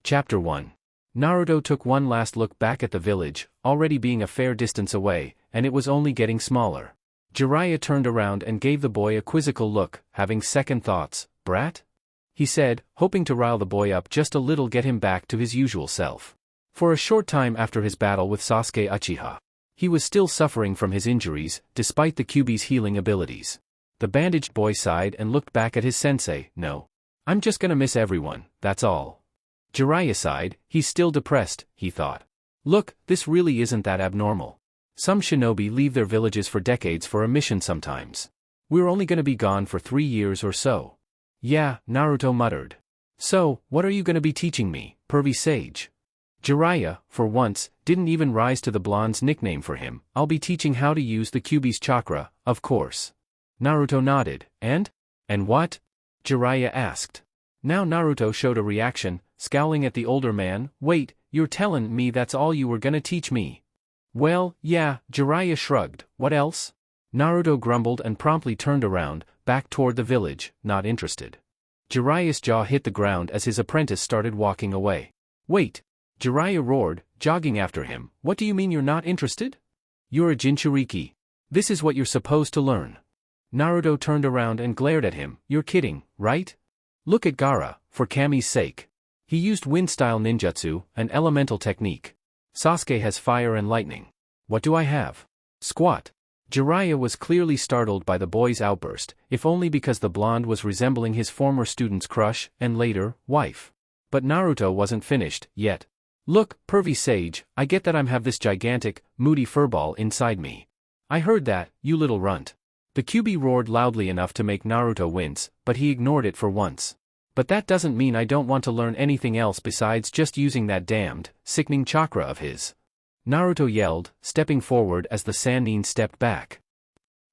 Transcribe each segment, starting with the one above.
Chapter 1. Naruto took one last look back at the village, already being a fair distance away, and it was only getting smaller. Jiraiya turned around and gave the boy a quizzical look, having second thoughts. "Brat?" he said, hoping to rile the boy up just a little, get him back to his usual self. For a short time after his battle with Sasuke Uchiha, he was still suffering from his injuries, despite the Kyuubi's healing abilities. The bandaged boy sighed and looked back at his sensei. "No. I'm just gonna miss everyone, that's all." Jiraiya sighed. He's still depressed, he thought. Look, this really isn't that abnormal. Some shinobi leave their villages for decades for a mission sometimes. We're only gonna be gone for 3 years or so. Yeah, Naruto muttered. So, what are you gonna be teaching me, pervy sage? Jiraiya, for once, didn't even rise to the blonde's nickname for him. I'll be teaching how to use the Kyuubi's chakra, of course. Naruto nodded. And what? Jiraiya asked. Now Naruto showed a reaction, scowling at the older man. Wait, you're telling me that's all you were gonna teach me? Well, yeah, Jiraiya shrugged. What else? Naruto grumbled and promptly turned around, back toward the village, not interested. Jiraiya's jaw hit the ground as his apprentice started walking away. Wait! Jiraiya roared, jogging after him. What do you mean you're not interested? You're a Jinchuriki. This is what you're supposed to learn. Naruto turned around and glared at him. You're kidding, right? Look at Gaara, for Kami's sake. He used wind-style ninjutsu, an elemental technique. Sasuke has fire and lightning. What do I have? Squat. Jiraiya was clearly startled by the boy's outburst, if only because the blonde was resembling his former student's crush, and later, wife. But Naruto wasn't finished, yet. Look, pervy sage, I get that have this gigantic, moody furball inside me. I heard that, you little runt. The Kyuubi roared loudly enough to make Naruto wince, but he ignored it for once. But that doesn't mean I don't want to learn anything else besides just using that damned, sickening chakra of his. Naruto yelled, stepping forward as the Sannin stepped back.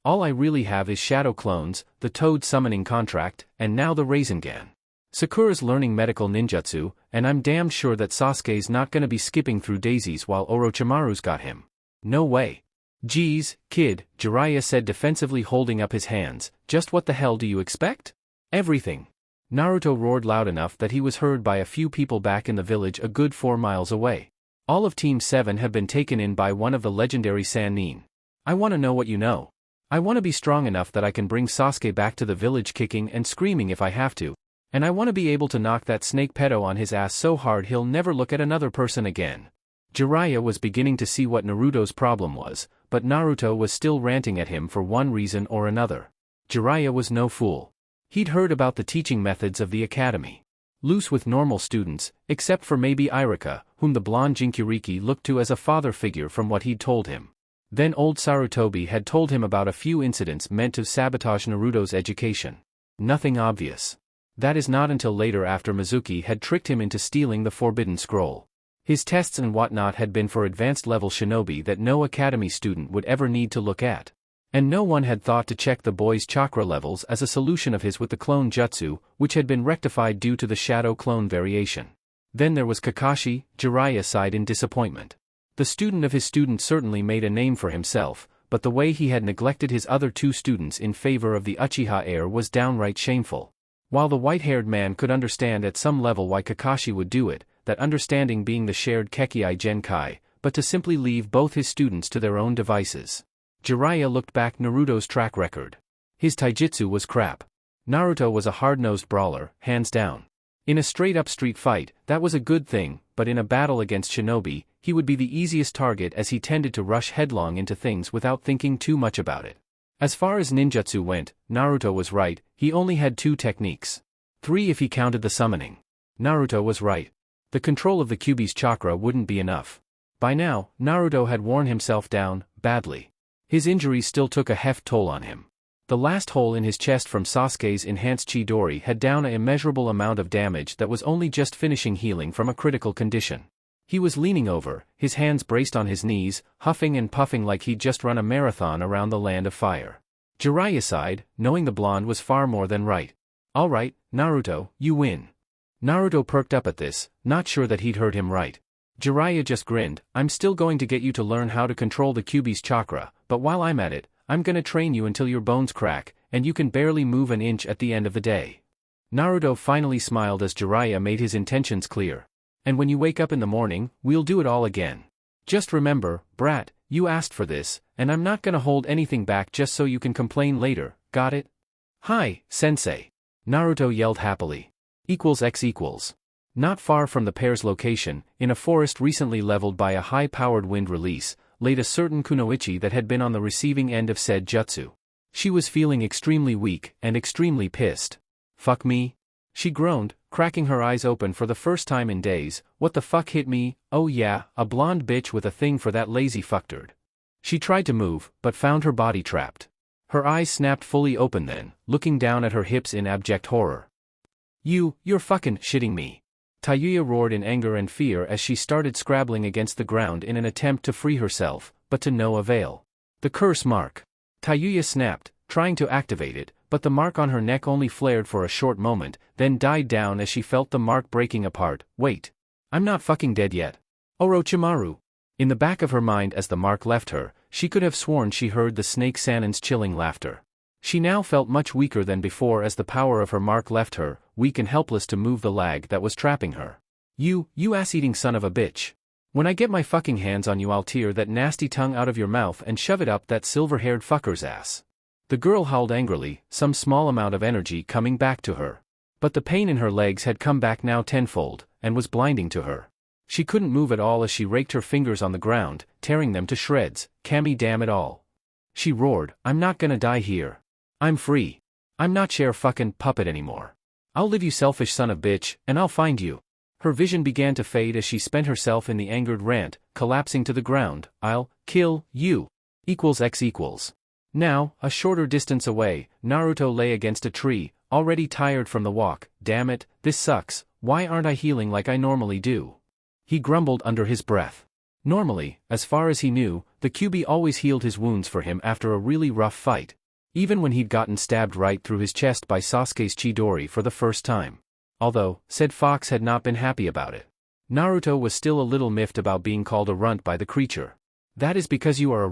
All I really have is shadow clones, the Toad summoning contract, and now the Rasengan. Sakura's learning medical ninjutsu, and I'm damned sure that Sasuke's not gonna be skipping through daisies while Orochimaru's got him. No way. Geez, kid, Jiraiya said defensively, holding up his hands, just what the hell do you expect? Everything. Naruto roared loud enough that he was heard by a few people back in the village a good 4 miles away. All of Team 7 have been taken in by one of the legendary Sannin. I want to know what you know. I want to be strong enough that I can bring Sasuke back to the village kicking and screaming if I have to. And I want to be able to knock that snake pedo on his ass so hard he'll never look at another person again. Jiraiya was beginning to see what Naruto's problem was, but Naruto was still ranting at him for one reason or another. Jiraiya was no fool. He'd heard about the teaching methods of the academy. Loose with normal students, except for maybe Iruka, whom the blonde Jinchuriki looked to as a father figure from what he'd told him. Then old Sarutobi had told him about a few incidents meant to sabotage Naruto's education. Nothing obvious. That is not until later, after Mizuki had tricked him into stealing the Forbidden Scroll. His tests and whatnot had been for advanced-level shinobi that no academy student would ever need to look at. And no one had thought to check the boy's chakra levels as a solution of his with the clone jutsu, which had been rectified due to the shadow clone variation. Then there was Kakashi. Jiraiya sighed in disappointment. The student of his student certainly made a name for himself, but the way he had neglected his other 2 students in favor of the Uchiha heir was downright shameful. While the white-haired man could understand at some level why Kakashi would do it, that understanding being the shared Kekkai Genkai, but to simply leave both his students to their own devices. Jiraiya looked back Naruto's track record. His taijutsu was crap. Naruto was a hard-nosed brawler, hands down. In a straight-up street fight, that was a good thing, but in a battle against shinobi, he would be the easiest target as he tended to rush headlong into things without thinking too much about it. As far as ninjutsu went, Naruto was right, he only had 2 techniques. 3 if he counted the summoning. Naruto was right. The control of the Kyuubi's chakra wouldn't be enough. By now, Naruto had worn himself down, badly. His injuries still took a heft toll on him. The last hole in his chest from Sasuke's enhanced Chidori had done an immeasurable amount of damage that was only just finishing healing from a critical condition. He was leaning over, his hands braced on his knees, huffing and puffing like he'd just run a marathon around the land of fire. Jiraiya sighed, knowing the blonde was far more than right. All right, Naruto, you win. Naruto perked up at this, not sure that he'd heard him right. Jiraiya just grinned. I'm still going to get you to learn how to control the Kyuubi's chakra, but while I'm at it, I'm gonna train you until your bones crack, and you can barely move an inch at the end of the day. Naruto finally smiled as Jiraiya made his intentions clear. And when you wake up in the morning, we'll do it all again. Just remember, brat, you asked for this, and I'm not gonna hold anything back just so you can complain later, got it? Hi, sensei. Naruto yelled happily. X equals. Not far from the pair's location, in a forest recently leveled by a high-powered wind release, laid a certain kunoichi that had been on the receiving end of said jutsu. She was feeling extremely weak and extremely pissed. Fuck me? She groaned, cracking her eyes open for the first time in days. What the fuck hit me? Oh yeah, a blonde bitch with a thing for that lazy fucktard. She tried to move, but found her body trapped. Her eyes snapped fully open then, looking down at her hips in abject horror. You're fucking shitting me. Tayuya roared in anger and fear as she started scrabbling against the ground in an attempt to free herself, but to no avail. The curse mark. Tayuya snapped, trying to activate it, but the mark on her neck only flared for a short moment, then died down as she felt the mark breaking apart. Wait. I'm not fucking dead yet. Orochimaru. In the back of her mind as the mark left her, she could have sworn she heard the snake Sannin's chilling laughter. She now felt much weaker than before as the power of her mark left her, weak and helpless to move the lag that was trapping her. You ass-eating son of a bitch. When I get my fucking hands on you I'll tear that nasty tongue out of your mouth and shove it up that silver-haired fucker's ass. The girl howled angrily, some small amount of energy coming back to her. But the pain in her legs had come back now tenfold, and was blinding to her. She couldn't move at all as she raked her fingers on the ground, tearing them to shreds. Cammy damn it all. She roared, I'm not gonna die here. I'm free. I'm not your fucking puppet anymore. I'll live you selfish son of bitch, and I'll find you. Her vision began to fade as she spent herself in the angered rant, collapsing to the ground. I'll kill you. X equals. Now, a shorter distance away, Naruto lay against a tree, already tired from the walk. Damn it, this sucks, why aren't I healing like I normally do? He grumbled under his breath. Normally, as far as he knew, the Kyuubi always healed his wounds for him after a really rough fight. Even when he'd gotten stabbed right through his chest by Sasuke's Chidori for the first time. Although, said Fox had not been happy about it. Naruto was still a little miffed about being called a runt by the creature. That is because you are a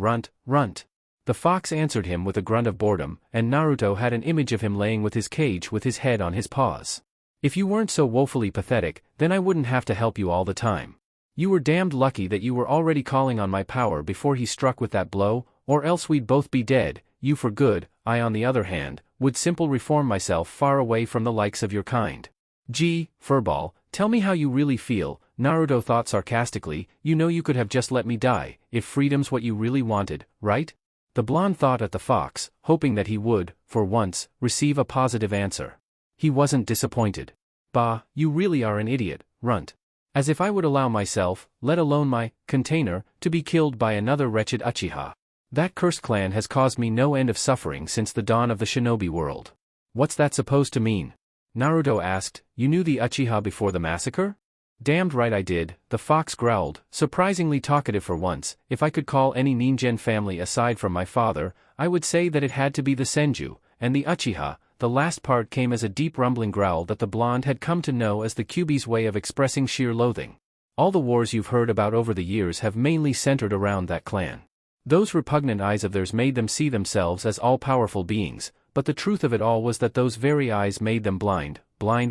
runt. The fox answered him with a grunt of boredom, and Naruto had an image of him laying with his cage with his head on his paws. If you weren't so woefully pathetic, then I wouldn't have to help you all the time. You were damned lucky that you were already calling on my power before he struck with that blow, or else we'd both be dead. You for good. I on the other hand, would simple reform myself far away from the likes of your kind. Gee, furball, tell me how you really feel, Naruto thought sarcastically. You know you could have just let me die, if freedom's what you really wanted, right? The blonde thought at the fox, hoping that he would, for once, receive a positive answer. He wasn't disappointed. Bah, you really are an idiot, runt. As if I would allow myself, let alone my container, to be killed by another wretched Uchiha. That cursed clan has caused me no end of suffering since the dawn of the shinobi world. What's that supposed to mean? Naruto asked. You knew the Uchiha before the massacre? Damned right I did, the fox growled, surprisingly talkative for once. If I could call any Ningen family aside from my father, I would say that it had to be the Senju, and the Uchiha. The last part came as a deep rumbling growl that the blonde had come to know as the Kyuubi's way of expressing sheer loathing. All the wars you've heard about over the years have mainly centered around that clan. Those repugnant eyes of theirs made them see themselves as all-powerful beings, but the truth of it all was that those very eyes made them blind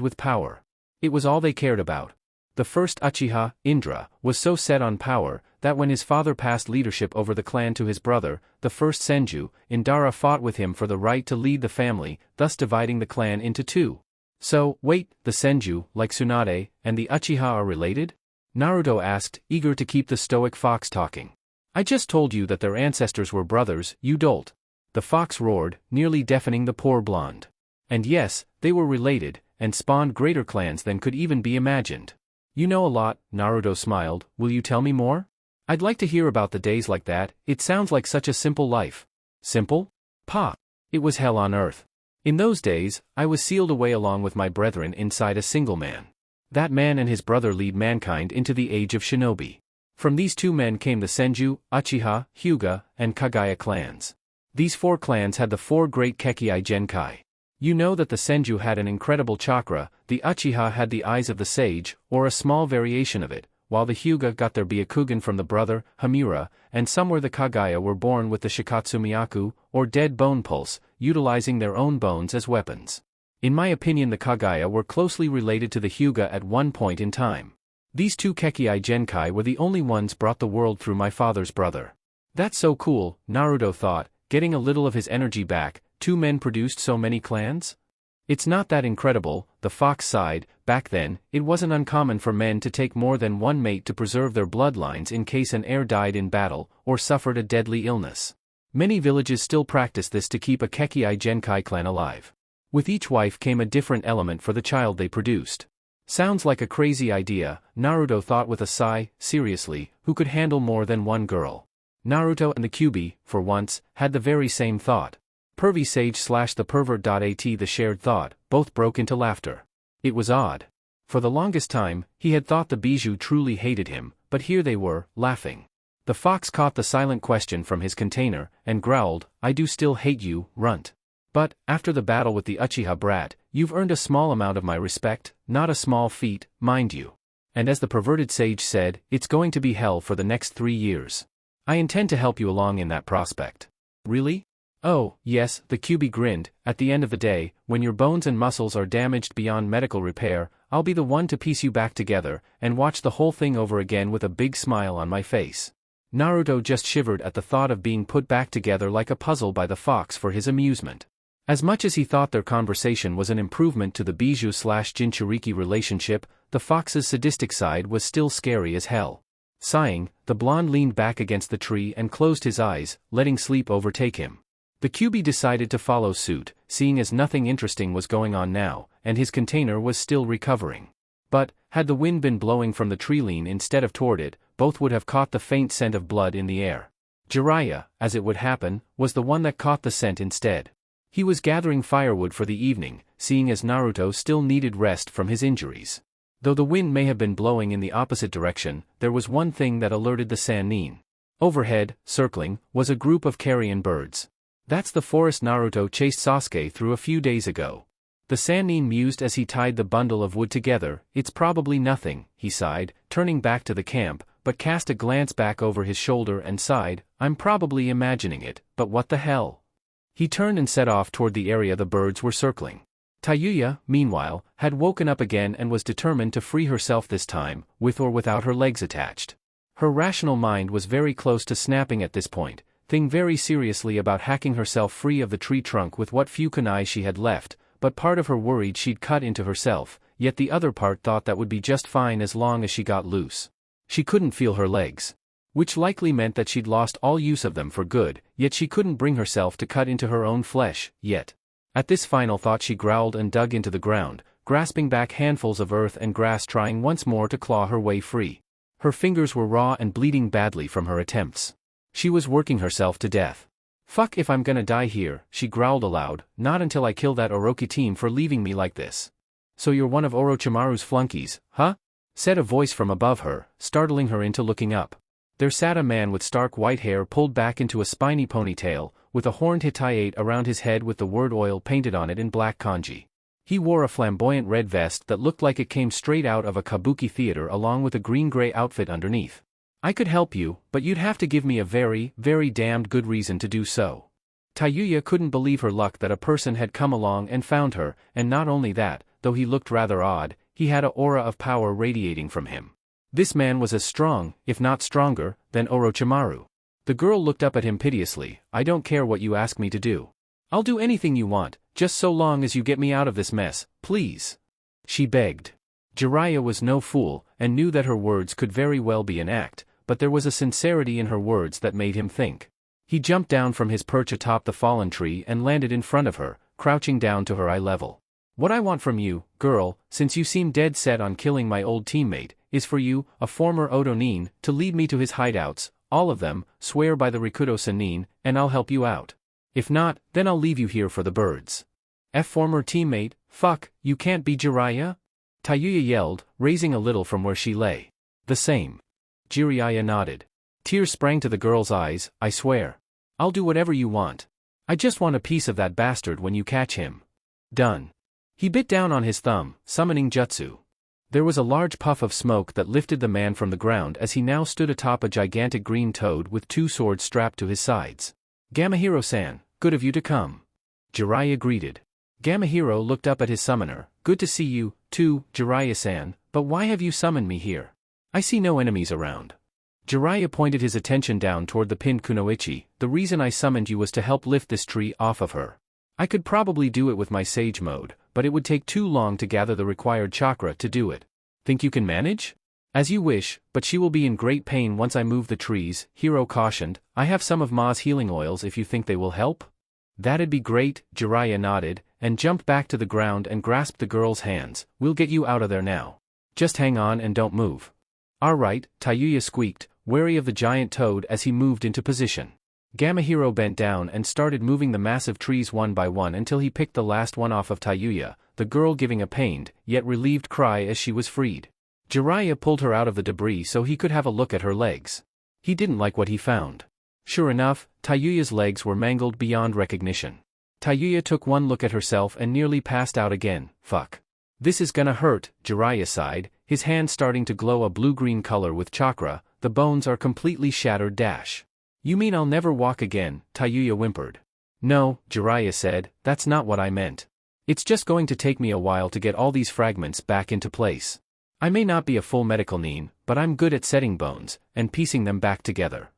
with power. It was all they cared about. The first Uchiha, Indra, was so set on power, that when his father passed leadership over the clan to his brother, the first Senju, Indara fought with him for the right to lead the family, thus dividing the clan into two. So, wait, the Senju, like Tsunade, and the Uchiha are related? Naruto asked, eager to keep the stoic fox talking. I just told you that their ancestors were brothers, you dolt. The fox roared, nearly deafening the poor blonde. And yes, they were related, and spawned greater clans than could even be imagined. You know a lot, Naruto smiled. Will you tell me more? I'd like to hear about the days like that. It sounds like such a simple life. Simple? Pa. It was hell on earth. In those days, I was sealed away along with my brethren inside a single man. That man and his brother lead mankind into the age of shinobi. From these two men came the Senju, Uchiha, Hyuga, and Kagaya clans. These four clans had the four great Kekkei Genkai. You know that the Senju had an incredible chakra, the Uchiha had the eyes of the sage, or a small variation of it, while the Hyuga got their Byakugan from the brother, Hamura, and somewhere the Kagaya were born with the Shikatsumiyaku, or dead bone pulse, utilizing their own bones as weapons. In my opinion the Kagaya were closely related to the Hyuga at one point in time. These two Kekii Genkai were the only ones brought the world through my father's brother. That's so cool, Naruto thought, getting a little of his energy back. 2 men produced so many clans? It's not that incredible, the fox sighed. Back then, it wasn't uncommon for men to take more than one mate to preserve their bloodlines in case an heir died in battle or suffered a deadly illness. Many villages still practice this to keep a Kekii Genkai clan alive. With each wife came a different element for the child they produced. Sounds like a crazy idea, Naruto thought with a sigh. Seriously, who could handle more than one girl? Naruto and the Kyuubi, for once, had the very same thought. Pervy Sage / the pervert. At the shared thought, both broke into laughter. It was odd. For the longest time, he had thought the Bijou truly hated him, but here they were, laughing. The fox caught the silent question from his container, and growled, I do still hate you, runt. But, after the battle with the Uchiha brat, you've earned a small amount of my respect, not a small feat, mind you. And as the perverted sage said, it's going to be hell for the next 3 years. I intend to help you along in that prospect. Really? Oh, yes, the Kyuubi grinned. At the end of the day, when your bones and muscles are damaged beyond medical repair, I'll be the one to piece you back together, and watch the whole thing over again with a big smile on my face. Naruto just shivered at the thought of being put back together like a puzzle by the fox for his amusement. As much as he thought their conversation was an improvement to the Bijou / Jinchuriki relationship, the fox's sadistic side was still scary as hell. Sighing, the blonde leaned back against the tree and closed his eyes, letting sleep overtake him. The Kyuubi decided to follow suit, seeing as nothing interesting was going on now, and his container was still recovering. But, had the wind been blowing from the tree lean instead of toward it, both would have caught the faint scent of blood in the air. Jiraiya, as it would happen, was the one that caught the scent instead. He was gathering firewood for the evening, seeing as Naruto still needed rest from his injuries. Though the wind may have been blowing in the opposite direction, there was one thing that alerted the Sannin. Overhead, circling, was a group of carrion birds. That's the forest Naruto chased Sasuke through a few days ago. The Sannin mused as he tied the bundle of wood together. It's probably nothing, he sighed, turning back to the camp, but cast a glance back over his shoulder and sighed, I'm probably imagining it, but what the hell? He turned and set off toward the area the birds were circling. Tayuya, meanwhile, had woken up again and was determined to free herself this time, with or without her legs attached. Her rational mind was very close to snapping at this point, thinking very seriously about hacking herself free of the tree trunk with what few kunai she had left, but part of her worried she'd cut into herself, yet the other part thought that would be just fine as long as she got loose. She couldn't feel her legs. Which likely meant that she'd lost all use of them for good, yet she couldn't bring herself to cut into her own flesh, yet. At this final thought she growled and dug into the ground, grasping back handfuls of earth and grass trying once more to claw her way free. Her fingers were raw and bleeding badly from her attempts. She was working herself to death. Fuck if I'm gonna die here, she growled aloud, not until I kill that Orochi team for leaving me like this. So you're one of Orochimaru's flunkies, huh? Said a voice from above her, startling her into looking up. There sat a man with stark white hair pulled back into a spiny ponytail, with a horned Hittite around his head with the word oil painted on it in black kanji. He wore a flamboyant red vest that looked like it came straight out of a kabuki theater along with a green-gray outfit underneath. I could help you, but you'd have to give me a very, very damned good reason to do so. Tayuya couldn't believe her luck that a person had come along and found her, and not only that, though he looked rather odd, he had an aura of power radiating from him. This man was as strong, if not stronger, than Orochimaru. The girl looked up at him piteously, I don't care what you ask me to do. I'll do anything you want, just so long as you get me out of this mess, please. She begged. Jiraiya was no fool, and knew that her words could very well be an act, but there was a sincerity in her words that made him think. He jumped down from his perch atop the fallen tree and landed in front of her, crouching down to her eye level. What I want from you, girl, since you seem dead set on killing my old teammate, is for you, a former Odo Nin, to lead me to his hideouts, all of them, swear by the Rikudo Sannin, and I'll help you out. If not, then I'll leave you here for the birds. Former teammate, fuck, you can't be Jiraiya? Tayuya yelled, raising a little from where she lay. The same. Jiraiya nodded. Tears sprang to the girl's eyes, I swear. I'll do whatever you want. I just want a piece of that bastard when you catch him. Done. He bit down on his thumb, summoning jutsu. There was a large puff of smoke that lifted the man from the ground as he now stood atop a gigantic green toad with 2 swords strapped to his sides. Gamahiro-san, good of you to come. Jiraiya greeted. Gamahiro looked up at his summoner, good to see you, too, Jiraiya-san, but why have you summoned me here? I see no enemies around. Jiraiya pointed his attention down toward the pinned kunoichi. The reason I summoned you was to help lift this tree off of her. I could probably do it with my sage mode, but it would take too long to gather the required chakra to do it. Think you can manage? As you wish, but she will be in great pain once I move the trees, Hiro cautioned. I have some of Ma's healing oils if you think they will help. That'd be great, Jiraiya nodded, and jumped back to the ground and grasped the girl's hands. We'll get you out of there now. Just hang on and don't move. Alright, Tayuya squeaked, wary of the giant toad as he moved into position. Gamahiro bent down and started moving the massive trees one by one until he picked the last one off of Tayuya, the girl giving a pained, yet relieved cry as she was freed. Jiraiya pulled her out of the debris so he could have a look at her legs. He didn't like what he found. Sure enough, Tayuya's legs were mangled beyond recognition. Tayuya took one look at herself and nearly passed out again. Fuck. This is gonna hurt, Jiraiya sighed, his hand starting to glow a blue-green color with chakra. The bones are completely shattered. You mean I'll never walk again, Tayuya whimpered. No, Jiraiya said, that's not what I meant. It's just going to take me a while to get all these fragments back into place. I may not be a full medical nin, but I'm good at setting bones, and piecing them back together.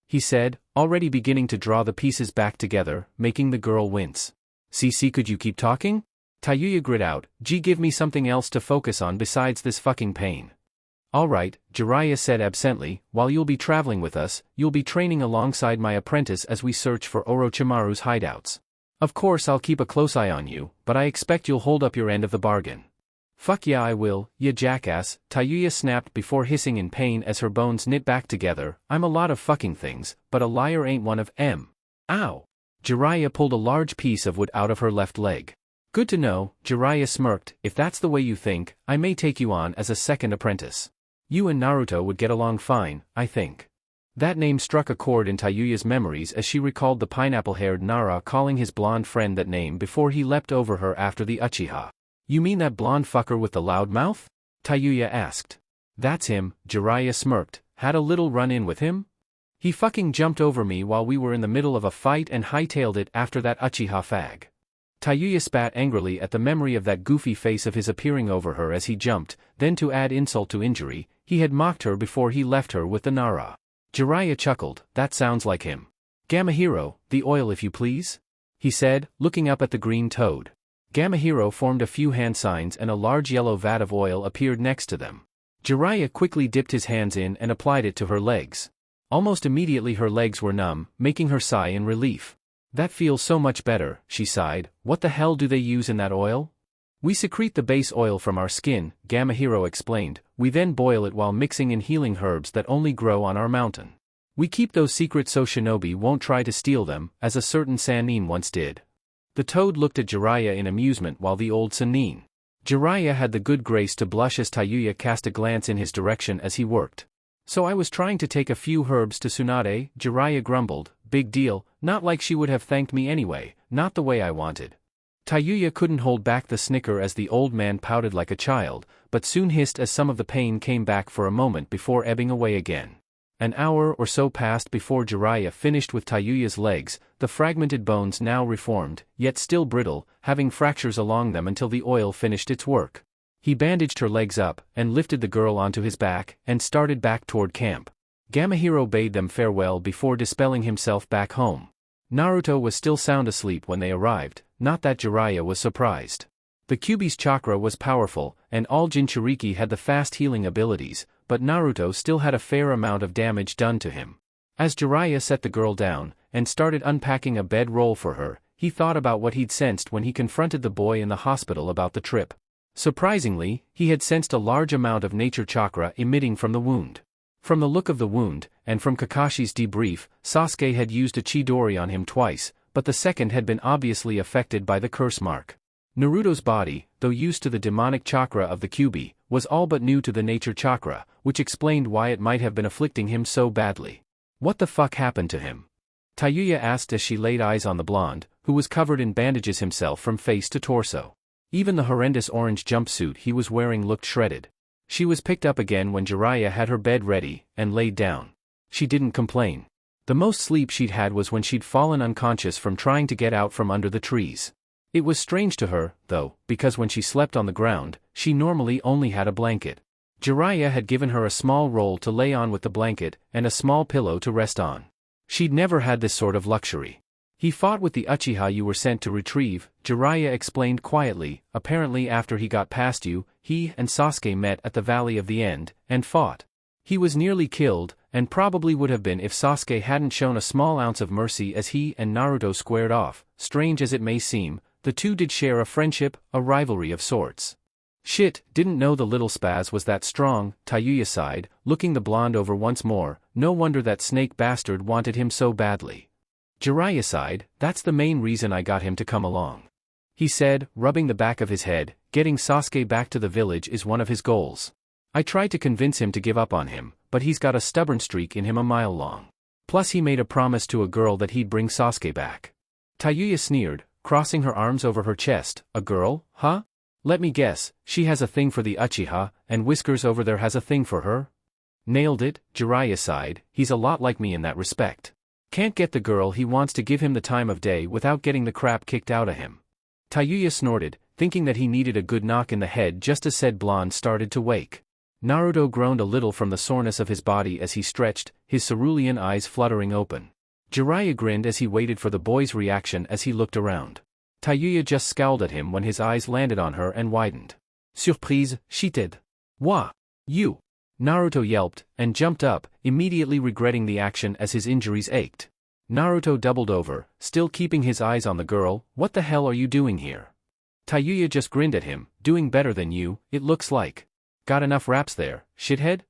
He said, already beginning to draw the pieces back together, making the girl wince. CC, could you keep talking? Tayuya grit out, gee, give me something else to focus on besides this fucking pain. Alright, Jiraiya said absently, while you'll be traveling with us, you'll be training alongside my apprentice as we search for Orochimaru's hideouts. Of course I'll keep a close eye on you, but I expect you'll hold up your end of the bargain. Fuck yeah I will, ya jackass, Tayuya snapped before hissing in pain as her bones knit back together. I'm a lot of fucking things, but a liar ain't one of 'em. Ow! Jiraiya pulled a large piece of wood out of her left leg. Good to know, Jiraiya smirked, if that's the way you think, I may take you on as a second apprentice. You and Naruto would get along fine, I think. That name struck a chord in Tayuya's memories as she recalled the pineapple-haired Nara calling his blonde friend that name before he leapt over her after the Uchiha. You mean that blonde fucker with the loud mouth? Tayuya asked. That's him, Jiraiya smirked. Had a little run-in with him? He fucking jumped over me while we were in the middle of a fight and hightailed it after that Uchiha fag. Tayuya spat angrily at the memory of that goofy face of his appearing over her as he jumped, then to add insult to injury, he had mocked her before he left her with the Nara. Jiraiya chuckled, that sounds like him. Gamahiro, the oil if you please? He said, looking up at the green toad. Gamahiro formed a few hand signs and a large yellow vat of oil appeared next to them. Jiraiya quickly dipped his hands in and applied it to her legs. Almost immediately her legs were numb, making her sigh in relief. That feels so much better, she sighed. What the hell do they use in that oil? We secrete the base oil from our skin, Gamahiro explained. We then boil it while mixing in healing herbs that only grow on our mountain. We keep those secrets so shinobi won't try to steal them, as a certain Sannin once did. The toad looked at Jiraiya in amusement while the old Sannin. Jiraiya had the good grace to blush as Tayuya cast a glance in his direction as he worked. So I was trying to take a few herbs to Tsunade, Jiraiya grumbled. Big deal, not like she would have thanked me anyway, not the way I wanted. Tayuya couldn't hold back the snicker as the old man pouted like a child, but soon hissed as some of the pain came back for a moment before ebbing away again. An hour or so passed before Jiraiya finished with Tayuya's legs, the fragmented bones now reformed, yet still brittle, having fractures along them until the oil finished its work. He bandaged her legs up, and lifted the girl onto his back, and started back toward camp. Gamahiro bade them farewell before dispelling himself back home. Naruto was still sound asleep when they arrived, not that Jiraiya was surprised. The Kyuubi's chakra was powerful, and all Jinchuriki had the fast healing abilities, but Naruto still had a fair amount of damage done to him. As Jiraiya set the girl down, and started unpacking a bed-roll for her, he thought about what he'd sensed when he confronted the boy in the hospital about the trip. Surprisingly, he had sensed a large amount of nature chakra emitting from the wound. From the look of the wound, and from Kakashi's debrief, Sasuke had used a Chidori on him twice, but the second had been obviously affected by the curse mark. Naruto's body, though used to the demonic chakra of the Kyuubi, was all but new to the nature chakra, which explained why it might have been afflicting him so badly. What the fuck happened to him? Tayuya asked as she laid eyes on the blonde, who was covered in bandages himself from face to torso. Even the horrendous orange jumpsuit he was wearing looked shredded. She was picked up again when Jiraiya had her bed ready, and laid down. She didn't complain. The most sleep she'd had was when she'd fallen unconscious from trying to get out from under the trees. It was strange to her, though, because when she slept on the ground, she normally only had a blanket. Jiraiya had given her a small roll to lay on with the blanket, and a small pillow to rest on. She'd never had this sort of luxury. He fought with the Uchiha you were sent to retrieve, Jiraiya explained quietly. Apparently after he got past you, he and Sasuke met at the Valley of the End, and fought. He was nearly killed, and probably would have been if Sasuke hadn't shown a small ounce of mercy as he and Naruto squared off. Strange as it may seem, the two did share a friendship, a rivalry of sorts. Shit, didn't know the little spaz was that strong, Tayuya sighed, looking the blonde over once more. No wonder that snake bastard wanted him so badly. Jiraiya sighed, that's the main reason I got him to come along. He said, rubbing the back of his head, getting Sasuke back to the village is one of his goals. I tried to convince him to give up on him, but he's got a stubborn streak in him a mile long. Plus he made a promise to a girl that he'd bring Sasuke back. Tayuya sneered, crossing her arms over her chest. A girl, huh? Let me guess, she has a thing for the Uchiha, and Whiskers over there has a thing for her? Nailed it, Jiraiya sighed, he's a lot like me in that respect. Can't get the girl he wants to give him the time of day without getting the crap kicked out of him. Tayuya snorted, thinking that he needed a good knock in the head just as said blonde started to wake. Naruto groaned a little from the soreness of his body as he stretched, his cerulean eyes fluttering open. Jiraiya grinned as he waited for the boy's reaction as he looked around. Tayuya just scowled at him when his eyes landed on her and widened. Surprise, cheated. Wah! You! Naruto yelped, and jumped up, immediately regretting the action as his injuries ached. Naruto doubled over, still keeping his eyes on the girl. What the hell are you doing here? Tayuya just grinned at him, doing better than you, it looks like. Got enough raps there, shithead?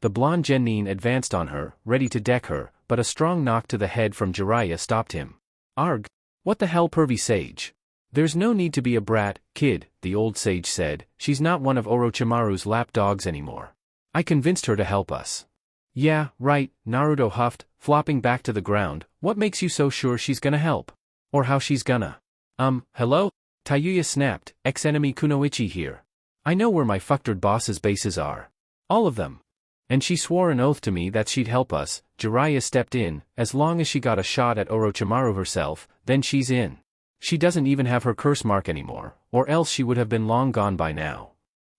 The blonde Genin advanced on her, ready to deck her, but a strong knock to the head from Jiraiya stopped him. Arg! What the hell, pervy sage? There's no need to be a brat, kid, the old sage said, she's not one of Orochimaru's lap dogs anymore. I convinced her to help us. Yeah, right, Naruto huffed, flopping back to the ground. What makes you so sure she's gonna help? Or how she's gonna? Hello? Tayuya snapped, ex-enemy Kunoichi here. I know where my fucktard boss's bases are. All of them. And she swore an oath to me that she'd help us. Jiraiya stepped in, as long as she got a shot at Orochimaru herself, then she's in. She doesn't even have her curse mark anymore, or else she would have been long gone by now.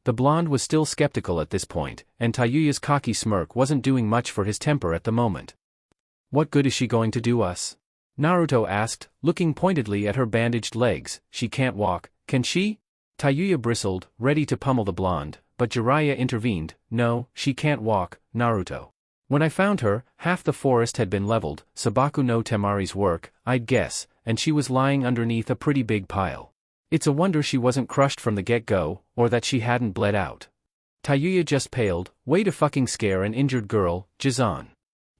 The blonde was still skeptical at this point, and Tayuya's cocky smirk wasn't doing much for his temper at the moment. What good is she going to do us? Naruto asked, looking pointedly at her bandaged legs. She can't walk, can she? Tayuya bristled, ready to pummel the blonde, but Jiraiya intervened. No, she can't walk, Naruto. When I found her, half the forest had been leveled, Sabaku no Temari's work, I'd guess, and she was lying underneath a pretty big pile. It's a wonder she wasn't crushed from the get-go, or that she hadn't bled out. Tayuya just paled. Way to fucking scare an injured girl, Jizan.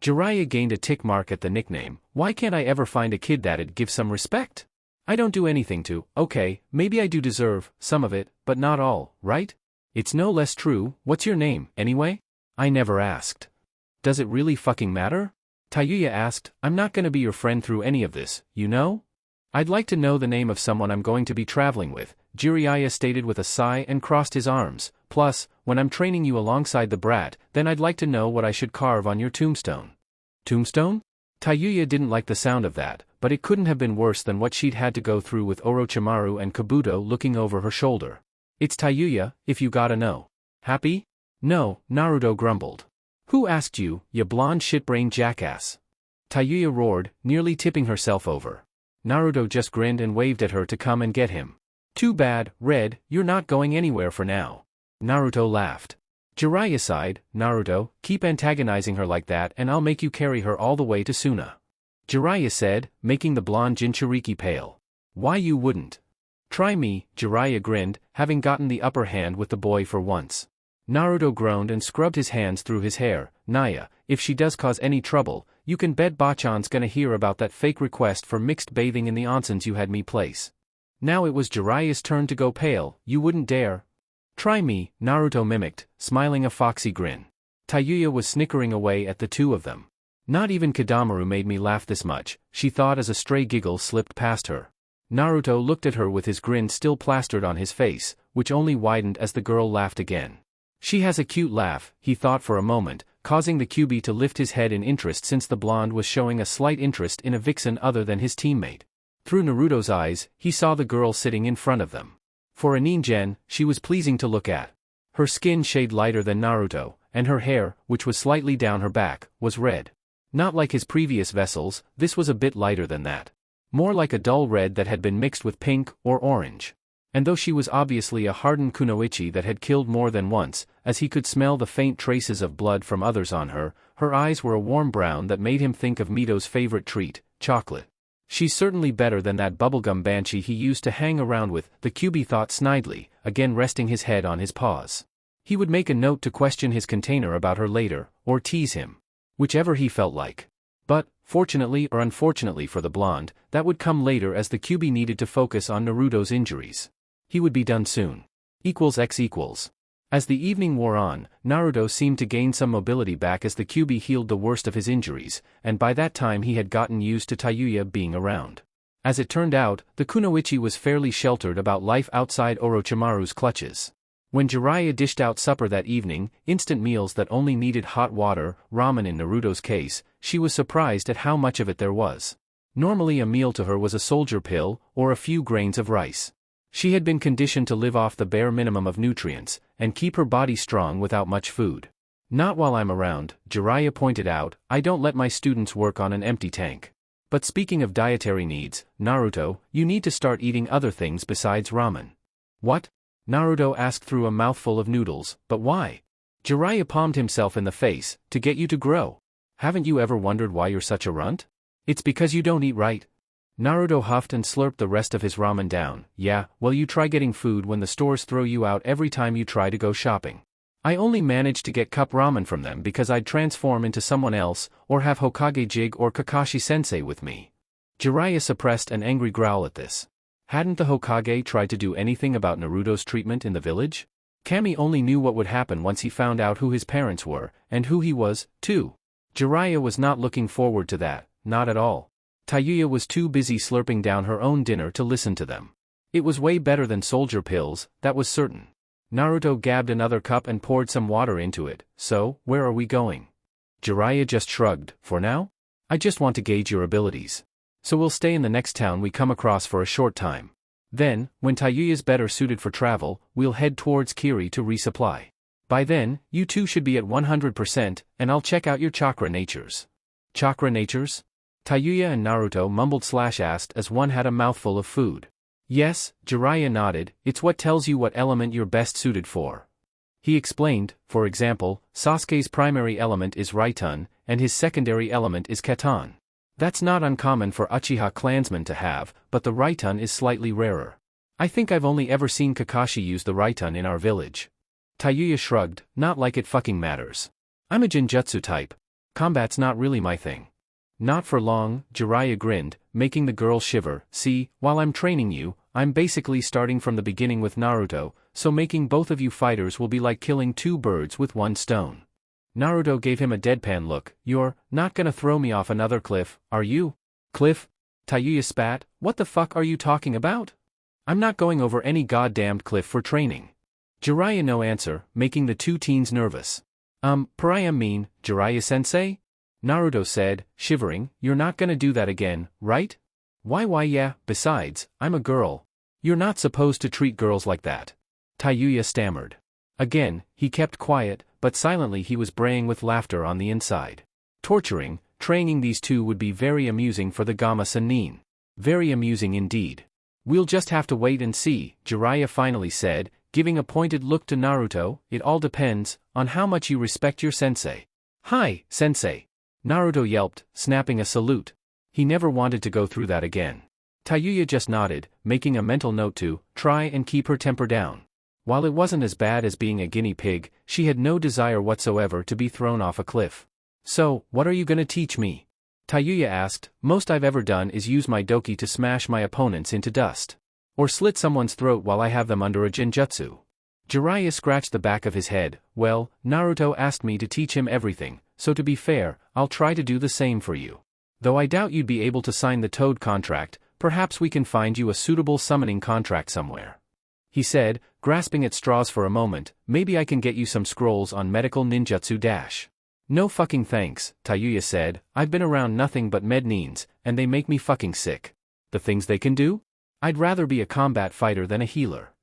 Jiraiya gained a tick mark at the nickname. Why can't I ever find a kid that'd give some respect? I don't do anything to. Okay, maybe I do deserve some of it, but not all, right? It's no less true. What's your name, anyway? I never asked. Does it really fucking matter? Tayuya asked. I'm not gonna be your friend through any of this, you know? I'd like to know the name of someone I'm going to be traveling with, Jiraiya stated with a sigh and crossed his arms. Plus, when I'm training you alongside the brat, then I'd like to know what I should carve on your tombstone. Tombstone? Tayuya didn't like the sound of that, but it couldn't have been worse than what she'd had to go through with Orochimaru and Kabuto looking over her shoulder. It's Tayuya, if you gotta know. Happy? No, Naruto grumbled. Who asked you, you blonde shitbrain jackass? Tayuya roared, nearly tipping herself over. Naruto just grinned and waved at her to come and get him. Too bad, Red, you're not going anywhere for now. Naruto laughed. Jiraiya sighed. Naruto, keep antagonizing her like that and I'll make you carry her all the way to Suna. Jiraiya said, making the blonde Jinchuriki pale. Why you wouldn't? Try me, Jiraiya grinned, having gotten the upper hand with the boy for once. Naruto groaned and scrubbed his hands through his hair. Naya, if she does cause any trouble, you can bet Bachan's gonna hear about that fake request for mixed bathing in the onsens you had me place. Now it was Jiraiya's turn to go pale. You wouldn't dare? Try me, Naruto mimicked, smiling a foxy grin. Tayuya was snickering away at the two of them. Not even Kadamaru made me laugh this much, she thought as a stray giggle slipped past her. Naruto looked at her with his grin still plastered on his face, which only widened as the girl laughed again. She has a cute laugh, he thought for a moment, causing the QB to lift his head in interest since the blonde was showing a slight interest in a vixen other than his teammate. Through Naruto's eyes, he saw the girl sitting in front of them. For a ninjen, she was pleasing to look at. Her skin shade lighter than Naruto, and her hair, which was slightly down her back, was red. Not like his previous vessels, this was a bit lighter than that. More like a dull red that had been mixed with pink or orange. And though she was obviously a hardened kunoichi that had killed more than once, as he could smell the faint traces of blood from others on her, her eyes were a warm brown that made him think of Mito's favorite treat, chocolate. She's certainly better than that bubblegum banshee he used to hang around with, the Kyuubi thought snidely, again resting his head on his paws. He would make a note to question his container about her later, or tease him. Whichever he felt like. But, fortunately or unfortunately for the blonde, that would come later as the Kyuubi needed to focus on Naruto's injuries. He would be done soon. == As the evening wore on, Naruto seemed to gain some mobility back as the Kyuubi healed the worst of his injuries, and by that time he had gotten used to Tayuya being around. As it turned out, the kunoichi was fairly sheltered about life outside Orochimaru's clutches. When Jiraiya dished out supper that evening, instant meals that only needed hot water, ramen in Naruto's case, she was surprised at how much of it there was. Normally a meal to her was a soldier pill, or a few grains of rice. She had been conditioned to live off the bare minimum of nutrients, and keep her body strong without much food. Not while I'm around, Jiraiya pointed out, I don't let my students work on an empty tank. But speaking of dietary needs, Naruto, you need to start eating other things besides ramen. What? Naruto asked through a mouthful of noodles, but why? Jiraiya palmed himself in the face, to get you to grow. Haven't you ever wondered why you're such a runt? It's because you don't eat right. Naruto huffed and slurped the rest of his ramen down. Yeah, well you try getting food when the stores throw you out every time you try to go shopping. I only managed to get cup ramen from them because I'd transform into someone else, or have Hokage Jig or Kakashi-sensei with me. Jiraiya suppressed an angry growl at this. Hadn't the Hokage tried to do anything about Naruto's treatment in the village? Kami only knew what would happen once he found out who his parents were, and who he was, too. Jiraiya was not looking forward to that, not at all. Tayuya was too busy slurping down her own dinner to listen to them. It was way better than soldier pills, that was certain. Naruto gabbed another cup and poured some water into it. So, where are we going? Jiraiya just shrugged. For now? I just want to gauge your abilities. So we'll stay in the next town we come across for a short time. Then, when Tayuya's better suited for travel, we'll head towards Kiri to resupply. By then, you two should be at 100%, and I'll check out your chakra natures. Chakra natures? Tayuya and Naruto mumbled/asked as one had a mouthful of food. Yes, Jiraiya nodded, it's what tells you what element you're best suited for. He explained, for example, Sasuke's primary element is Raitun, and his secondary element is Katan. That's not uncommon for Uchiha clansmen to have, but the Raitun is slightly rarer. I think I've only ever seen Kakashi use the Raitun in our village. Tayuya shrugged, not like it fucking matters. I'm a Genjutsu type. Combat's not really my thing. Not for long, Jiraiya grinned, making the girl shiver. See, while I'm training you, I'm basically starting from the beginning with Naruto, so making both of you fighters will be like killing two birds with one stone. Naruto gave him a deadpan look. You're not gonna throw me off another cliff, are you? Cliff? Tayuya spat. What the fuck are you talking about? I'm not going over any goddamned cliff for training. Jiraiya no answer, making the two teens nervous. Pariah mean, Jiraiya-sensei? Naruto said, shivering, you're not gonna do that again, right? Why yeah, besides, I'm a girl. You're not supposed to treat girls like that. Tayuya stammered. Again, he kept quiet, but silently he was braying with laughter on the inside. Training these two would be very amusing for the Gama Sannin. Very amusing indeed. We'll just have to wait and see, Jiraiya finally said, giving a pointed look to Naruto. It all depends on how much you respect your sensei. Hi, sensei. Naruto yelped, snapping a salute. He never wanted to go through that again. Tayuya just nodded, making a mental note to try and keep her temper down. While it wasn't as bad as being a guinea pig, she had no desire whatsoever to be thrown off a cliff. So, what are you gonna teach me? Tayuya asked. Most I've ever done is use my doki to smash my opponents into dust. Or slit someone's throat while I have them under a genjutsu. Jiraiya scratched the back of his head. Well, Naruto asked me to teach him everything, so to be fair, I'll try to do the same for you. Though I doubt you'd be able to sign the Toad contract, perhaps we can find you a suitable summoning contract somewhere. He said, grasping at straws for a moment. Maybe I can get you some scrolls on medical ninjutsu dash. No fucking thanks, Tayuya said. I've been around nothing but med-nins, and they make me fucking sick. The things they can do? I'd rather be a combat fighter than a healer.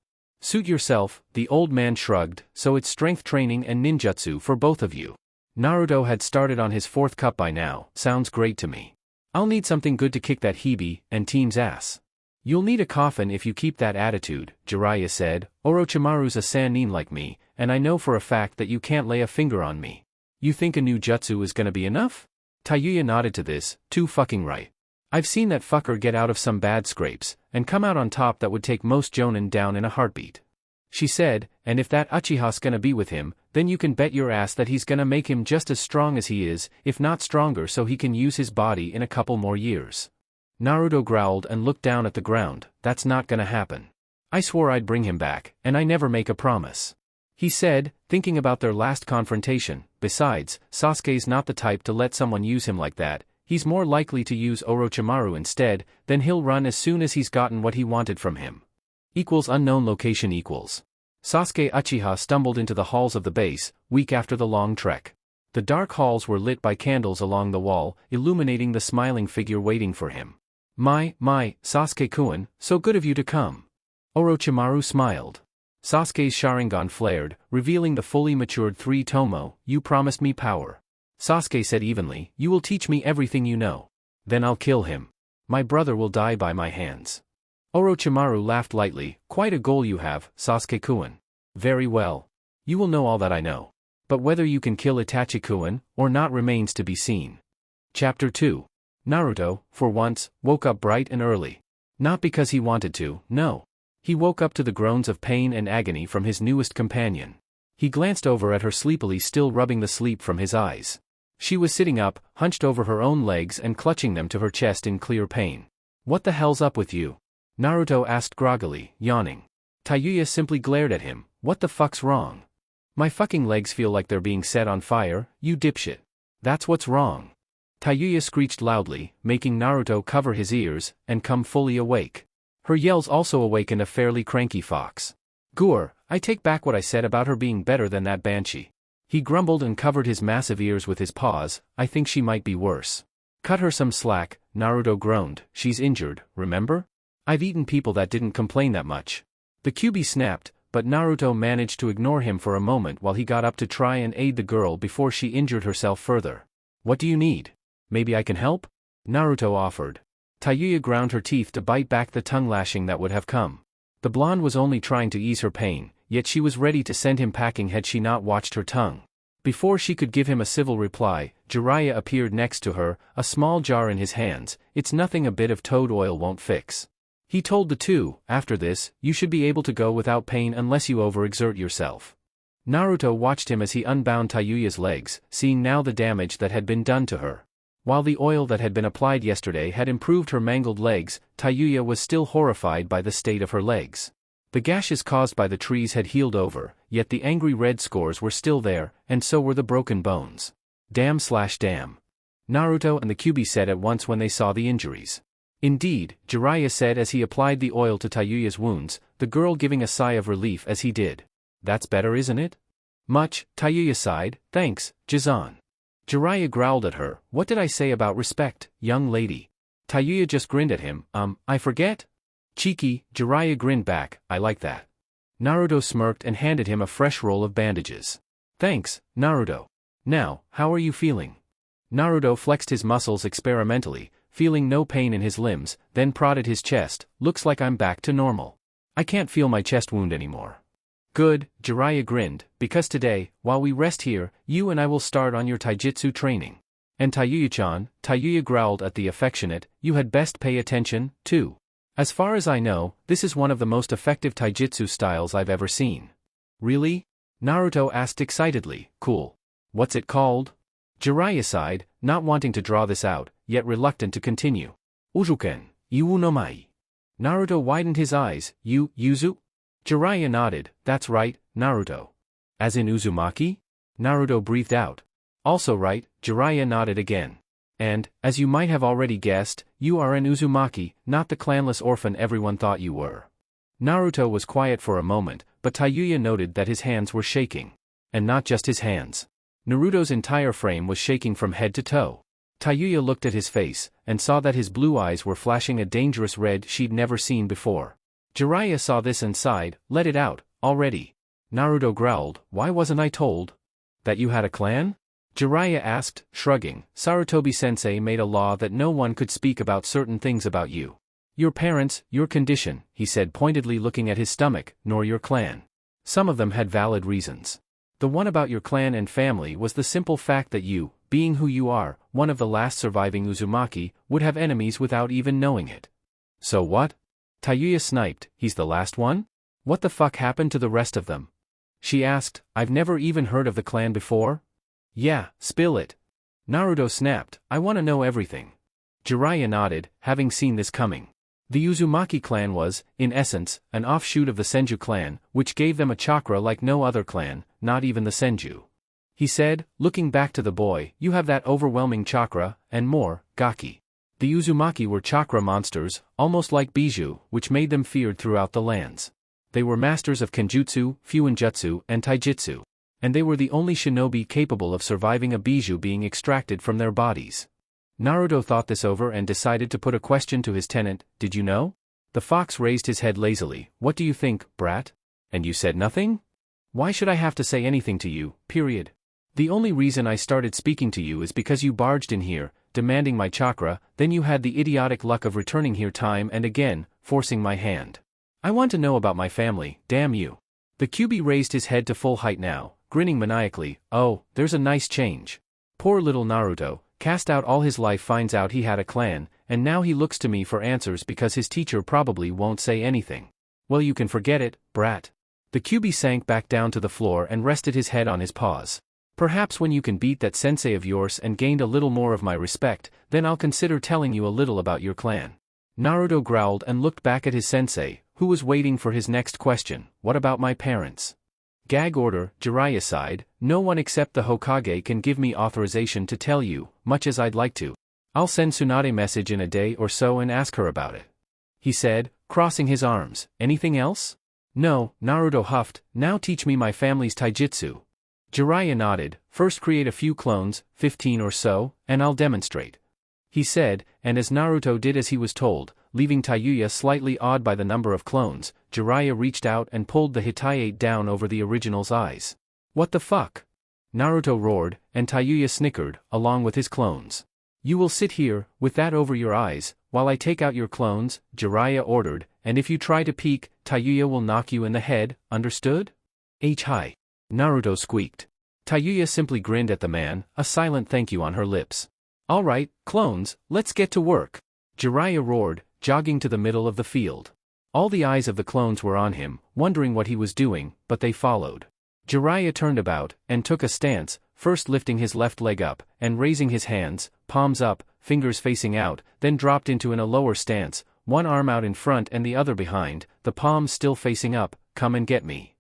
Suit yourself, the old man shrugged, so it's strength training and ninjutsu for both of you. Naruto had started on his 4th cup by now, sounds great to me. I'll need something good to kick that Hebe and team's ass. You'll need a coffin if you keep that attitude, Jiraiya said. Orochimaru's a Sannin like me, and I know for a fact that you can't lay a finger on me. You think a new jutsu is gonna be enough? Tayuya nodded to this, too fucking right. I've seen that fucker get out of some bad scrapes, and come out on top that would take most jonin down in a heartbeat. She said, and if that Uchiha's gonna be with him, then you can bet your ass that he's gonna make him just as strong as he is, if not stronger, so he can use his body in a couple more years. Naruto growled and looked down at the ground. That's not gonna happen. I swore I'd bring him back, and I never make a promise. He said, thinking about their last confrontation. Besides, Sasuke's not the type to let someone use him like that. He's more likely to use Orochimaru instead, then he'll run as soon as he's gotten what he wanted from him. Unknown location equals. Sasuke Uchiha stumbled into the halls of the base, weak after the long trek. The dark halls were lit by candles along the wall, illuminating the smiling figure waiting for him. My, Sasuke-kun, so good of you to come. Orochimaru smiled. Sasuke's Sharingan flared, revealing the fully matured 3-tomo. You promised me power. Sasuke said evenly, you will teach me everything you know. Then I'll kill him. My brother will die by my hands. Orochimaru laughed lightly. Quite a goal you have, Sasuke-kun. Very well. You will know all that I know. But whether you can kill Itachi-kun, or not remains to be seen. Chapter 2. Naruto, for once, woke up bright and early. Not because he wanted to, no. He woke up to the groans of pain and agony from his newest companion. He glanced over at her sleepily, still rubbing the sleep from his eyes. She was sitting up, hunched over her own legs and clutching them to her chest in clear pain. What the hell's up with you? Naruto asked groggily, yawning. Tayuya simply glared at him. What the fuck's wrong? My fucking legs feel like they're being set on fire, you dipshit. That's what's wrong. Tayuya screeched loudly, making Naruto cover his ears and come fully awake. Her yells also awakened a fairly cranky fox. Goor, I take back what I said about her being better than that banshee. He grumbled and covered his massive ears with his paws. I think she might be worse. Cut her some slack, Naruto groaned. She's injured, remember? I've eaten people that didn't complain that much. The Kyuubi snapped, but Naruto managed to ignore him for a moment while he got up to try and aid the girl before she injured herself further. What do you need? Maybe I can help? Naruto offered. Tayuya ground her teeth to bite back the tongue lashing that would have come. The blonde was only trying to ease her pain, yet she was ready to send him packing had she not watched her tongue. Before she could give him a civil reply, Jiraiya appeared next to her, a small jar in his hands. It's nothing a bit of toad oil won't fix. He told the two, after this, you should be able to go without pain unless you overexert yourself. Naruto watched him as he unbound Tayuya's legs, seeing now the damage that had been done to her. While the oil that had been applied yesterday had improved her mangled legs, Tayuya was still horrified by the state of her legs. The gashes caused by the trees had healed over, yet the angry red scores were still there, and so were the broken bones. Damn. Naruto and the Kyuubi said at once when they saw the injuries. Indeed, Jiraiya said as he applied the oil to Tayuya's wounds, the girl giving a sigh of relief as he did. That's better, isn't it? Much, Tayuya sighed. Thanks, Jizan. Jiraiya growled at her. What did I say about respect, young lady? Tayuya just grinned at him. I forget? Cheeky, Jiraiya grinned back. I like that. Naruto smirked and handed him a fresh roll of bandages. Thanks, Naruto. Now, how are you feeling? Naruto flexed his muscles experimentally, feeling no pain in his limbs, then prodded his chest. Looks like I'm back to normal. I can't feel my chest wound anymore. Good, Jiraiya grinned, because today, while we rest here, you and I will start on your taijutsu training. And Tayuya-chan, Tayuya growled at the affectionate, you had best pay attention, too. As far as I know, this is one of the most effective taijutsu styles I've ever seen. Really? Naruto asked excitedly. Cool. What's it called? Jiraiya sighed, not wanting to draw this out, yet reluctant to continue. Ujuken, Iwu no Mai. Naruto widened his eyes. Yuzu? Jiraiya nodded. That's right, Naruto. As in Uzumaki? Naruto breathed out. Also right, Jiraiya nodded again. And, as you might have already guessed, you are an Uzumaki, not the clanless orphan everyone thought you were. Naruto was quiet for a moment, but Tayuya noted that his hands were shaking. And not just his hands. Naruto's entire frame was shaking from head to toe. Tayuya looked at his face, and saw that his blue eyes were flashing a dangerous red she'd never seen before. Jiraiya saw this and sighed, let it out, already. Naruto growled, why wasn't I told? That you had a clan? Jiraiya asked, shrugging. Sarutobi-sensei made a law that no one could speak about certain things about you. Your parents, your condition, he said pointedly looking at his stomach, nor your clan. Some of them had valid reasons. The one about your clan and family was the simple fact that you, being who you are, one of the last surviving Uzumaki, would have enemies without even knowing it. So what? Tayuya sniped, he's the last one? What the fuck happened to the rest of them? She asked, I've never even heard of the clan before? Yeah, spill it. Naruto snapped, I want to know everything. Jiraiya nodded, having seen this coming. The Uzumaki clan was, in essence, an offshoot of the Senju clan, which gave them a chakra like no other clan, not even the Senju. He said, looking back to the boy, you have that overwhelming chakra, and more, Gaki. The Uzumaki were chakra monsters, almost like Bijou, which made them feared throughout the lands. They were masters of Kenjutsu, Fuinjutsu, and Taijutsu. And they were the only shinobi capable of surviving a Bijou being extracted from their bodies. Naruto thought this over and decided to put a question to his tenant, did you know? The fox raised his head lazily, what do you think, brat? And you said nothing? Why should I have to say anything to you, period? The only reason I started speaking to you is because you barged in here, demanding my chakra, then you had the idiotic luck of returning here time and again, forcing my hand. I want to know about my family, damn you. The Kyuubi raised his head to full height now, grinning maniacally, oh, there's a nice change. Poor little Naruto, cast out all his life finds out he had a clan, and now he looks to me for answers because his teacher probably won't say anything. Well you can forget it, brat. The Kyuubi sank back down to the floor and rested his head on his paws. Perhaps when you can beat that sensei of yours and gained a little more of my respect, then I'll consider telling you a little about your clan. Naruto growled and looked back at his sensei, who was waiting for his next question, what about my parents? Gag order, Jiraiya sighed, no one except the Hokage can give me authorization to tell you, much as I'd like to. I'll send Tsunade a message in a day or so and ask her about it. He said, crossing his arms, anything else? No, Naruto huffed, now teach me my family's taijutsu. Jiraiya nodded, first create a few clones, 15 or so, and I'll demonstrate. He said, and as Naruto did as he was told, leaving Tayuya slightly awed by the number of clones, Jiraiya reached out and pulled the Hitayate down over the original's eyes. What the fuck? Naruto roared, and Tayuya snickered, along with his clones. You will sit here, with that over your eyes, while I take out your clones, Jiraiya ordered, and if you try to peek, Tayuya will knock you in the head, understood? Hi. Naruto squeaked. Tayuya simply grinned at the man, a silent thank you on her lips. Alright, clones, let's get to work. Jiraiya roared, jogging to the middle of the field. All the eyes of the clones were on him, wondering what he was doing, but they followed. Jiraiya turned about, and took a stance, first lifting his left leg up, and raising his hands, palms up, fingers facing out, then dropped into a lower stance, one arm out in front and the other behind, the palms still facing up, come and get me.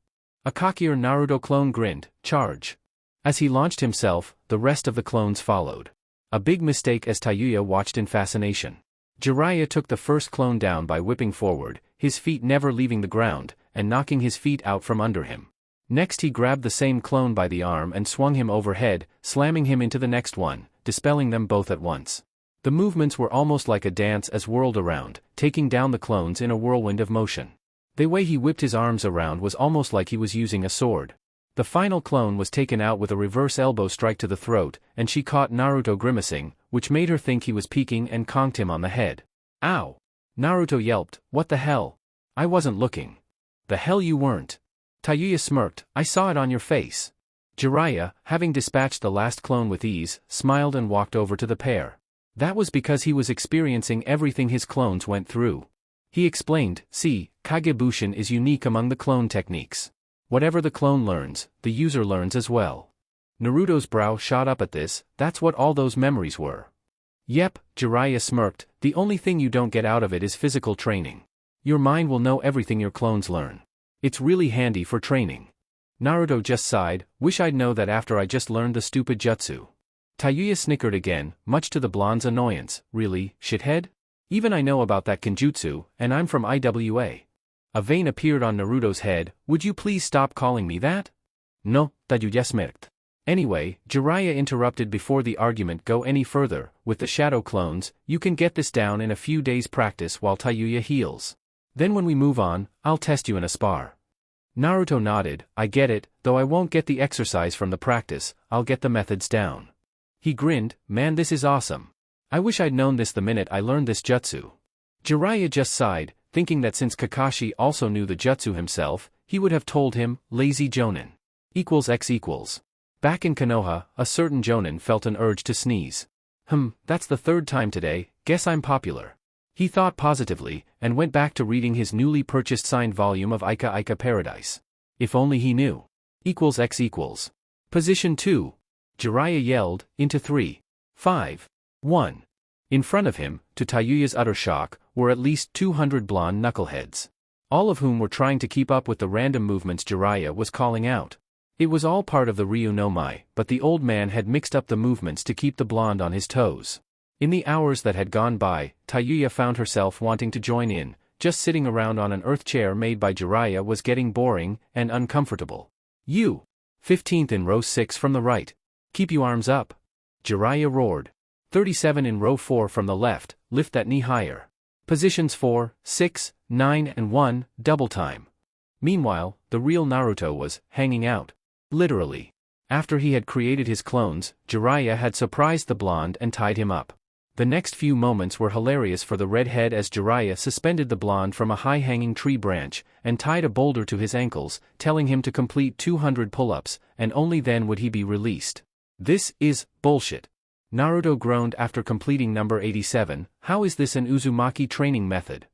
A cockier Naruto clone grinned, charge. As he launched himself, the rest of the clones followed. A big mistake as Tayuya watched in fascination. Jiraiya took the first clone down by whipping forward, his feet never leaving the ground, and knocking his feet out from under him. Next he grabbed the same clone by the arm and swung him overhead, slamming him into the next one, dispelling them both at once. The movements were almost like a dance as whirled around, taking down the clones in a whirlwind of motion. The way he whipped his arms around was almost like he was using a sword. The final clone was taken out with a reverse elbow strike to the throat, and she caught Naruto grimacing, which made her think he was peeking and conked him on the head. Ow! Naruto yelped, what the hell? I wasn't looking. The hell you weren't. Tayuya smirked, I saw it on your face. Jiraiya, having dispatched the last clone with ease, smiled and walked over to the pair. That was because he was experiencing everything his clones went through. He explained, see, Kagebushin is unique among the clone techniques. Whatever the clone learns, the user learns as well. Naruto's brow shot up at this, that's what all those memories were. Yep, Jiraiya smirked, the only thing you don't get out of it is physical training. Your mind will know everything your clones learn. It's really handy for training. Naruto just sighed, wish I'd know that after I just learned the stupid jutsu. Tayuya snickered again, much to the blonde's annoyance, really, shithead? Even I know about that kenjutsu, and I'm from IWA. A vein appeared on Naruto's head, would you please stop calling me that? No, Tayuya smirked. Anyway, Jiraiya interrupted before the argument go any further, with the shadow clones, you can get this down in a few days' practice while Tayuya heals. Then when we move on, I'll test you in a spar. Naruto nodded, I get it, though I won't get the exercise from the practice, I'll get the methods down. He grinned, man this is awesome. I wish I'd known this the minute I learned this jutsu. Jiraiya just sighed, thinking that since Kakashi also knew the jutsu himself, he would have told him, lazy jonin. == Back in Konoha, a certain jonin felt an urge to sneeze. That's the third time today, guess I'm popular. He thought positively, and went back to reading his newly purchased signed volume of Ika Ika Paradise. If only he knew. == Position 2. Jiraiya yelled, into 3, 5, 1. In front of him, to Tayuya's utter shock, were at least 200 blonde knuckleheads. All of whom were trying to keep up with the random movements Jiraiya was calling out. It was all part of the Ryu no Mai, but the old man had mixed up the movements to keep the blonde on his toes. In the hours that had gone by, Tayuya found herself wanting to join in. Just sitting around on an earth chair made by Jiraiya was getting boring and uncomfortable. You! 15th in row 6 from the right. Keep your arms up. Jiraiya roared. 37 in row 4 from the left, lift that knee higher. Positions 4, 6, 9 and 1, double time. Meanwhile, the real Naruto was hanging out. Literally. After he had created his clones, Jiraiya had surprised the blonde and tied him up. The next few moments were hilarious for the redhead as Jiraiya suspended the blonde from a high-hanging tree branch, and tied a boulder to his ankles, telling him to complete 200 pull-ups, and only then would he be released. This is bullshit. Naruto groaned after completing number 87, how is this an Uzumaki training method?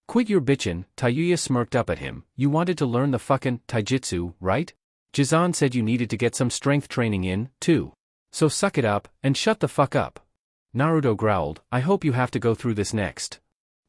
Quit your bitchin', Tayuya smirked up at him, you wanted to learn the fucking taijutsu, right? Jizan said you needed to get some strength training in, too. So suck it up, and shut the fuck up. Naruto growled, I hope you have to go through this next.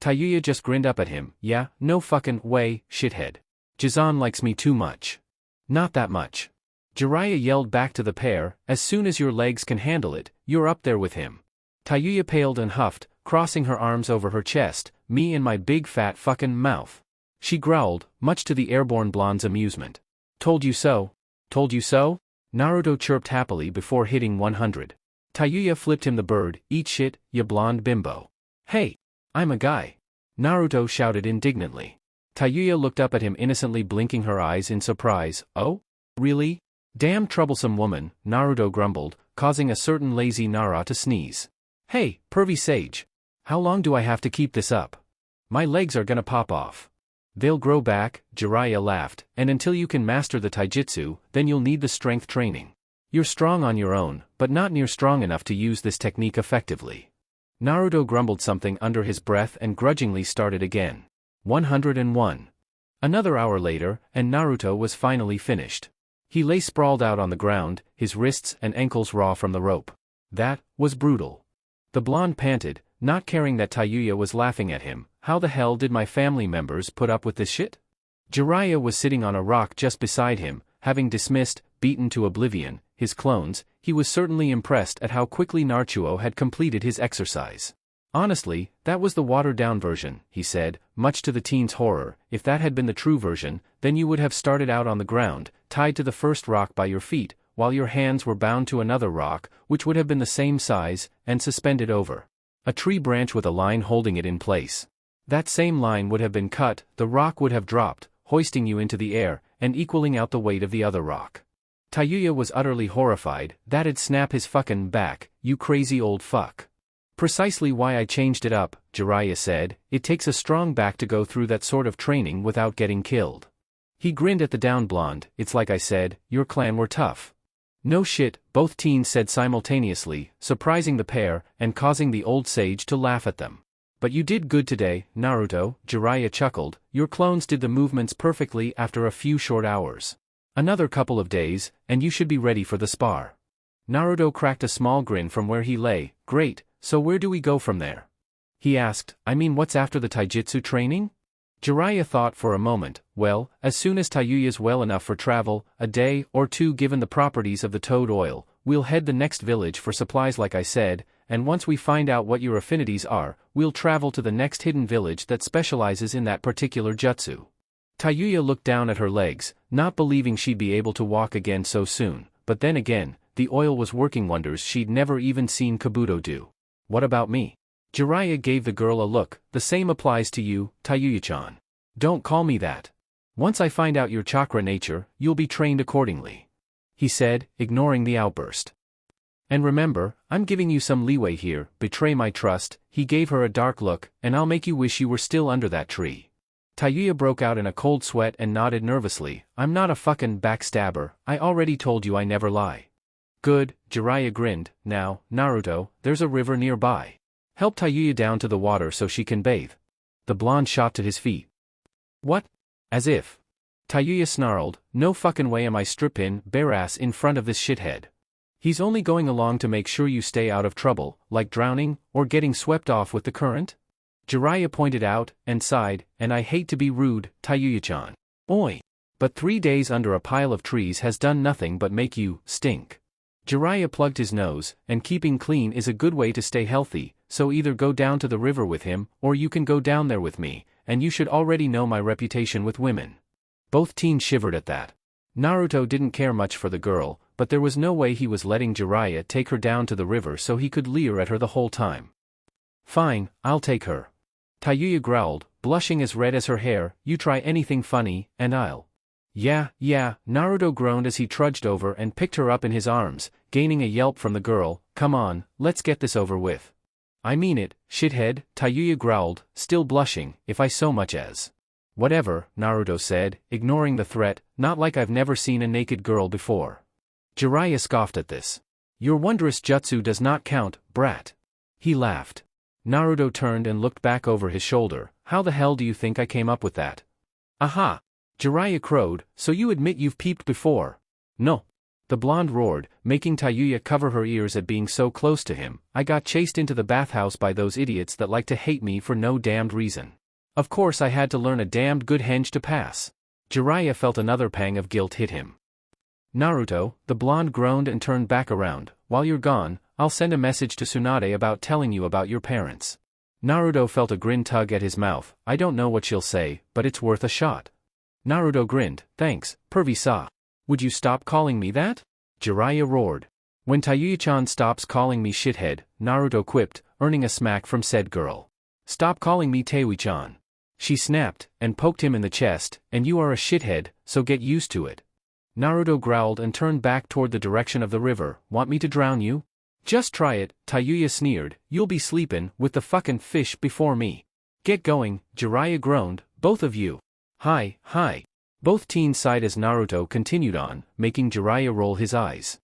Tayuya just grinned up at him, yeah, no fucking way, shithead. Jizan likes me too much. Not that much. Jiraiya yelled back to the pair, as soon as your legs can handle it, you're up there with him. Tayuya paled and huffed, crossing her arms over her chest, me and my big fat fucking mouth. She growled, much to the airborne blonde's amusement. Told you so? Told you so? Naruto chirped happily before hitting 100. Tayuya flipped him the bird, eat shit, ya blonde bimbo. Hey! I'm a guy. Naruto shouted indignantly. Tayuya looked up at him innocently blinking her eyes in surprise, oh? Really? Damn troublesome woman, Naruto grumbled, causing a certain lazy Nara to sneeze. Hey, pervy sage. How long do I have to keep this up? My legs are gonna pop off. They'll grow back, Jiraiya laughed, and until you can master the taijutsu, then you'll need the strength training. You're strong on your own, but not near strong enough to use this technique effectively. Naruto grumbled something under his breath and grudgingly started again. 101. Another hour later, and Naruto was finally finished. He lay sprawled out on the ground, his wrists and ankles raw from the rope. That was brutal. The blonde panted, not caring that Tayuya was laughing at him. How the hell did my family members put up with this shit? Jiraiya was sitting on a rock just beside him, having dismissed, beaten to oblivion, his clones. He was certainly impressed at how quickly Naruto had completed his exercise. Honestly, that was the watered-down version, he said, much to the teen's horror. If that had been the true version, then you would have started out on the ground, tied to the first rock by your feet, while your hands were bound to another rock, which would have been the same size, and suspended over a tree branch with a line holding it in place. That same line would have been cut, the rock would have dropped, hoisting you into the air, and equaling out the weight of the other rock. Tayuya was utterly horrified. That'd snap his fucking back, you crazy old fuck. Precisely why I changed it up, Jiraiya said, it takes a strong back to go through that sort of training without getting killed. He grinned at the down blonde, it's like I said, your clan were tough. No shit, both teens said simultaneously, surprising the pair, and causing the old sage to laugh at them. But you did good today, Naruto, Jiraiya chuckled, your clones did the movements perfectly after a few short hours. Another couple of days, and you should be ready for the spar. Naruto cracked a small grin from where he lay, great, so where do we go from there? He asked, I mean what's after the taijutsu training? Jiraiya thought for a moment, well, as soon as Tayuya's well enough for travel, a day or two given the properties of the toad oil, we'll head the next village for supplies like I said, and once we find out what your affinities are, we'll travel to the next hidden village that specializes in that particular jutsu. Tayuya looked down at her legs, not believing she'd be able to walk again so soon, but then again, the oil was working wonders she'd never even seen Kabuto do. What about me? Jiraiya gave the girl a look, the same applies to you, Tayuya-chan. Don't call me that. Once I find out your chakra nature, you'll be trained accordingly. He said, ignoring the outburst. And remember, I'm giving you some leeway here, betray my trust. He gave her a dark look, and I'll make you wish you were still under that tree. Tayuya broke out in a cold sweat and nodded nervously. I'm not a fucking backstabber, I already told you I never lie. Good, Jiraiya grinned. Now, Naruto, there's a river nearby. Help Tayuya down to the water so she can bathe. The blonde shot to his feet. What? As if. Tayuya snarled, no fucking way am I stripping bare ass in front of this shithead. He's only going along to make sure you stay out of trouble, like drowning, or getting swept off with the current? Jiraiya pointed out, and sighed, and I hate to be rude, Tayuya-chan. Oi. But 3 days under a pile of trees has done nothing but make you stink. Jiraiya plugged his nose, and keeping clean is a good way to stay healthy, so either go down to the river with him, or you can go down there with me, and you should already know my reputation with women. Both teens shivered at that. Naruto didn't care much for the girl, but there was no way he was letting Jiraiya take her down to the river so he could leer at her the whole time. Fine, I'll take her. Tayuya growled, blushing as red as her hair, you try anything funny, and I'll. Yeah, Naruto groaned as he trudged over and picked her up in his arms, gaining a yelp from the girl. Come on, let's get this over with. I mean it, shithead, Tayuya growled, still blushing, if I so much as. Whatever, Naruto said, ignoring the threat, not like I've never seen a naked girl before. Jiraiya scoffed at this. Your wondrous jutsu does not count, brat. He laughed. Naruto turned and looked back over his shoulder. How the hell do you think I came up with that? Aha! Jiraiya crowed, so you admit you've peeped before? No. The blonde roared, making Tayuya cover her ears at being so close to him. I got chased into the bathhouse by those idiots that like to hate me for no damned reason. Of course I had to learn a damned good henge to pass. Jiraiya felt another pang of guilt hit him. Naruto, the blonde groaned and turned back around. While you're gone, I'll send a message to Tsunade about telling you about your parents. Naruto felt a grin tug at his mouth. I don't know what she'll say, but it's worth a shot. Naruto grinned. Thanks, Pervy-sa. Would you stop calling me that? Jiraiya roared. When Tayuya-chan stops calling me shithead, Naruto quipped, earning a smack from said girl. Stop calling me Tayuya-chan. She snapped, and poked him in the chest, and you are a shithead, so get used to it. Naruto growled and turned back toward the direction of the river. Want me to drown you? Just try it, Tayuya sneered, you'll be sleepin' with the fucking fish before me. Get going, Jiraiya groaned, both of you. Hi. Both teens sighed as Naruto continued on, making Jiraiya roll his eyes.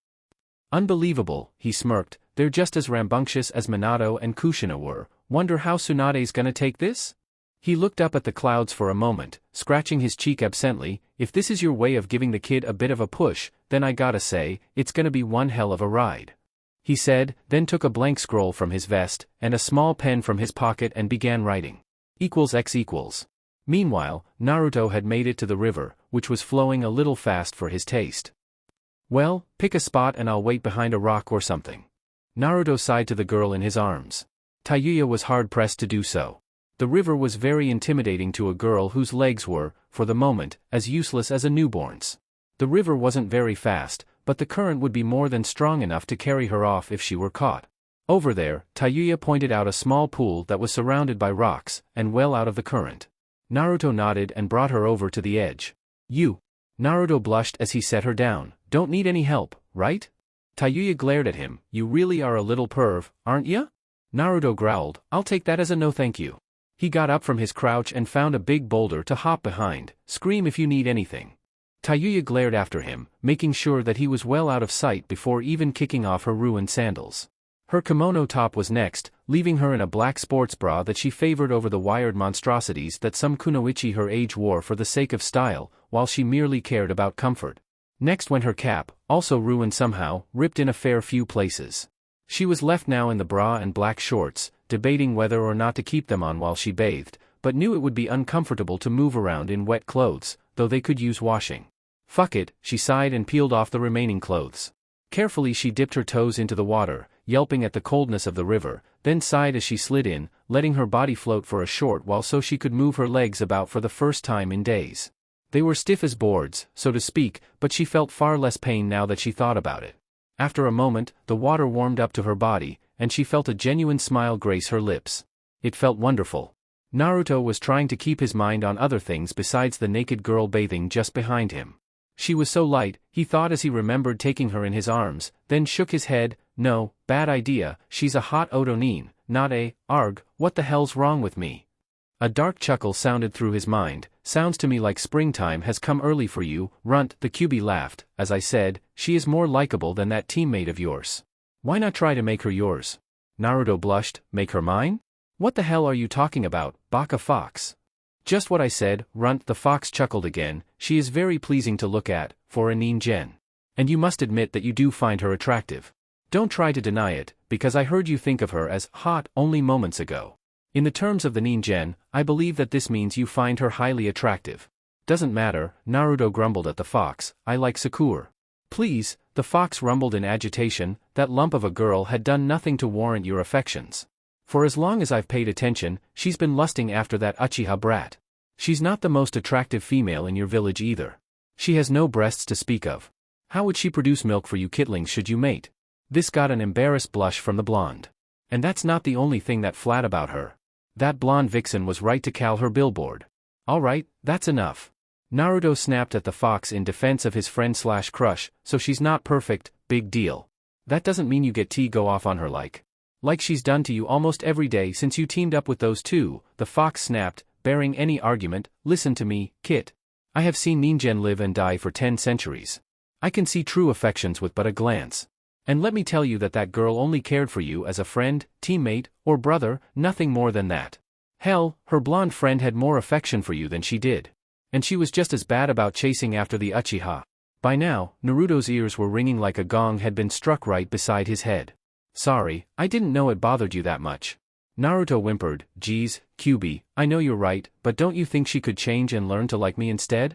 Unbelievable, he smirked, they're just as rambunctious as Minato and Kushina were. Wonder how Tsunade's gonna take this? He looked up at the clouds for a moment, scratching his cheek absently. If this is your way of giving the kid a bit of a push, then I gotta say, it's gonna be one hell of a ride. He said, then took a blank scroll from his vest, and a small pen from his pocket and began writing. == Meanwhile, Naruto had made it to the river, which was flowing a little fast for his taste. Well, pick a spot and I'll wait behind a rock or something. Naruto sighed to the girl in his arms. Tayuya was hard-pressed to do so. The river was very intimidating to a girl whose legs were, for the moment, as useless as a newborn's. The river wasn't very fast, but the current would be more than strong enough to carry her off if she were caught. Over there, Tayuya pointed out a small pool that was surrounded by rocks, and well out of the current. Naruto nodded and brought her over to the edge. You. Naruto blushed as he set her down. Don't need any help, right? Tayuya glared at him. You really are a little perv, aren't ya? Naruto growled. I'll take that as a no thank you. He got up from his crouch and found a big boulder to hop behind. Scream if you need anything. Tayuya glared after him, making sure that he was well out of sight before even kicking off her ruined sandals. Her kimono top was next, leaving her in a black sports bra that she favored over the wired monstrosities that some kunoichi her age wore for the sake of style, while she merely cared about comfort. Next went her cap, also ruined somehow, ripped in a fair few places. She was left now in the bra and black shorts, debating whether or not to keep them on while she bathed, but knew it would be uncomfortable to move around in wet clothes, though they could use washing. Fuck it, she sighed and peeled off the remaining clothes. Carefully she dipped her toes into the water, yelping at the coldness of the river, then sighed as she slid in, letting her body float for a short while so she could move her legs about for the first time in days. They were stiff as boards, so to speak, but she felt far less pain now that she thought about it. After a moment, the water warmed up to her body, and she felt a genuine smile grace her lips. It felt wonderful. Naruto was trying to keep his mind on other things besides the naked girl bathing just behind him. She was so light, he thought as he remembered taking her in his arms, then shook his head. No, bad idea, she's a hot otonin, not a, arg, what the hell's wrong with me? A dark chuckle sounded through his mind. Sounds to me like springtime has come early for you, runt. The Kyuubi laughed. As I said, she is more likable than that teammate of yours. Why not try to make her yours? Naruto blushed. Make her mine? What the hell are you talking about, Baka Fox? Just what I said, runt. The fox chuckled again. She is very pleasing to look at, for a ninjen. And you must admit that you do find her attractive. Don't try to deny it, because I heard you think of her as hot only moments ago. In the terms of the ninjen, I believe that this means you find her highly attractive. Doesn't matter, Naruto grumbled at the fox, I like Sakura. Please, the fox rumbled in agitation, that lump of a girl had done nothing to warrant your affections. For as long as I've paid attention, she's been lusting after that Uchiha brat. She's not the most attractive female in your village either. She has no breasts to speak of. How would she produce milk for you kitlings should you mate? This got an embarrassed blush from the blonde. And that's not the only thing that flat about her. That blonde vixen was right to call her billboard. Alright, that's enough. Naruto snapped at the fox in defense of his friend/crush, so she's not perfect, big deal. That doesn't mean you get to go off on her like she's done to you almost every day since you teamed up with those two, the fox snapped, bearing any argument. Listen to me, Kit. I have seen ninjen live and die for 10 centuries. I can see true affections with but a glance. And let me tell you that girl only cared for you as a friend, teammate, or brother, nothing more than that. Hell, her blonde friend had more affection for you than she did. And she was just as bad about chasing after the Uchiha. By now, Naruto's ears were ringing like a gong had been struck right beside his head. Sorry, I didn't know it bothered you that much. Naruto whimpered, geez, Kyuubi, I know you're right, but don't you think she could change and learn to like me instead?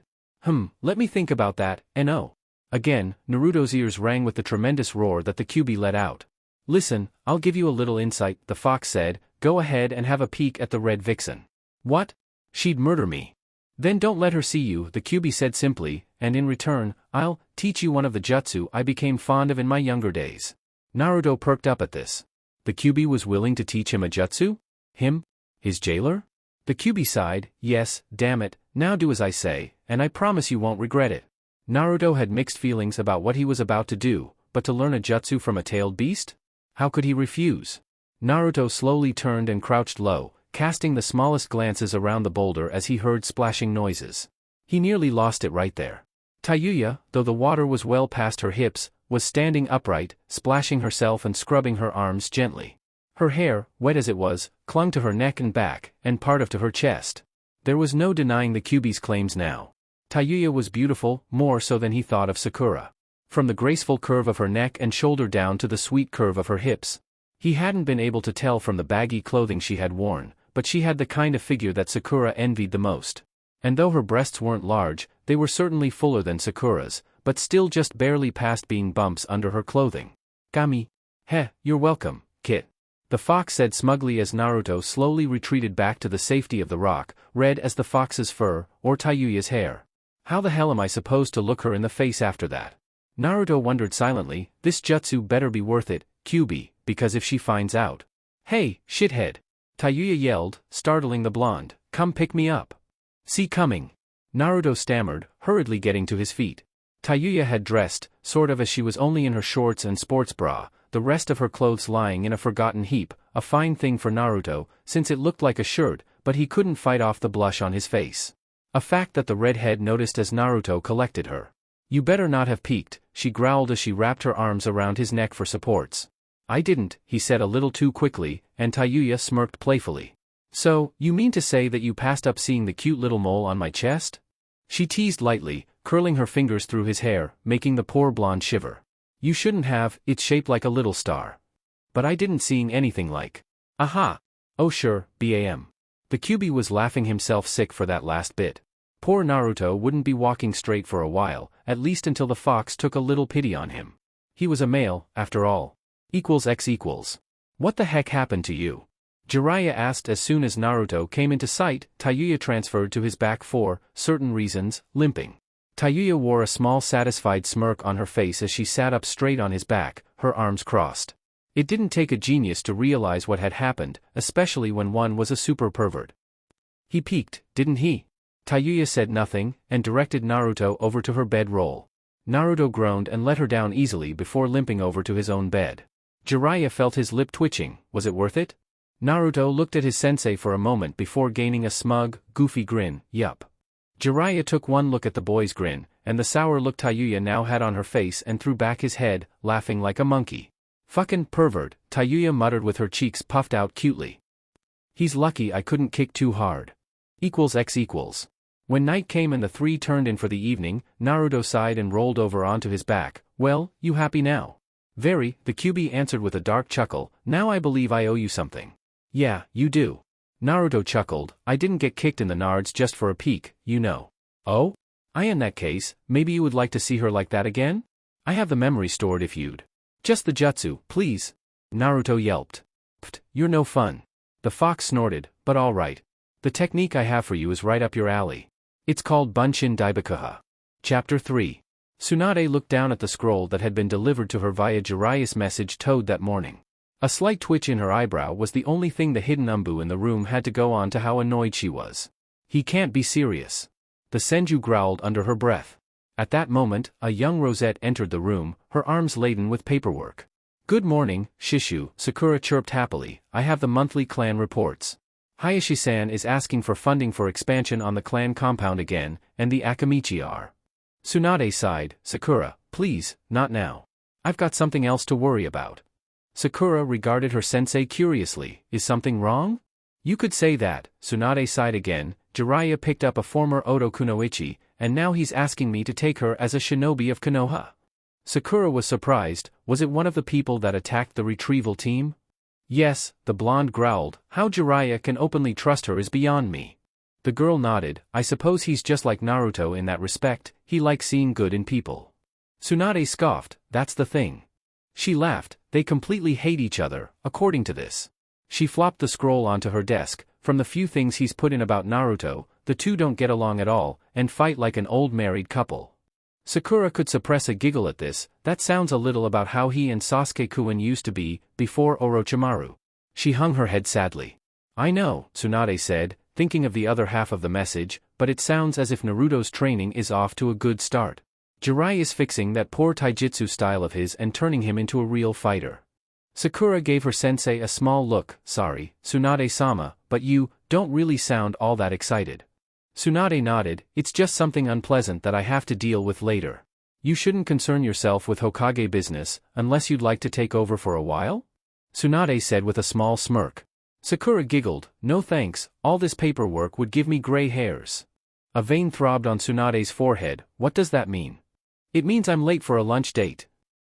Let me think about that, no. Again, Naruto's ears rang with the tremendous roar that the Kyuubi let out. Listen, I'll give you a little insight, the fox said, go ahead and have a peek at the red vixen. What? She'd murder me. Then don't let her see you, the Kyuubi said simply, and in return, I'll teach you one of the jutsu I became fond of in my younger days. Naruto perked up at this. The Kyuubi was willing to teach him a jutsu? Him? His jailer? The Kyuubi sighed, yes, damn it, now do as I say, and I promise you won't regret it. Naruto had mixed feelings about what he was about to do, but to learn a jutsu from a tailed beast? How could he refuse? Naruto slowly turned and crouched low, casting the smallest glances around the boulder as he heard splashing noises. He nearly lost it right there. Tayuya, though the water was well past her hips, was standing upright, splashing herself and scrubbing her arms gently. Her hair, wet as it was, clung to her neck and back, and part of to her chest. There was no denying the Kyuubi's claims now. Tayuya was beautiful, more so than he thought of Sakura. From the graceful curve of her neck and shoulder down to the sweet curve of her hips. He hadn't been able to tell from the baggy clothing she had worn, but she had the kind of figure that Sakura envied the most. And though her breasts weren't large, they were certainly fuller than Sakura's, but still just barely past being bumps under her clothing. Kami. Heh, you're welcome, Kit. The fox said smugly as Naruto slowly retreated back to the safety of the rock, red as the fox's fur, or Tayuya's hair. How the hell am I supposed to look her in the face after that? Naruto wondered silently, this jutsu better be worth it, Kyuubi, because if she finds out. Hey, shithead! Tayuya yelled, startling the blonde, come pick me up. See coming. Naruto stammered, hurriedly getting to his feet. Tayuya had dressed, sort of as she was only in her shorts and sports bra, the rest of her clothes lying in a forgotten heap, a fine thing for Naruto, since it looked like a shirt, but he couldn't fight off the blush on his face. A fact that the redhead noticed as Naruto collected her. You better not have peeked, she growled as she wrapped her arms around his neck for supports. I didn't, he said a little too quickly, and Tayuya smirked playfully. So, you mean to say that you passed up seeing the cute little mole on my chest? She teased lightly, curling her fingers through his hair, making the poor blonde shiver. You shouldn't have, it's shaped like a little star. But I didn't seeing anything like. Aha! Oh sure, bam. The Kyuubi was laughing himself sick for that last bit. Poor Naruto wouldn't be walking straight for a while, at least until the fox took a little pity on him. He was a male, after all. X equals. What the heck happened to you? Jiraiya asked as soon as Naruto came into sight. Tayuya transferred to his back for certain reasons, limping. Tayuya wore a small satisfied smirk on her face as she sat up straight on his back, her arms crossed. It didn't take a genius to realize what had happened, especially when one was a super pervert. He peeked, didn't he? Tayuya said nothing, and directed Naruto over to her bedroll. Naruto groaned and let her down easily before limping over to his own bed. Jiraiya felt his lip twitching. Was it worth it? Naruto looked at his sensei for a moment before gaining a smug, goofy grin. Yup. Jiraiya took one look at the boy's grin, and the sour look Tayuya now had on her face, and threw back his head, laughing like a monkey. Fucking pervert, Tayuya muttered with her cheeks puffed out cutely. He's lucky I couldn't kick too hard. X equals. When night came and the three turned in for the evening, Naruto sighed and rolled over onto his back. Well, you happy now? Very, the QB answered with a dark chuckle. Now I believe I owe you something. Yeah, you do. Naruto chuckled. I didn't get kicked in the nards just for a peek, you know. Oh? In that case, maybe you would like to see her like that again? I have the memory stored if you'd. Just the jutsu, please. Naruto yelped. Pfft, you're no fun. The fox snorted, but all right. The technique I have for you is right up your alley. It's called Bunshin Daibakuha. Chapter 3. Tsunade looked down at the scroll that had been delivered to her via Jiraiya's message Toad that morning. A slight twitch in her eyebrow was the only thing the hidden Umbu in the room had to go on to how annoyed she was. He can't be serious. The Senju growled under her breath. At that moment, a young Rosette entered the room, her arms laden with paperwork. Good morning, Shishu, Sakura chirped happily. I have the monthly clan reports. Hayashi-san is asking for funding for expansion on the clan compound again, and the Akamichi are. Tsunade sighed. Sakura, please, not now. I've got something else to worry about. Sakura regarded her sensei curiously. Is something wrong? You could say that. Tsunade sighed again. Jiraiya picked up a former Oto Kunoichi, and now he's asking me to take her as a shinobi of Konoha. Sakura was surprised. Was it one of the people that attacked the retrieval team? Yes, the blonde growled. How Jiraiya can openly trust her is beyond me. The girl nodded. I suppose he's just like Naruto in that respect, he likes seeing good in people. Tsunade scoffed. That's the thing. She laughed. They completely hate each other, according to this. She flopped the scroll onto her desk. From the few things he's put in about Naruto, the two don't get along at all, and fight like an old married couple. Sakura could suppress a giggle at this. That sounds a little about how he and Sasuke-kun used to be, before Orochimaru. She hung her head sadly. I know, Tsunade said, thinking of the other half of the message, but it sounds as if Naruto's training is off to a good start. Jiraiya is fixing that poor taijutsu style of his and turning him into a real fighter. Sakura gave her sensei a small look. Sorry, Tsunade-sama, but you don't really sound all that excited. Tsunade nodded. It's just something unpleasant that I have to deal with later. You shouldn't concern yourself with Hokage business, unless you'd like to take over for a while? Tsunade said with a small smirk. Sakura giggled. No thanks, all this paperwork would give me gray hairs. A vein throbbed on Tsunade's forehead. What does that mean? It means I'm late for a lunch date.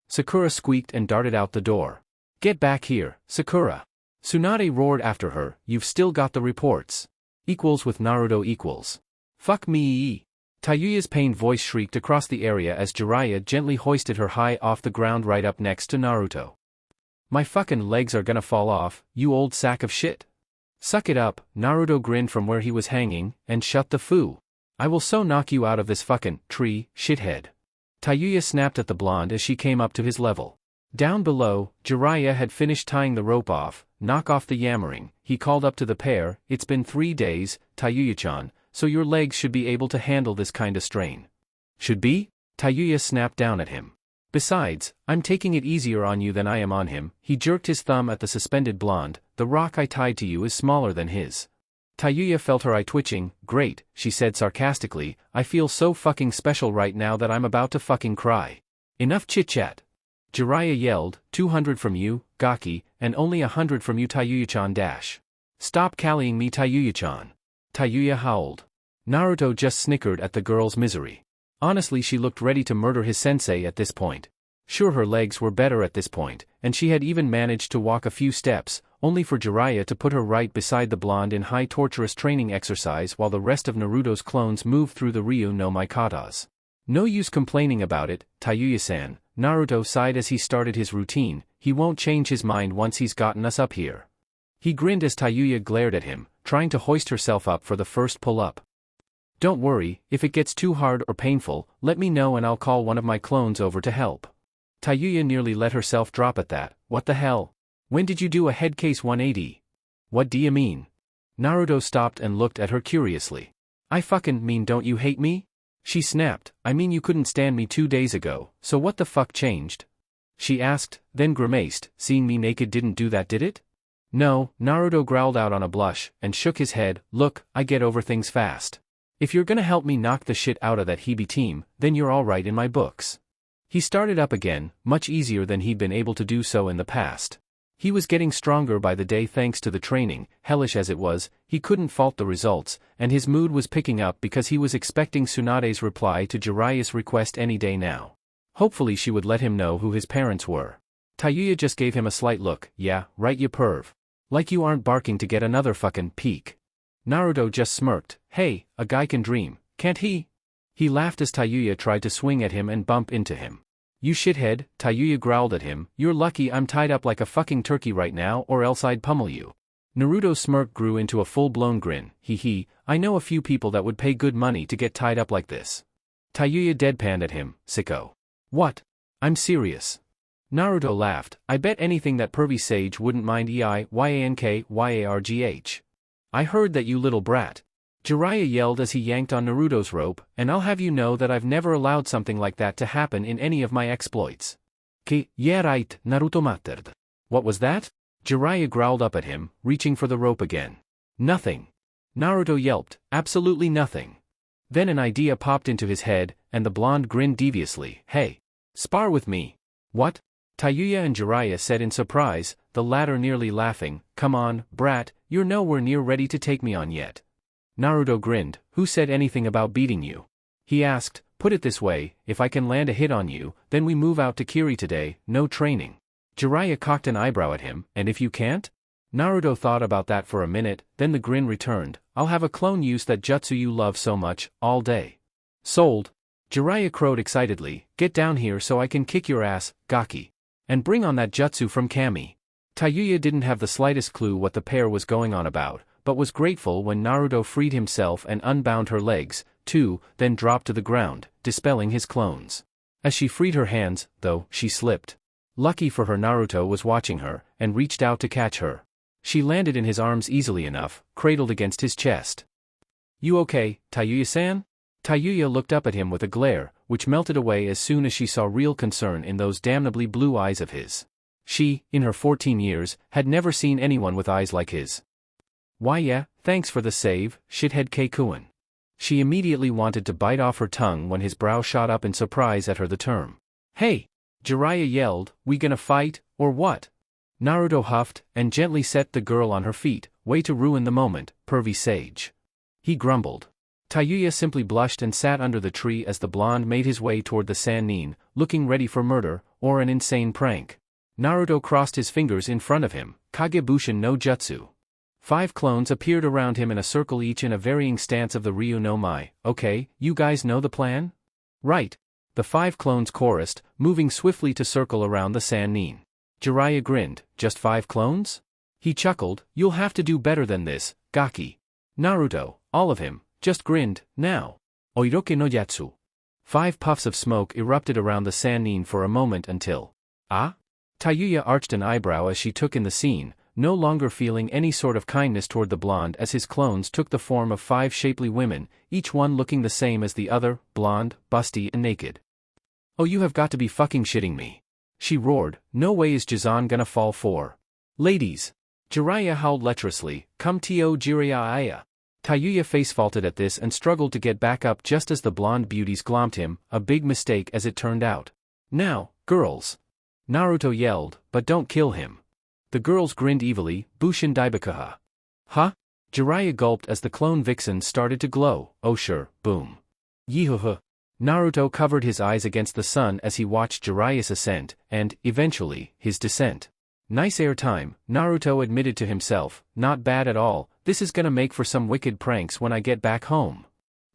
Sakura squeaked and darted out the door. Get back here, Sakura. Tsunade roared after her. You've still got the reports. Equals with Naruto equals. Fuck me. Tayuya's pained voice shrieked across the area as Jiraiya gently hoisted her high off the ground right up next to Naruto. My fucking legs are gonna fall off, you old sack of shit. Suck it up, Naruto grinned from where he was hanging, and shut the foo. I will so knock you out of this fucking tree, shithead. Tayuya snapped at the blonde as she came up to his level. Down below, Jiraiya had finished tying the rope off. Knock off the yammering, he called up to the pair. It's been 3 days, Tayuya-chan, so your legs should be able to handle this kinda strain. Should be? Tayuya snapped down at him. Besides, I'm taking it easier on you than I am on him. He jerked his thumb at the suspended blonde. The rock I tied to you is smaller than his. Tayuya felt her eye twitching. Great, she said sarcastically, I feel so fucking special right now that I'm about to fucking cry. Enough chit-chat. Jiraiya yelled, 200 from you, Gaki, and only 100 from you Tayuya-chan dash. Stop calling me Tayuya-chan. Tayuya howled. Naruto just snickered at the girl's misery. Honestly, she looked ready to murder his sensei at this point. Sure, her legs were better at this point, and she had even managed to walk a few steps, only for Jiraiya to put her right beside the blonde in high torturous training exercise while the rest of Naruto's clones moved through the Ryu no Mai katas. No use complaining about it, Tayuya-san, Naruto sighed as he started his routine. He won't change his mind once he's gotten us up here. He grinned as Tayuya glared at him, trying to hoist herself up for the first pull-up. Don't worry, if it gets too hard or painful, let me know and I'll call one of my clones over to help. Tayuya nearly let herself drop at that. What the hell? When did you do a head case 180? What do you mean? Naruto stopped and looked at her curiously. I fucking mean, don't you hate me? She snapped. I mean, you couldn't stand me 2 days ago, so what the fuck changed? She asked, then grimaced. Seeing me naked didn't do that, did it? No, Naruto growled out on a blush, and shook his head. Look, I get over things fast. If you're gonna help me knock the shit out of that Hebe team, then you're alright in my books. He started up again, much easier than he'd been able to do so in the past. He was getting stronger by the day thanks to the training, hellish as it was. He couldn't fault the results, and his mood was picking up because he was expecting Tsunade's reply to Jiraiya's request any day now. Hopefully she would let him know who his parents were. Tayuya just gave him a slight look. Yeah, right, you perv. Like you aren't barking to get another fucking peek. Naruto just smirked. Hey, a guy can dream, can't he? He laughed as Tayuya tried to swing at him and bump into him. You shithead, Tayuya growled at him. You're lucky I'm tied up like a fucking turkey right now, or else I'd pummel you. Naruto's smirk grew into a full-blown grin. Hee, I know a few people that would pay good money to get tied up like this. Tayuya deadpanned at him. Sicko. What? I'm serious. Naruto laughed. I bet anything that pervy sage wouldn't mind EIYANKYARGH. I heard that, you little brat. Jiraiya yelled as he yanked on Naruto's rope, and I'll have you know that I've never allowed something like that to happen in any of my exploits. Yeah right, Naruto mattered. What was that? Jiraiya growled up at him, reaching for the rope again. Nothing. Naruto yelped, absolutely nothing. Then an idea popped into his head, and the blonde grinned deviously. Hey. Spar with me. What? Tayuya and Jiraiya said in surprise, the latter nearly laughing. Come on, brat, you're nowhere near ready to take me on yet. Naruto grinned. Who said anything about beating you? He asked. Put it this way, if I can land a hit on you, then we move out to Kiri today, no training. Jiraiya cocked an eyebrow at him. And if you can't? Naruto thought about that for a minute, then the grin returned. I'll have a clone use that jutsu you love so much, all day. Sold. Jiraiya crowed excitedly. Get down here so I can kick your ass, Gaki. And bring on that jutsu from Kami. Tayuya didn't have the slightest clue what the pair was going on about, but was grateful when Naruto freed himself and unbound her legs, too, then dropped to the ground, dispelling his clones. As she freed her hands, though, she slipped. Lucky for her, Naruto was watching her, and reached out to catch her. She landed in his arms easily enough, cradled against his chest. You okay, Tayuya-san? Tayuya looked up at him with a glare, which melted away as soon as she saw real concern in those damnably blue eyes of his. She, in her 14 years, had never seen anyone with eyes like his. Why yeah, thanks for the save, shithead Keikuin. She immediately wanted to bite off her tongue when his brow shot up in surprise at her the term. Hey! Jiraiya yelled, we gonna fight, or what? Naruto huffed, and gently set the girl on her feet. Way to ruin the moment, pervy sage. He grumbled. Tayuya simply blushed and sat under the tree as the blonde made his way toward the Sannin, looking ready for murder, or an insane prank. Naruto crossed his fingers in front of him. Kagebushin no Jutsu. 5 clones appeared around him in a circle, each in a varying stance of the Ryu no Mai. Okay, you guys know the plan? Right. The 5 clones chorused, moving swiftly to circle around the Sannin. Jiraiya grinned. Just 5 clones? He chuckled. You'll have to do better than this, Gaki. Naruto, all of him, just grinned. Now. Oiroke no Yatsu. 5 puffs of smoke erupted around the Sannin for a moment until. Ah? Tayuya arched an eyebrow as she took in the scene, no longer feeling any sort of kindness toward the blonde as his clones took the form of 5 shapely women, each one looking the same as the other, blonde, busty and naked. Oh, you have got to be fucking shitting me. She roared. No way is Jizan gonna fall for. Ladies. Jiraiya howled lecherously. Come to Jiraiya. Tayuya face-faulted at this and struggled to get back up just as the blonde beauties glomped him, a big mistake as it turned out. Now, girls. Naruto yelled, but don't kill him. The girls grinned evilly. Bushin Daibakaha. Huh? Jiraiya gulped as the clone vixens started to glow. Oh sure, boom. Yeehuh. Naruto covered his eyes against the sun as he watched Jiraiya's ascent, and, eventually, his descent. Nice air time, Naruto admitted to himself. Not bad at all. This is gonna make for some wicked pranks when I get back home.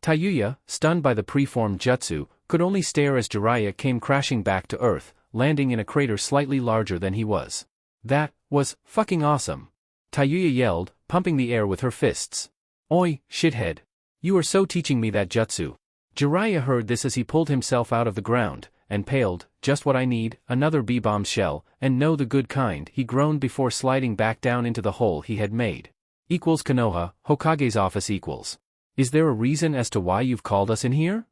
Tayuya, stunned by the preformed jutsu, could only stare as Jiraiya came crashing back to earth, landing in a crater slightly larger than he was. That was fucking awesome. Tayuya yelled, pumping the air with her fists. Oi, shithead. You are so teaching me that jutsu. Jiraiya heard this as he pulled himself out of the ground, and paled. Just what I need, another B-bomb shell, and no the good kind, he groaned before sliding back down into the hole he had made. Equals Konoha, Hokage's office equals. Is there a reason as to why you've called us in here?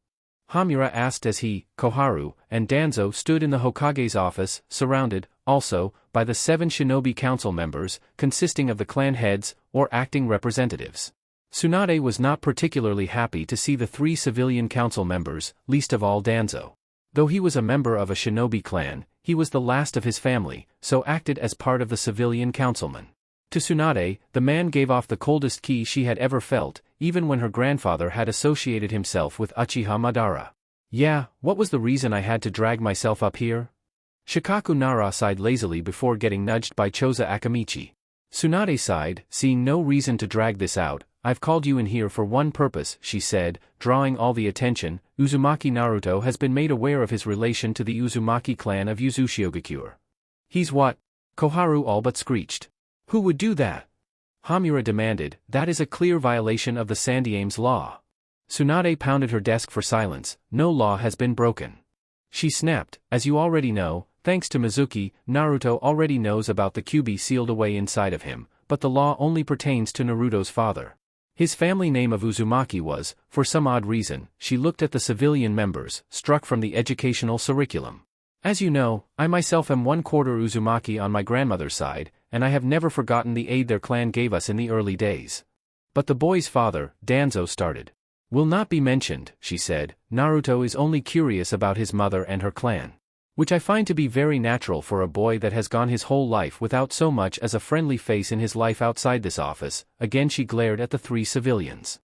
Hamura asked as he, Koharu, and Danzo stood in the Hokage's office, surrounded, also, by the 7 shinobi council members, consisting of the clan heads, or acting representatives. Tsunade was not particularly happy to see the 3 civilian council members, least of all Danzo. Though he was a member of a shinobi clan, he was the last of his family, so acted as part of the civilian councilmen. To Tsunade, the man gave off the coldest ki she had ever felt, even when her grandfather had associated himself with Uchiha Madara. Yeah, what was the reason I had to drag myself up here? Shikaku Nara sighed lazily before getting nudged by Choza Akamichi. Tsunade sighed, seeing no reason to drag this out. I've called you in here for one purpose, she said, drawing all the attention. Uzumaki Naruto has been made aware of his relation to the Uzumaki clan of Uzushiogakure. He's what? Koharu all but screeched. Who would do that? Hamura demanded. That is a clear violation of the Sandieme's law. Tsunade pounded her desk for silence. No law has been broken. She snapped, as you already know, thanks to Mizuki, Naruto already knows about the Kyuubi sealed away inside of him, but the law only pertains to Naruto's father. His family name of Uzumaki was, for some odd reason, she looked at the civilian members, struck from the educational curriculum. As you know, I myself am 1/4 Uzumaki on my grandmother's side, and I have never forgotten the aid their clan gave us in the early days. But the boy's father, Danzo started. Will not be mentioned, she said. Naruto is only curious about his mother and her clan. Which I find to be very natural for a boy that has gone his whole life without so much as a friendly face in his life outside this office. Again she glared at the 3 civilians.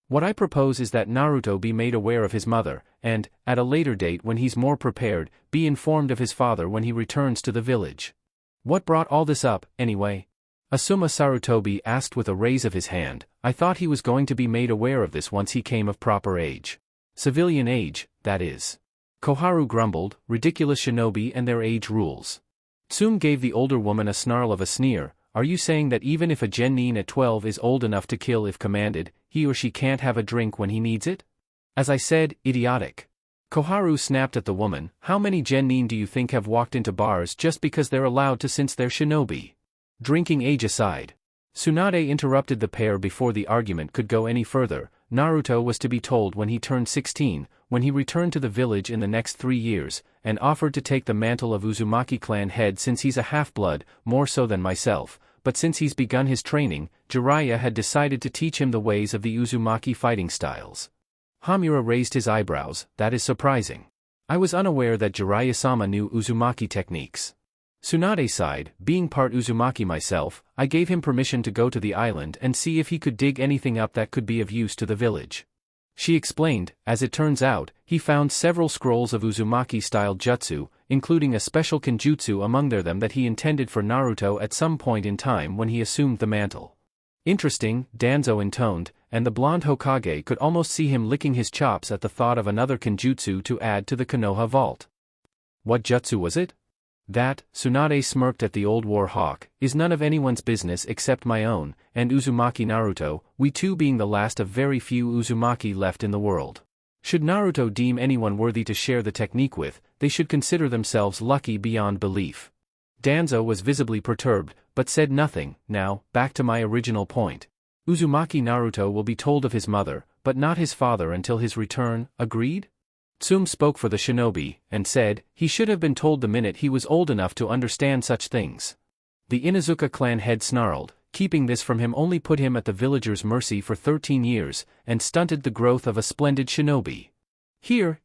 What I propose is that Naruto be made aware of his mother, and, at a later date when he's more prepared, be informed of his father when he returns to the village. What brought all this up, anyway? Asuma Sarutobi asked with a raise of his hand. I thought he was going to be made aware of this once he came of proper age. Civilian age, that is. Koharu grumbled, ridiculous shinobi and their age rules. Tsum gave the older woman a snarl of a sneer. Are you saying that even if a genin at 12 is old enough to kill if commanded, he or she can't have a drink when he needs it? As I said, idiotic. Koharu snapped at the woman. How many genin do you think have walked into bars just because they're allowed to since they're shinobi? Drinking age aside. Tsunade interrupted the pair before the argument could go any further. Naruto was to be told when he turned 16, when he returned to the village in the next 3 years, and offered to take the mantle of Uzumaki clan head since he's a half-blood, more so than myself, but since he's begun his training, Jiraiya had decided to teach him the ways of the Uzumaki fighting styles. Hamura raised his eyebrows. That is surprising. I was unaware that Jiraiya-sama knew Uzumaki techniques. Tsunade sighed. Being part Uzumaki myself, I gave him permission to go to the island and see if he could dig anything up that could be of use to the village. She explained. As it turns out, he found several scrolls of Uzumaki-style jutsu, including a special kenjutsu among them that he intended for Naruto at some point in time when he assumed the mantle. Interesting, Danzo intoned, and the blonde Hokage could almost see him licking his chops at the thought of another kenjutsu to add to the Konoha vault. What jutsu was it? That, Tsunade smirked at the old war hawk, is none of anyone's business except my own, and Uzumaki Naruto, we two being the last of very few Uzumaki left in the world. Should Naruto deem anyone worthy to share the technique with, they should consider themselves lucky beyond belief. Danzo was visibly perturbed, but said nothing. Now, back to my original point. Uzumaki Naruto will be told of his mother, but not his father until his return, agreed? Tsum spoke for the shinobi, and said, he should have been told the minute he was old enough to understand such things. The Inuzuka clan head snarled. Keeping this from him only put him at the villagers' mercy for 13 years, and stunted the growth of a splendid shinobi. Here,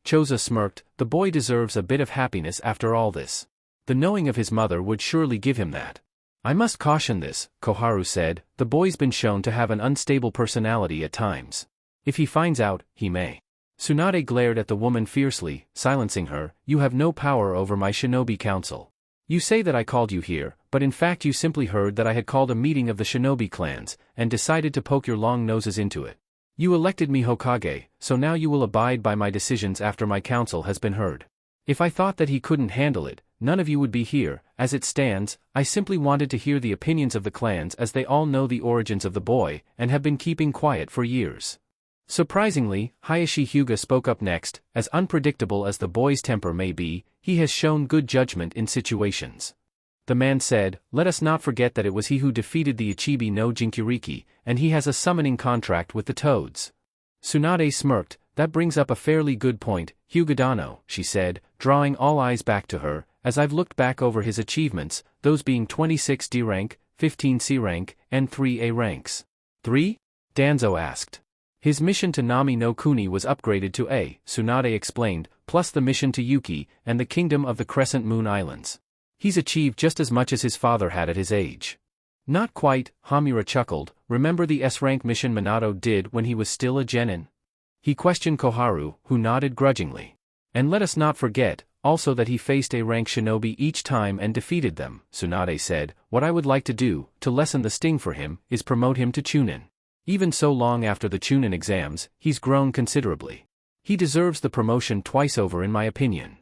Choza smirked, the boy deserves a bit of happiness after all this. The knowing of his mother would surely give him that. I must caution this, Koharu said, the boy's been shown to have an unstable personality at times. If he finds out, he may. Tsunade glared at the woman fiercely, silencing her. You have no power over my shinobi council. You say that I called you here, but in fact you simply heard that I had called a meeting of the shinobi clans, and decided to poke your long noses into it. You elected me Hokage, so now you will abide by my decisions after my counsel has been heard. If I thought that he couldn't handle it, none of you would be here. As it stands, I simply wanted to hear the opinions of the clans as they all know the origins of the boy, and have been keeping quiet for years. Surprisingly, Hayashi Hyuga spoke up next. As unpredictable as the boy's temper may be, he has shown good judgment in situations. The man said, let us not forget that it was he who defeated the Ichibi no Jinkyuriki, and he has a summoning contract with the toads. Tsunade smirked, that brings up a fairly good point, Hyugadano, she said, drawing all eyes back to her, as I've looked back over his achievements, those being 26 D rank, 15 C rank, and 3 A ranks. 3? Danzo asked. His mission to Nami no Kuni was upgraded to A, Tsunade explained, plus the mission to Yuki, and the Kingdom of the Crescent Moon Islands. He's achieved just as much as his father had at his age. Not quite, Hamura chuckled, remember the S-rank mission Minato did when he was still a genin? He questioned Koharu, who nodded grudgingly. And let us not forget, also that he faced A-rank shinobi each time and defeated them, Tsunade said, what I would like to do, to lessen the sting for him, is promote him to Chunin. Even so long after the Chunin exams, he's grown considerably. He deserves the promotion twice over in my opinion.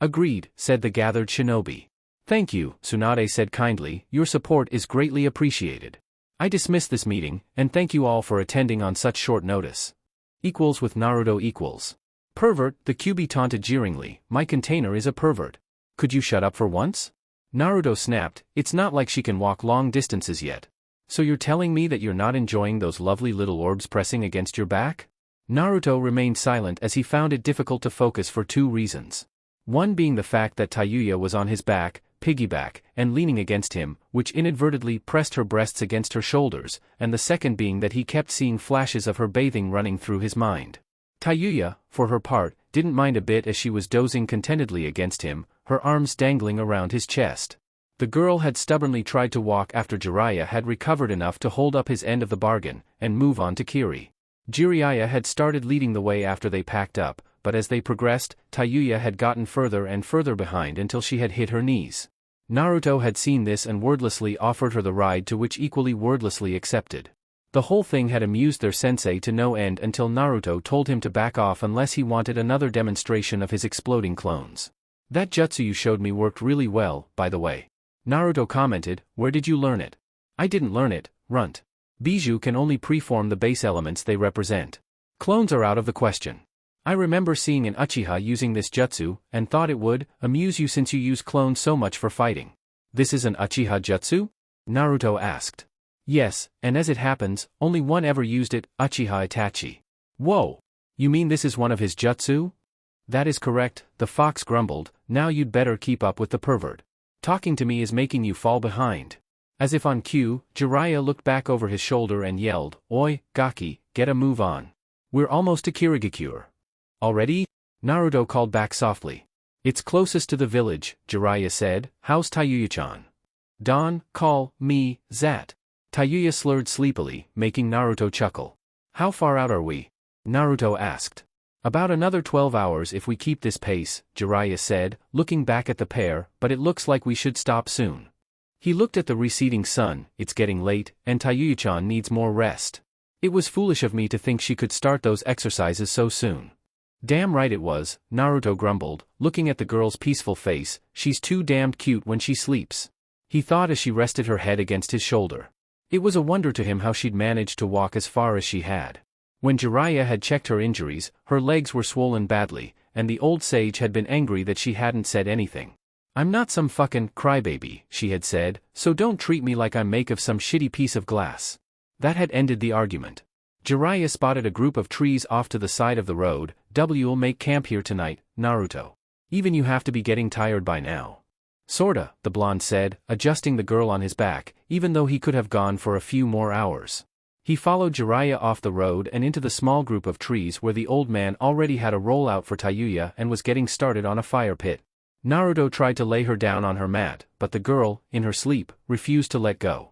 Agreed, said the gathered shinobi. Thank you, Tsunade said kindly, your support is greatly appreciated. I dismiss this meeting, and thank you all for attending on such short notice. Equals with Naruto equals. Pervert, the Kyuubi taunted jeeringly, my container is a pervert. Could you shut up for once? Naruto snapped, it's not like she can walk long distances yet. So you're telling me that you're not enjoying those lovely little orbs pressing against your back? Naruto remained silent as he found it difficult to focus for two reasons. One being the fact that Tayuya was on his back, piggyback, and leaning against him, which inadvertently pressed her breasts against her shoulders, and the second being that he kept seeing flashes of her bathing running through his mind. Tayuya, for her part, didn't mind a bit as she was dozing contentedly against him, her arms dangling around his chest. The girl had stubbornly tried to walk after Jiraiya had recovered enough to hold up his end of the bargain, and move on to Kiri. Jiraiya had started leading the way after they packed up, but as they progressed, Tayuya had gotten further and further behind until she had hit her knees. Naruto had seen this and wordlessly offered her the ride, to which equally wordlessly accepted. The whole thing had amused their sensei to no end until Naruto told him to back off unless he wanted another demonstration of his exploding clones. That jutsu you showed me worked really well, by the way. Naruto commented, where did you learn it? I didn't learn it, runt. Bijou can only preform the base elements they represent. Clones are out of the question. I remember seeing an Uchiha using this jutsu, and thought it would amuse you since you use clones so much for fighting. This is an Uchiha jutsu? Naruto asked. Yes, and as it happens, only one ever used it, Uchiha Itachi. Whoa! You mean this is one of his jutsu? That is correct, the fox grumbled, now you'd better keep up with the pervert. Talking to me is making you fall behind. As if on cue, Jiraiya looked back over his shoulder and yelled, Oi, Gaki, get a move on. We're almost to Kirigakure. Already? Naruto called back softly. It's closest to the village, Jiraiya said, how's Tayuya-chan? Don, call me Zat. Tayuya slurred sleepily, making Naruto chuckle. How far out are we? Naruto asked. About another 12 hours if we keep this pace, Jiraiya said, looking back at the pair, but it looks like we should stop soon. He looked at the receding sun, it's getting late, and Tayuya-chan needs more rest. It was foolish of me to think she could start those exercises so soon. Damn right it was, Naruto grumbled, looking at the girl's peaceful face, she's too damned cute when she sleeps. He thought as she rested her head against his shoulder. It was a wonder to him how she'd managed to walk as far as she had. When Jiraiya had checked her injuries, her legs were swollen badly, and the old sage had been angry that she hadn't said anything. I'm not some fucking crybaby, she had said, so don't treat me like I'm make of some shitty piece of glass. That had ended the argument. Jiraiya spotted a group of trees off to the side of the road. W'll make camp here tonight, Naruto. Even you have to be getting tired by now. Sorta, the blonde said, adjusting the girl on his back, even though he could have gone for a few more hours. He followed Jiraiya off the road and into the small group of trees where the old man already had a rollout for Tayuya and was getting started on a fire pit. Naruto tried to lay her down on her mat, but the girl, in her sleep, refused to let go.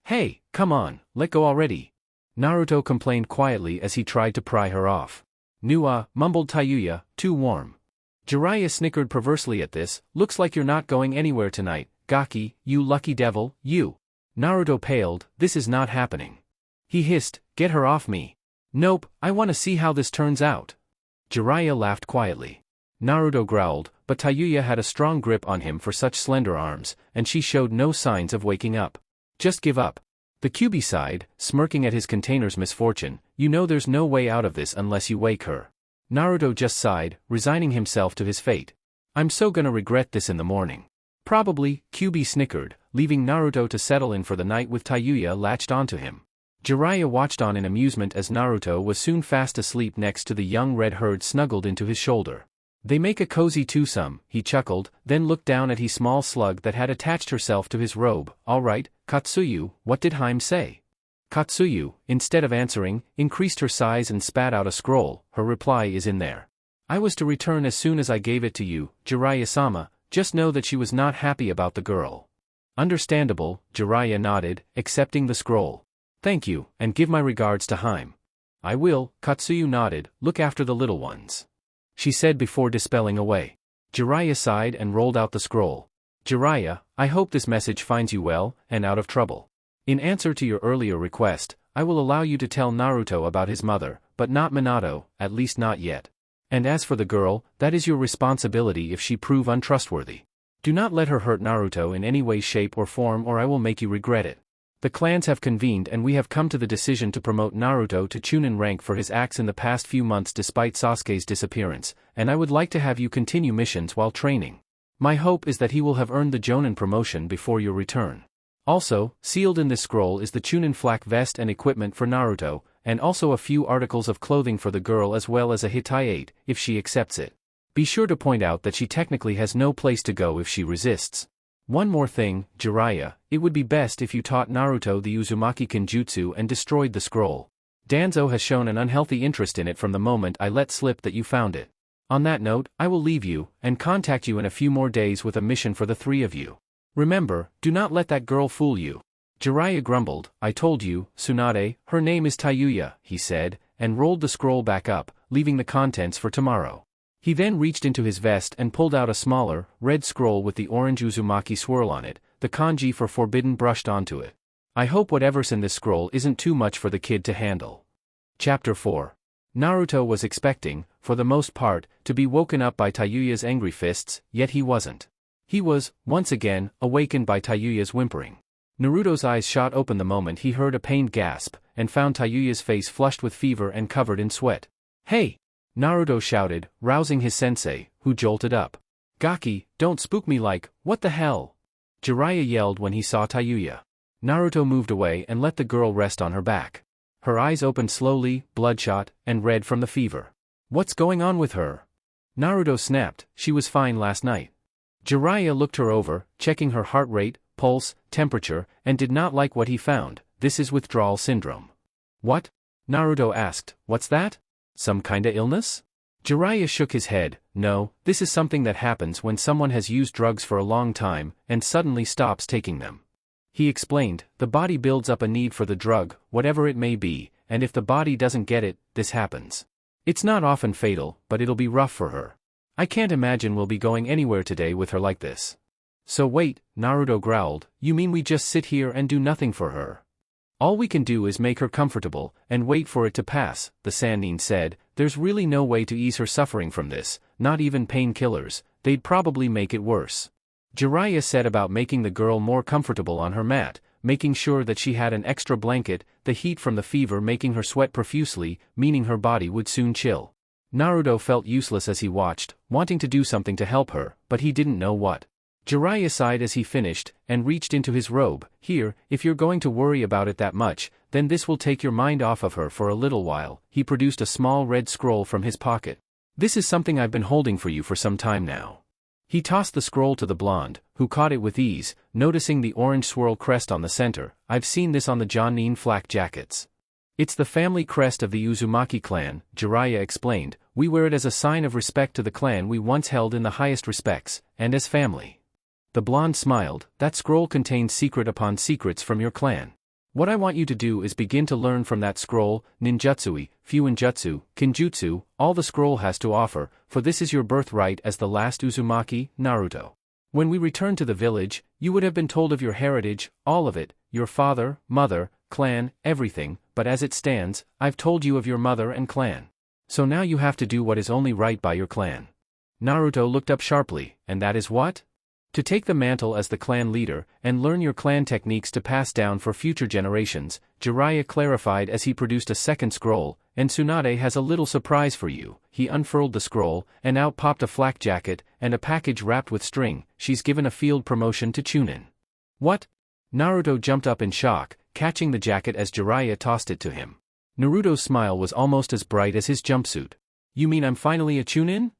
Hey, come on, let go already. Naruto complained quietly as he tried to pry her off. Nua, mumbled Tayuya, too warm. Jiraiya snickered perversely at this, looks like you're not going anywhere tonight, Gaki, you lucky devil, you. Naruto paled, this is not happening. He hissed, get her off me. Nope, I want to see how this turns out. Jiraiya laughed quietly. Naruto growled, but Tayuya had a strong grip on him for such slender arms, and she showed no signs of waking up. Just give up. The Kyuubi sighed, smirking at his container's misfortune, you know there's no way out of this unless you wake her. Naruto just sighed, resigning himself to his fate. I'm so gonna regret this in the morning. Probably, Kyuubi snickered, leaving Naruto to settle in for the night with Tayuya latched onto him. Jiraiya watched on in amusement as Naruto was soon fast asleep next to the young red herd snuggled into his shoulder. They make a cozy twosome, he chuckled, then looked down at his small slug that had attached herself to his robe. All right, Katsuyu, what did Haim say? Katsuyu, instead of answering, increased her size and spat out a scroll. Her reply is in there. I was to return as soon as I gave it to you, Jiraiya-sama, just know that she was not happy about the girl. Understandable, Jiraiya nodded, accepting the scroll. Thank you, and give my regards to Haim. I will, Katsuyu nodded, look after the little ones. She said before dispelling away. Jiraiya sighed and rolled out the scroll. Jiraiya, I hope this message finds you well, and out of trouble. In answer to your earlier request, I will allow you to tell Naruto about his mother, but not Minato, at least not yet. And as for the girl, that is your responsibility if she prove untrustworthy. Do not let her hurt Naruto in any way, shape or form, or I will make you regret it. The clans have convened and we have come to the decision to promote Naruto to Chunin rank for his acts in the past few months despite Sasuke's disappearance, and I would like to have you continue missions while training. My hope is that he will have earned the Jonin promotion before your return. Also, sealed in this scroll is the Chunin flak vest and equipment for Naruto, and also a few articles of clothing for the girl as well as a hitayate, if she accepts it. Be sure to point out that she technically has no place to go if she resists. One more thing, Jiraiya, it would be best if you taught Naruto the Uzumaki Kenjutsu and destroyed the scroll. Danzo has shown an unhealthy interest in it from the moment I let slip that you found it. On that note, I will leave you, and contact you in a few more days with a mission for the three of you. Remember, do not let that girl fool you. Jiraiya grumbled, I told you, Tsunade, her name is Tayuya, he said, and rolled the scroll back up, leaving the contents for tomorrow. He then reached into his vest and pulled out a smaller, red scroll with the orange Uzumaki swirl on it, the kanji for forbidden brushed onto it. I hope whatever's in this scroll isn't too much for the kid to handle. Chapter 4. Naruto was expecting, for the most part, to be woken up by Tayuya's angry fists, yet he wasn't. He was, once again, awakened by Tayuya's whimpering. Naruto's eyes shot open the moment he heard a pained gasp, and found Tayuya's face flushed with fever and covered in sweat. Hey! Naruto shouted, rousing his sensei, who jolted up. Gaki, don't spook me like, what the hell? Jiraiya yelled when he saw Tayuya. Naruto moved away and let the girl rest on her back. Her eyes opened slowly, bloodshot, and red from the fever. What's going on with her? Naruto snapped, she was fine last night. Jiraiya looked her over, checking her heart rate, pulse, temperature, and did not like what he found. This is withdrawal syndrome. What? Naruto asked, what's that? Some kinda illness? Jiraiya shook his head, no, this is something that happens when someone has used drugs for a long time, and suddenly stops taking them. He explained, the body builds up a need for the drug, whatever it may be, and if the body doesn't get it, this happens. It's not often fatal, but it'll be rough for her. I can't imagine we'll be going anywhere today with her like this. So wait, Naruto growled, you mean we just sit here and do nothing for her? All we can do is make her comfortable, and wait for it to pass, the Sannin said. There's really no way to ease her suffering from this, not even painkillers, they'd probably make it worse. Jiraiya said about making the girl more comfortable on her mat, making sure that she had an extra blanket, the heat from the fever making her sweat profusely, meaning her body would soon chill. Naruto felt useless as he watched, wanting to do something to help her, but he didn't know what. Jiraiya sighed as he finished, and reached into his robe. Here, if you're going to worry about it that much, then this will take your mind off of her for a little while. He produced a small red scroll from his pocket. This is something I've been holding for you for some time now. He tossed the scroll to the blonde, who caught it with ease, noticing the orange swirl crest on the center. I've seen this on the Jonin flak jackets. It's the family crest of the Uzumaki clan, Jiraiya explained. We wear it as a sign of respect to the clan we once held in the highest respects, and as family. The blonde smiled, that scroll contains secret upon secrets from your clan. What I want you to do is begin to learn from that scroll, ninjatsui, fuinjutsu, kenjutsu, all the scroll has to offer, for this is your birthright as the last Uzumaki, Naruto. When we return to the village, you would have been told of your heritage, all of it, your father, mother, clan, everything, but as it stands, I've told you of your mother and clan. So now you have to do what is only right by your clan. Naruto looked up sharply, and that is what? To take the mantle as the clan leader, and learn your clan techniques to pass down for future generations, Jiraiya clarified as he produced a second scroll, and Tsunade has a little surprise for you. He unfurled the scroll, and out popped a flak jacket, and a package wrapped with string. She's given a field promotion to Chunin. What? Naruto jumped up in shock, catching the jacket as Jiraiya tossed it to him. Naruto's smile was almost as bright as his jumpsuit. You mean I'm finally a Chunin?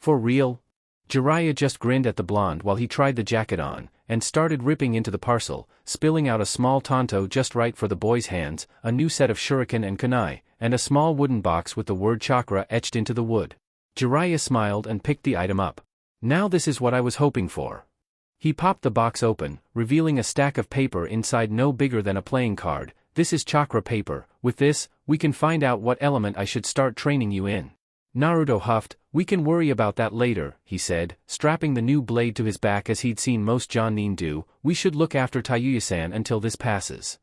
For real? Jiraiya just grinned at the blonde while he tried the jacket on, and started ripping into the parcel, spilling out a small tanto just right for the boy's hands, a new set of shuriken and kunai, and a small wooden box with the word chakra etched into the wood. Jiraiya smiled and picked the item up. Now this is what I was hoping for. He popped the box open, revealing a stack of paper inside no bigger than a playing card. This is chakra paper. With this, we can find out what element I should start training you in. Naruto huffed. We can worry about that later, he said, strapping the new blade to his back as he'd seen most Jonin do. We should look after Tayuya-san until this passes.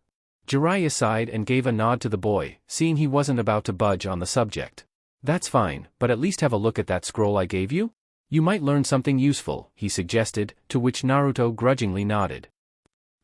Jiraiya sighed and gave a nod to the boy, seeing he wasn't about to budge on the subject. That's fine, but at least have a look at that scroll I gave you? You might learn something useful, he suggested, to which Naruto grudgingly nodded.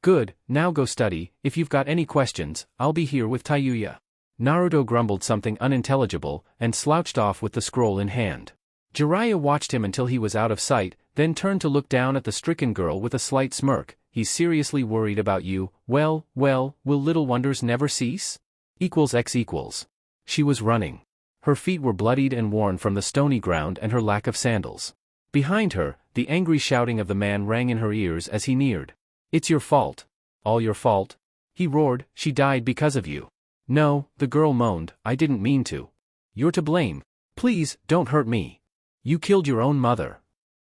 Good, now go study. If you've got any questions, I'll be here with Tayuya. Naruto grumbled something unintelligible, and slouched off with the scroll in hand. Jiraiya watched him until he was out of sight, then turned to look down at the stricken girl with a slight smirk. He's seriously worried about you. Well, will little wonders never cease? X equals. She was running. Her feet were bloodied and worn from the stony ground and her lack of sandals. Behind her, the angry shouting of the man rang in her ears as he neared. It's your fault. All your fault? He roared. She died because of you. No, the girl moaned. I didn't mean to. You're to blame. Please, don't hurt me. You killed your own mother.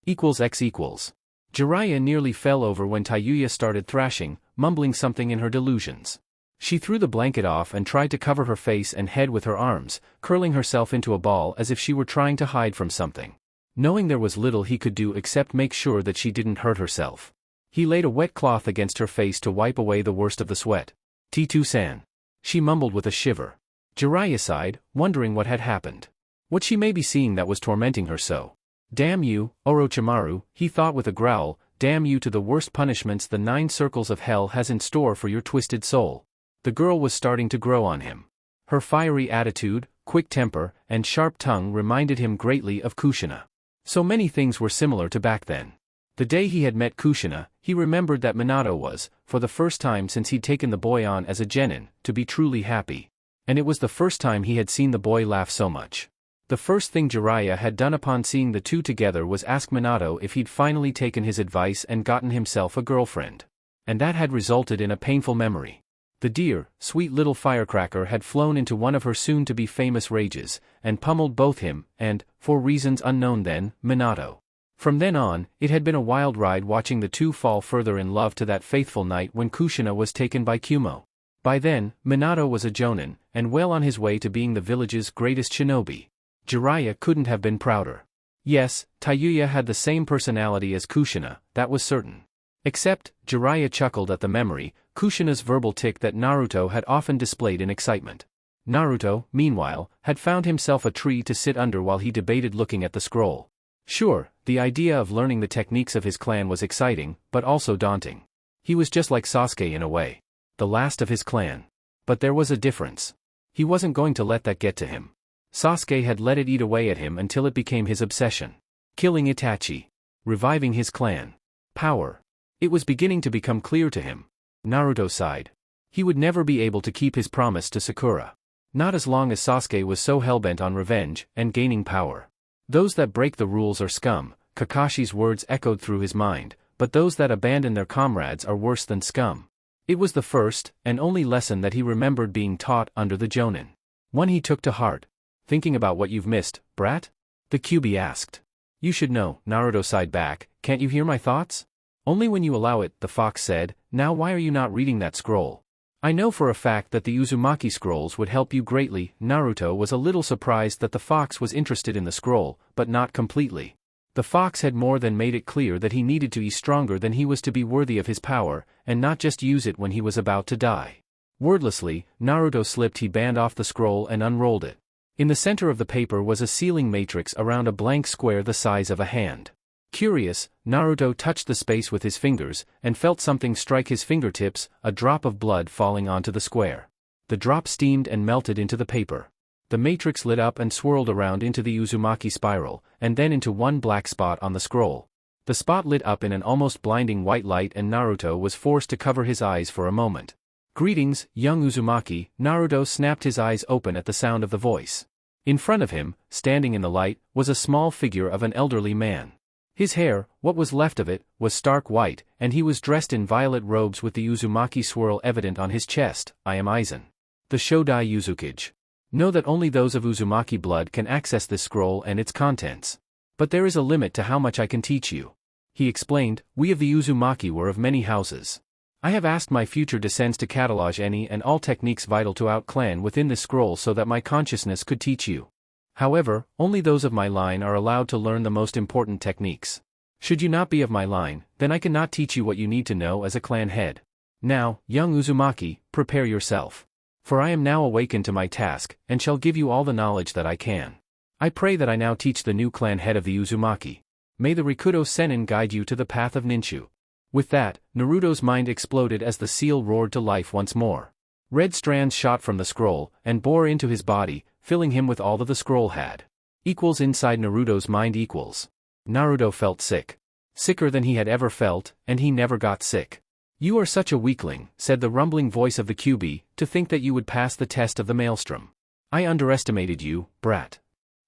X equals. Jiraiya nearly fell over when Tayuya started thrashing, mumbling something in her delusions. She threw the blanket off and tried to cover her face and head with her arms, curling herself into a ball as if she were trying to hide from something. Knowing there was little he could do except make sure that she didn't hurt herself. He laid a wet cloth against her face to wipe away the worst of the sweat. T2-san. She mumbled with a shiver. Jiraiya sighed, wondering what had happened. What she may be seeing that was tormenting her so. Damn you, Orochimaru, he thought with a growl, damn you to the worst punishments the 9 circles of hell has in store for your twisted soul. The girl was starting to grow on him. Her fiery attitude, quick temper, and sharp tongue reminded him greatly of Kushina. So many things were similar to back then. The day he had met Kushina, he remembered that Minato was, for the first time since he'd taken the boy on as a genin, to be truly happy. And it was the first time he had seen the boy laugh so much. The first thing Jiraiya had done upon seeing the two together was ask Minato if he'd finally taken his advice and gotten himself a girlfriend. And that had resulted in a painful memory. The dear, sweet little firecracker had flown into one of her soon-to-be famous rages, and pummeled both him and, for reasons unknown then, Minato. From then on, it had been a wild ride watching the two fall further in love to that faithful night when Kushina was taken by Kumo. By then, Minato was a jonin, and well on his way to being the village's greatest shinobi. Jiraiya couldn't have been prouder. Yes, Tayuya had the same personality as Kushina, that was certain. Except, Jiraiya chuckled at the memory, Kushina's verbal tic that Naruto had often displayed in excitement. Naruto, meanwhile, had found himself a tree to sit under while he debated looking at the scroll. Sure, the idea of learning the techniques of his clan was exciting, but also daunting. He was just like Sasuke in a way. The last of his clan. But there was a difference. He wasn't going to let that get to him. Sasuke had let it eat away at him until it became his obsession. Killing Itachi. Reviving his clan. Power. It was beginning to become clear to him. Naruto sighed. He would never be able to keep his promise to Sakura. Not as long as Sasuke was so hellbent on revenge and gaining power. Those that break the rules are scum, Kakashi's words echoed through his mind, but those that abandon their comrades are worse than scum. It was the first, and only lesson that he remembered being taught under the Jonin. One he took to heart. Thinking about what you've missed, brat? The Kyuubi asked. You should know, Naruto sighed back, can't you hear my thoughts? Only when you allow it, the fox said. Now why are you not reading that scroll? I know for a fact that the Uzumaki scrolls would help you greatly. Naruto was a little surprised that the fox was interested in the scroll, but not completely. The fox had more than made it clear that he needed to be stronger than he was to be worthy of his power, and not just use it when he was about to die. Wordlessly, Naruto slipped his band off the scroll and unrolled it. In the center of the paper was a sealing matrix around a blank square the size of a hand. Curious, Naruto touched the space with his fingers, and felt something strike his fingertips, a drop of blood falling onto the square. The drop steamed and melted into the paper. The matrix lit up and swirled around into the Uzumaki spiral, and then into one black spot on the scroll. The spot lit up in an almost blinding white light and Naruto was forced to cover his eyes for a moment. "Greetings, young Uzumaki." Naruto snapped his eyes open at the sound of the voice. In front of him, standing in the light, was a small figure of an elderly man. His hair, what was left of it, was stark white, and he was dressed in violet robes with the Uzumaki swirl evident on his chest. "I am Aizen, the Shodai Uzukage. Know that only those of Uzumaki blood can access this scroll and its contents. But there is a limit to how much I can teach you." He explained, "We of the Uzumaki were of many houses. I have asked my future descendants to catalog any and all techniques vital to our clan within this scroll so that my consciousness could teach you. However, only those of my line are allowed to learn the most important techniques. Should you not be of my line, then I cannot teach you what you need to know as a clan head. Now, young Uzumaki, prepare yourself. For I am now awakened to my task, and shall give you all the knowledge that I can. I pray that I now teach the new clan head of the Uzumaki. May the Rikudo Sennin guide you to the path of Ninshu." With that, Naruto's mind exploded as the seal roared to life once more. Red strands shot from the scroll, and bore into his body, filling him with all that the scroll had. Equals inside Naruto's mind equals. Naruto felt sick. Sicker than he had ever felt, and he never got sick. "You are such a weakling," said the rumbling voice of the QB, "to think that you would pass the test of the maelstrom. I underestimated you, brat."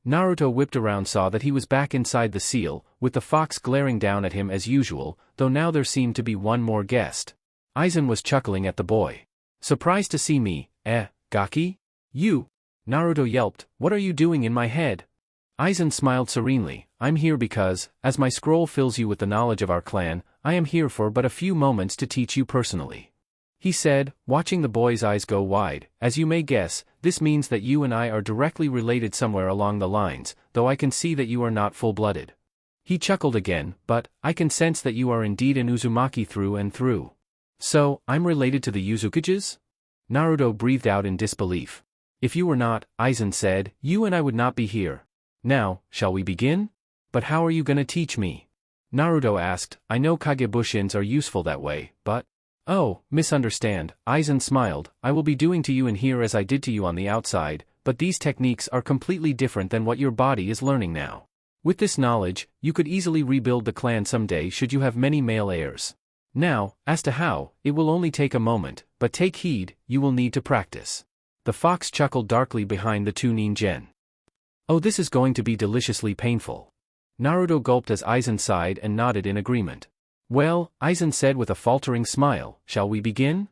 Naruto whipped around, saw that he was back inside the seal, with the fox glaring down at him as usual, though now there seemed to be one more guest. Aizen was chuckling at the boy. "Surprised to see me, Gaki? You?" Naruto yelped, "What are you doing in my head?" Aizen smiled serenely, "I'm here because, as my scroll fills you with the knowledge of our clan, I am here for but a few moments to teach you personally," he said, watching the boy's eyes go wide. "As you may guess, this means that you and I are directly related somewhere along the lines, though I can see that you are not full-blooded." He chuckled again, "But, I can sense that you are indeed an Uzumaki through and through. So, I'm related to the Uzukages?" Naruto breathed out in disbelief. "If you were not," Aizen said, "you and I would not be here. Now, shall we begin? But how are you gonna teach me?" Naruto asked. "I know Kagebushins are useful that way, but—" "Oh, misunderstand," Aizen smiled, "I will be doing to you in here as I did to you on the outside, but these techniques are completely different than what your body is learning now. With this knowledge, you could easily rebuild the clan someday should you have many male heirs. Now, as to how, it will only take a moment, but take heed, you will need to practice." The fox chuckled darkly behind the two ninjen. "Oh, this is going to be deliciously painful." Naruto gulped as Aizen sighed and nodded in agreement. "Well," Aizen said with a faltering smile, "shall we begin?"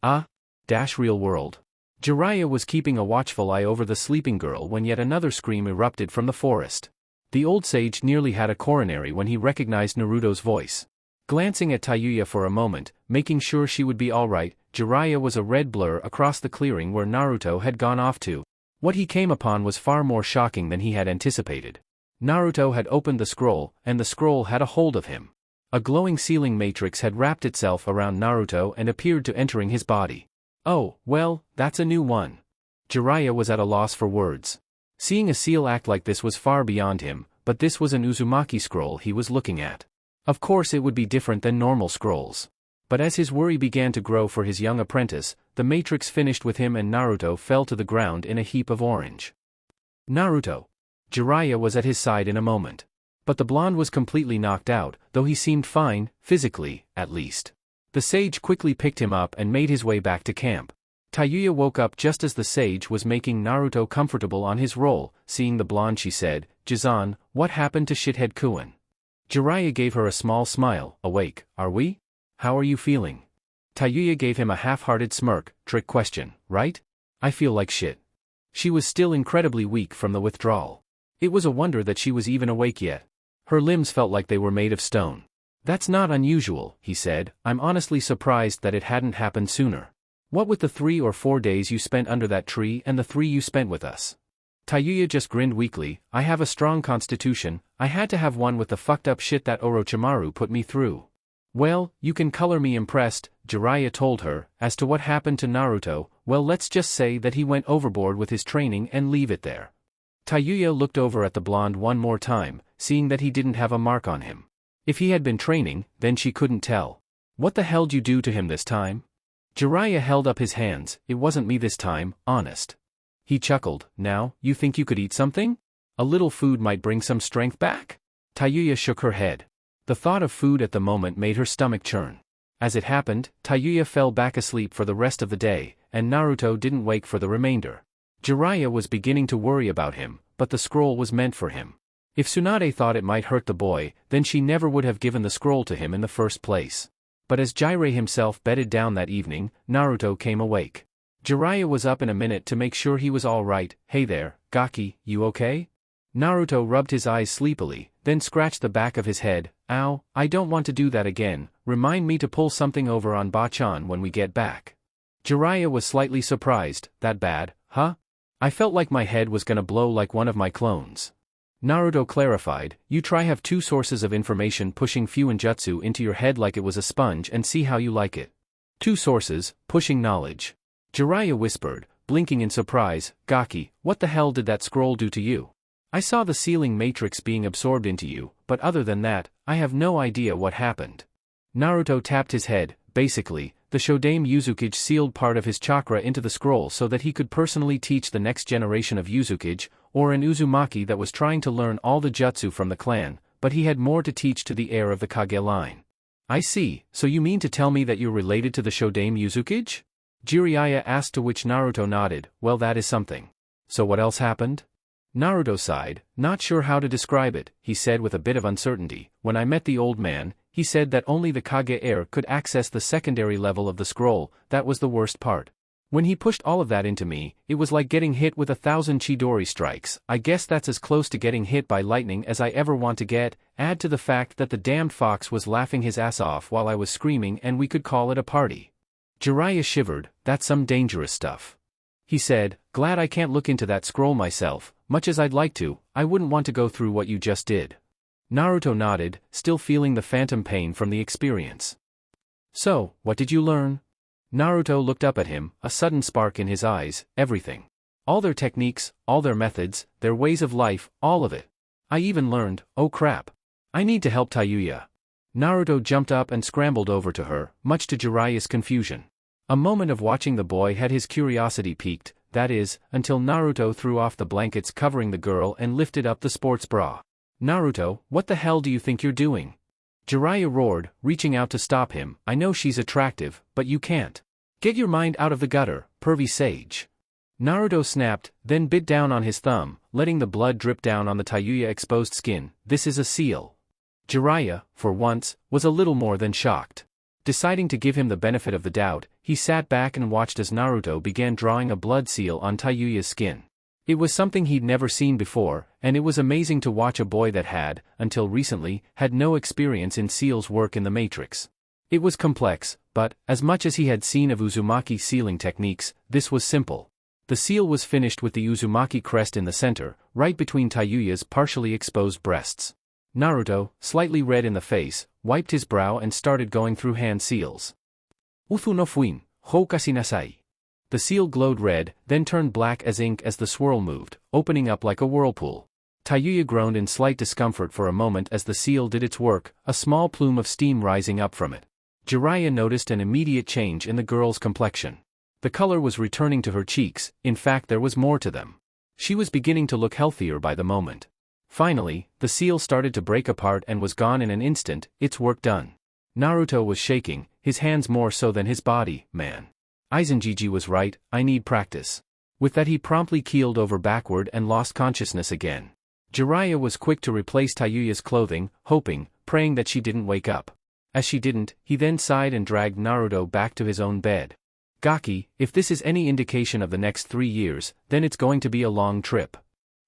Real world. Jiraiya was keeping a watchful eye over the sleeping girl when yet another scream erupted from the forest. The old sage nearly had a coronary when he recognized Naruto's voice. Glancing at Tayuya for a moment, making sure she would be alright, Jiraiya was a red blur across the clearing where Naruto had gone off to. What he came upon was far more shocking than he had anticipated. Naruto had opened the scroll, and the scroll had a hold of him. A glowing sealing matrix had wrapped itself around Naruto and appeared to entering his body. "Oh, well, that's a new one." Jiraiya was at a loss for words. Seeing a seal act like this was far beyond him, but this was an Uzumaki scroll he was looking at. Of course it would be different than normal scrolls. But as his worry began to grow for his young apprentice, the matrix finished with him and Naruto fell to the ground in a heap of orange. "Naruto!" Jiraiya was at his side in a moment. But the blonde was completely knocked out, though he seemed fine, physically, at least. The sage quickly picked him up and made his way back to camp. Tayuya woke up just as the sage was making Naruto comfortable on his roll. Seeing the blonde, she said, "Jizan, what happened to shithead Kuin?" Jiraiya gave her a small smile. "Awake, are we? How are you feeling?" Tayuya gave him a half-hearted smirk. "Trick question, right? I feel like shit." She was still incredibly weak from the withdrawal. It was a wonder that she was even awake yet. Her limbs felt like they were made of stone. "That's not unusual," he said. "I'm honestly surprised that it hadn't happened sooner. What with the 3 or 4 days you spent under that tree and the 3 you spent with us?" Tayuya just grinned weakly. "I have a strong constitution, I had to have one with the fucked up shit that Orochimaru put me through." "Well, you can color me impressed," Jiraiya told her. "As to what happened to Naruto, well, let's just say that he went overboard with his training and leave it there." Tayuya looked over at the blonde one more time, seeing that he didn't have a mark on him. If he had been training, then she couldn't tell. "What the hell'd you do to him this time?" Jiraiya held up his hands. "It wasn't me this time, honest." He chuckled. Now, you think you could eat something? A little food might bring some strength back? Tayuya shook her head. The thought of food at the moment made her stomach churn. As it happened, Tayuya fell back asleep for the rest of the day, and Naruto didn't wake for the remainder. Jiraiya was beginning to worry about him, but the scroll was meant for him. If Tsunade thought it might hurt the boy, then she never would have given the scroll to him in the first place. But as Jiraiya himself bedded down that evening, Naruto came awake. Jiraiya was up in a minute to make sure he was all right. Hey there, Gaki, you okay? Naruto rubbed his eyes sleepily, then scratched the back of his head. Ow, I don't want to do that again. Remind me to pull something over on Bachan when we get back. Jiraiya was slightly surprised. That bad, huh? I felt like my head was gonna blow like one of my clones. Naruto clarified, you try have two sources of information pushing Fuinjutsu into your head like it was a sponge and see how you like it. Two sources, pushing knowledge. Jiraiya whispered, blinking in surprise, Gaki, what the hell did that scroll do to you? I saw the sealing matrix being absorbed into you, but other than that, I have no idea what happened. Naruto tapped his head. Basically, the Shodaime Uzukage sealed part of his chakra into the scroll so that he could personally teach the next generation of Uzukage, or an Uzumaki that was trying to learn all the jutsu from the clan, but he had more to teach to the heir of the Kage line. I see, so you mean to tell me that you're related to the Shodaime Uzukage? Jiraiya asked, to which Naruto nodded. Well, that is something. So what else happened? Naruto sighed, not sure how to describe it, he said with a bit of uncertainty. When I met the old man, he said that only the Kage heir could access the secondary level of the scroll. That was the worst part. When he pushed all of that into me, it was like getting hit with 1,000 Chidori strikes. I guess that's as close to getting hit by lightning as I ever want to get. Add to the fact that the damned fox was laughing his ass off while I was screaming and we could call it a party. Jiraiya shivered. That's some dangerous stuff. He said, glad I can't look into that scroll myself, much as I'd like to. I wouldn't want to go through what you just did. Naruto nodded, still feeling the phantom pain from the experience. So, what did you learn? Naruto looked up at him, a sudden spark in his eyes. Everything. All their techniques, all their methods, their ways of life, all of it. I even learned, oh crap. I need to help Tayuya. Naruto jumped up and scrambled over to her, much to Jiraiya's confusion. A moment of watching the boy had his curiosity piqued, that is, until Naruto threw off the blankets covering the girl and lifted up the sports bra. Naruto, what the hell do you think you're doing? Jiraiya roared, reaching out to stop him. I know she's attractive, but you can't. Get your mind out of the gutter, pervy sage. Naruto snapped, then bit down on his thumb, letting the blood drip down on the Tayuya exposed skin. This is a seal. Jiraiya, for once, was a little more than shocked. Deciding to give him the benefit of the doubt, he sat back and watched as Naruto began drawing a blood seal on Tayuya's skin. It was something he'd never seen before, and it was amazing to watch a boy that had, until recently, had no experience in seals work in the Matrix. It was complex, but, as much as he had seen of Uzumaki sealing techniques, this was simple. The seal was finished with the Uzumaki crest in the center, right between Tayuya's partially exposed breasts. Naruto, slightly red in the face, wiped his brow and started going through hand seals. Uthu no fuin, houkasi nasai. The seal glowed red, then turned black as ink as the swirl moved, opening up like a whirlpool. Tayuya groaned in slight discomfort for a moment as the seal did its work, a small plume of steam rising up from it. Jiraiya noticed an immediate change in the girl's complexion. The color was returning to her cheeks, in fact there was more to them. She was beginning to look healthier by the moment. Finally, the seal started to break apart and was gone in an instant, its work done. Naruto was shaking, his hands more so than his body. Man. Izanjiji was right, I need practice. With that he promptly keeled over backward and lost consciousness again. Jiraiya was quick to replace Tayuya's clothing, hoping, praying that she didn't wake up. As she didn't, he then sighed and dragged Naruto back to his own bed. Gaki, if this is any indication of the next 3 years, then it's going to be a long trip.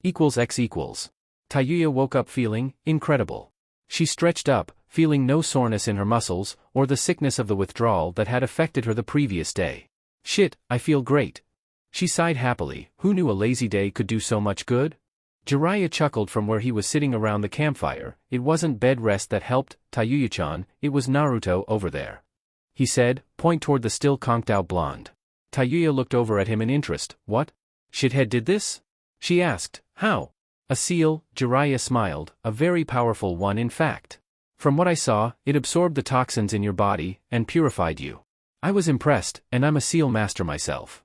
== X=. Tayuya woke up feeling incredible. She stretched up, feeling no soreness in her muscles, or the sickness of the withdrawal that had affected her the previous day. Shit, I feel great. She sighed happily. Who knew a lazy day could do so much good? Jiraiya chuckled from where he was sitting around the campfire. It wasn't bed rest that helped, Tayuya-chan, it was Naruto over there. He said, point toward the still conked-out blonde. Tayuya looked over at him in interest. What? Shithead did this? She asked. How? A seal, Jiraiya smiled, a very powerful one in fact. From what I saw, it absorbed the toxins in your body, and purified you. I was impressed, and I'm a seal master myself.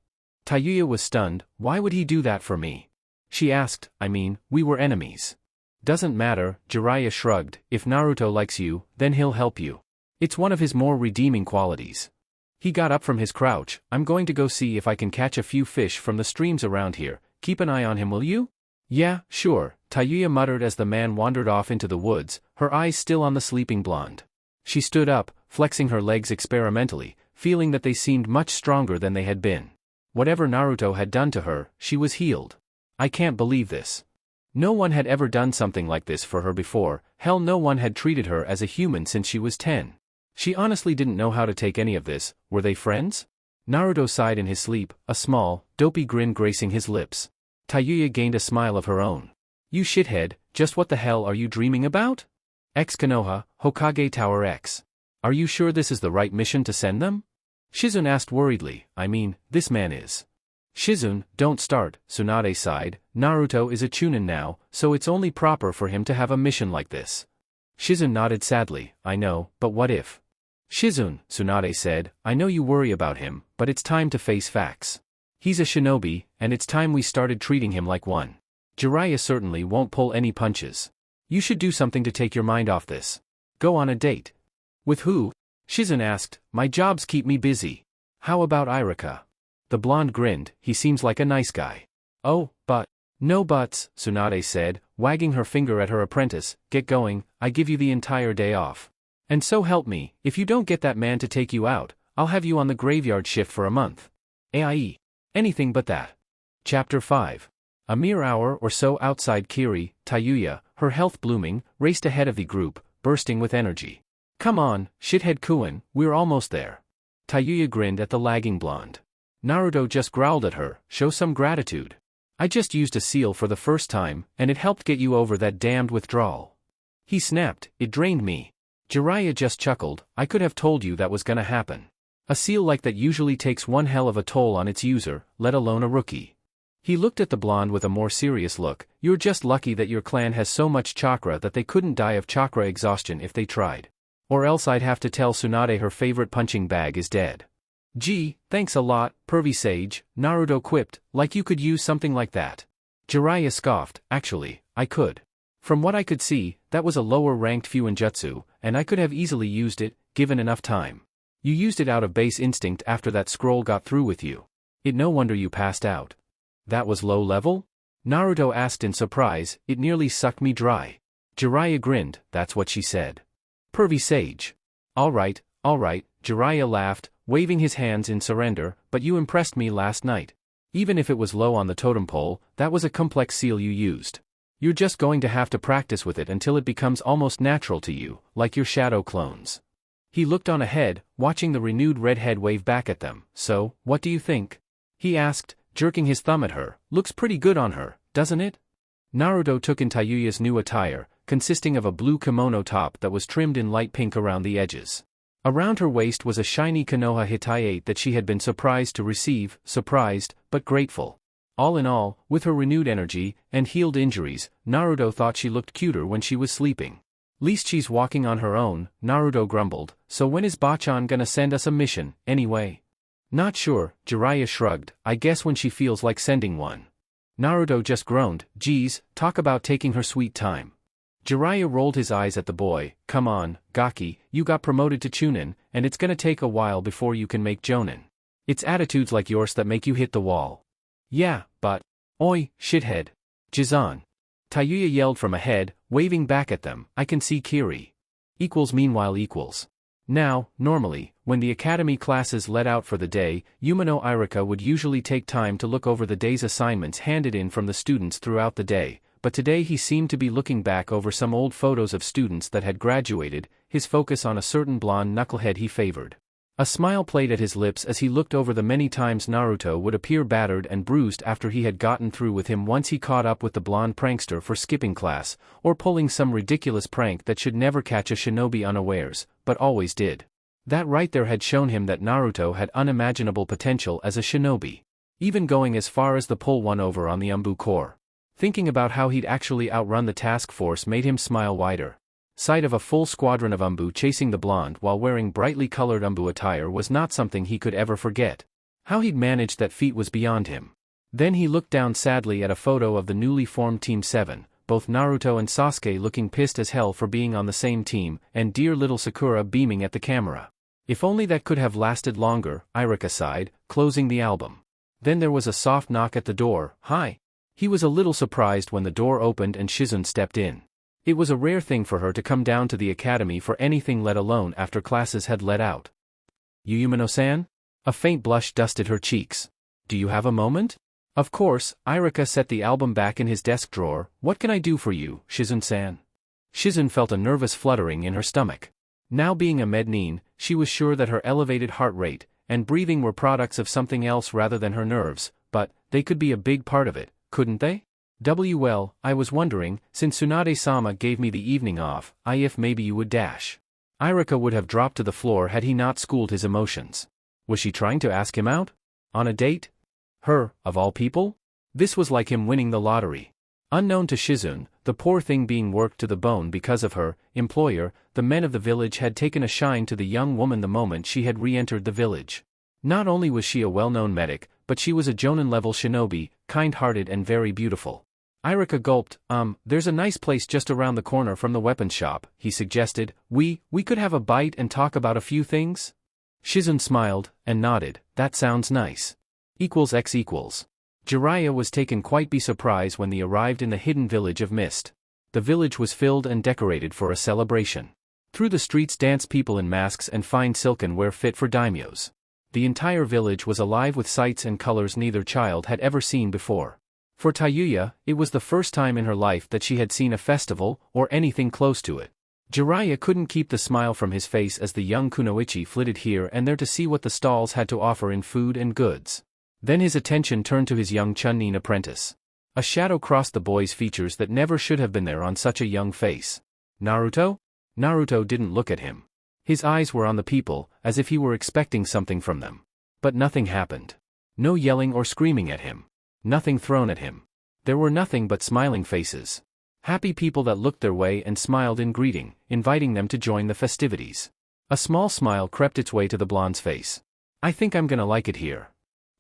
Tayuya was stunned. Why would he do that for me? She asked, I mean, we were enemies. Doesn't matter, Jiraiya shrugged, if Naruto likes you, then he'll help you. It's one of his more redeeming qualities. He got up from his crouch. I'm going to go see if I can catch a few fish from the streams around here. Keep an eye on him, will you? Yeah, sure, Tayuya muttered as the man wandered off into the woods, her eyes still on the sleeping blonde. She stood up, flexing her legs experimentally, feeling that they seemed much stronger than they had been. Whatever Naruto had done to her, she was healed. I can't believe this. No one had ever done something like this for her before, hell no one had treated her as a human since she was 10. She honestly didn't know how to take any of this. Were they friends? Naruto sighed in his sleep, a small, dopey grin gracing his lips. Tayuya gained a smile of her own. You shithead, just what the hell are you dreaming about? X Konoha, Hokage Tower X. Are you sure this is the right mission to send them? Shizune asked worriedly, I mean, this man is. Shizune, don't start, Tsunade sighed, Naruto is a chunin now, so it's only proper for him to have a mission like this. Shizune nodded sadly, I know, but what if? Shizune, Tsunade said, I know you worry about him, but it's time to face facts. He's a shinobi, and it's time we started treating him like one. Jiraiya certainly won't pull any punches. You should do something to take your mind off this. Go on a date. With who? Shizune asked, my jobs keep me busy. How about Irika? The blonde grinned, he seems like a nice guy. Oh, but. No buts, Tsunade said, wagging her finger at her apprentice, get going, I give you the entire day off. And so help me, if you don't get that man to take you out, I'll have you on the graveyard shift for a month. AIE. Anything but that. Chapter 5. A mere hour or so outside Kiri, Tayuya, her health blooming, raced ahead of the group, bursting with energy. Come on, shithead Kuin, we're almost there. Tayuya grinned at the lagging blonde. Naruto just growled at her, show some gratitude. I just used a seal for the first time, and it helped get you over that damned withdrawal. He snapped, it drained me. Jiraiya just chuckled, I could have told you that was gonna happen. A seal like that usually takes one hell of a toll on its user, let alone a rookie. He looked at the blonde with a more serious look, you're just lucky that your clan has so much chakra that they couldn't die of chakra exhaustion if they tried. Or else I'd have to tell Tsunade her favorite punching bag is dead. Gee, thanks a lot, pervy sage, Naruto quipped, like you could use something like that. Jiraiya scoffed, actually, I could. From what I could see, that was a lower-ranked Fuinjutsu, and I could have easily used it, given enough time. You used it out of base instinct after that scroll got through with you. It no wonder you passed out. That was low level? Naruto asked in surprise, it nearly sucked me dry. Jiraiya grinned, that's what she said. Pervy sage. Alright, Jiraiya laughed, waving his hands in surrender, but you impressed me last night. Even if it was low on the totem pole, that was a complex seal you used. You're just going to have to practice with it until it becomes almost natural to you, like your shadow clones. He looked on ahead, watching the renewed redhead wave back at them, so, what do you think? He asked, jerking his thumb at her, looks pretty good on her, doesn't it? Naruto took in Tayuya's new attire, consisting of a blue kimono top that was trimmed in light pink around the edges. Around her waist was a shiny Konoha Hitayate that she had been surprised to receive, surprised, but grateful. All in all, with her renewed energy, and healed injuries, Naruto thought she looked cuter when she was sleeping. Least she's walking on her own, Naruto grumbled, so when is Bachan gonna send us a mission, anyway? Not sure, Jiraiya shrugged, I guess when she feels like sending one. Naruto just groaned, geez, talk about taking her sweet time. Jiraiya rolled his eyes at the boy, come on, Gaki, you got promoted to Chunin, and it's gonna take a while before you can make Jonin. It's attitudes like yours that make you hit the wall. Yeah, but. Oi, shithead. Jizan. Tayuya yelled from ahead, waving back at them, I can see Kiri. Meanwhile. Now, normally, when the academy classes let out for the day, Umino Irika would usually take time to look over the day's assignments handed in from the students throughout the day, but today he seemed to be looking back over some old photos of students that had graduated, his focus on a certain blonde knucklehead he favored. A smile played at his lips as he looked over the many times Naruto would appear battered and bruised after he had gotten through with him once he caught up with the blonde prankster for skipping class, or pulling some ridiculous prank that should never catch a shinobi unawares, but always did. That right there had shown him that Naruto had unimaginable potential as a shinobi. Even going as far as the pull one over on the Umbu Corps. Thinking about how he'd actually outrun the task force made him smile wider. Sight of a full squadron of Umbu chasing the blonde while wearing brightly colored Umbu attire was not something he could ever forget. How he'd managed that feat was beyond him. Then he looked down sadly at a photo of the newly formed Team 7, both Naruto and Sasuke looking pissed as hell for being on the same team, and dear little Sakura beaming at the camera. If only that could have lasted longer, Irika sighed, closing the album. Then there was a soft knock at the door. Hi. He was a little surprised when the door opened and Shizune stepped in. It was a rare thing for her to come down to the academy for anything, let alone after classes had let out. Yuyumino-san? A faint blush dusted her cheeks. Do you have a moment? Of course. Irika set the album back in his desk drawer. What can I do for you, Shizune-san? Shizune felt a nervous fluttering in her stomach. Now being a mednin, she was sure that her elevated heart rate and breathing were products of something else rather than her nerves, but they could be a big part of it, couldn't they? Well, I was wondering, since Tsunade-sama gave me the evening off, if maybe you would dash. Irika would have dropped to the floor had he not schooled his emotions. Was she trying to ask him out? On a date? Her, of all people? This was like him winning the lottery. Unknown to Shizune, the poor thing being worked to the bone because of her employer, the men of the village had taken a shine to the young woman the moment she had re-entered the village. Not only was she a well-known medic, but she was a Jonin-level shinobi, kind-hearted and very beautiful. Irika gulped. There's a nice place just around the corner from the weapons shop, he suggested. We could have a bite and talk about a few things? Shizune smiled, and nodded. That sounds nice. X equals. Jiraiya was taken quite by surprise when they arrived in the hidden village of Mist. The village was filled and decorated for a celebration. Through the streets danced people in masks and fine silken wear fit for daimyos. The entire village was alive with sights and colors neither child had ever seen before. For Tayuya, it was the first time in her life that she had seen a festival, or anything close to it. Jiraiya couldn't keep the smile from his face as the young kunoichi flitted here and there to see what the stalls had to offer in food and goods. Then his attention turned to his young Chunin apprentice. A shadow crossed the boy's features that never should have been there on such a young face. Naruto? Naruto didn't look at him. His eyes were on the people, as if he were expecting something from them. But nothing happened. No yelling or screaming at him. Nothing thrown at him. There were nothing but smiling faces. Happy people that looked their way and smiled in greeting, inviting them to join the festivities. A small smile crept its way to the blonde's face. I think I'm gonna like it here.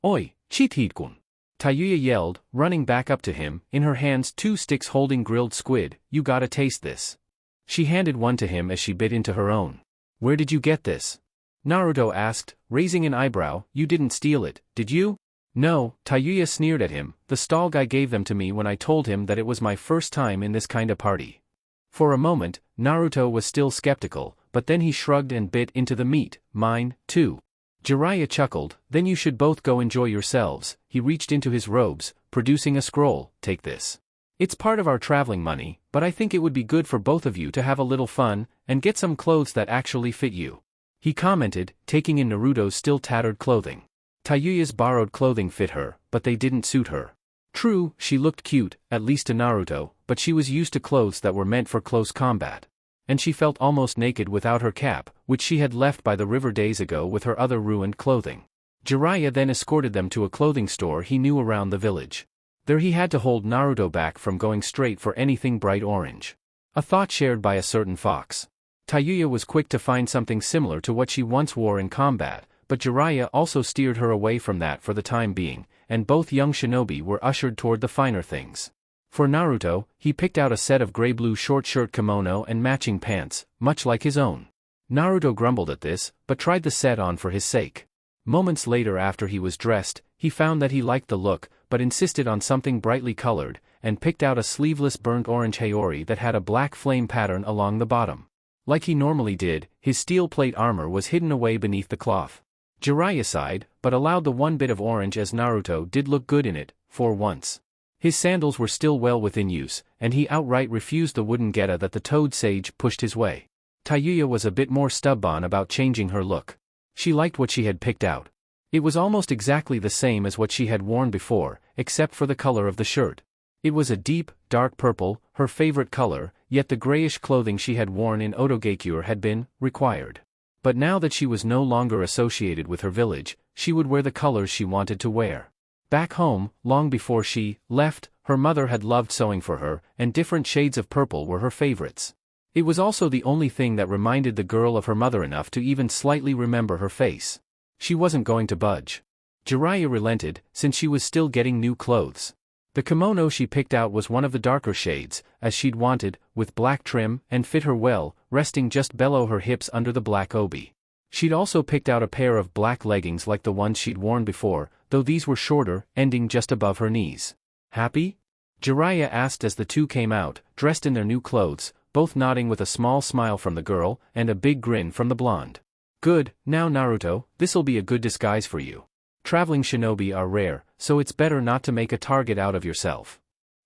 Oi, Chithit-kun. Tayuya yelled, running back up to him, in her hands 2 sticks holding grilled squid. You gotta taste this. She handed one to him as she bit into her own. Where did you get this? Naruto asked, raising an eyebrow. You didn't steal it, did you? No, Tayuya sneered at him. The stall guy gave them to me when I told him that it was my first time in this kinda party. For a moment, Naruto was still skeptical, but then he shrugged and bit into the meat. Mine, too. Jiraiya chuckled. Then you should both go enjoy yourselves. He reached into his robes, producing a scroll. Take this. It's part of our traveling money, but I think it would be good for both of you to have a little fun, and get some clothes that actually fit you. He commented, taking in Naruto's still tattered clothing. Tayuya's borrowed clothing fit her, but they didn't suit her. True, she looked cute, at least to Naruto, but she was used to clothes that were meant for close combat. And she felt almost naked without her cap, which she had left by the river days ago with her other ruined clothing. Jiraiya then escorted them to a clothing store he knew around the village. There he had to hold Naruto back from going straight for anything bright orange. A thought shared by a certain fox. Tayuya was quick to find something similar to what she once wore in combat, but Jiraiya also steered her away from that for the time being, and both young shinobi were ushered toward the finer things. For Naruto, he picked out a set of gray-blue short shirt kimono and matching pants, much like his own. Naruto grumbled at this, but tried the set on for his sake. Moments later after he was dressed, he found that he liked the look, but insisted on something brightly colored, and picked out a sleeveless burnt orange haori that had a black flame pattern along the bottom. Like he normally did, his steel plate armor was hidden away beneath the cloth. Jiraiya sighed, but allowed the one bit of orange as Naruto did look good in it, for once. His sandals were still well within use, and he outright refused the wooden geta that the toad sage pushed his way. Tayuya was a bit more stubborn about changing her look. She liked what she had picked out. It was almost exactly the same as what she had worn before, except for the color of the shirt. It was a deep, dark purple, her favorite color, yet the grayish clothing she had worn in Otogakure had been required. But now that she was no longer associated with her village, she would wear the colors she wanted to wear. Back home, long before she left, her mother had loved sewing for her, and different shades of purple were her favorites. It was also the only thing that reminded the girl of her mother enough to even slightly remember her face. She wasn't going to budge. Jiraiya relented, since she was still getting new clothes. The kimono she picked out was one of the darker shades, as she'd wanted, with black trim, and fit her well, resting just below her hips under the black obi. She'd also picked out a pair of black leggings like the ones she'd worn before, though these were shorter, ending just above her knees. Happy? Jiraiya asked as the two came out, dressed in their new clothes, both nodding with a small smile from the girl, and a big grin from the blonde. Good, now Naruto, this'll be a good disguise for you. Traveling shinobi are rare, so it's better not to make a target out of yourself.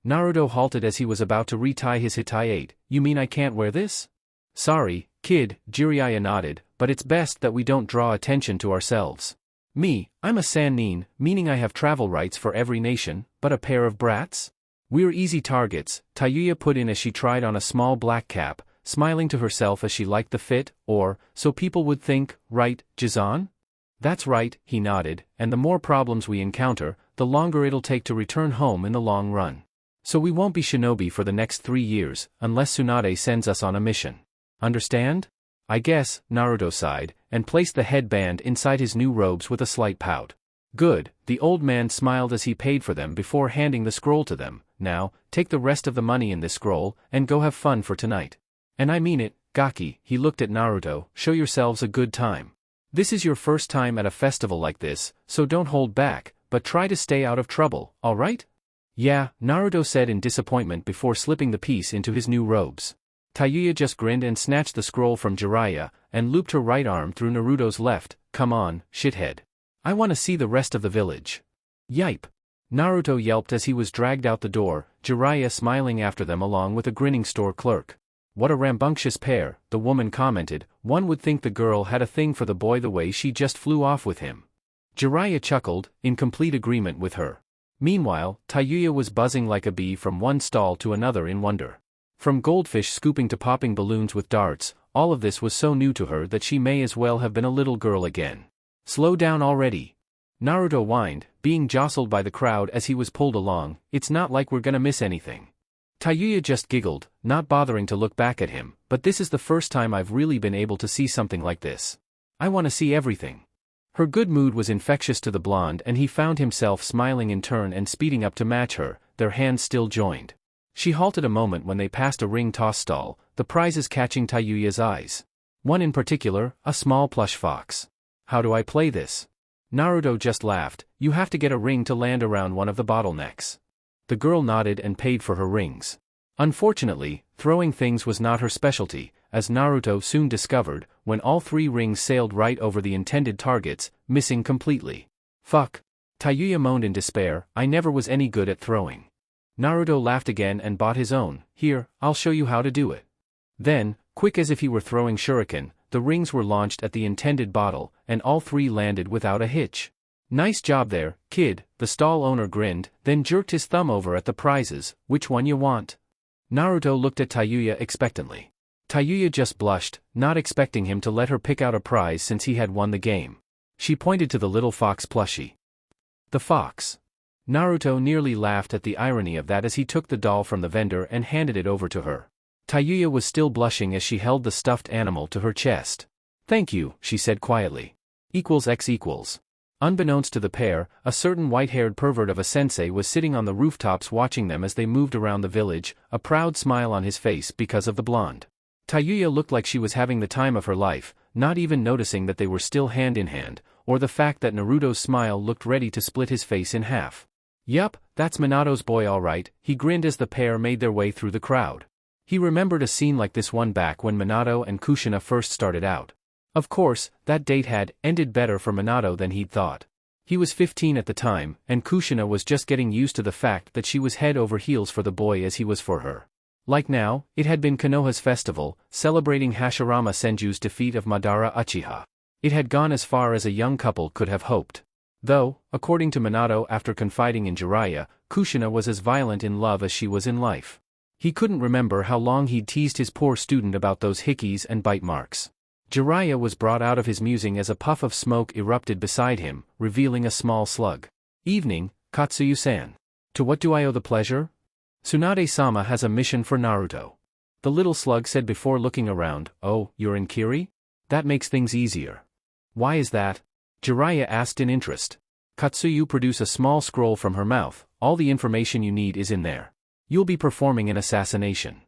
Naruto halted as he was about to retie his hitayate. You mean I can't wear this? Sorry, kid, Jiraiya nodded, but it's best that we don't draw attention to ourselves. Me, I'm a Sannin, meaning I have travel rights for every nation, but a pair of brats? We're easy targets, Tayuya put in as she tried on a small black cap, smiling to herself as she liked the fit, or, so people would think, right, Jizan? That's right, he nodded, and the more problems we encounter, the longer it'll take to return home in the long run. So we won't be shinobi for the next 3 years, unless Tsunade sends us on a mission. Understand? I guess, Naruto sighed, and placed the headband inside his new robes with a slight pout. Good, the old man smiled as he paid for them before handing the scroll to them. Now, take the rest of the money in this scroll, and go have fun for tonight. And I mean it, Gaki, he looked at Naruto, show yourselves a good time. This is your first time at a festival like this, so don't hold back, but try to stay out of trouble, alright? Yeah, Naruto said in disappointment before slipping the piece into his new robes. Tayuya just grinned and snatched the scroll from Jiraiya, and looped her right arm through Naruto's left. Come on, shithead. I want to see the rest of the village. Yipe. Naruto yelped as he was dragged out the door, Jiraiya smiling after them along with a grinning store clerk. What a rambunctious pair, the woman commented. One would think the girl had a thing for the boy the way she just flew off with him. Jiraiya chuckled, in complete agreement with her. Meanwhile, Tayuya was buzzing like a bee from one stall to another in wonder. From goldfish scooping to popping balloons with darts, all of this was so new to her that she may as well have been a little girl again. Slow down already. Naruto whined, being jostled by the crowd as he was pulled along. It's not like we're gonna miss anything. Tayuya just giggled, not bothering to look back at him, but this is the first time I've really been able to see something like this. I want to see everything. Her good mood was infectious to the blonde and he found himself smiling in turn and speeding up to match her, their hands still joined. She halted a moment when they passed a ring toss stall, the prizes catching Tayuya's eyes. One in particular, a small plush fox. How do I play this? Naruto just laughed. You have to get a ring to land around one of the bottlenecks. The girl nodded and paid for her rings. Unfortunately, throwing things was not her specialty, as Naruto soon discovered, when all 3 rings sailed right over the intended targets, missing completely. Fuck. Tayuya moaned in despair, I never was any good at throwing. Naruto laughed again and bought his own. Here, I'll show you how to do it. Then, quick as if he were throwing shuriken, the rings were launched at the intended bottle, and all 3 landed without a hitch. Nice job there, kid, the stall owner grinned, then jerked his thumb over at the prizes. Which one you want? Naruto looked at Tayuya expectantly. Tayuya just blushed, not expecting him to let her pick out a prize since he had won the game. She pointed to the little fox plushie. The fox. Naruto nearly laughed at the irony of that as he took the doll from the vendor and handed it over to her. Tayuya was still blushing as she held the stuffed animal to her chest. Thank you, she said quietly. X equals. Unbeknownst to the pair, a certain white-haired pervert of a sensei was sitting on the rooftops watching them as they moved around the village, a proud smile on his face because of the blonde. Tayuya looked like she was having the time of her life, not even noticing that they were still hand in hand, or the fact that Naruto's smile looked ready to split his face in half. Yup, that's Minato's boy all right, he grinned as the pair made their way through the crowd. He remembered a scene like this one back when Minato and Kushina first started out. Of course, that date had ended better for Minato than he'd thought. He was 15 at the time, and Kushina was just getting used to the fact that she was head over heels for the boy as he was for her. Like now, it had been Konoha's festival, celebrating Hashirama Senju's defeat of Madara Uchiha. It had gone as far as a young couple could have hoped. Though, according to Minato after confiding in Jiraiya, Kushina was as violent in love as she was in life. He couldn't remember how long he'd teased his poor student about those hickeys and bite marks. Jiraiya was brought out of his musing as a puff of smoke erupted beside him, revealing a small slug. Evening, Katsuyu-san. To what do I owe the pleasure? Tsunade-sama has a mission for Naruto. The little slug said before looking around. Oh, you're in Kiri? That makes things easier. Why is that? Jiraiya asked in interest. Katsuyu produced a small scroll from her mouth. All the information you need is in there. You'll be performing an assassination.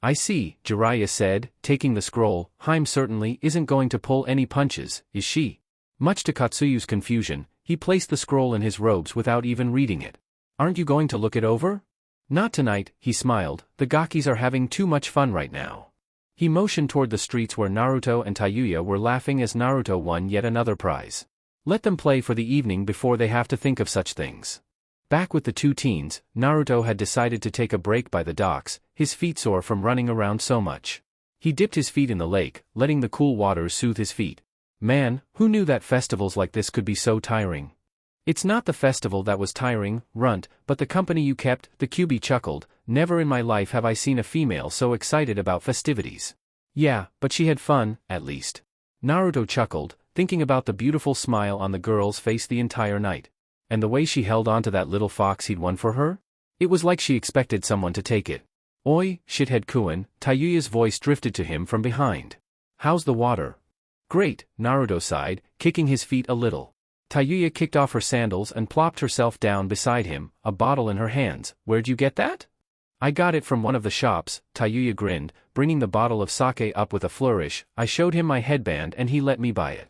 I see, Jiraiya said, taking the scroll. Haim certainly isn't going to pull any punches, is she? Much to Katsuyu's confusion, he placed the scroll in his robes without even reading it. Aren't you going to look it over? Not tonight, he smiled. The Gakis are having too much fun right now. He motioned toward the streets where Naruto and Tayuya were laughing as Naruto won yet another prize. Let them play for the evening before they have to think of such things. Back with the two teens, Naruto had decided to take a break by the docks, his feet sore from running around so much. He dipped his feet in the lake, letting the cool waters soothe his feet. Man, who knew that festivals like this could be so tiring? It's not the festival that was tiring, Runt, but the company you kept, the Kyuubi chuckled. Never in my life have I seen a female so excited about festivities. Yeah, but she had fun, at least. Naruto chuckled, thinking about the beautiful smile on the girl's face the entire night. And the way she held onto that little fox he'd won for her? It was like she expected someone to take it. Oi, shithead Kuin, Tayuya's voice drifted to him from behind. How's the water? Great, Naruto sighed, kicking his feet a little. Tayuya kicked off her sandals and plopped herself down beside him, a bottle in her hands. Where'd you get that? I got it from one of the shops, Tayuya grinned, bringing the bottle of sake up with a flourish. I showed him my headband and he let me buy it.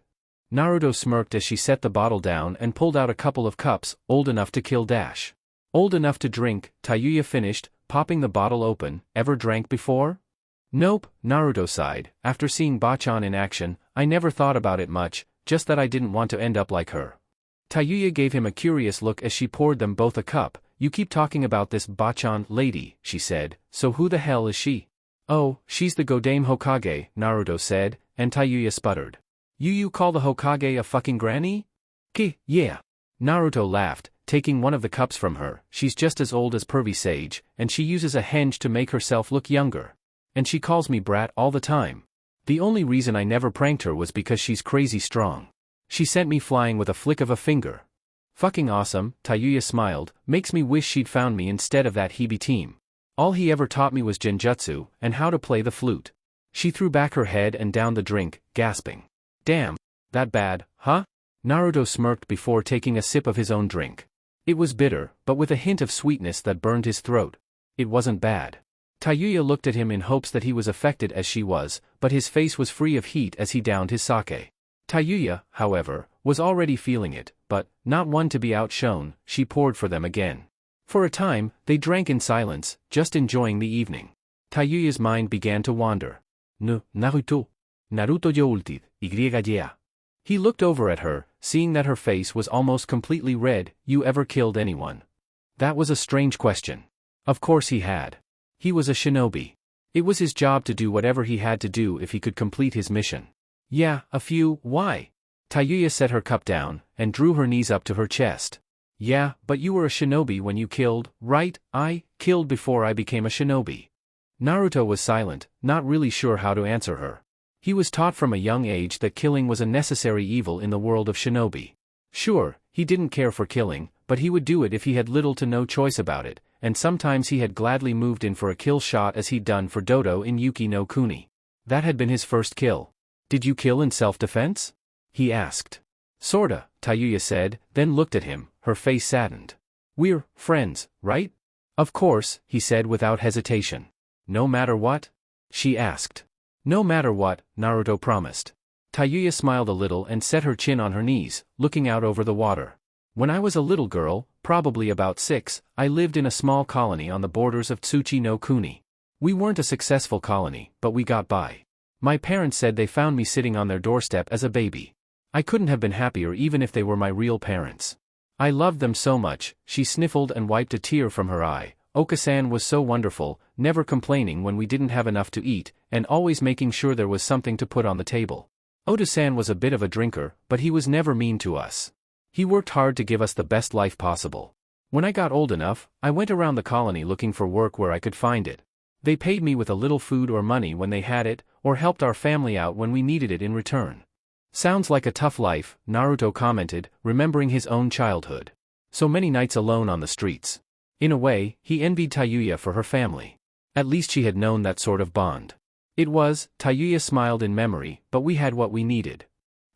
Naruto smirked as she set the bottle down and pulled out a couple of cups, old enough to kill Dash. Old enough to drink, Tayuya finished, popping the bottle open. Ever drank before? Nope, Naruto sighed. After seeing Bachan in action, I never thought about it much, just that I didn't want to end up like her. Tayuya gave him a curious look as she poured them both a cup. You keep talking about this Bachan lady, she said, so who the hell is she? Oh, she's the Godame Hokage, Naruto said, and Tayuya sputtered. You call the Hokage a fucking granny? Yeah. Naruto laughed, taking one of the cups from her. She's just as old as Pervy Sage, and she uses a henge to make herself look younger. And she calls me brat all the time. The only reason I never pranked her was because she's crazy strong. She sent me flying with a flick of a finger. Fucking awesome, Tayuya smiled, makes me wish she'd found me instead of that Hebe team. All he ever taught me was genjutsu, and how to play the flute. She threw back her head and downed the drink, gasping. Damn, that bad, huh? Naruto smirked before taking a sip of his own drink. It was bitter, but with a hint of sweetness that burned his throat. It wasn't bad. Tayuya looked at him in hopes that he was affected as she was, but his face was free of heat as he downed his sake. Tayuya, however, was already feeling it, but, not one to be outshone, she poured for them again. For a time, they drank in silence, just enjoying the evening. Tayuya's mind began to wander. Naruto yo ultid, y. He looked over at her, seeing that her face was almost completely red. You ever killed anyone? That was a strange question. Of course he had. He was a shinobi. It was his job to do whatever he had to do if he could complete his mission. Yeah, a few. Why? Tayuya set her cup down, and drew her knees up to her chest. Yeah, but you were a shinobi when you killed, right? I killed before I became a shinobi. Naruto was silent, not really sure how to answer her. He was taught from a young age that killing was a necessary evil in the world of shinobi. Sure, he didn't care for killing, but he would do it if he had little to no choice about it, and sometimes he had gladly moved in for a kill shot as he'd done for Dodo in Yuki no Kuni. That had been his first kill. Did you kill in self-defense? He asked. Sorta, Tayuya said, then looked at him, her face saddened. We're friends, right? Of course, he said without hesitation. No matter what? She asked. No matter what, Naruto promised. Tayuya smiled a little and set her chin on her knees, looking out over the water. When I was a little girl, probably about 6, I lived in a small colony on the borders of Tsuchi no Kuni. We weren't a successful colony, but we got by. My parents said they found me sitting on their doorstep as a baby. I couldn't have been happier even if they were my real parents. I loved them so much. She sniffled and wiped a tear from her eye. Okasan was so wonderful, never complaining when we didn't have enough to eat, and always making sure there was something to put on the table. Oda-san was a bit of a drinker, but he was never mean to us. He worked hard to give us the best life possible. When I got old enough, I went around the colony looking for work where I could find it. They paid me with a little food or money when they had it, or helped our family out when we needed it in return. Sounds like a tough life, Naruto commented, remembering his own childhood. So many nights alone on the streets. In a way, he envied Tayuya for her family. At least she had known that sort of bond. It was, Tayuya smiled in memory, but we had what we needed.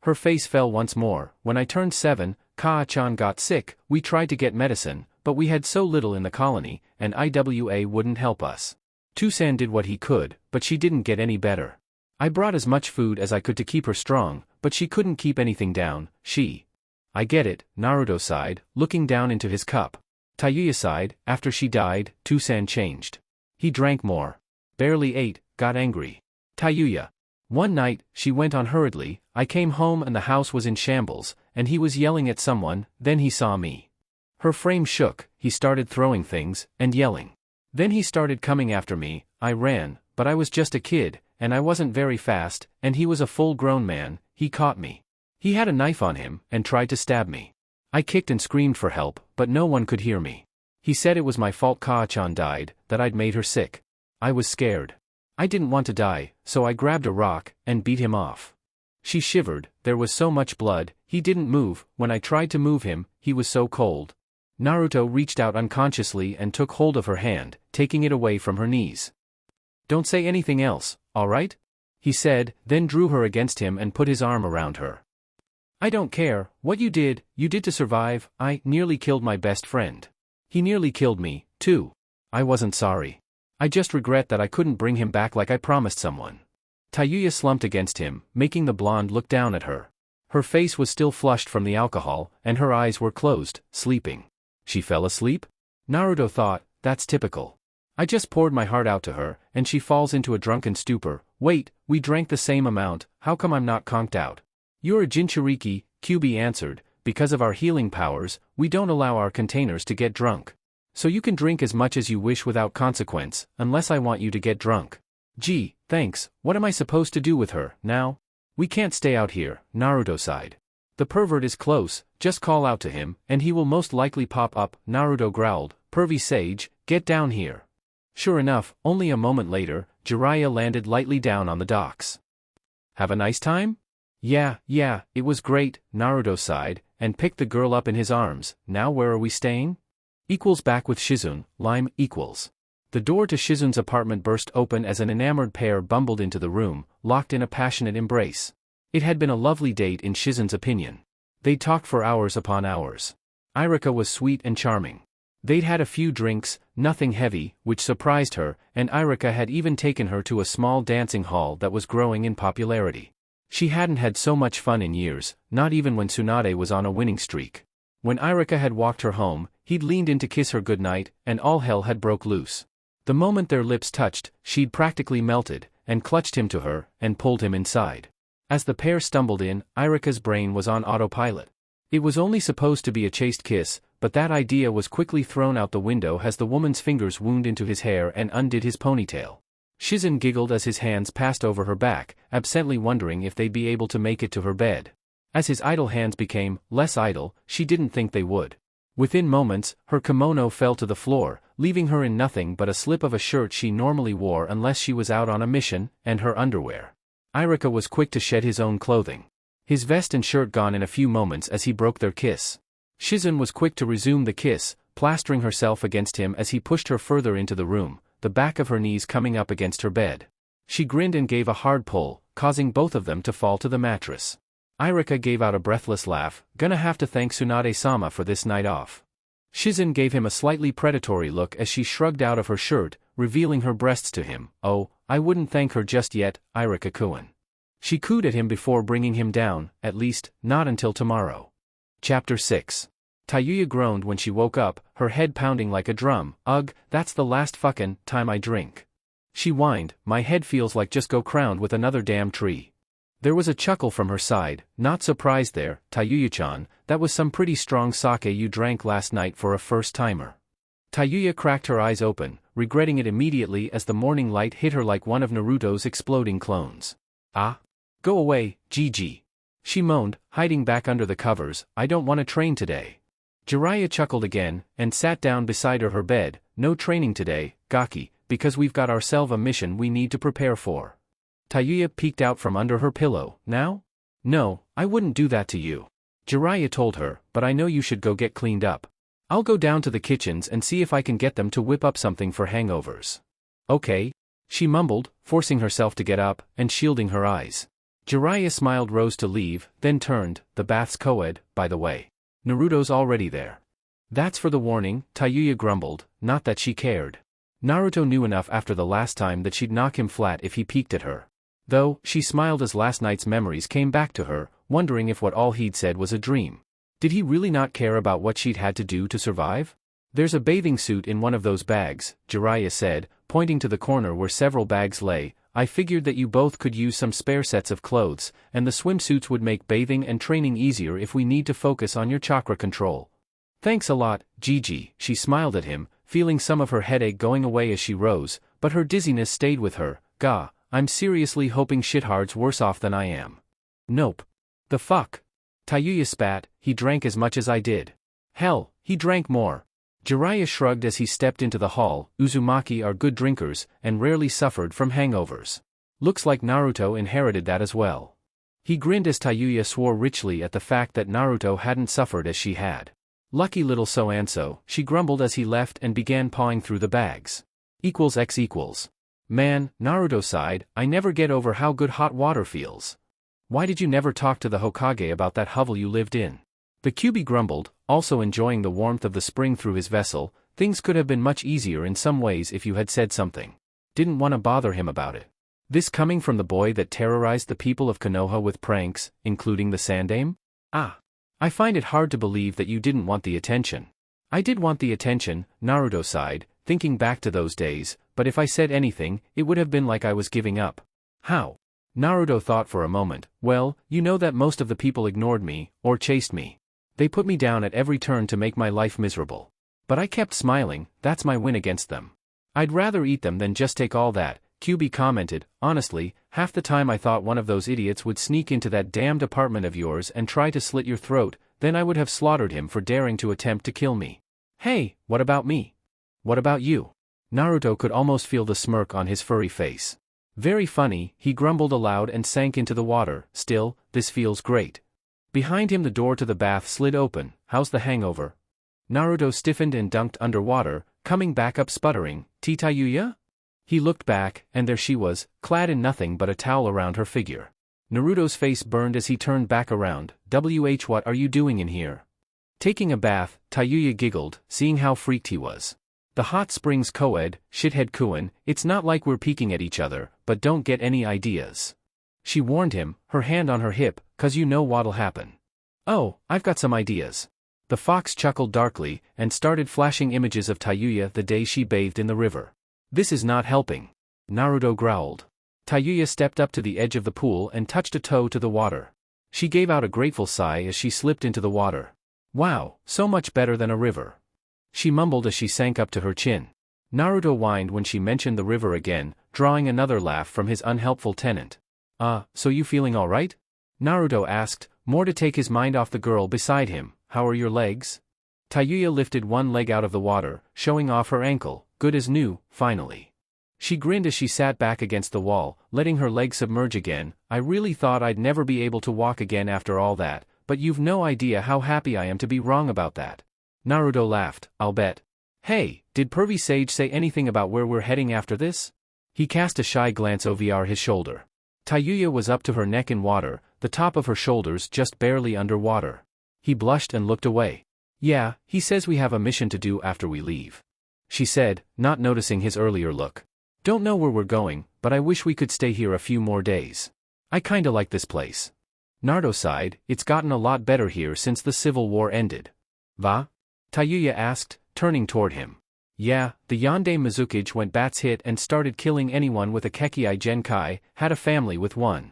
Her face fell once more. When I turned 7, Kaa-chan got sick. We tried to get medicine, but we had so little in the colony, and IWA wouldn't help us. Tusan did what he could, but she didn't get any better. I brought as much food as I could to keep her strong, but she couldn't keep anything down. I get it, Naruto sighed, looking down into his cup. Tayuya sighed. After she died, Tusan changed. He drank more. Barely ate, got angry. Tayuya. One night, she went on hurriedly. I came home and the house was in shambles, and he was yelling at someone. Then he saw me. Her frame shook. He started throwing things, and yelling. Then he started coming after me. I ran, but I was just a kid, and I wasn't very fast, and he was a full-grown man. He caught me. He had a knife on him, and tried to stab me. I kicked and screamed for help, but no one could hear me. He said it was my fault Kaa-chan died, that I'd made her sick. I was scared. I didn't want to die, so I grabbed a rock, and beat him off. She shivered. There was so much blood. He didn't move. When I tried to move him, he was so cold. Naruto reached out unconsciously and took hold of her hand, taking it away from her knees. Don't say anything else, all right? He said, then drew her against him and put his arm around her. I don't care what you did to survive. I nearly killed my best friend. He nearly killed me, too. I wasn't sorry. I just regret that I couldn't bring him back like I promised someone. Tayuya slumped against him, making the blonde look down at her. Her face was still flushed from the alcohol, and her eyes were closed, sleeping. She fell asleep? Naruto thought, that's typical. I just poured my heart out to her, and she falls into a drunken stupor. Wait, we drank the same amount, how come I'm not conked out? You're a Jinchuriki, Kyubi answered, because of our healing powers, we don't allow our containers to get drunk. So you can drink as much as you wish without consequence, unless I want you to get drunk. Gee, thanks, what am I supposed to do with her, now? We can't stay out here, Naruto sighed. The pervert is close, just call out to him, and he will most likely pop up, Naruto growled. Pervy sage, get down here. Sure enough, only a moment later, Jiraiya landed lightly down on the docks. Have a nice time? Yeah, it was great, Naruto sighed, and picked the girl up in his arms. Now where are we staying? Back with Shizune, Lime. The door to Shizune's apartment burst open as an enamored pair bumbled into the room, locked in a passionate embrace. It had been a lovely date in Shizune's opinion. They'd talked for hours upon hours. Irika was sweet and charming. They'd had a few drinks, nothing heavy, which surprised her, and Irika had even taken her to a small dancing hall that was growing in popularity. She hadn't had so much fun in years, not even when Tsunade was on a winning streak. When Irika had walked her home, he'd leaned in to kiss her goodnight, and all hell had broke loose. The moment their lips touched, she'd practically melted, and clutched him to her, and pulled him inside. As the pair stumbled in, Irika's brain was on autopilot. It was only supposed to be a chaste kiss, but that idea was quickly thrown out the window as the woman's fingers wound into his hair and undid his ponytail. Shizune giggled as his hands passed over her back, absently wondering if they'd be able to make it to her bed. As his idle hands became less idle, she didn't think they would. Within moments, her kimono fell to the floor, leaving her in nothing but a slip of a shirt she normally wore unless she was out on a mission, and her underwear. Irika was quick to shed his own clothing. His vest and shirt gone in a few moments as he broke their kiss. Shizune was quick to resume the kiss, plastering herself against him as he pushed her further into the room, the back of her knees coming up against her bed. She grinned and gave a hard pull, causing both of them to fall to the mattress. Irika gave out a breathless laugh, gonna have to thank Tsunade-sama for this night off. Shizune gave him a slightly predatory look as she shrugged out of her shirt, revealing her breasts to him. Oh, I wouldn't thank her just yet, Irika-kun. She cooed at him before bringing him down, at least, not until tomorrow. Chapter 6. Tayuya groaned when she woke up, her head pounding like a drum. Ugh, that's the last fucking time I drink. She whined, my head feels like just go crowned with another damn tree. There was a chuckle from her side, not surprised there, Tayuya-chan, that was some pretty strong sake you drank last night for a first-timer. Tayuya cracked her eyes open, regretting it immediately as the morning light hit her like one of Naruto's exploding clones. Ah? Go away, Gigi. She moaned, hiding back under the covers, I don't want to train today. Jiraiya chuckled again, and sat down beside her bed. No training today, Gaki, because we've got ourselves a mission we need to prepare for. Tayuya peeked out from under her pillow. Now? No, I wouldn't do that to you. Jiraiya told her, but I know you should go get cleaned up. I'll go down to the kitchens and see if I can get them to whip up something for hangovers. Okay? She mumbled, forcing herself to get up, and shielding her eyes. Jiraiya smiled, rose to leave, then turned. The bath's co-ed, by the way. Naruto's already there. That's for the warning, Tayuya grumbled, not that she cared. Naruto knew enough after the last time that she'd knock him flat if he peeked at her. Though, she smiled as last night's memories came back to her, wondering if what all he'd said was a dream. Did he really not care about what she'd had to do to survive? There's a bathing suit in one of those bags, Jiraiya said, pointing to the corner where several bags lay. I figured that you both could use some spare sets of clothes, and the swimsuits would make bathing and training easier if we need to focus on your chakra control. Thanks a lot, Gigi, she smiled at him, feeling some of her headache going away as she rose, but her dizziness stayed with her. Gah, I'm seriously hoping shithard's worse off than I am. Nope. The fuck? Tayuya spat, he drank as much as I did. Hell, he drank more. Jiraiya shrugged as he stepped into the hall. Uzumaki are good drinkers, and rarely suffered from hangovers. Looks like Naruto inherited that as well. He grinned as Tayuya swore richly at the fact that Naruto hadn't suffered as she had. Lucky little so-and-so, she grumbled as he left and began pawing through the bags. X equals. Man, Naruto sighed, I never get over how good hot water feels. Why did you never talk to the Hokage about that hovel you lived in? The Kyuubi grumbled, also enjoying the warmth of the spring through his vessel. Things could have been much easier in some ways if you had said something. Didn't want to bother him about it. This coming from the boy that terrorized the people of Konoha with pranks, including the Sandaime? Ah. I find it hard to believe that you didn't want the attention. I did want the attention, Naruto sighed, thinking back to those days, but if I said anything, it would have been like I was giving up. How? Naruto thought for a moment. Well, you know that most of the people ignored me, or chased me. They put me down at every turn to make my life miserable. But I kept smiling, that's my win against them. I'd rather eat them than just take all that, Kyuubi commented. Honestly, half the time I thought one of those idiots would sneak into that damned apartment of yours and try to slit your throat, then I would have slaughtered him for daring to attempt to kill me. Hey, what about me? What about you? Naruto could almost feel the smirk on his furry face. Very funny, he grumbled aloud and sank into the water. Still, this feels great. Behind him the door to the bath slid open. How's the hangover? Naruto stiffened and dunked underwater, coming back up sputtering. Tayuya? He looked back, and there she was, clad in nothing but a towel around her figure. Naruto's face burned as he turned back around. What are you doing in here? Taking a bath, Tayuya giggled, seeing how freaked he was. The hot springs co-ed, shithead Kuin, it's not like we're peeking at each other, but don't get any ideas. She warned him, her hand on her hip, 'cause you know what'll happen. Oh, I've got some ideas. The fox chuckled darkly, and started flashing images of Tayuya the day she bathed in the river. This is not helping. Naruto growled. Tayuya stepped up to the edge of the pool and touched a toe to the water. She gave out a grateful sigh as she slipped into the water. Wow, so much better than a river. She mumbled as she sank up to her chin. Naruto whined when she mentioned the river again, drawing another laugh from his unhelpful tenant. So you feeling alright? Naruto asked, more to take his mind off the girl beside him. How are your legs? Tayuya lifted one leg out of the water, showing off her ankle. Good as new, finally. She grinned as she sat back against the wall, letting her legs submerge again. I really thought I'd never be able to walk again after all that, but you've no idea how happy I am to be wrong about that. Naruto laughed, I'll bet. Hey, did Pervy Sage say anything about where we're heading after this? He cast a shy glance over his shoulder. Tayuya was up to her neck in water, the top of her shoulders just barely under water. He blushed and looked away. Yeah, he says we have a mission to do after we leave. She said, not noticing his earlier look. Don't know where we're going, but I wish we could stay here a few more days. I kinda like this place. Naruto sighed, it's gotten a lot better here since the civil war ended. Va? Tayuya asked, turning toward him. Yeah, the Yonde Mizukage went bats hit and started killing anyone with a Kekii Genkai, had a family with one.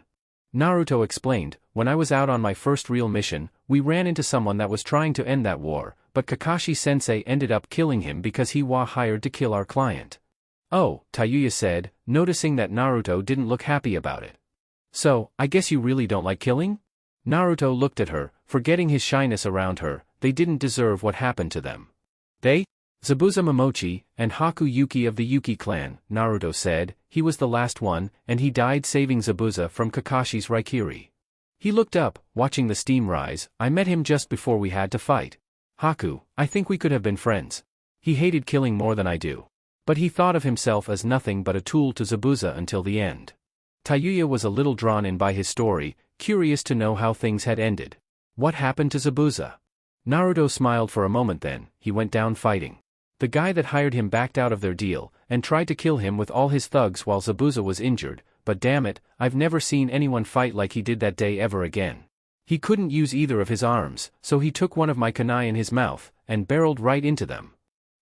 Naruto explained, when I was out on my first real mission, we ran into someone that was trying to end that war, but Kakashi-sensei ended up killing him because he was hired to kill our client. Oh, Tayuya said, noticing that Naruto didn't look happy about it. So, I guess you really don't like killing? Naruto looked at her, forgetting his shyness around her. They didn't deserve what happened to them. They? Zabuza Momochi, and Haku Yuki of the Yuki clan, Naruto said. He was the last one, and he died saving Zabuza from Kakashi's Raikiri. He looked up, watching the steam rise. I met him just before we had to fight. Haku, I think we could have been friends. He hated killing more than I do. But he thought of himself as nothing but a tool to Zabuza until the end. Tayuya was a little drawn in by his story, curious to know how things had ended. What happened to Zabuza? Naruto smiled for a moment, then he went down fighting. The guy that hired him backed out of their deal, and tried to kill him with all his thugs while Zabuza was injured, but damn it, I've never seen anyone fight like he did that day ever again. He couldn't use either of his arms, so he took one of my kunai in his mouth, and barreled right into them.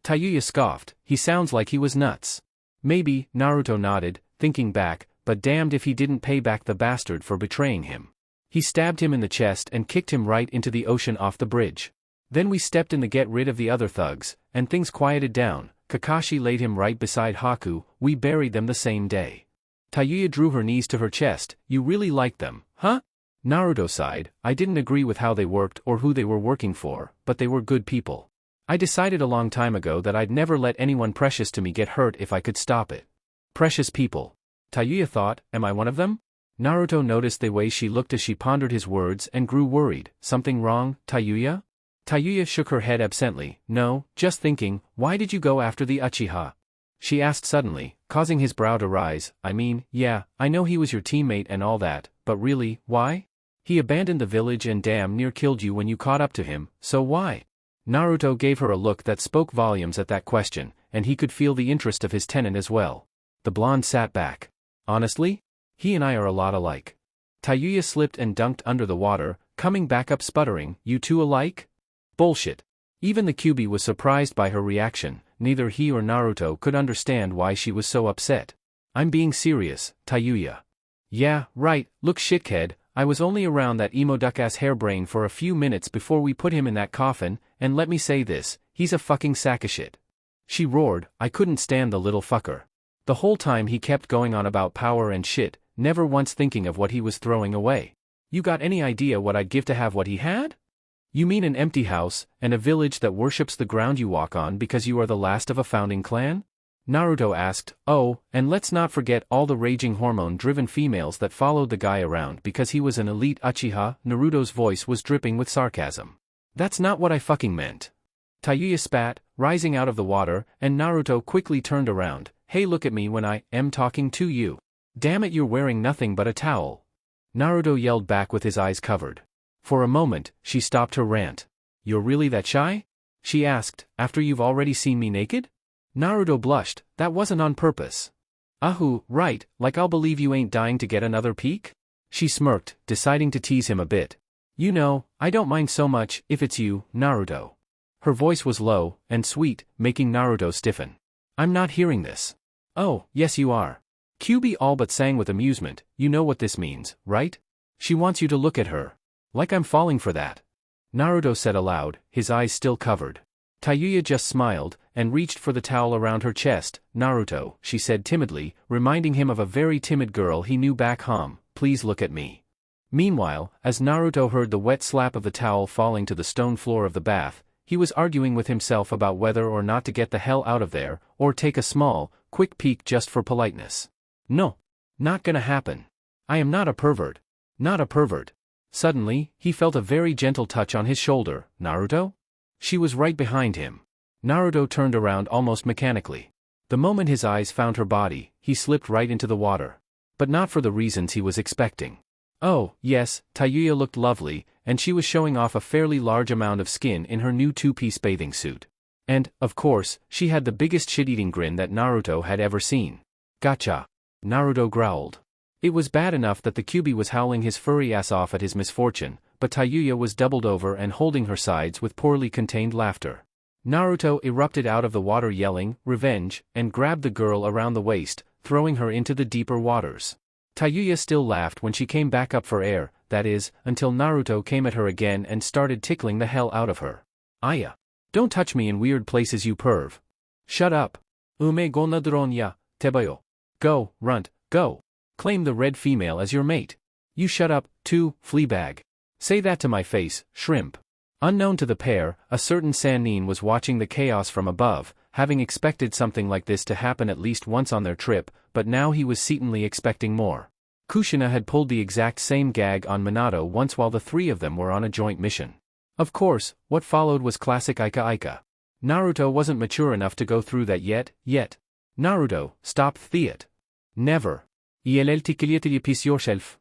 Tayuya scoffed, he sounds like he was nuts. Maybe, Naruto nodded, thinking back, but damned if he didn't pay back the bastard for betraying him. He stabbed him in the chest and kicked him right into the ocean off the bridge. Then we stepped in to get rid of the other thugs, and things quieted down. Kakashi laid him right beside Haku, we buried them the same day. Tayuya drew her knees to her chest, you really liked them, huh? Naruto sighed, I didn't agree with how they worked or who they were working for, but they were good people. I decided a long time ago that I'd never let anyone precious to me get hurt if I could stop it. Precious people. Tayuya thought, am I one of them? Naruto noticed the way she looked as she pondered his words and grew worried. Something wrong, Tayuya? Tayuya shook her head absently. No, just thinking, why did you go after the Uchiha? She asked suddenly, causing his brow to rise. I mean, yeah, I know he was your teammate and all that, but really, why? He abandoned the village and damn near killed you when you caught up to him, so why? Naruto gave her a look that spoke volumes at that question, and he could feel the interest of his tenant as well. The blonde sat back. Honestly? He and I are a lot alike. Tayuya slipped and dunked under the water, coming back up sputtering, you two alike? Bullshit. Even the Kyuubi was surprised by her reaction, neither he or Naruto could understand why she was so upset. I'm being serious, Tayuya. Yeah, right, look shitkhead, I was only around that emo duck-ass hairbrain for a few minutes before we put him in that coffin, and let me say this, he's a fucking sack of shit. She roared, I couldn't stand the little fucker. The whole time he kept going on about power and shit, never once thinking of what he was throwing away. You got any idea what I'd give to have what he had? You mean an empty house, and a village that worships the ground you walk on because you are the last of a founding clan? Naruto asked, oh, and let's not forget all the raging hormone-driven females that followed the guy around because he was an elite Uchiha. Naruto's voice was dripping with sarcasm. That's not what I fucking meant. Tayuya spat, rising out of the water, and Naruto quickly turned around. Hey, look at me when I am talking to you. Damn it, you're wearing nothing but a towel. Naruto yelled back with his eyes covered. For a moment, she stopped her rant. You're really that shy? She asked, after you've already seen me naked? Naruto blushed, that wasn't on purpose. Ahu, right, like I'll believe you ain't dying to get another peek? She smirked, deciding to tease him a bit. You know, I don't mind so much if it's you, Naruto. Her voice was low and sweet, making Naruto stiffen. I'm not hearing this. Oh, yes you are. Kyuubi all but sang with amusement, you know what this means, right? She wants you to look at her. Like I'm falling for that. Naruto said aloud, his eyes still covered. Tayuya just smiled, and reached for the towel around her chest. Naruto, she said timidly, reminding him of a very timid girl he knew back home, please look at me. Meanwhile, as Naruto heard the wet slap of the towel falling to the stone floor of the bath, he was arguing with himself about whether or not to get the hell out of there, or take a small, quick peek just for politeness. No. Not gonna happen. I am not a pervert. Not a pervert. Suddenly, he felt a very gentle touch on his shoulder. Naruto? She was right behind him. Naruto turned around almost mechanically. The moment his eyes found her body, he slipped right into the water. But not for the reasons he was expecting. Oh, yes, Tayuya looked lovely, and she was showing off a fairly large amount of skin in her new two-piece bathing suit. And, of course, she had the biggest shit-eating grin that Naruto had ever seen. Gotcha. Naruto growled. It was bad enough that the Kyuubi was howling his furry ass off at his misfortune, but Tayuya was doubled over and holding her sides with poorly contained laughter. Naruto erupted out of the water yelling, revenge, and grabbed the girl around the waist, throwing her into the deeper waters. Tayuya still laughed when she came back up for air, that is, until Naruto came at her again and started tickling the hell out of her. Aya. Don't touch me in weird places you perv. Shut up. Ume go nadron ya, tebayo. Go, runt, go. Claim the red female as your mate. You shut up, too, fleabag. Say that to my face, shrimp. Unknown to the pair, a certain Sannin was watching the chaos from above, having expected something like this to happen at least once on their trip, but now he was certainly expecting more. Kushina had pulled the exact same gag on Minato once while the three of them were on a joint mission. Of course, what followed was classic Ika Ika. Naruto wasn't mature enough to go through that yet. Naruto, stop Theat. Never. Piece yourself.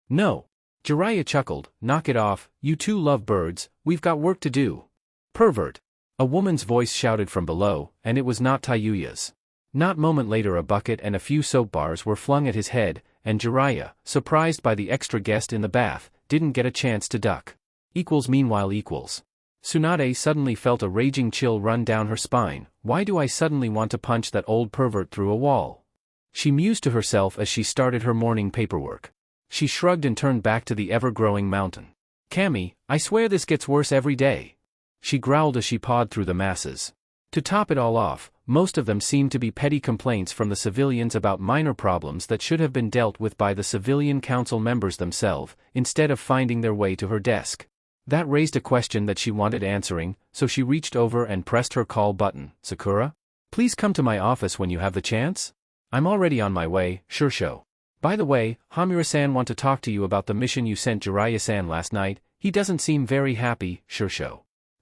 No. Jiraiya chuckled, knock it off, you two love birds, we've got work to do. Pervert. A woman's voice shouted from below, and it was not Tayuya's. Not moment later a bucket and a few soap bars were flung at his head, and Jiraiya, surprised by the extra guest in the bath, didn't get a chance to duck. Meanwhile. Tsunade suddenly felt a raging chill run down her spine. Why do I suddenly want to punch that old pervert through a wall? She mused to herself as she started her morning paperwork. She shrugged and turned back to the ever-growing mountain. Kami, I swear this gets worse every day. She growled as she pawed through the masses. To top it all off, most of them seemed to be petty complaints from the civilians about minor problems that should have been dealt with by the civilian council members themselves, instead of finding their way to her desk. That raised a question that she wanted answering, so she reached over and pressed her call button. Sakura? Please come to my office when you have the chance? I'm already on my way, sure. By the way, Hamura-san want to talk to you about the mission you sent Jiraiya-san last night. He doesn't seem very happy, sure.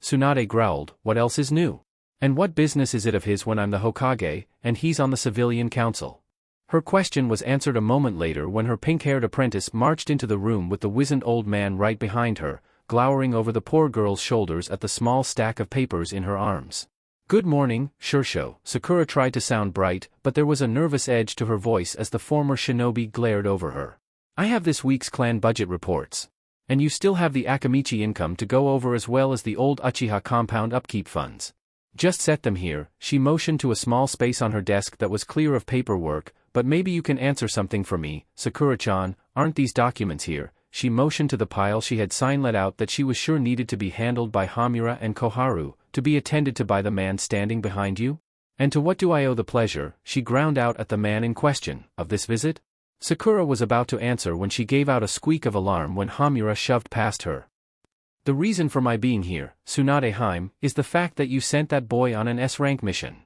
Tsunade growled, what else is new? And what business is it of his when I'm the Hokage, and he's on the civilian council? Her question was answered a moment later when her pink-haired apprentice marched into the room with the wizened old man right behind her, glowering over the poor girl's shoulders at the small stack of papers in her arms. Good morning, Shursho. Sakura tried to sound bright, but there was a nervous edge to her voice as the former shinobi glared over her. I have this week's clan budget reports. And you still have the Akamichi income to go over as well as the old Uchiha compound upkeep funds. Just set them here. She motioned to a small space on her desk that was clear of paperwork, but maybe you can answer something for me, Sakura-chan, aren't these documents here? She motioned to the pile she had signed let out that she was sure needed to be handled by Hamura and Koharu, to be attended to by the man standing behind you? And to what do I owe the pleasure, she ground out at the man in question, of this visit? Sakura was about to answer when she gave out a squeak of alarm when Hamura shoved past her. The reason for my being here, Tsunade-heim, is the fact that you sent that boy on an S-rank mission.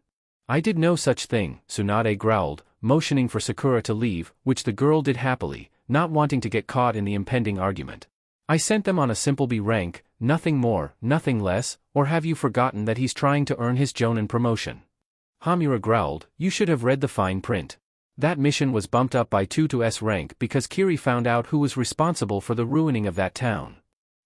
I did no such thing, Tsunade growled, motioning for Sakura to leave, which the girl did happily, not wanting to get caught in the impending argument. I sent them on a simple B rank, nothing more, nothing less, or have you forgotten that he's trying to earn his Jonin promotion? Hamura growled, you should have read the fine print. That mission was bumped up by 2 to S rank because Kiri found out who was responsible for the ruining of that town.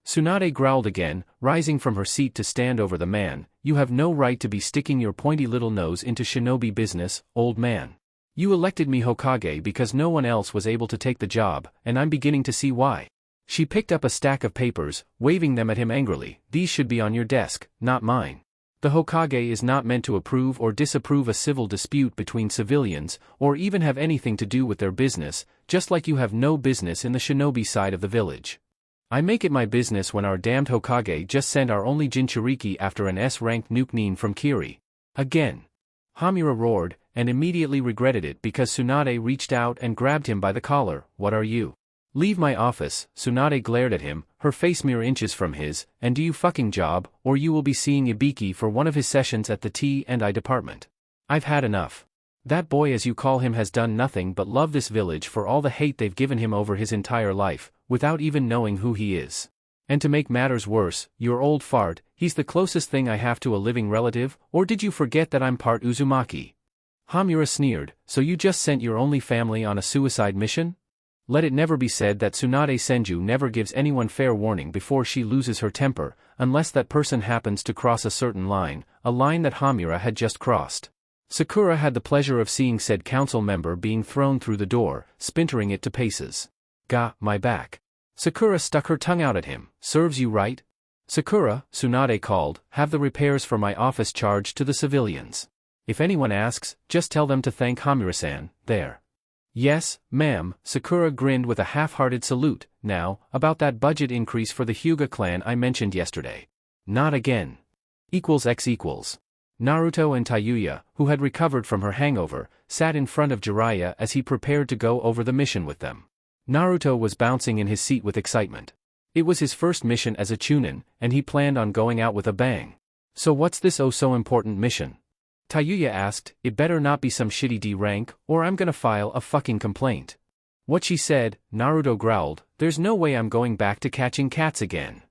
Tsunade growled again, rising from her seat to stand over the man, you have no right to be sticking your pointy little nose into shinobi business, old man. You elected me Hokage because no one else was able to take the job, and I'm beginning to see why. She picked up a stack of papers, waving them at him angrily, these should be on your desk, not mine. The Hokage is not meant to approve or disapprove a civil dispute between civilians, or even have anything to do with their business, just like you have no business in the shinobi side of the village. I make it my business when our damned Hokage just sent our only Jinchuriki after an S-rank nuke from Kiri. Again. Hamura roared, and immediately regretted it because Tsunade reached out and grabbed him by the collar. What are you? Leave my office. Tsunade glared at him, her face mere inches from his, and do you fucking job, or you will be seeing Ibiki for one of his sessions at the T&I department. I've had enough. That boy as you call him has done nothing but love this village for all the hate they've given him over his entire life, without even knowing who he is. And to make matters worse, your old fart, he's the closest thing I have to a living relative, or did you forget that I'm part Uzumaki? Hamura sneered, so you just sent your only family on a suicide mission? Let it never be said that Tsunade Senju never gives anyone fair warning before she loses her temper, unless that person happens to cross a certain line, a line that Hamura had just crossed. Sakura had the pleasure of seeing said council member being thrown through the door, splintering it to pieces. Gah, my back. Sakura stuck her tongue out at him, serves you right? Sakura, Tsunade called, have the repairs for my office charged to the civilians. If anyone asks, just tell them to thank Hamura-san, there. Yes, ma'am, Sakura grinned with a half-hearted salute. Now, about that budget increase for the Hyuga clan I mentioned yesterday. Not again. == Naruto and Tayuya, who had recovered from her hangover, sat in front of Jiraiya as he prepared to go over the mission with them. Naruto was bouncing in his seat with excitement. It was his first mission as a chunin, and he planned on going out with a bang. So what's this so important mission? Tayuya asked, it better not be some shitty D rank, or I'm gonna file a fucking complaint. What she said, Naruto growled, there's no way I'm going back to catching cats again.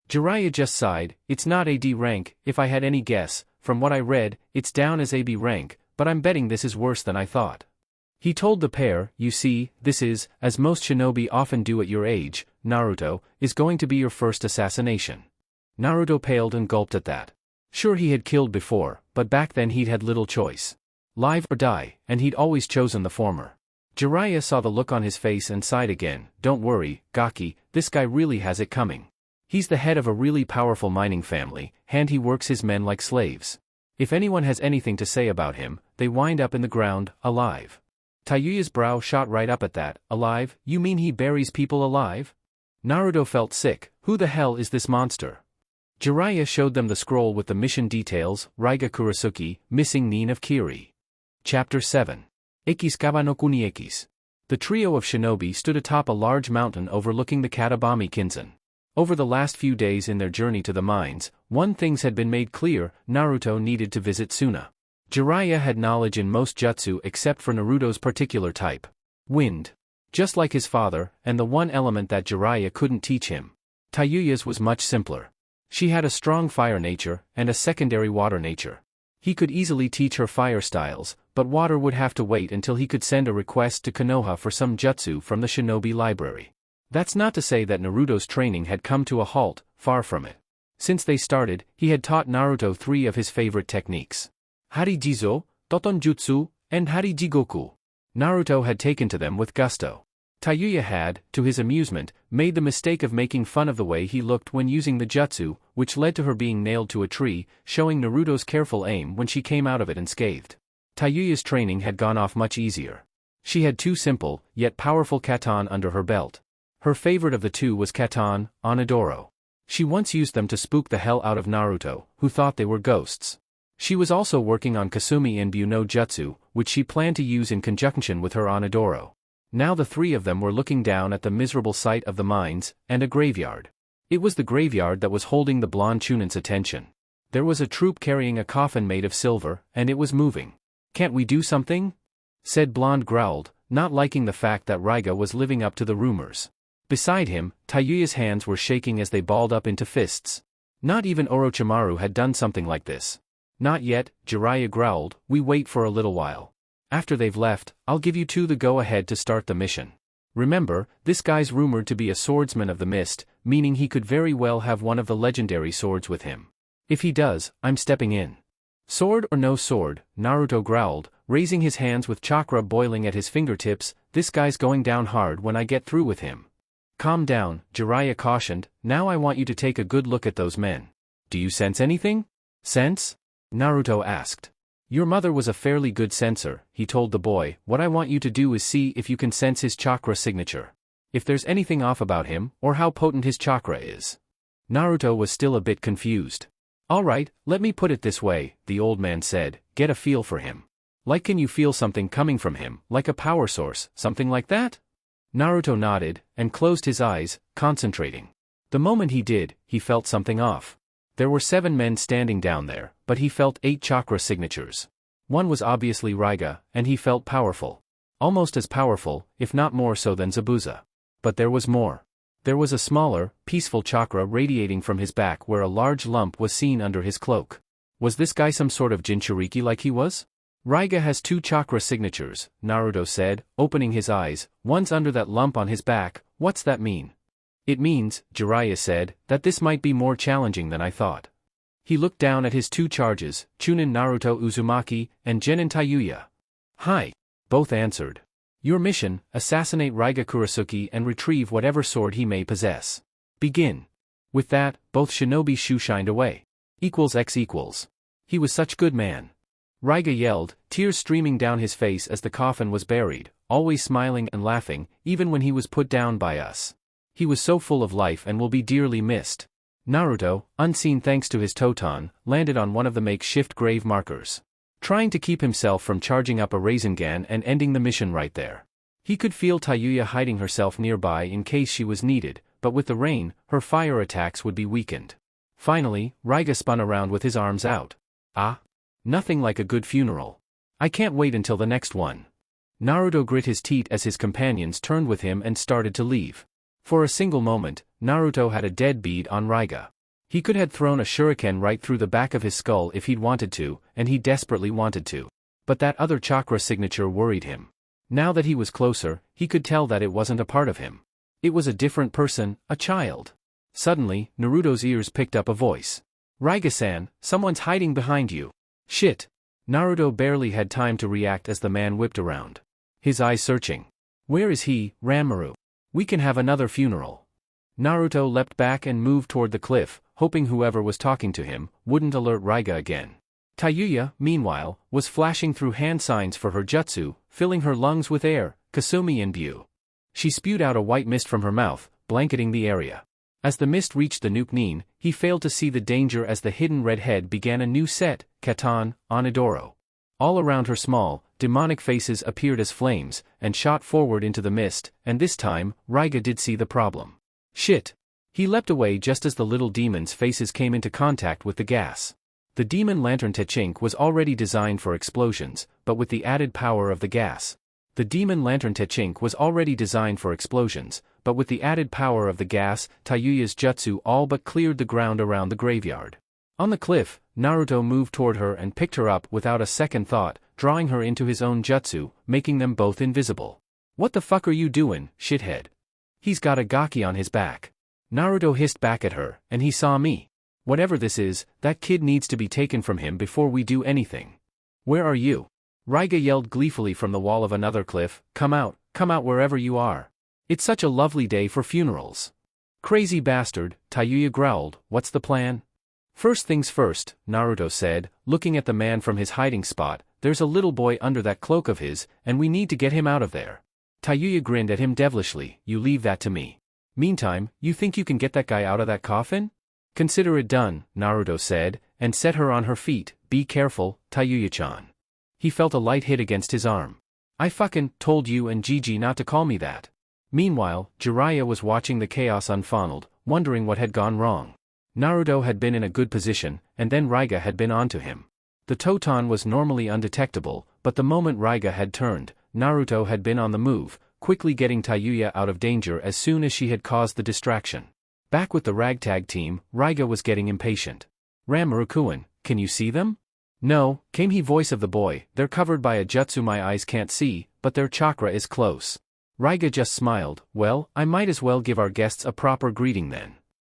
Jiraiya just sighed, it's not a D rank, if I had any guess, from what I read, it's down as a B rank, but I'm betting this is worse than I thought. He told the pair, "You see, this is, as most shinobi often do at your age, Naruto, is going to be your first assassination." Naruto paled and gulped at that. Sure, he had killed before, but back then he'd had little choice. Live or die, and he'd always chosen the former. Jiraiya saw the look on his face and sighed again. "Don't worry, Gaki, this guy really has it coming. He's the head of a really powerful mining family, and he works his men like slaves. If anyone has anything to say about him, they wind up in the ground, alive." Tayuya's brow shot right up at that. "Alive? You mean he buries people alive?" Naruto felt sick. Who the hell is this monster? Jiraiya showed them the scroll with the mission details. Raiga Kurasuki, missing Nin of Kiri. Chapter 7. Ekis no Kuni Ekis. The trio of shinobi stood atop a large mountain overlooking the Katabami Kinzan. Over the last few days in their journey to the mines, one thing had been made clear: Naruto needed to visit Suna. Jiraiya had knowledge in most jutsu except for Naruto's particular type. Wind. Just like his father, and the one element that Jiraiya couldn't teach him. Tayuya's was much simpler. She had a strong fire nature, and a secondary water nature. He could easily teach her fire styles, but water would have to wait until he could send a request to Konoha for some jutsu from the shinobi library. That's not to say that Naruto's training had come to a halt, far from it. Since they started, he had taught Naruto 3 of his favorite techniques. Harijizo, Totonjutsu, and Harijigoku. Naruto had taken to them with gusto. Tayuya had, to his amusement, made the mistake of making fun of the way he looked when using the jutsu, which led to her being nailed to a tree, showing Naruto's careful aim when she came out of it unscathed. Tayuya's training had gone off much easier. She had 2 simple, yet powerful katan under her belt. Her favorite of the 2 was katan, Onodoro. She once used them to spook the hell out of Naruto, who thought they were ghosts. She was also working on Kasumi Inbyu no Jutsu, which she planned to use in conjunction with her Onodoro. Now the 3 of them were looking down at the miserable sight of the mines, and a graveyard. It was the graveyard that was holding the blonde Chunin's attention. There was a troop carrying a coffin made of silver, and it was moving. "Can't we do something?" said Blonde growled, not liking the fact that Raiga was living up to the rumors. Beside him, Tayuya's hands were shaking as they balled up into fists. Not even Orochimaru had done something like this. "Not yet," Jiraiya growled, "we wait for a little while. After they've left, I'll give you 2 the go-ahead to start the mission. Remember, this guy's rumored to be a swordsman of the mist, meaning he could very well have one of the legendary swords with him. If he does, I'm stepping in." "Sword or no sword," Naruto growled, raising his hands with chakra boiling at his fingertips, "this guy's going down hard when I get through with him." "Calm down," Jiraiya cautioned, "now I want you to take a good look at those men. Do you sense anything?" "Sense?" Naruto asked. "Your mother was a fairly good sensor," he told the boy. "What I want you to do is see if you can sense his chakra signature. If there's anything off about him, or how potent his chakra is." Naruto was still a bit confused. "All right, let me put it this way," the old man said, "get a feel for him. Like, can you feel something coming from him, like a power source, something like that?" Naruto nodded, and closed his eyes, concentrating. The moment he did, he felt something off. There were 7 men standing down there, but he felt 8 chakra signatures. One was obviously Raiga, and he felt powerful. Almost as powerful, if not more so than Zabuza. But there was more. There was a smaller, peaceful chakra radiating from his back where a large lump was seen under his cloak. Was this guy some sort of Jinchuriki like he was? "Raiga has 2 chakra signatures," Naruto said, opening his eyes. "One's under that lump on his back. What's that mean?" "It means," Jiraiya said, "that this might be more challenging than I thought." He looked down at his 2 charges, Chunin Naruto Uzumaki, and Genin Tayuya. "Hi." Both answered. "Your mission, assassinate Raiga Kurasuki and retrieve whatever sword he may possess. Begin." With that, both shinobi shoe-shined away. == X=. He was such good man. Raiga yelled, tears streaming down his face as the coffin was buried, always smiling and laughing, even when he was put down by us. He was so full of life and will be dearly missed. Naruto, unseen thanks to his Totan, landed on one of the makeshift grave markers. Trying to keep himself from charging up a Rasengan and ending the mission right there. He could feel Tayuya hiding herself nearby in case she was needed, but with the rain, her fire attacks would be weakened. Finally, Raiga spun around with his arms out. "Ah? Nothing like a good funeral. I can't wait until the next one." Naruto grit his teeth as his companions turned with him and started to leave. For a single moment, Naruto had a dead bead on Raiga. He could have thrown a shuriken right through the back of his skull if he'd wanted to, and he desperately wanted to. But that other chakra signature worried him. Now that he was closer, he could tell that it wasn't a part of him. It was a different person, a child. Suddenly, Naruto's ears picked up a voice. Raiga-san, someone's hiding behind you. Shit. Naruto barely had time to react as the man whipped around. His eyes searching. Where is he, Ranmaru? We can have another funeral. Naruto leapt back and moved toward the cliff, hoping whoever was talking to him wouldn't alert Raiga again. Tayuya, meanwhile, was flashing through hand signs for her jutsu, filling her lungs with air, Kasumi in view. She spewed out a white mist from her mouth, blanketing the area. As the mist reached the Nuke-Nin, he failed to see the danger as the hidden red head began a new set, Katan, Onidoro. All around her small, demonic faces appeared as flames, and shot forward into the mist, and this time, Raiga did see the problem. Shit! He leapt away just as the little demons' faces came into contact with the gas. The demon lantern Techink was already designed for explosions, but with the added power of the gas. Tayuya's jutsu all but cleared the ground around the graveyard. On the cliff, Naruto moved toward her and picked her up without a second thought, drawing her into his own jutsu, making them both invisible. What the fuck are you doing, shithead? He's got a gaki on his back. Naruto hissed back at her, and he saw me. Whatever this is, that kid needs to be taken from him before we do anything. Where are you? Raiga yelled gleefully from the wall of another cliff, come out wherever you are. It's such a lovely day for funerals. Crazy bastard, Tayuya growled, what's the plan? First things first, Naruto said, looking at the man from his hiding spot, there's a little boy under that cloak of his, and we need to get him out of there. Tayuya grinned at him devilishly, you leave that to me. Meantime, you think you can get that guy out of that coffin? Consider it done, Naruto said, and set her on her feet, be careful, Tayuya-chan. He felt a light hit against his arm. I fucking told you and Gigi not to call me that. Meanwhile, Jiraiya was watching the chaos unfunneled, wondering what had gone wrong. Naruto had been in a good position, and then Raiga had been onto him. The Totan was normally undetectable, but the moment Raiga had turned, Naruto had been on the move, quickly getting Tayuya out of danger as soon as she had caused the distraction. Back with the ragtag team, Raiga was getting impatient. Ranmaru-kun, can you see them? No, came he voice of the boy, they're covered by a jutsu my eyes can't see, but their chakra is close. Raiga just smiled, well, I might as well give our guests a proper greeting then.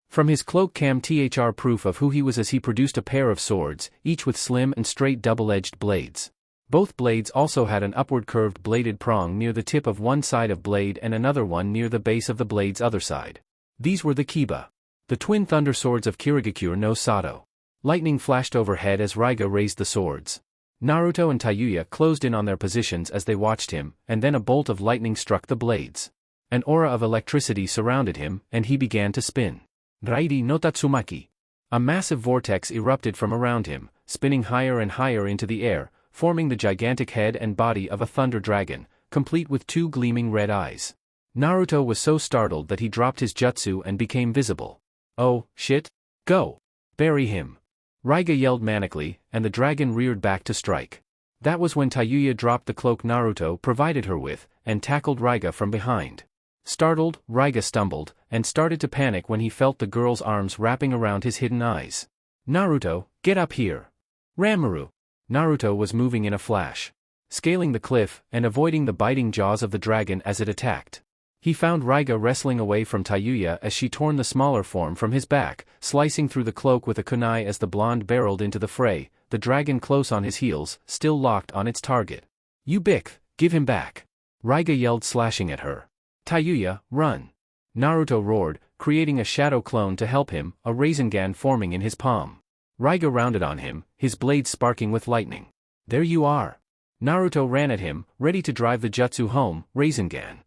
From his cloak came proof of who he was as he produced a pair of swords, each with slim and straight double-edged blades. Both blades also had an upward curved bladed prong near the tip of one side of blade and another one near the base of the blade's other side. These were the Kiba. The twin thunder swords of Kirigakure no Sato. Lightning flashed overhead as Raiga raised the swords. Naruto and Tayuya closed in on their positions as they watched him, and then a bolt of lightning struck the blades. An aura of electricity surrounded him, and he began to spin. Raidi no Tatsumaki. A massive vortex erupted from around him, spinning higher and higher into the air, forming the gigantic head and body of a thunder dragon, complete with two gleaming red eyes. Naruto was so startled that he dropped his jutsu and became visible. Oh, shit? Go! Bury him! Raiga yelled manically, and the dragon reared back to strike. That was when Tayuya dropped the cloak Naruto provided her with, and tackled Raiga from behind. Startled, Raiga stumbled, and started to panic when he felt the girl's arms wrapping around his hidden eyes. Naruto, get up here! Ranmaru! Naruto was moving in a flash. Scaling the cliff, and avoiding the biting jaws of the dragon as it attacked. He found Raiga wrestling away from Tayuya as she torn the smaller form from his back, slicing through the cloak with a kunai as the blonde barreled into the fray, the dragon close on his heels, still locked on its target. You bick, give him back! Raiga yelled slashing at her. Tayuya, run! Naruto roared, creating a shadow clone to help him, a Rasengan forming in his palm. Raiga rounded on him, his blade sparking with lightning. There you are! Naruto ran at him, ready to drive the jutsu home, Rasengan.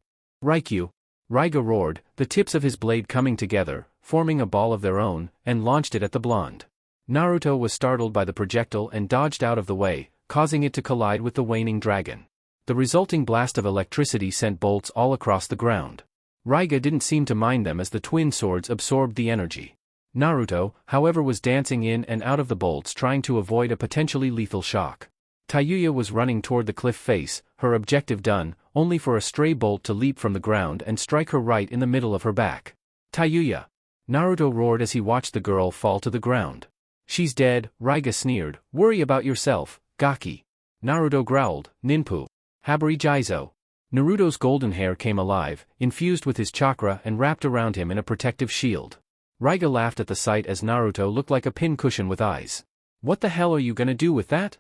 Raikyu! Raiga roared, the tips of his blade coming together, forming a ball of their own, and launched it at the blonde. Naruto was startled by the projectile and dodged out of the way, causing it to collide with the waning dragon. The resulting blast of electricity sent bolts all across the ground. Raiga didn't seem to mind them as the twin swords absorbed the energy. Naruto, however, was dancing in and out of the bolts trying to avoid a potentially lethal shock. Tayuya was running toward the cliff face, her objective done, only for a stray bolt to leap from the ground and strike her right in the middle of her back. Tayuya! Naruto roared as he watched the girl fall to the ground. She's dead, Raiga sneered, worry about yourself, Gaki. Naruto growled, Ninpu. Habari Jizo. Naruto's golden hair came alive, infused with his chakra and wrapped around him in a protective shield. Raiga laughed at the sight as Naruto looked like a pincushion with eyes. What the hell are you gonna do with that?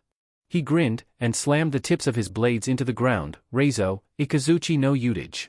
He grinned, and slammed the tips of his blades into the ground. Reizo, Ikazuchi no Utage.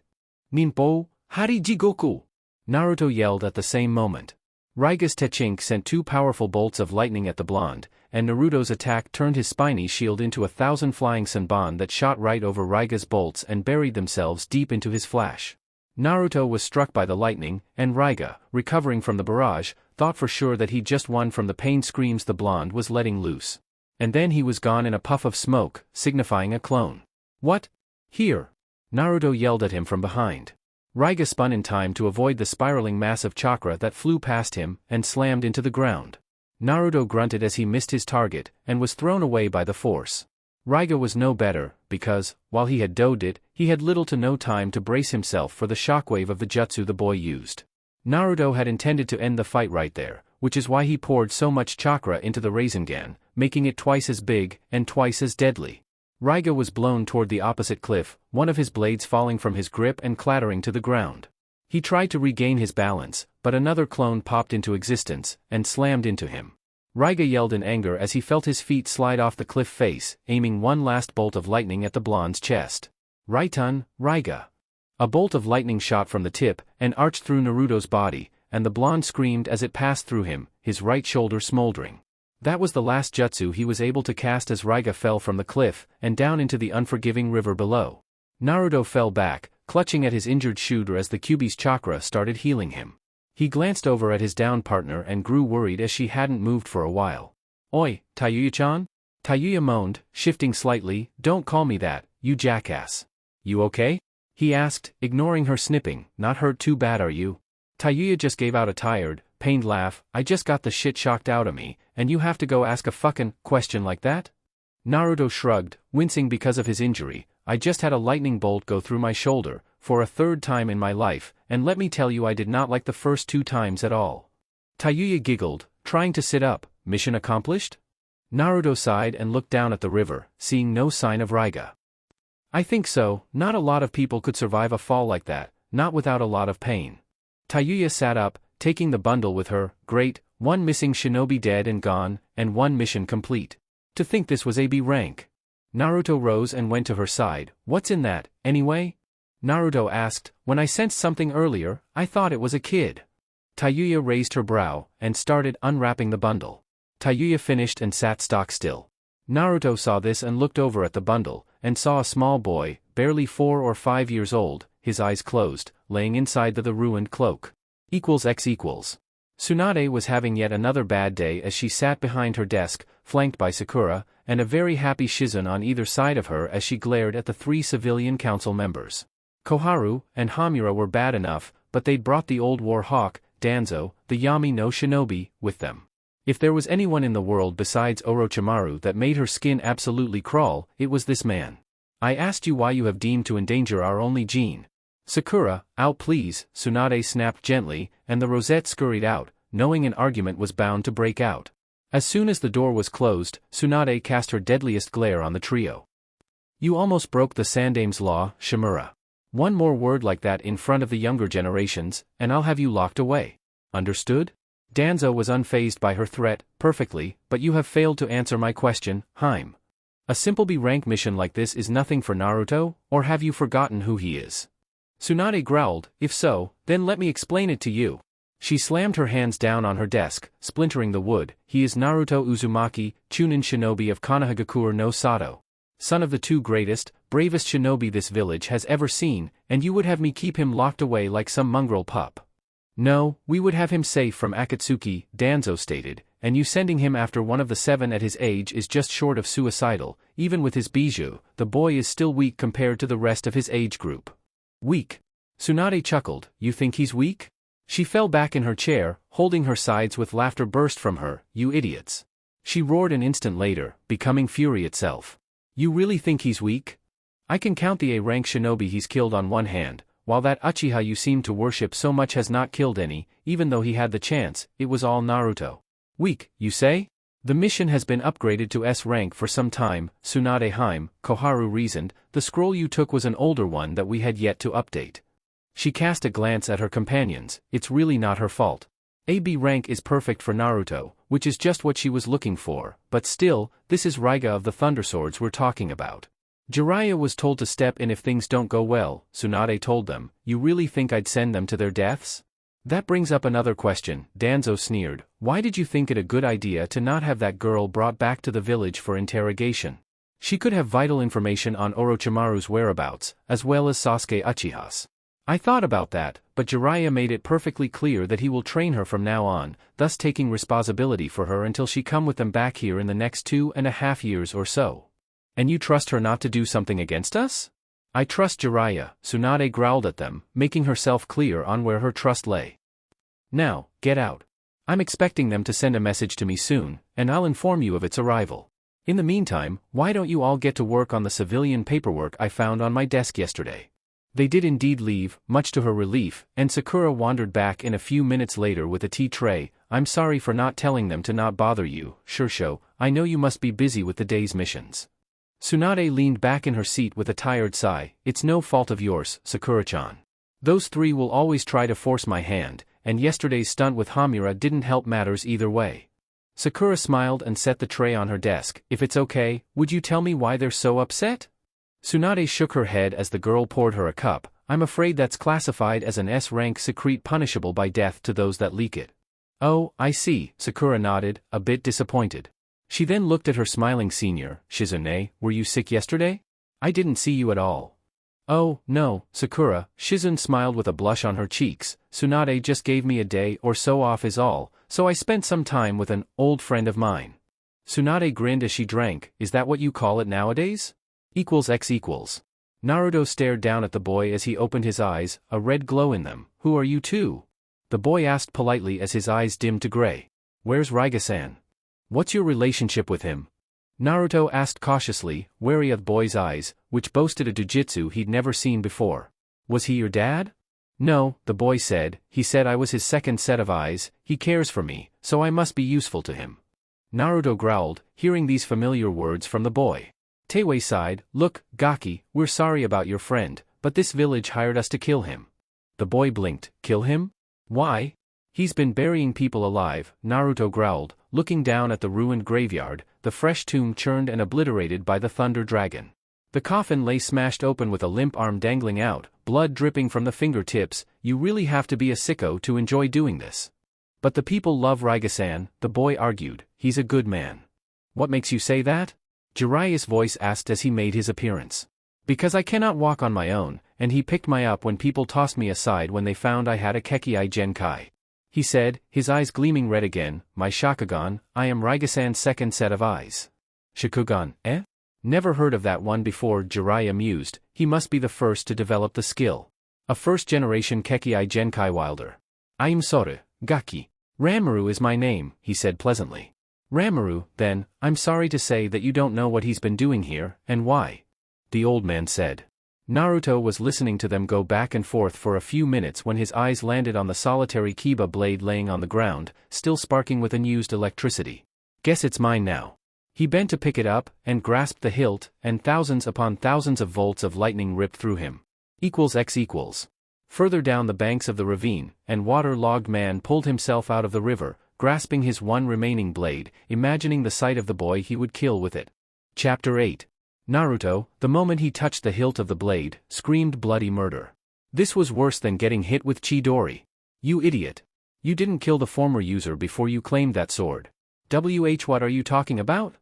Ninpo, Hari Jigoku! Naruto yelled at the same moment. Raiga's Techink sent 2 powerful bolts of lightning at the blonde, and Naruto's attack turned his spiny shield into 1,000 flying Senbon that shot right over Raiga's bolts and buried themselves deep into his flash. Naruto was struck by the lightning, and Raiga, recovering from the barrage, thought for sure that he'd just won from the pain screams the blonde was letting loose. And then he was gone in a puff of smoke, signifying a clone. What? Here! Naruto yelled at him from behind. Raiga spun in time to avoid the spiraling mass of chakra that flew past him and slammed into the ground. Naruto grunted as he missed his target and was thrown away by the force. Raiga was no better, because, while he had dodged it, he had little to no time to brace himself for the shockwave of the jutsu the boy used. Naruto had intended to end the fight right there, which is why he poured so much chakra into the Rasengan, making it twice as big and twice as deadly. Raiga was blown toward the opposite cliff, one of his blades falling from his grip and clattering to the ground. He tried to regain his balance, but another clone popped into existence and slammed into him. Raiga yelled in anger as he felt his feet slide off the cliff face, aiming one last bolt of lightning at the blonde's chest. Raitun, Raiga! A bolt of lightning shot from the tip and arched through Naruto's body, and the blonde screamed as it passed through him, his right shoulder smoldering. That was the last jutsu he was able to cast as Raiga fell from the cliff and down into the unforgiving river below. Naruto fell back, clutching at his injured shoulder as the Kyuubi's chakra started healing him. He glanced over at his down partner and grew worried as she hadn't moved for a while. Oi, Tayuya-chan? Tayuya moaned, shifting slightly. Don't call me that, you jackass. You okay? He asked, ignoring her snipping. Not hurt too bad are you? Tayuya just gave out a tired, pained laugh. I just got the shit shocked out of me, and you have to go ask a fucking question like that? Naruto shrugged, wincing because of his injury. I just had a lightning bolt go through my shoulder, for a 3rd time in my life, and let me tell you I did not like the first 2 times at all. Tayuya giggled, trying to sit up. Mission accomplished? Naruto sighed and looked down at the river, seeing no sign of Raiga. I think so. Not a lot of people could survive a fall like that, not without a lot of pain. Tayuya sat up, taking the bundle with her. Great, 1 missing shinobi dead and gone, and 1 mission complete. To think this was AB rank. Naruto rose and went to her side. What's in that, anyway? Naruto asked. When I sensed something earlier, I thought it was a kid. Tayuya raised her brow and started unwrapping the bundle. Tayuya finished and sat stock still. Naruto saw this and looked over at the bundle, and saw a small boy, barely 4 or 5 years old, his eyes closed, laying inside the ruined cloak. X equals. Tsunade was having yet another bad day as she sat behind her desk, flanked by Sakura, and a very happy Shizun on either side of her as she glared at the 3 civilian council members. Koharu and Hamura were bad enough, but they'd brought the old war hawk, Danzo, the Yami no Shinobi, with them. If there was anyone in the world besides Orochimaru that made her skin absolutely crawl, it was this man. I asked you why you have deemed to endanger our only Jin. Sakura, out please, Tsunade snapped gently, and the rosette scurried out, knowing an argument was bound to break out. As soon as the door was closed, Tsunade cast her deadliest glare on the trio. You almost broke the Sandame's law, Shimura. One more word like that in front of the younger generations, and I'll have you locked away. Understood? Danzo was unfazed by her threat. Perfectly, but you have failed to answer my question, Haim. A simple B-rank mission like this is nothing for Naruto, or have you forgotten who he is? Tsunade growled. If so, then let me explain it to you. She slammed her hands down on her desk, splintering the wood. He is Naruto Uzumaki, Chunin shinobi of Konohagakure no Sato. Son of the 2 greatest, bravest shinobi this village has ever seen, and you would have me keep him locked away like some mongrel pup. No, we would have him safe from Akatsuki, Danzo stated, and you sending him after one of the 7 at his age is just short of suicidal. Even with his bijou, the boy is still weak compared to the rest of his age group. Weak? Tsunade chuckled. You think he's weak? She fell back in her chair, holding her sides with laughter burst from her. You idiots. She roared an instant later, becoming fury itself. You really think he's weak? I can count the A-rank shinobi he's killed on one hand, while that Uchiha you seem to worship so much has not killed any. Even though he had the chance, it was all Naruto. Weak, you say? The mission has been upgraded to S rank for some time, Tsunade Haim, Koharu reasoned. The scroll you took was an older one that we had yet to update. She cast a glance at her companions. It's really not her fault. AB rank is perfect for Naruto, which is just what she was looking for, but still, this is Raiga of the Thunderswords we're talking about. Jiraiya was told to step in if things don't go well, Tsunade told them. You really think I'd send them to their deaths? That brings up another question, Danzo sneered. Why did you think it a good idea to not have that girl brought back to the village for interrogation? She could have vital information on Orochimaru's whereabouts, as well as Sasuke Uchiha's. I thought about that, but Jiraiya made it perfectly clear that he will train her from now on, thus taking responsibility for her until she come with them back here in the next 2.5 years or so. And you trust her not to do something against us? I trust Jiraiya, Tsunade growled at them, making herself clear on where her trust lay. Now, get out. I'm expecting them to send a message to me soon, and I'll inform you of its arrival. In the meantime, why don't you all get to work on the civilian paperwork I found on my desk yesterday? They did indeed leave, much to her relief, and Sakura wandered back in a few minutes later with a tea tray. I'm sorry for not telling them to not bother you, Shursho. I know you must be busy with the day's missions. Tsunade leaned back in her seat with a tired sigh. It's no fault of yours, Sakura-chan. Those three will always try to force my hand, and yesterday's stunt with Hamura didn't help matters either way. Sakura smiled and set the tray on her desk. If it's okay, would you tell me why they're so upset? Tsunade shook her head as the girl poured her a cup. I'm afraid that's classified as an S-rank secret punishable by death to those that leak it. Oh, I see, Sakura nodded, a bit disappointed. She then looked at her smiling senior. Shizune, were you sick yesterday? I didn't see you at all. Oh, no, Sakura. Shizune smiled with a blush on her cheeks. Tsunade just gave me a day or so off is all, so I spent some time with an old friend of mine. Tsunade grinned as she drank. Is that what you call it nowadays? =x=. Naruto stared down at the boy as he opened his eyes, a red glow in them. Who are you two? The boy asked politely as his eyes dimmed to gray. Where's Raiga-san? What's your relationship with him? Naruto asked cautiously, wary of the boy's eyes, which boasted a jujutsu he'd never seen before. Was he your dad? No, the boy said. He said I was his second set of eyes. He cares for me, so I must be useful to him. Naruto growled, hearing these familiar words from the boy. Teiwei sighed. Look, Gaki, we're sorry about your friend, but this village hired us to kill him. The boy blinked. Kill him? Why? He's been burying people alive, Naruto growled, looking down at the ruined graveyard, the fresh tomb churned and obliterated by the thunder dragon. The coffin lay smashed open with a limp arm dangling out, blood dripping from the fingertips. You really have to be a sicko to enjoy doing this. But the people love Raiga-san, the boy argued. He's a good man. What makes you say that? Jiraiya's voice asked as he made his appearance. Because I cannot walk on my own, and he picked me up when people tossed me aside when they found I had a Kekii Genkai. He said, his eyes gleaming red again, my Shakugan, I am Raiga-san's second set of eyes. Shakugan, eh? Never heard of that one before, Jiraiya mused. He must be the first to develop the skill. A first-generation Kekii Genkai wielder. I'm Soru, Gaki. Ranmaru is my name, he said pleasantly. Ranmaru, then, I'm sorry to say that you don't know what he's been doing here, and why. The old man said. Naruto was listening to them go back and forth for a few minutes when his eyes landed on the solitary Kiba blade laying on the ground, still sparking with unused electricity. Guess it's mine now. He bent to pick it up, and grasped the hilt, and thousands upon thousands of volts of lightning ripped through him. =x=. Further down the banks of the ravine, and water-logged man pulled himself out of the river, grasping his one remaining blade, imagining the sight of the boy he would kill with it. Chapter 8. Naruto, the moment he touched the hilt of the blade, screamed bloody murder. This was worse than getting hit with Chidori. You idiot. You didn't kill the former user before you claimed that sword. What are you talking about?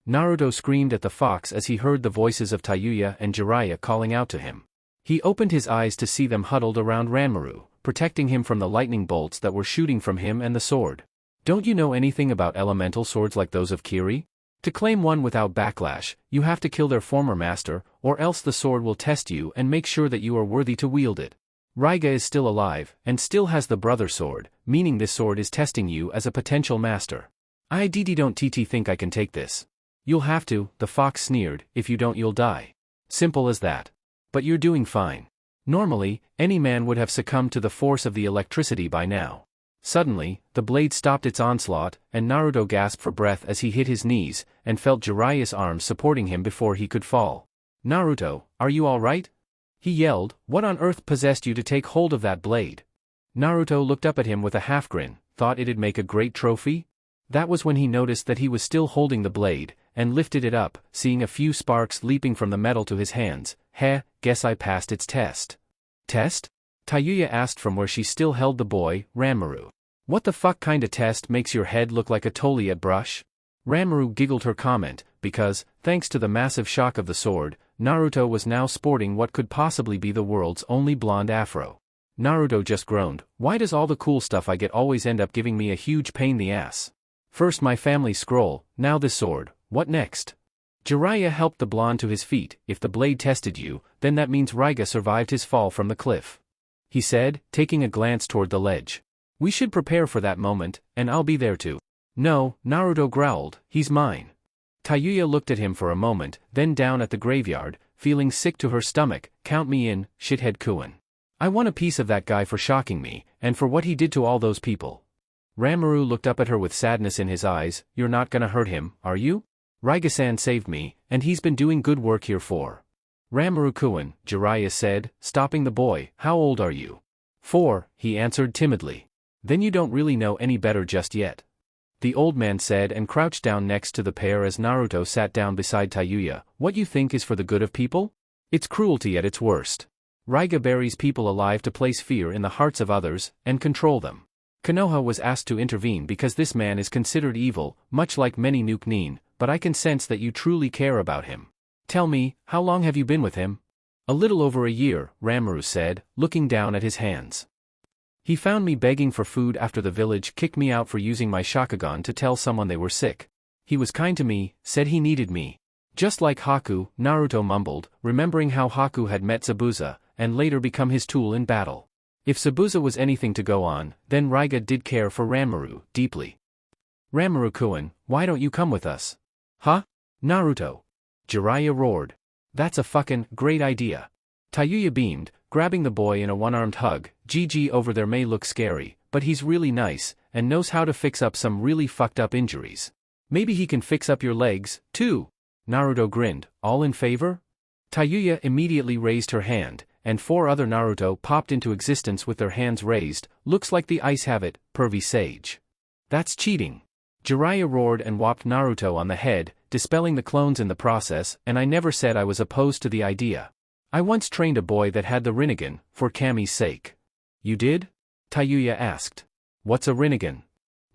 Naruto screamed at the fox as he heard the voices of Tayuya and Jiraiya calling out to him. He opened his eyes to see them huddled around Ranmaru, protecting him from the lightning bolts that were shooting from him and the sword. Don't you know anything about elemental swords like those of Kiri? To claim one without backlash, you have to kill their former master, or else the sword will test you and make sure that you are worthy to wield it. Raiga is still alive, and still has the brother sword, meaning this sword is testing you as a potential master. I don't think I can take this. You'll have to, the fox sneered, if you don't you'll die. Simple as that. But you're doing fine. Normally, any man would have succumbed to the force of the electricity by now. Suddenly, the blade stopped its onslaught, and Naruto gasped for breath as he hit his knees, and felt Jiraiya's arms supporting him before he could fall. "Naruto, are you alright?" he yelled. "What on earth possessed you to take hold of that blade?" Naruto looked up at him with a half-grin, thought it'd make a great trophy? That was when he noticed that he was still holding the blade, and lifted it up, seeing a few sparks leaping from the metal to his hands. "Heh, guess I passed its test." "Test?" Tayuya asked from where she still held the boy, Ranmaru. "What the fuck kinda test makes your head look like a Toliet brush?" Ranmaru giggled her comment, because, thanks to the massive shock of the sword, Naruto was now sporting what could possibly be the world's only blonde afro. Naruto just groaned, "Why does all the cool stuff I get always end up giving me a huge pain in the ass? First my family scroll, now this sword, what next?" Jiraiya helped the blonde to his feet. "If the blade tested you, then that means Raiga survived his fall from the cliff," he said, taking a glance toward the ledge. "We should prepare for that moment, and I'll be there too." "No," Naruto growled, "he's mine." Tayuya looked at him for a moment, then down at the graveyard, feeling sick to her stomach. "Count me in, shithead Kuin. I want a piece of that guy for shocking me, and for what he did to all those people." Ranmaru looked up at her with sadness in his eyes. "You're not gonna hurt him, are you? Raiga-san saved me, and he's been doing good work here for Ranmaru-kun," Jiraiya said, stopping the boy. "How old are you?" "4," he answered timidly. "Then you don't really know any better just yet," the old man said, and crouched down next to the pair as Naruto sat down beside Tayuya. "What you think is for the good of people? It's cruelty at its worst. Raiga buries people alive to place fear in the hearts of others, and control them. Konoha was asked to intervene because this man is considered evil, much like many Nuke-nin, but I can sense that you truly care about him. Tell me, how long have you been with him?" "A little over a year," Ranmaru said, looking down at his hands. "He found me begging for food after the village kicked me out for using my shakugan to tell someone they were sick. He was kind to me, said he needed me. Just like Haku," Naruto mumbled, remembering how Haku had met Zabuza, and later become his tool in battle. If Zabuza was anything to go on, then Raiga did care for Ranmaru, deeply. "Ranmaru-kun, why don't you come with us?" "Huh? Naruto?" Jiraiya roared. "That's a fucking great idea." Tayuya beamed, grabbing the boy in a one-armed hug. "GG over there may look scary, but he's really nice, and knows how to fix up some really fucked up injuries. Maybe he can fix up your legs, too." Naruto grinned. "All in favor?" Tayuya immediately raised her hand, and 4 other Naruto popped into existence with their hands raised. "Looks like the ice have it, pervy sage." "That's cheating." Jiraiya roared and whopped Naruto on the head, dispelling the clones in the process. "And I never said I was opposed to the idea. I once trained a boy that had the Rinnegan, for Kami's sake." "You did?" Tayuya asked. "What's a Rinnegan?"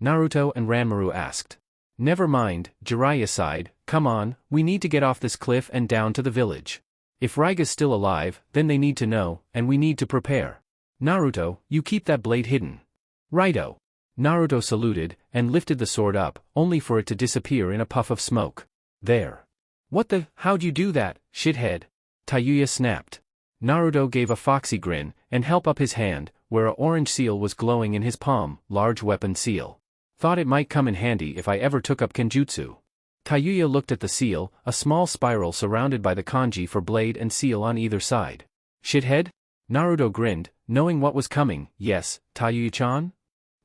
Naruto and Ranmaru asked. "Never mind," Jiraiya sighed. "Come on, we need to get off this cliff and down to the village. If Raiga's still alive, then they need to know, and we need to prepare. Naruto, you keep that blade hidden." "Righto." Naruto saluted, and lifted the sword up, only for it to disappear in a puff of smoke. "There. What the, how'd you do that, shithead?" Tayuya snapped. Naruto gave a foxy grin, and held up his hand, where a orange seal was glowing in his palm, large weapon seal. "Thought it might come in handy if I ever took up kenjutsu." Tayuya looked at the seal, a small spiral surrounded by the kanji for blade and seal on either side. "Shithead?" Naruto grinned, knowing what was coming. "Yes, Tayuya-chan?"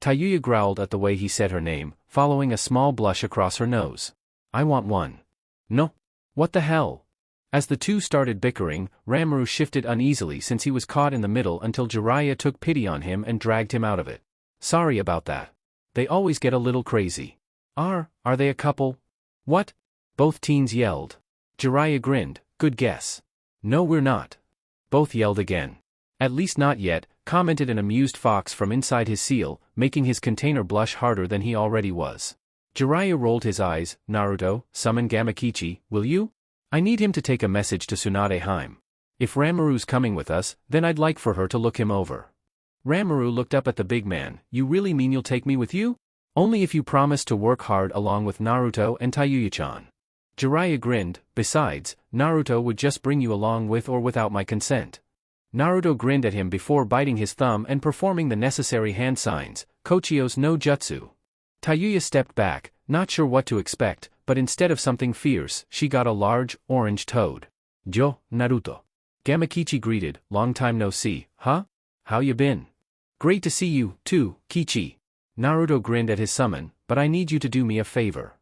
Tayuya growled at the way he said her name, following a small blush across her nose. "I want one." "No. What the hell?" As the two started bickering, Ranmaru shifted uneasily since he was caught in the middle until Jiraiya took pity on him and dragged him out of it. "Sorry about that. They always get a little crazy." Are they a couple?" "What?" both teens yelled. Jiraiya grinned. "Good guess." "No, we're not." Both yelled again. "At least not yet," commented an amused fox from inside his seal, making his container blush harder than he already was. Jiraiya rolled his eyes. "Naruto, summon Gamakichi, will you? I need him to take a message to Tsunade Heim. If Ranmaru's coming with us, then I'd like for her to look him over." Ranmaru looked up at the big man. "You really mean you'll take me with you?" "Only if you promise to work hard along with Naruto and Tayuya-chan." Jiraiya grinned. "Besides, Naruto would just bring you along with or without my consent." Naruto grinned at him before biting his thumb and performing the necessary hand signs, Kochio's no jutsu. Tayuya stepped back, not sure what to expect, but instead of something fierce, she got a large, orange toad. "Jo, Naruto." Gamakichi greeted. "Long time no see, huh? How you been?" "Great to see you, too, Kichi." Naruto grinned at his summon, but I need you to do me a favor.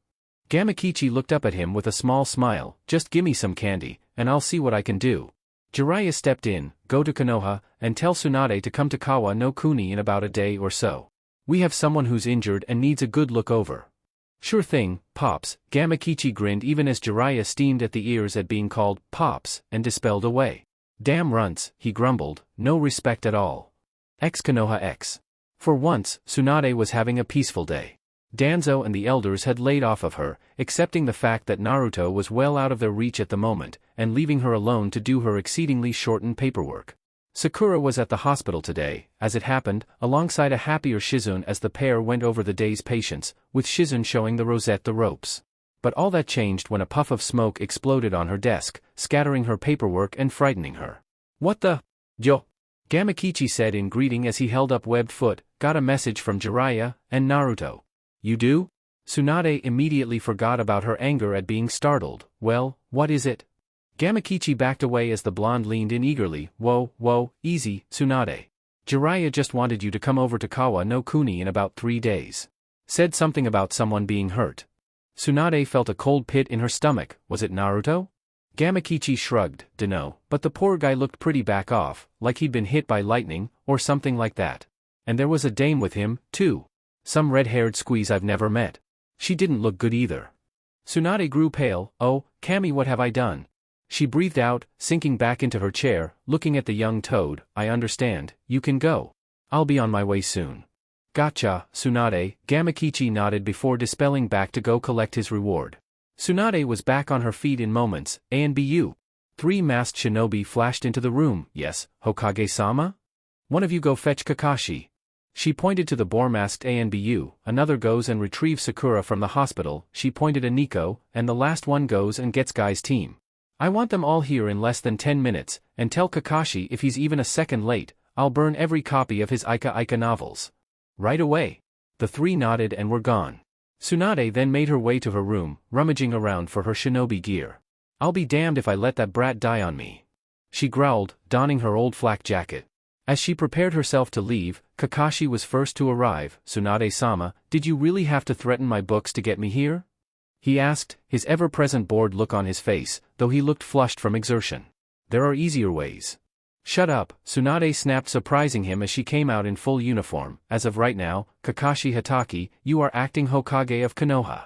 Gamakichi looked up at him with a small smile, just gimme some candy, and I'll see what I can do. Jiraiya stepped in, go to Konoha, and tell Tsunade to come to Kawa no Kuni in about a day or so. We have someone who's injured and needs a good look over. Sure thing, Pops, Gamakichi grinned even as Jiraiya steamed at the ears at being called Pops, and dispelled away. Damn runts, he grumbled, no respect at all. Konoha X. For once, Tsunade was having a peaceful day. Danzo and the elders had laid off of her, accepting the fact that Naruto was well out of their reach at the moment, and leaving her alone to do her exceedingly shortened paperwork. Sakura was at the hospital today, as it happened, alongside a happier Shizune as the pair went over the day's patients, with Shizune showing the Rosette the ropes. But all that changed when a puff of smoke exploded on her desk, scattering her paperwork and frightening her. What the? Yo! Gamakichi said in greeting as he held up webbed foot, got a message from Jiraiya and Naruto. You do? Tsunade immediately forgot about her anger at being startled. Well, what is it? Gamakichi backed away as the blonde leaned in eagerly. Whoa, easy, Tsunade. Jiraiya just wanted you to come over to Kawa no Kuni in about 3 days. Said something about someone being hurt. Tsunade felt a cold pit in her stomach. Was it Naruto? Gamakichi shrugged, dunno, but the poor guy looked pretty back off, like he'd been hit by lightning, or something like that. And there was a dame with him, too. Some red-haired squeeze I've never met. She didn't look good either. Tsunade grew pale. Oh, Kami, what have I done? She breathed out, sinking back into her chair, looking at the young toad. I understand, you can go. I'll be on my way soon. Gotcha, Tsunade. Gamakichi nodded before dispelling back to go collect his reward. Tsunade was back on her feet in moments. ANBU. 3 masked shinobi flashed into the room. Yes, Hokage-sama? One of you go fetch Kakashi. She pointed to the boar-masked ANBU, another goes and retrieves Sakura from the hospital, she pointed at Nico, and the last one goes and gets Guy's team. I want them all here in less than 10 minutes, and tell Kakashi if he's even a second late, I'll burn every copy of his Ika novels. Right away. The 3 nodded and were gone. Tsunade then made her way to her room, rummaging around for her shinobi gear. I'll be damned if I let that brat die on me. She growled, donning her old flak jacket. As she prepared herself to leave, Kakashi was first to arrive. Tsunade-sama, did you really have to threaten my books to get me here? He asked, his ever-present bored look on his face, though he looked flushed from exertion. There are easier ways. Shut up, Tsunade snapped, surprising him as she came out in full uniform. As of right now, Kakashi Hatake, you are acting Hokage of Konoha.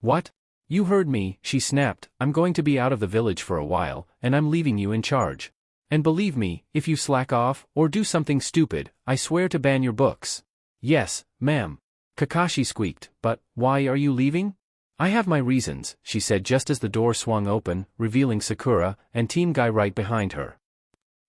What? You heard me, she snapped, I'm going to be out of the village for a while, and I'm leaving you in charge. And believe me, if you slack off, or do something stupid, I swear to ban your books. Yes, ma'am. Kakashi squeaked, but, why are you leaving? I have my reasons, she said just as the door swung open, revealing Sakura, and Team Guy right behind her.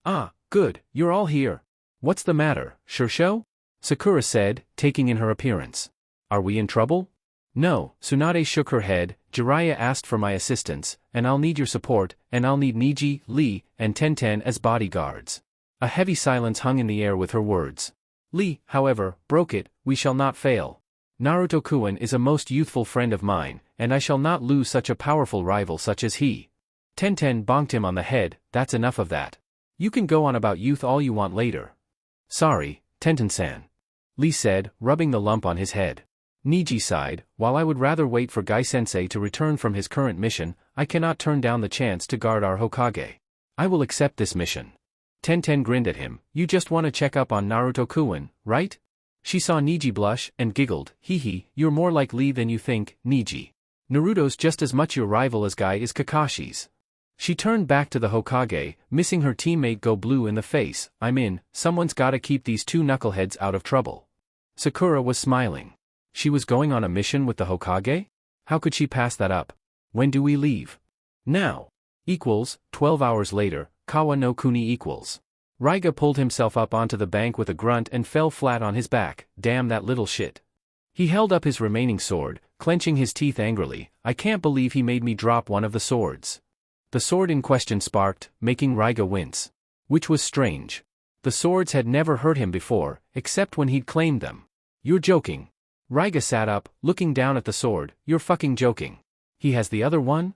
Ah, good, you're all here. What's the matter, Shursho? Sakura said, taking in her appearance. Are we in trouble? No, Tsunade shook her head. Jiraiya asked for my assistance, and I'll need your support, and I'll need Niji, Lee, and Tenten as bodyguards. A heavy silence hung in the air with her words. Lee, however, broke it, we shall not fail. Naruto-kun is a most youthful friend of mine, and I shall not lose such a powerful rival such as he. Tenten bonked him on the head, that's enough of that. You can go on about youth all you want later. Sorry, Tenten-san. Lee said, rubbing the lump on his head. Niji sighed, while I would rather wait for Gai-sensei to return from his current mission, I cannot turn down the chance to guard our Hokage. I will accept this mission. Tenten grinned at him, you just want to check up on Naruto-kun, right? She saw Niji blush, and giggled, hee, you're more like Lee than you think, Niji. Naruto's just as much your rival as Guy is Kakashi's. She turned back to the Hokage, missing her teammate go blue in the face. I'm in, someone's gotta keep these 2 knuckleheads out of trouble. Sakura was smiling. She was going on a mission with the Hokage? How could she pass that up? When do we leave? Now. 12 hours later, Kawa no Kuni . Raiga pulled himself up onto the bank with a grunt and fell flat on his back. Damn that little shit. He held up his remaining sword, clenching his teeth angrily. I can't believe he made me drop one of the swords. The sword in question sparked, making Raiga wince. Which was strange. The swords had never hurt him before, except when he'd claimed them. You're joking. Raiga sat up, looking down at the sword. You're fucking joking. He has the other one?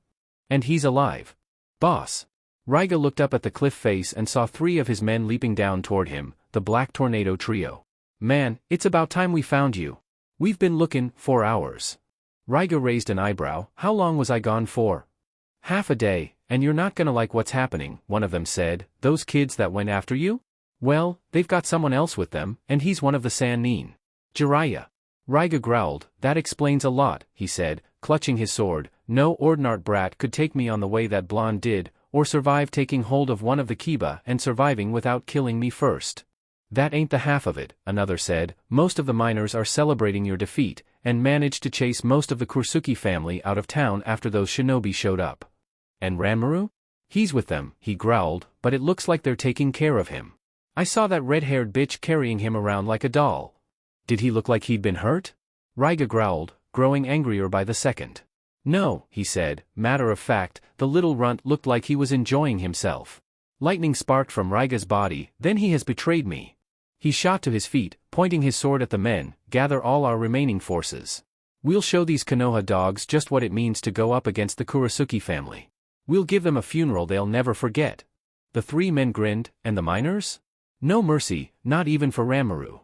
And he's alive. Boss. Raiga looked up at the cliff face and saw 3 of his men leaping down toward him, the Black Tornado Trio. Man, it's about time we found you. We've been looking, 4 hours. Raiga raised an eyebrow. How long was I gone for? Half a day, and you're not gonna like what's happening, one of them said. Those kids that went after you? Well, they've got someone else with them, and he's one of the Sannin. Jiraiya. Raiga growled. That explains a lot, he said, clutching his sword. No ordinary brat could take me on the way that blonde did, or survive taking hold of one of the Kiba and surviving without killing me first. That ain't the half of it, another said. Most of the miners are celebrating your defeat, and managed to chase most of the Kursuki family out of town after those shinobi showed up. And Ranmaru? He's with them, he growled, but it looks like they're taking care of him. I saw that red-haired bitch carrying him around like a doll. Did he look like he'd been hurt? Raiga growled, growing angrier by the second. No, he said. Matter of fact, the little runt looked like he was enjoying himself. Lightning sparked from Raiga's body. Then he has betrayed me. He shot to his feet, pointing his sword at the men. Gather all our remaining forces. We'll show these Konoha dogs just what it means to go up against the Kurasuki family. We'll give them a funeral they'll never forget. The 3 men grinned. And the miners? No mercy, not even for Ranmaru.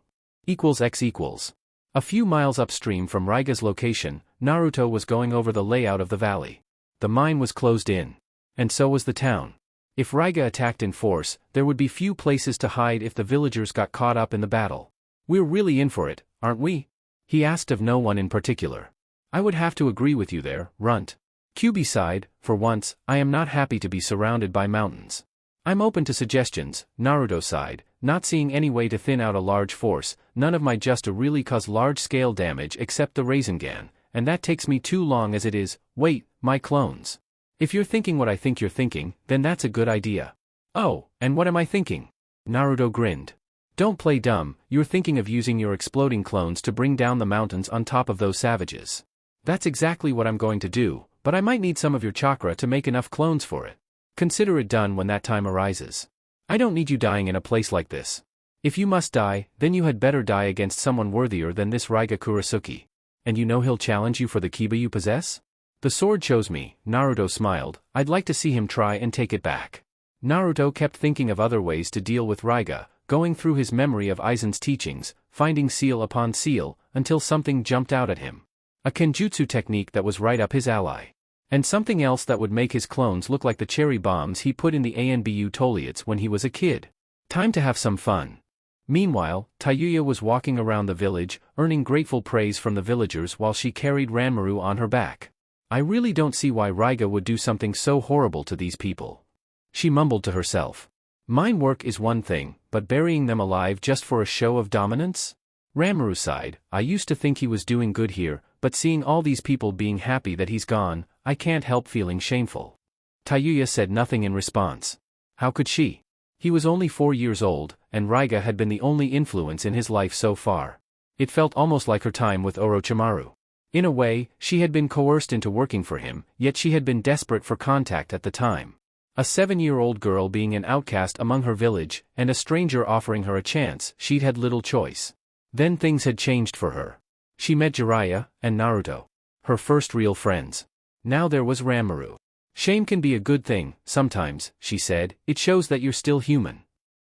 == A few miles upstream from Raiga's location, Naruto was going over the layout of the valley. The mine was closed in. And so was the town. If Raiga attacked in force, there would be few places to hide if the villagers got caught up in the battle. We're really in for it, aren't we? He asked of no one in particular. I would have to agree with you there, Runt. Kyubi sighed. For once, I am not happy to be surrounded by mountains. I'm open to suggestions, Naruto sighed, not seeing any way to thin out a large force. None of my just to really cause large-scale damage except the Rasengan, and that takes me too long as it is. Wait, my clones. If you're thinking what I think you're thinking, then that's a good idea. Oh, and what am I thinking? Naruto grinned. Don't play dumb, you're thinking of using your exploding clones to bring down the mountains on top of those savages. That's exactly what I'm going to do, but I might need some of your chakra to make enough clones for it. Consider it done when that time arises. I don't need you dying in a place like this. If you must die, then you had better die against someone worthier than this Raiga Kurasuki. And you know he'll challenge you for the Kiba you possess? The sword chose me, Naruto smiled. I'd like to see him try and take it back. Naruto kept thinking of other ways to deal with Raiga, going through his memory of Aizen's teachings, finding seal upon seal, until something jumped out at him. A kenjutsu technique that was right up his alley. And something else that would make his clones look like the cherry bombs he put in the Anbu Toliates when he was a kid. Time to have some fun. Meanwhile, Tayuya was walking around the village, earning grateful praise from the villagers while she carried Ranmaru on her back. I really don't see why Raiga would do something so horrible to these people. She mumbled to herself. Mine work is one thing, but burying them alive just for a show of dominance? Ranmaru sighed. I used to think he was doing good here, but seeing all these people being happy that he's gone, I can't help feeling shameful. Tayuya said nothing in response. How could she? He was only 4 years old, and Raiga had been the only influence in his life so far. It felt almost like her time with Orochimaru. In a way, she had been coerced into working for him, yet she had been desperate for contact at the time. A 7-year-old girl being an outcast among her village, and a stranger offering her a chance, she'd had little choice. Then things had changed for her. She met Jiraiya and Naruto. Her first real friends. Now there was Ranmaru. Shame can be a good thing, sometimes, she said. It shows that you're still human.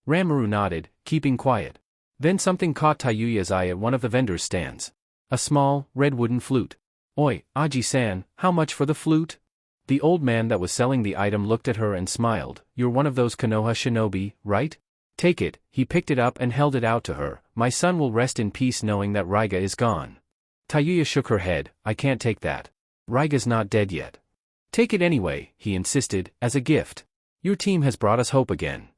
Ranmaru nodded, keeping quiet. Then something caught Tayuya's eye at one of the vendor's stands. A small, red wooden flute. Oi, Aji-san, how much for the flute? The old man that was selling the item looked at her and smiled. You're one of those Konoha shinobi, right? Take it. He picked it up and held it out to her. My son will rest in peace knowing that Raiga is gone. Tayuya shook her head. I can't take that. Raiga's not dead yet. Take it anyway, he insisted, as a gift. Your team has brought us hope again.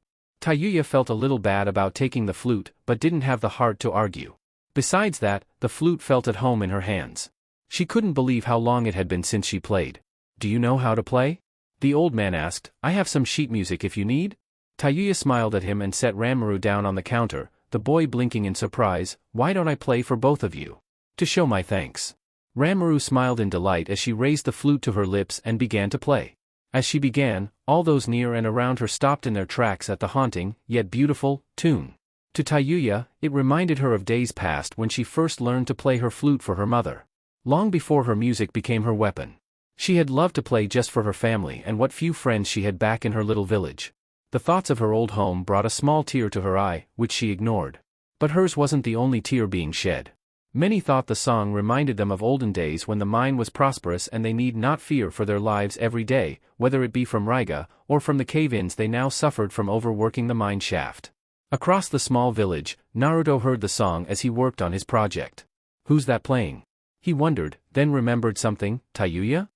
Tayuya felt a little bad about taking the flute, but didn't have the heart to argue. Besides that, the flute felt at home in her hands. She couldn't believe how long it had been since she played. Do you know how to play? The old man asked. I have some sheet music if you need. Tayuya smiled at him and set Ranmaru down on the counter, the boy blinking in surprise. Why don't I play for both of you? To show my thanks. Ranmaru smiled in delight as she raised the flute to her lips and began to play. As she began, all those near and around her stopped in their tracks at the haunting, yet beautiful, tune. To Tayuya, it reminded her of days past when she first learned to play her flute for her mother. Long before her music became her weapon. She had loved to play just for her family and what few friends she had back in her little village. The thoughts of her old home brought a small tear to her eye, which she ignored. But hers wasn't the only tear being shed. Many thought the song reminded them of olden days when the mine was prosperous and they need not fear for their lives every day, whether it be from Raiga, or from the cave-ins they now suffered from overworking the mine shaft. Across the small village, Naruto heard the song as he worked on his project. Who's that playing? He wondered, then remembered something. Tayuya?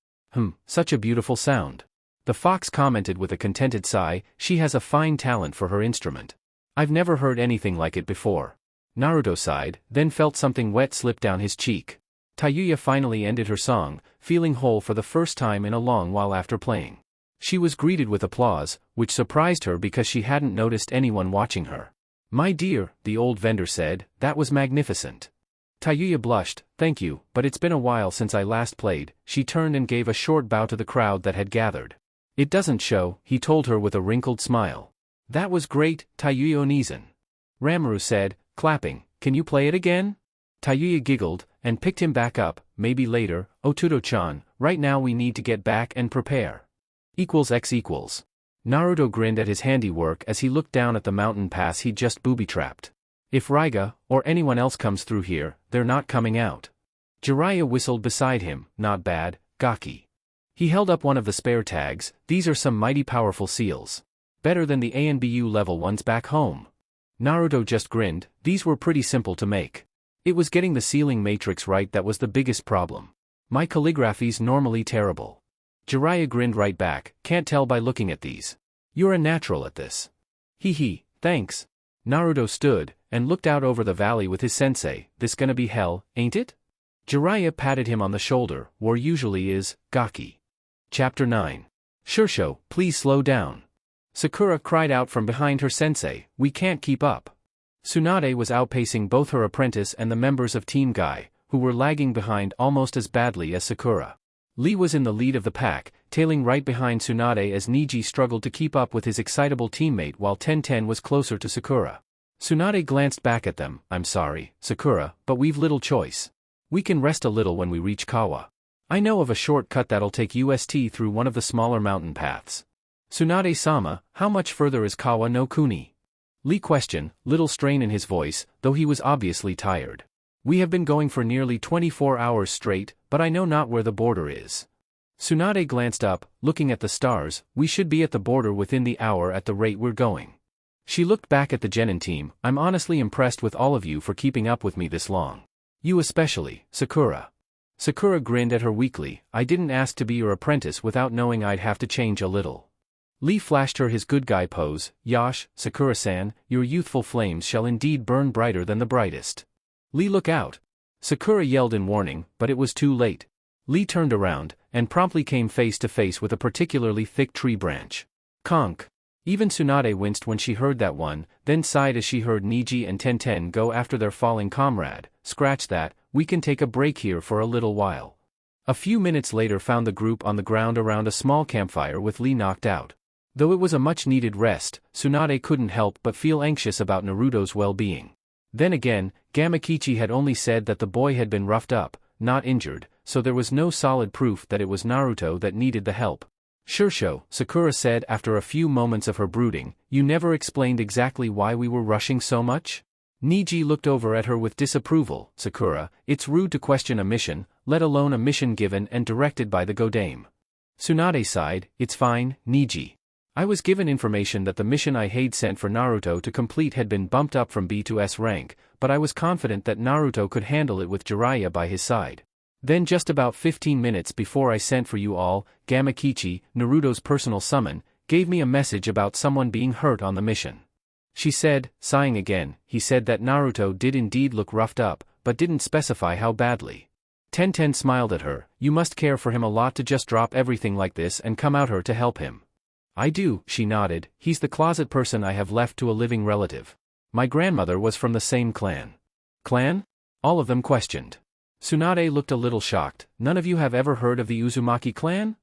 Such a beautiful sound. The fox commented with a contented sigh, she has a fine talent for her instrument. I've never heard anything like it before. Naruto sighed, then felt something wet slip down his cheek. Tayuya finally ended her song, feeling whole for the first time in a long while after playing. She was greeted with applause, which surprised her because she hadn't noticed anyone watching her. My dear, the old vendor said, that was magnificent. Tayuya blushed, thank you, but it's been a while since I last played. She turned and gave a short bow to the crowd that had gathered. It doesn't show, he told her with a wrinkled smile. That was great, Tayuya Onizen. Rimuru said, clapping, can you play it again? Tayuya giggled, and picked him back up, maybe later, Otudo-chan, right now we need to get back and prepare. == Naruto grinned at his handiwork as he looked down at the mountain pass he'd just booby-trapped. If Raiga, or anyone else comes through here, they're not coming out. Jiraiya whistled beside him, not bad, Gaki. He held up one of the spare tags, these are some mighty powerful seals. Better than the ANBU level ones back home. Naruto just grinned, these were pretty simple to make. It was getting the sealing matrix right that was the biggest problem. My calligraphy's normally terrible. Jiraiya grinned right back, can't tell by looking at these. You're a natural at this. Hee, thanks. Naruto stood, and looked out over the valley with his sensei, this gonna be hell, ain't it? Jiraiya patted him on the shoulder, war usually is, Gaki. Chapter 9. Shursho, please slow down. Sakura cried out from behind her sensei, we can't keep up. Tsunade was outpacing both her apprentice and the members of Team Guy, who were lagging behind almost as badly as Sakura. Lee was in the lead of the pack, tailing right behind Tsunade as Niji struggled to keep up with his excitable teammate while Tenten was closer to Sakura. Tsunade glanced back at them, I'm sorry, Sakura, but we've little choice. We can rest a little when we reach Kawa. I know of a shortcut that'll take UST through one of the smaller mountain paths. Tsunade-sama, how much further is Kawa no Kuni? Lee questioned, little strain in his voice, though he was obviously tired. We have been going for nearly 24 hours straight, but I know not where the border is. Tsunade glanced up, looking at the stars, we should be at the border within the hour at the rate we're going. She looked back at the Genin team, I'm honestly impressed with all of you for keeping up with me this long. You especially, Sakura. Sakura grinned at her weakly, I didn't ask to be your apprentice without knowing I'd have to change a little. Lee flashed her his good guy pose, Yash, Sakura-san, your youthful flames shall indeed burn brighter than the brightest. Lee look out. Sakura yelled in warning, but it was too late. Lee turned around, and promptly came face to face with a particularly thick tree branch. Conk. Even Tsunade winced when she heard that one, then sighed as she heard Niji and Tenten go after their falling comrade, scratch that, we can take a break here for a little while. A few minutes later found the group on the ground around a small campfire with Lee knocked out. Though it was a much-needed rest, Tsunade couldn't help but feel anxious about Naruto's well-being. Then again, Gamakichi had only said that the boy had been roughed up, not injured, so there was no solid proof that it was Naruto that needed the help. Shursho, Sakura said after a few moments of her brooding, you never explained exactly why we were rushing so much? Niji looked over at her with disapproval, Sakura, it's rude to question a mission, let alone a mission given and directed by the Godame. Tsunade sighed, it's fine, Niji. I was given information that the mission I had sent for Naruto to complete had been bumped up from B to S rank, but I was confident that Naruto could handle it with Jiraiya by his side. Then just about 15 minutes before I sent for you all, Gamakichi, Naruto's personal summon, gave me a message about someone being hurt on the mission. She said, sighing again, he said that Naruto did indeed look roughed up, but didn't specify how badly. Tenten smiled at her, you must care for him a lot to just drop everything like this and come out here to help him. I do, she nodded, he's the closet person I have left to a living relative. My grandmother was from the same clan. Clan? All of them questioned. Tsunade looked a little shocked, none of you have ever heard of the Uzumaki clan?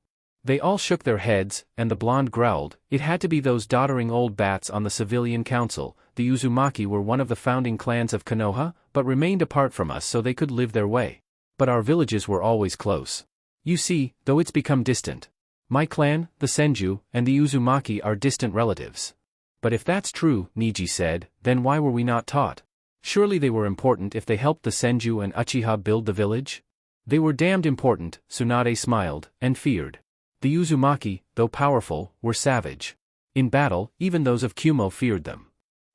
They all shook their heads, and the blonde growled, it had to be those doddering old bats on the civilian council. The Uzumaki were one of the founding clans of Konoha, but remained apart from us so they could live their way. But our villages were always close. You see, though it's become distant. My clan, the Senju, and the Uzumaki are distant relatives. But if that's true, Niji said, then why were we not taught? Surely they were important if they helped the Senju and Uchiha build the village? They were damned important, Tsunade smiled, and feared. The Uzumaki, though powerful, were savage. In battle, even those of Kumo feared them.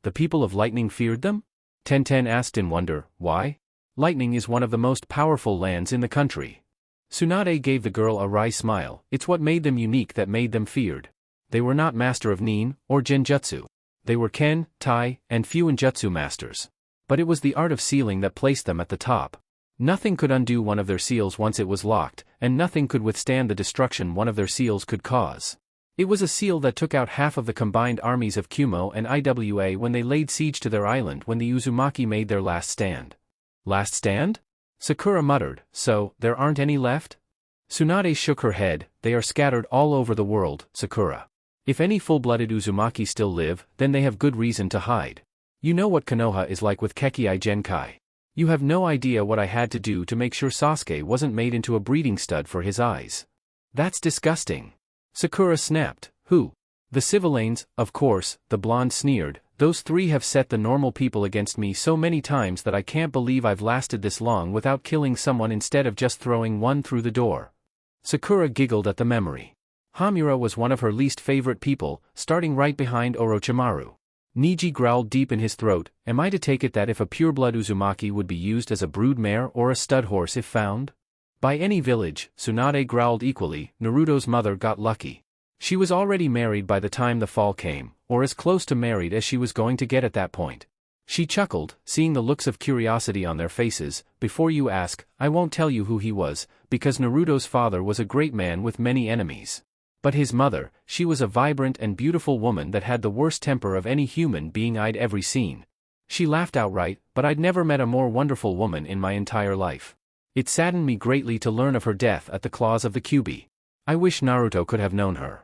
The people of Lightning feared them? Tenten asked in wonder, why? Lightning is one of the most powerful lands in the country. Tsunade gave the girl a wry smile. It's what made them unique that made them feared. They were not master of nin, or genjutsu. They were ken, tai, and fuinjutsu masters. But it was the art of sealing that placed them at the top. Nothing could undo one of their seals once it was locked, and nothing could withstand the destruction one of their seals could cause. It was a seal that took out half of the combined armies of Kumo and Iwa when they laid siege to their island when the Uzumaki made their last stand. Last stand? Sakura muttered, so, there aren't any left? Tsunade shook her head, they are scattered all over the world, Sakura. If any full-blooded Uzumaki still live, then they have good reason to hide. You know what Konoha is like with Kekii Genkai. You have no idea what I had to do to make sure Sasuke wasn't made into a breeding stud for his eyes. That's disgusting. Sakura snapped, who? The Civilanes, of course, the blonde sneered, those three have set the normal people against me so many times that I can't believe I've lasted this long without killing someone instead of just throwing one through the door. Sakura giggled at the memory. Hamura was one of her least favorite people, starting right behind Orochimaru. Niji growled deep in his throat, am I to take it that if a pureblood Uzumaki would be used as a brood mare or a stud horse if found? By any village, Tsunade growled equally, Naruto's mother got lucky. She was already married by the time the fall came, or as close to married as she was going to get at that point. She chuckled, seeing the looks of curiosity on their faces, before you ask, I won't tell you who he was, because Naruto's father was a great man with many enemies. But his mother, she was a vibrant and beautiful woman that had the worst temper of any human being I'd ever seen. She laughed outright, but I'd never met a more wonderful woman in my entire life. It saddened me greatly to learn of her death at the claws of the Kyuubi. I wish Naruto could have known her.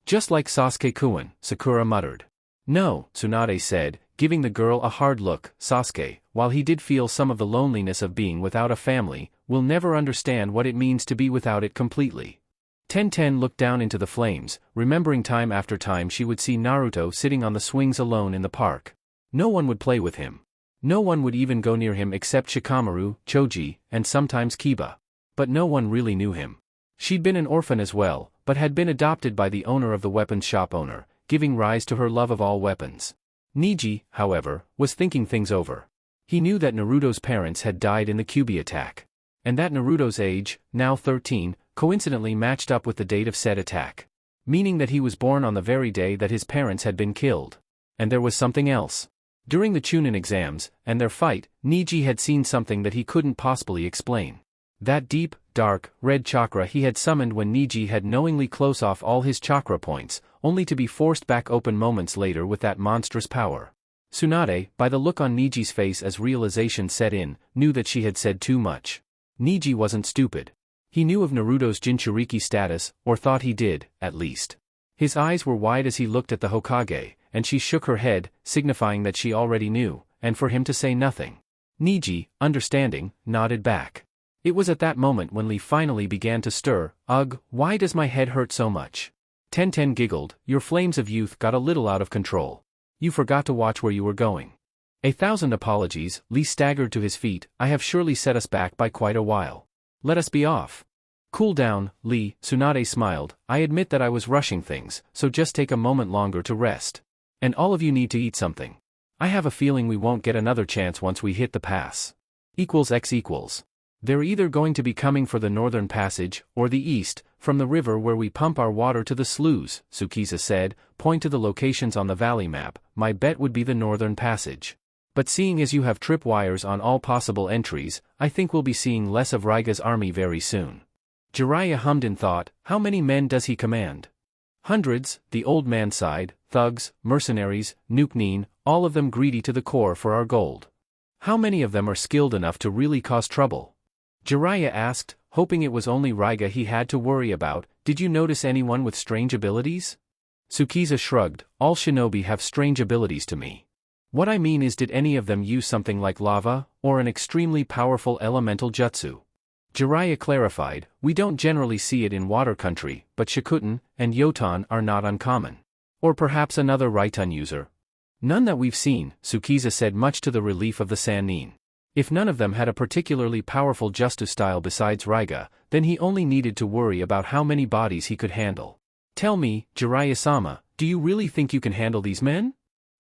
Just like Sasuke-kun, Sakura muttered. No, Tsunade said, giving the girl a hard look, Sasuke, while he did feel some of the loneliness of being without a family, will never understand what it means to be without it completely. Tenten looked down into the flames, remembering time after time she would see Naruto sitting on the swings alone in the park. No one would play with him. No one would even go near him except Shikamaru, Choji, and sometimes Kiba. But no one really knew him. She'd been an orphan as well, but had been adopted by the owner of the weapons shop owner, giving rise to her love of all weapons. Niji, however, was thinking things over. He knew that Naruto's parents had died in the Kyuubi attack. And that Naruto's age, now 13, coincidentally matched up with the date of said attack. Meaning that he was born on the very day that his parents had been killed. And there was something else. During the Chunin exams, and their fight, Niji had seen something that he couldn't possibly explain. That deep, dark, red chakra he had summoned when Niji had knowingly close off all his chakra points, only to be forced back open moments later with that monstrous power. Tsunade, by the look on Niji's face as realization set in, knew that she had said too much. Niji wasn't stupid. He knew of Naruto's Jinchuriki status, or thought he did, at least. His eyes were wide as he looked at the Hokage, and she shook her head, signifying that she already knew, and for him to say nothing. Niji, understanding, nodded back. It was at that moment when Lee finally began to stir. Ugh, why does my head hurt so much? Tenten giggled, your flames of youth got a little out of control. You forgot to watch where you were going. 1,000 apologies, Lee staggered to his feet, I have surely set us back by quite a while. Let us be off. Cool down, Lee, Tsunade smiled, I admit that I was rushing things, so just take a moment longer to rest. And all of you need to eat something. I have a feeling we won't get another chance once we hit the pass. X equals. They're either going to be coming for the northern passage, or the east, from the river where we pump our water to the sloughs, Tsukisa said, point to the locations on the valley map, my bet would be the northern passage. But seeing as you have tripwires on all possible entries, I think we'll be seeing less of Raiga's army very soon. Jiraiya hummed in thought, how many men does he command? Hundreds, the old man sighed, thugs, mercenaries, nuke-nin, all of them greedy to the core for our gold. How many of them are skilled enough to really cause trouble? Jiraiya asked, hoping it was only Raiga he had to worry about, did you notice anyone with strange abilities? Tsukisa shrugged, all shinobi have strange abilities to me. What I mean is did any of them use something like lava, or an extremely powerful elemental jutsu? Jiraiya clarified, we don't generally see it in water country, but Shikuten and Yotan are not uncommon. Or perhaps another Raiton user. None that we've seen, Tsukisa said, much to the relief of the Sannin. If none of them had a particularly powerful Justu style besides Raiga, then he only needed to worry about how many bodies he could handle. Tell me, Jiraiya-sama, do you really think you can handle these men?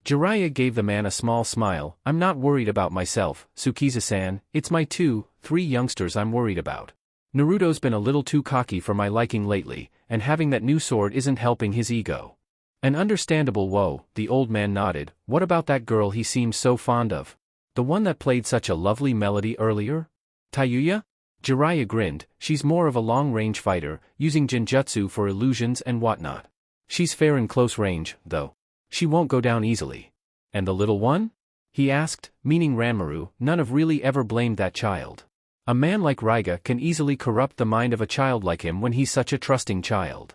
Jiraiya gave the man a small smile. I'm not worried about myself, Tsukisa-san, it's my 2, 3 youngsters I'm worried about. Naruto's been a little too cocky for my liking lately, and having that new sword isn't helping his ego. An understandable woe, the old man nodded. What about that girl he seemed so fond of? The one that played such a lovely melody earlier? Tayuya? Jiraiya grinned. She's more of a long-range fighter, using genjutsu for illusions and whatnot. She's fair in close range, though. She won't go down easily. And the little one? He asked, meaning Ranmaru. None of really ever blamed that child. A man like Raiga can easily corrupt the mind of a child like him when he's such a trusting child.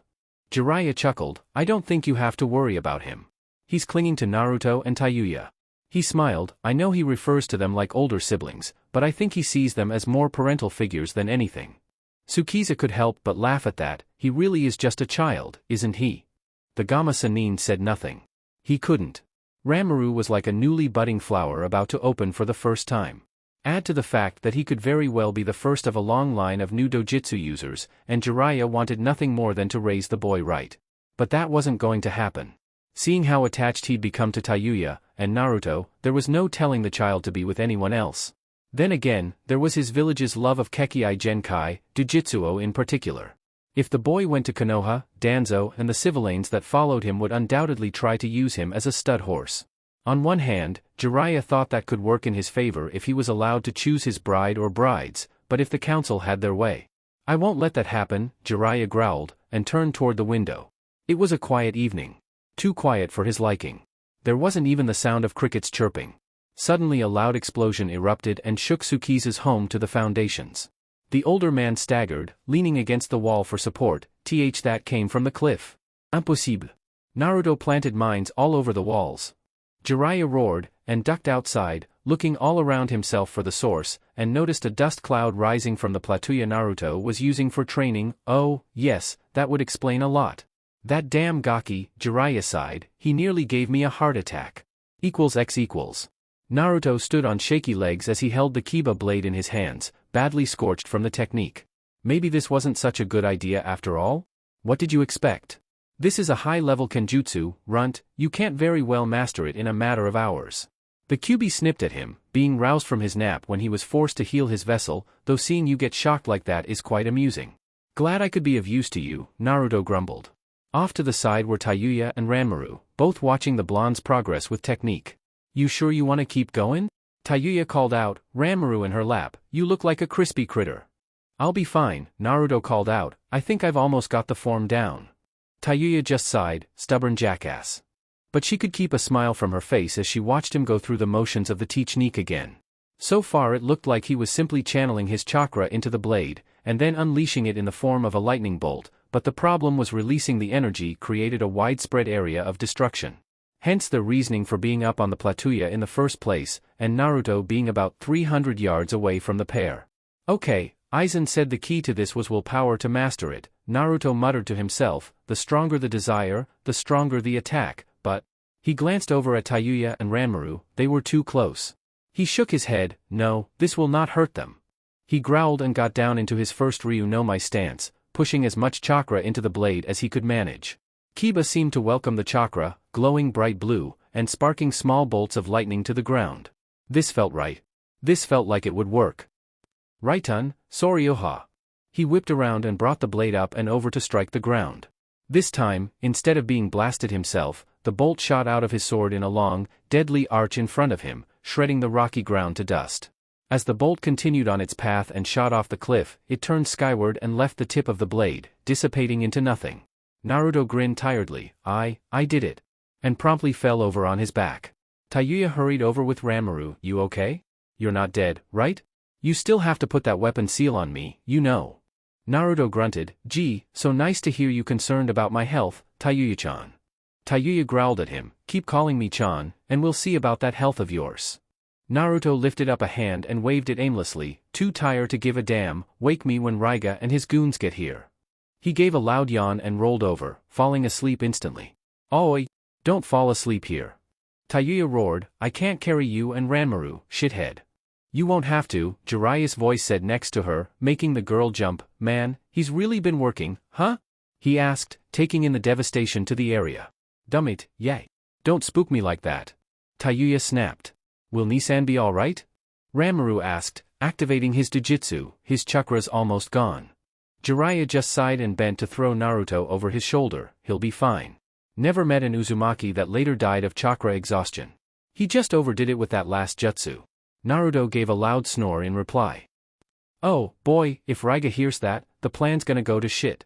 Jiraiya chuckled. I don't think you have to worry about him. He's clinging to Naruto and Tayuya. He smiled. I know he refers to them like older siblings, but I think he sees them as more parental figures than anything. Tsukisa could help but laugh at that. He really is just a child, isn't he? The Gamma Sannin said nothing. He couldn't. Ranmaru was like a newly budding flower about to open for the first time. Add to the fact that he could very well be the first of a long line of new dojutsu users, and Jiraiya wanted nothing more than to raise the boy right. But that wasn't going to happen. Seeing how attached he'd become to Tayuya and Naruto, there was no telling the child to be with anyone else. Then again, there was his village's love of Kekkei Genkai, Dojutsuo in particular. If the boy went to Konoha, Danzo and the Civilanes that followed him would undoubtedly try to use him as a stud horse. On one hand, Jiraiya thought that could work in his favor if he was allowed to choose his bride or brides, but if the council had their way. I won't let that happen, Jiraiya growled, and turned toward the window. It was a quiet evening. Too quiet for his liking. There wasn't even the sound of crickets chirping. Suddenly a loud explosion erupted and shook Tsukisa's home to the foundations. The older man staggered, leaning against the wall for support. That came from the cliff. Impossible. Naruto planted mines all over the walls. Jiraiya roared, and ducked outside, looking all around himself for the source, and noticed a dust cloud rising from the plateau Naruto was using for training. Oh, yes, that would explain a lot. That damn Gaki, Jiraiya sighed, he nearly gave me a heart attack. X equals. Naruto stood on shaky legs as he held the Kiba blade in his hands, badly scorched from the technique. Maybe this wasn't such a good idea after all? What did you expect? This is a high-level kenjutsu, runt, you can't very well master it in a matter of hours. The Kyuubi snipped at him, being roused from his nap when he was forced to heal his vessel, though seeing you get shocked like that is quite amusing. Glad I could be of use to you, Naruto grumbled. Off to the side were Tayuya and Ranmaru, both watching the blonde's progress with technique. You sure you want to keep going? Tayuya called out, Ranmaru in her lap, you look like a crispy critter. I'll be fine, Naruto called out, I think I've almost got the form down. Tayuya just sighed, stubborn jackass. But she could keep a smile from her face as she watched him go through the motions of the technique again. So far it looked like he was simply channeling his chakra into the blade, and then unleashing it in the form of a lightning bolt, but the problem was releasing the energy created a widespread area of destruction. Hence the reasoning for being up on the plateau in the first place, and Naruto being about 300 yards away from the pair. Okay, Aizen said the key to this was willpower to master it. Naruto muttered to himself, the stronger the desire, the stronger the attack, but... He glanced over at Tayuya and Ranmaru, they were too close. He shook his head, no, this will not hurt them. He growled and got down into his first Ryu no Mai stance, pushing as much chakra into the blade as he could manage. Kiba seemed to welcome the chakra, glowing bright blue, and sparking small bolts of lightning to the ground. This felt right. This felt like it would work. Raitun, Soryoha. He whipped around and brought the blade up and over to strike the ground. This time, instead of being blasted himself, the bolt shot out of his sword in a long, deadly arch in front of him, shredding the rocky ground to dust. As the bolt continued on its path and shot off the cliff, it turned skyward and left the tip of the blade, dissipating into nothing. Naruto grinned tiredly, I did it. And promptly fell over on his back. Tayuya hurried over with Ranmaru, you okay? You're not dead, right? You still have to put that weapon seal on me, you know. Naruto grunted, gee, so nice to hear you concerned about my health, Tayuya-chan. Tayuya growled at him, keep calling me Chan, and we'll see about that health of yours. Naruto lifted up a hand and waved it aimlessly, too tired to give a damn, wake me when Raiga and his goons get here. He gave a loud yawn and rolled over, falling asleep instantly. Oi, don't fall asleep here. Tayuya roared, I can't carry you and Ranmaru, shithead. You won't have to, Jiraiya's voice said next to her, making the girl jump. Man, he's really been working, huh? He asked, taking in the devastation to the area. Dummit, yay. Don't spook me like that. Tayuya snapped. Will Nisan be alright? Ranmaru asked, activating his Dojutsu, his chakras almost gone. Jiraiya just sighed and bent to throw Naruto over his shoulder. He'll be fine. Never met an Uzumaki that later died of chakra exhaustion. He just overdid it with that last jutsu. Naruto gave a loud snore in reply. Oh, boy, if Raiga hears that, the plan's gonna go to shit.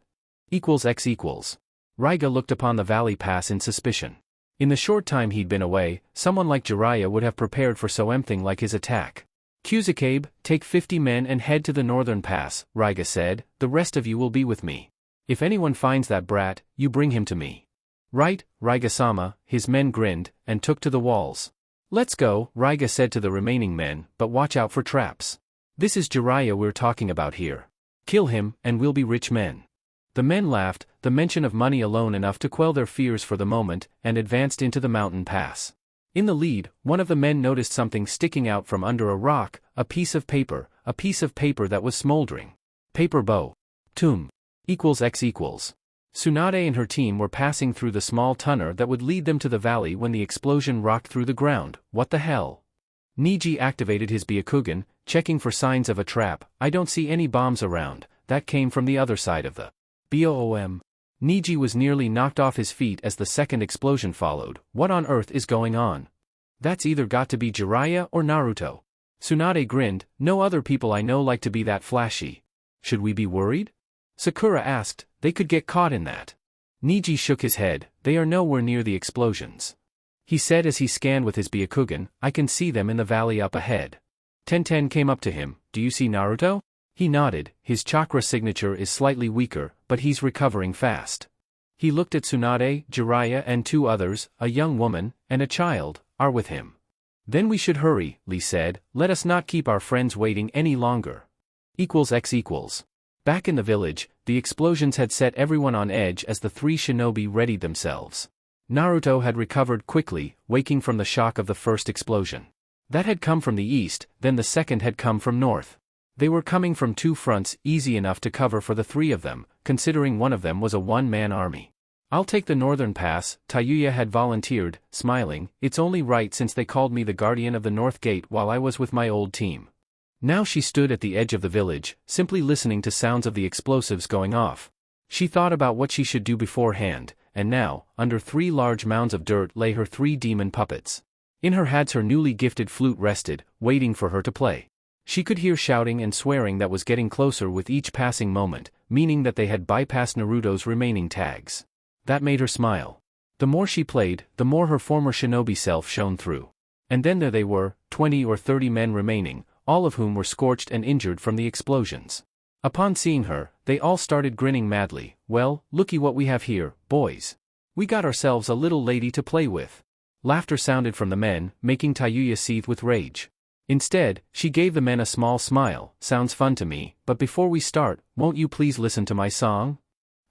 X equals. Raiga looked upon the valley pass in suspicion. In the short time he'd been away, someone like Jiraiya would have prepared for something like his attack. Kusakabe, take 50 men and head to the northern pass, Raiga said, the rest of you will be with me. If anyone finds that brat, you bring him to me. Right, Raiga-sama, his men grinned, and took to the walls. Let's go, Raiga said to the remaining men, but watch out for traps. This is Jiraiya we're talking about here. Kill him, and we'll be rich men. The men laughed, the mention of money alone enough to quell their fears for the moment, and advanced into the mountain pass. In the lead, one of the men noticed something sticking out from under a rock, a piece of paper that was smoldering. Paper bow. Tomb. X equals. Tsunade and her team were passing through the small tunnel that would lead them to the valley when the explosion rocked through the ground. What the hell? Niji activated his Byakugan, checking for signs of a trap. I don't see any bombs around. That came from the other side of the BOOM. Niji was nearly knocked off his feet as the second explosion followed. What on earth is going on? That's either got to be Jiraiya or Naruto. Tsunade grinned, no other people I know like to be that flashy. Should we be worried? Sakura asked, they could get caught in that. Niji shook his head, they are nowhere near the explosions. He said as he scanned with his Byakugan, I can see them in the valley up ahead. Tenten came up to him, do you see Naruto? He nodded, his chakra signature is slightly weaker, but he's recovering fast. He looked at Tsunade, Jiraiya and two others, a young woman, and a child, are with him. Then we should hurry, Lee said, let us not keep our friends waiting any longer. X equals. Back in the village, the explosions had set everyone on edge as the three shinobi readied themselves. Naruto had recovered quickly, waking from the shock of the first explosion. That had come from the east, then the second had come from north. They were coming from two fronts, easy enough to cover for the three of them, considering one of them was a one-man army. I'll take the northern pass, Tayuya had volunteered, smiling, it's only right since they called me the guardian of the north gate while I was with my old team. Now she stood at the edge of the village, simply listening to sounds of the explosives going off. She thought about what she should do beforehand, and now, under three large mounds of dirt lay her three demon puppets. In her hands her newly gifted flute rested, waiting for her to play. She could hear shouting and swearing that was getting closer with each passing moment, meaning that they had bypassed Naruto's remaining tags. That made her smile. The more she played, the more her former shinobi self shone through. And then there they were, 20 or 30 men remaining, all of whom were scorched and injured from the explosions. Upon seeing her, they all started grinning madly. Well, looky what we have here, boys. We got ourselves a little lady to play with. Laughter sounded from the men, making Tayuya seethe with rage. Instead, she gave the men a small smile. Sounds fun to me, but before we start, won't you please listen to my song?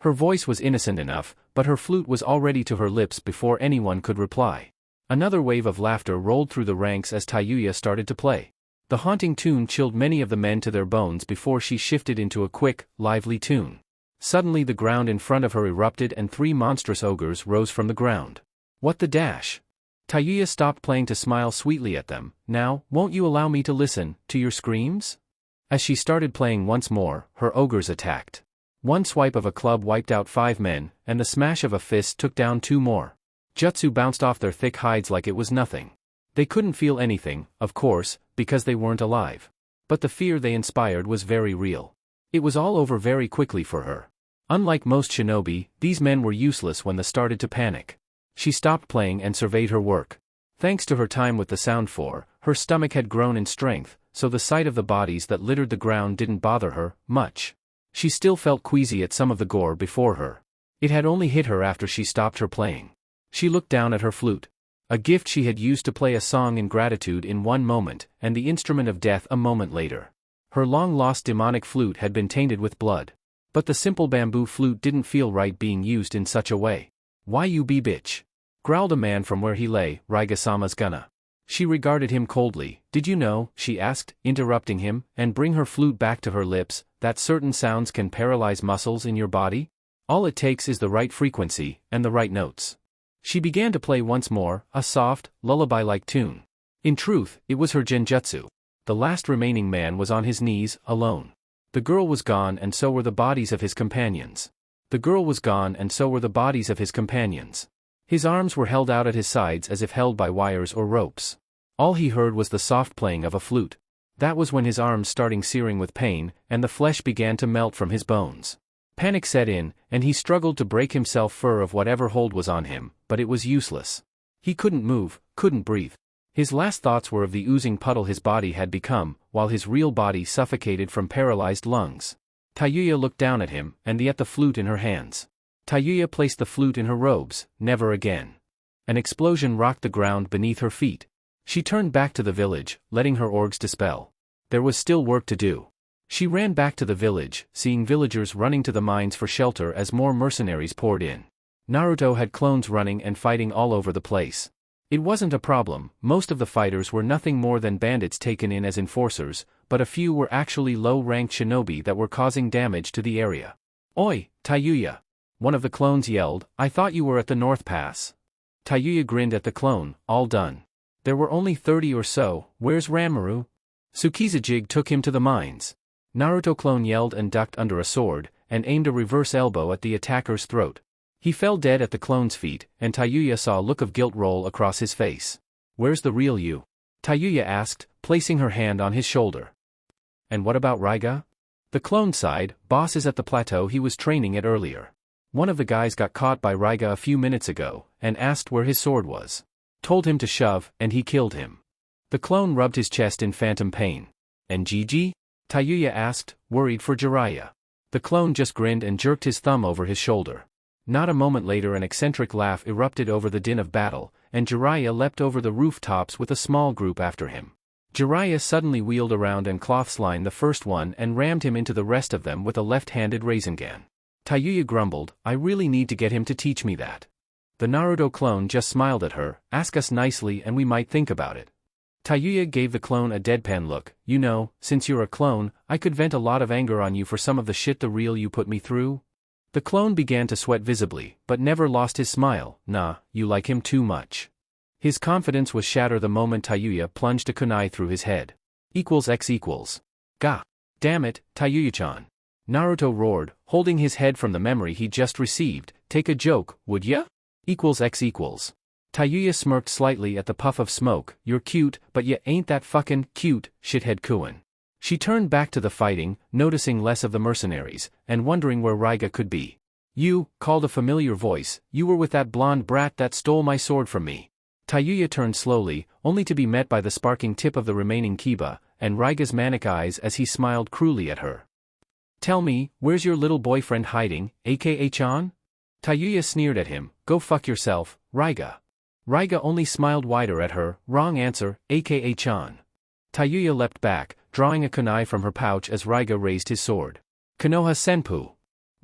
Her voice was innocent enough, but her flute was already to her lips before anyone could reply. Another wave of laughter rolled through the ranks as Tayuya started to play. The haunting tune chilled many of the men to their bones before she shifted into a quick, lively tune. Suddenly the ground in front of her erupted and three monstrous ogres rose from the ground. What the dash? Tayuya stopped playing to smile sweetly at them. Now, won't you allow me to listen to your screams? As she started playing once more, her ogres attacked. One swipe of a club wiped out 5 men, and the smash of a fist took down 2 more. Jutsu bounced off their thick hides like it was nothing. They couldn't feel anything, of course, because they weren't alive. But the fear they inspired was very real. It was all over very quickly for her. Unlike most shinobi, these men were useless when they started to panic. She stopped playing and surveyed her work. Thanks to her time with the Sound 4, her stomach had grown in strength, so the sight of the bodies that littered the ground didn't bother her much. She still felt queasy at some of the gore before her. It had only hit her after she stopped her playing. She looked down at her flute. A gift she had used to play a song in gratitude in one moment, and the instrument of death a moment later. Her long-lost demonic flute had been tainted with blood. But the simple bamboo flute didn't feel right being used in such a way. Why you be bitch? growled a man from where he lay. Raiga-sama's gonna. She regarded him coldly. Did you know, she asked, interrupting him, and bring her flute back to her lips, that certain sounds can paralyze muscles in your body? All it takes is the right frequency, and the right notes. She began to play once more, a soft, lullaby-like tune. In truth, it was her genjutsu. The last remaining man was on his knees, alone. The girl was gone and so were the bodies of his companions. The girl was gone and so were the bodies of his companions. His arms were held out at his sides as if held by wires or ropes. All he heard was the soft playing of a flute. That was when his arms started searing with pain, and the flesh began to melt from his bones. Panic set in, and he struggled to break himself free of whatever hold was on him, but it was useless. He couldn't move, couldn't breathe. His last thoughts were of the oozing puddle his body had become, while his real body suffocated from paralyzed lungs. Tayuya looked down at him, and at the flute in her hands. Tayuya placed the flute in her robes. Never again. An explosion rocked the ground beneath her feet. She turned back to the village, letting her orgs dispel. There was still work to do. She ran back to the village, seeing villagers running to the mines for shelter as more mercenaries poured in. Naruto had clones running and fighting all over the place. It wasn't a problem, most of the fighters were nothing more than bandits taken in as enforcers, but a few were actually low-ranked shinobi that were causing damage to the area. "Oi, Tayuya!" One of the clones yelled, "I thought you were at the North Pass." Tayuya grinned at the clone, all done. There were only 30 or so. Where's Ranmaru? Tsukizajig took him to the mines. Naruto clone yelled and ducked under a sword, and aimed a reverse elbow at the attacker's throat. He fell dead at the clone's feet, and Tayuya saw a look of guilt roll across his face. "Where's the real you?" Tayuya asked, placing her hand on his shoulder. "And what about Raiga?" The clone sighed. "Boss is at the plateau he was training at earlier. One of the guys got caught by Raiga a few minutes ago, and asked where his sword was. Told him to shove, and he killed him." The clone rubbed his chest in phantom pain. "And Gigi?" Tayuya asked, worried for Jiraiya. The clone just grinned and jerked his thumb over his shoulder. Not a moment later an eccentric laugh erupted over the din of battle, and Jiraiya leapt over the rooftops with a small group after him. Jiraiya suddenly wheeled around and clotheslined the first one and rammed him into the rest of them with a left-handed Rasengan. Tayuya grumbled, "I really need to get him to teach me that." The Naruto clone just smiled at her, "Ask us nicely and we might think about it." Tayuya gave the clone a deadpan look. "You know, since you're a clone, I could vent a lot of anger on you for some of the shit the real you put me through." The clone began to sweat visibly, but never lost his smile. "Nah, you like him too much." His confidence was shattered the moment Tayuya plunged a kunai through his head. == Gah! Damn it, Tayuya-chan. Naruto roared, holding his head from the memory he just received. "Take a joke, would ya?" == Tayuya smirked slightly at the puff of smoke. "You're cute, but ya ain't that fucking cute, shithead Kuin." She turned back to the fighting, noticing less of the mercenaries, and wondering where Raiga could be. "You," called a familiar voice, "you were with that blonde brat that stole my sword from me." Tayuya turned slowly, only to be met by the sparking tip of the remaining kiba, and Raiga's manic eyes as he smiled cruelly at her. "Tell me, where's your little boyfriend hiding, aka-chan?" Tayuya sneered at him. "Go fuck yourself, Raiga." Raiga only smiled wider at her. "Wrong answer, aka-chan." Tayuya leapt back, drawing a kunai from her pouch as Raiga raised his sword. "Konoha senpu."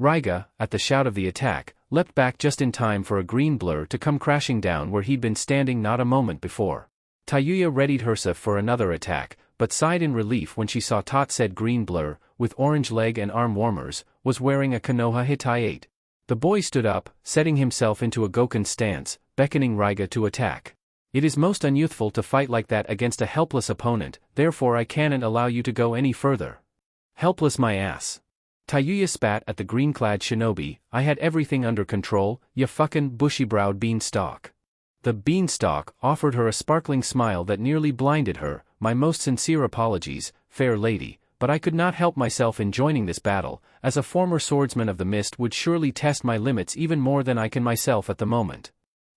Raiga, at the shout of the attack, leapt back just in time for a green blur to come crashing down where he'd been standing not a moment before. Tayuya readied herself for another attack, but sighed in relief when she saw said green blur, with orange leg and arm warmers, was wearing a Konoha Hitaiate. The boy stood up, setting himself into a Goken stance, beckoning Raiga to attack. "It is most unyouthful to fight like that against a helpless opponent, therefore I can't allow you to go any further." "Helpless my ass." Tayuya spat at the green-clad shinobi. "I had everything under control, ya fucking bushy-browed beanstalk." The beanstalk offered her a sparkling smile that nearly blinded her. "My most sincere apologies, fair lady, but I could not help myself in joining this battle, as a former swordsman of the mist would surely test my limits even more than I can myself at the moment."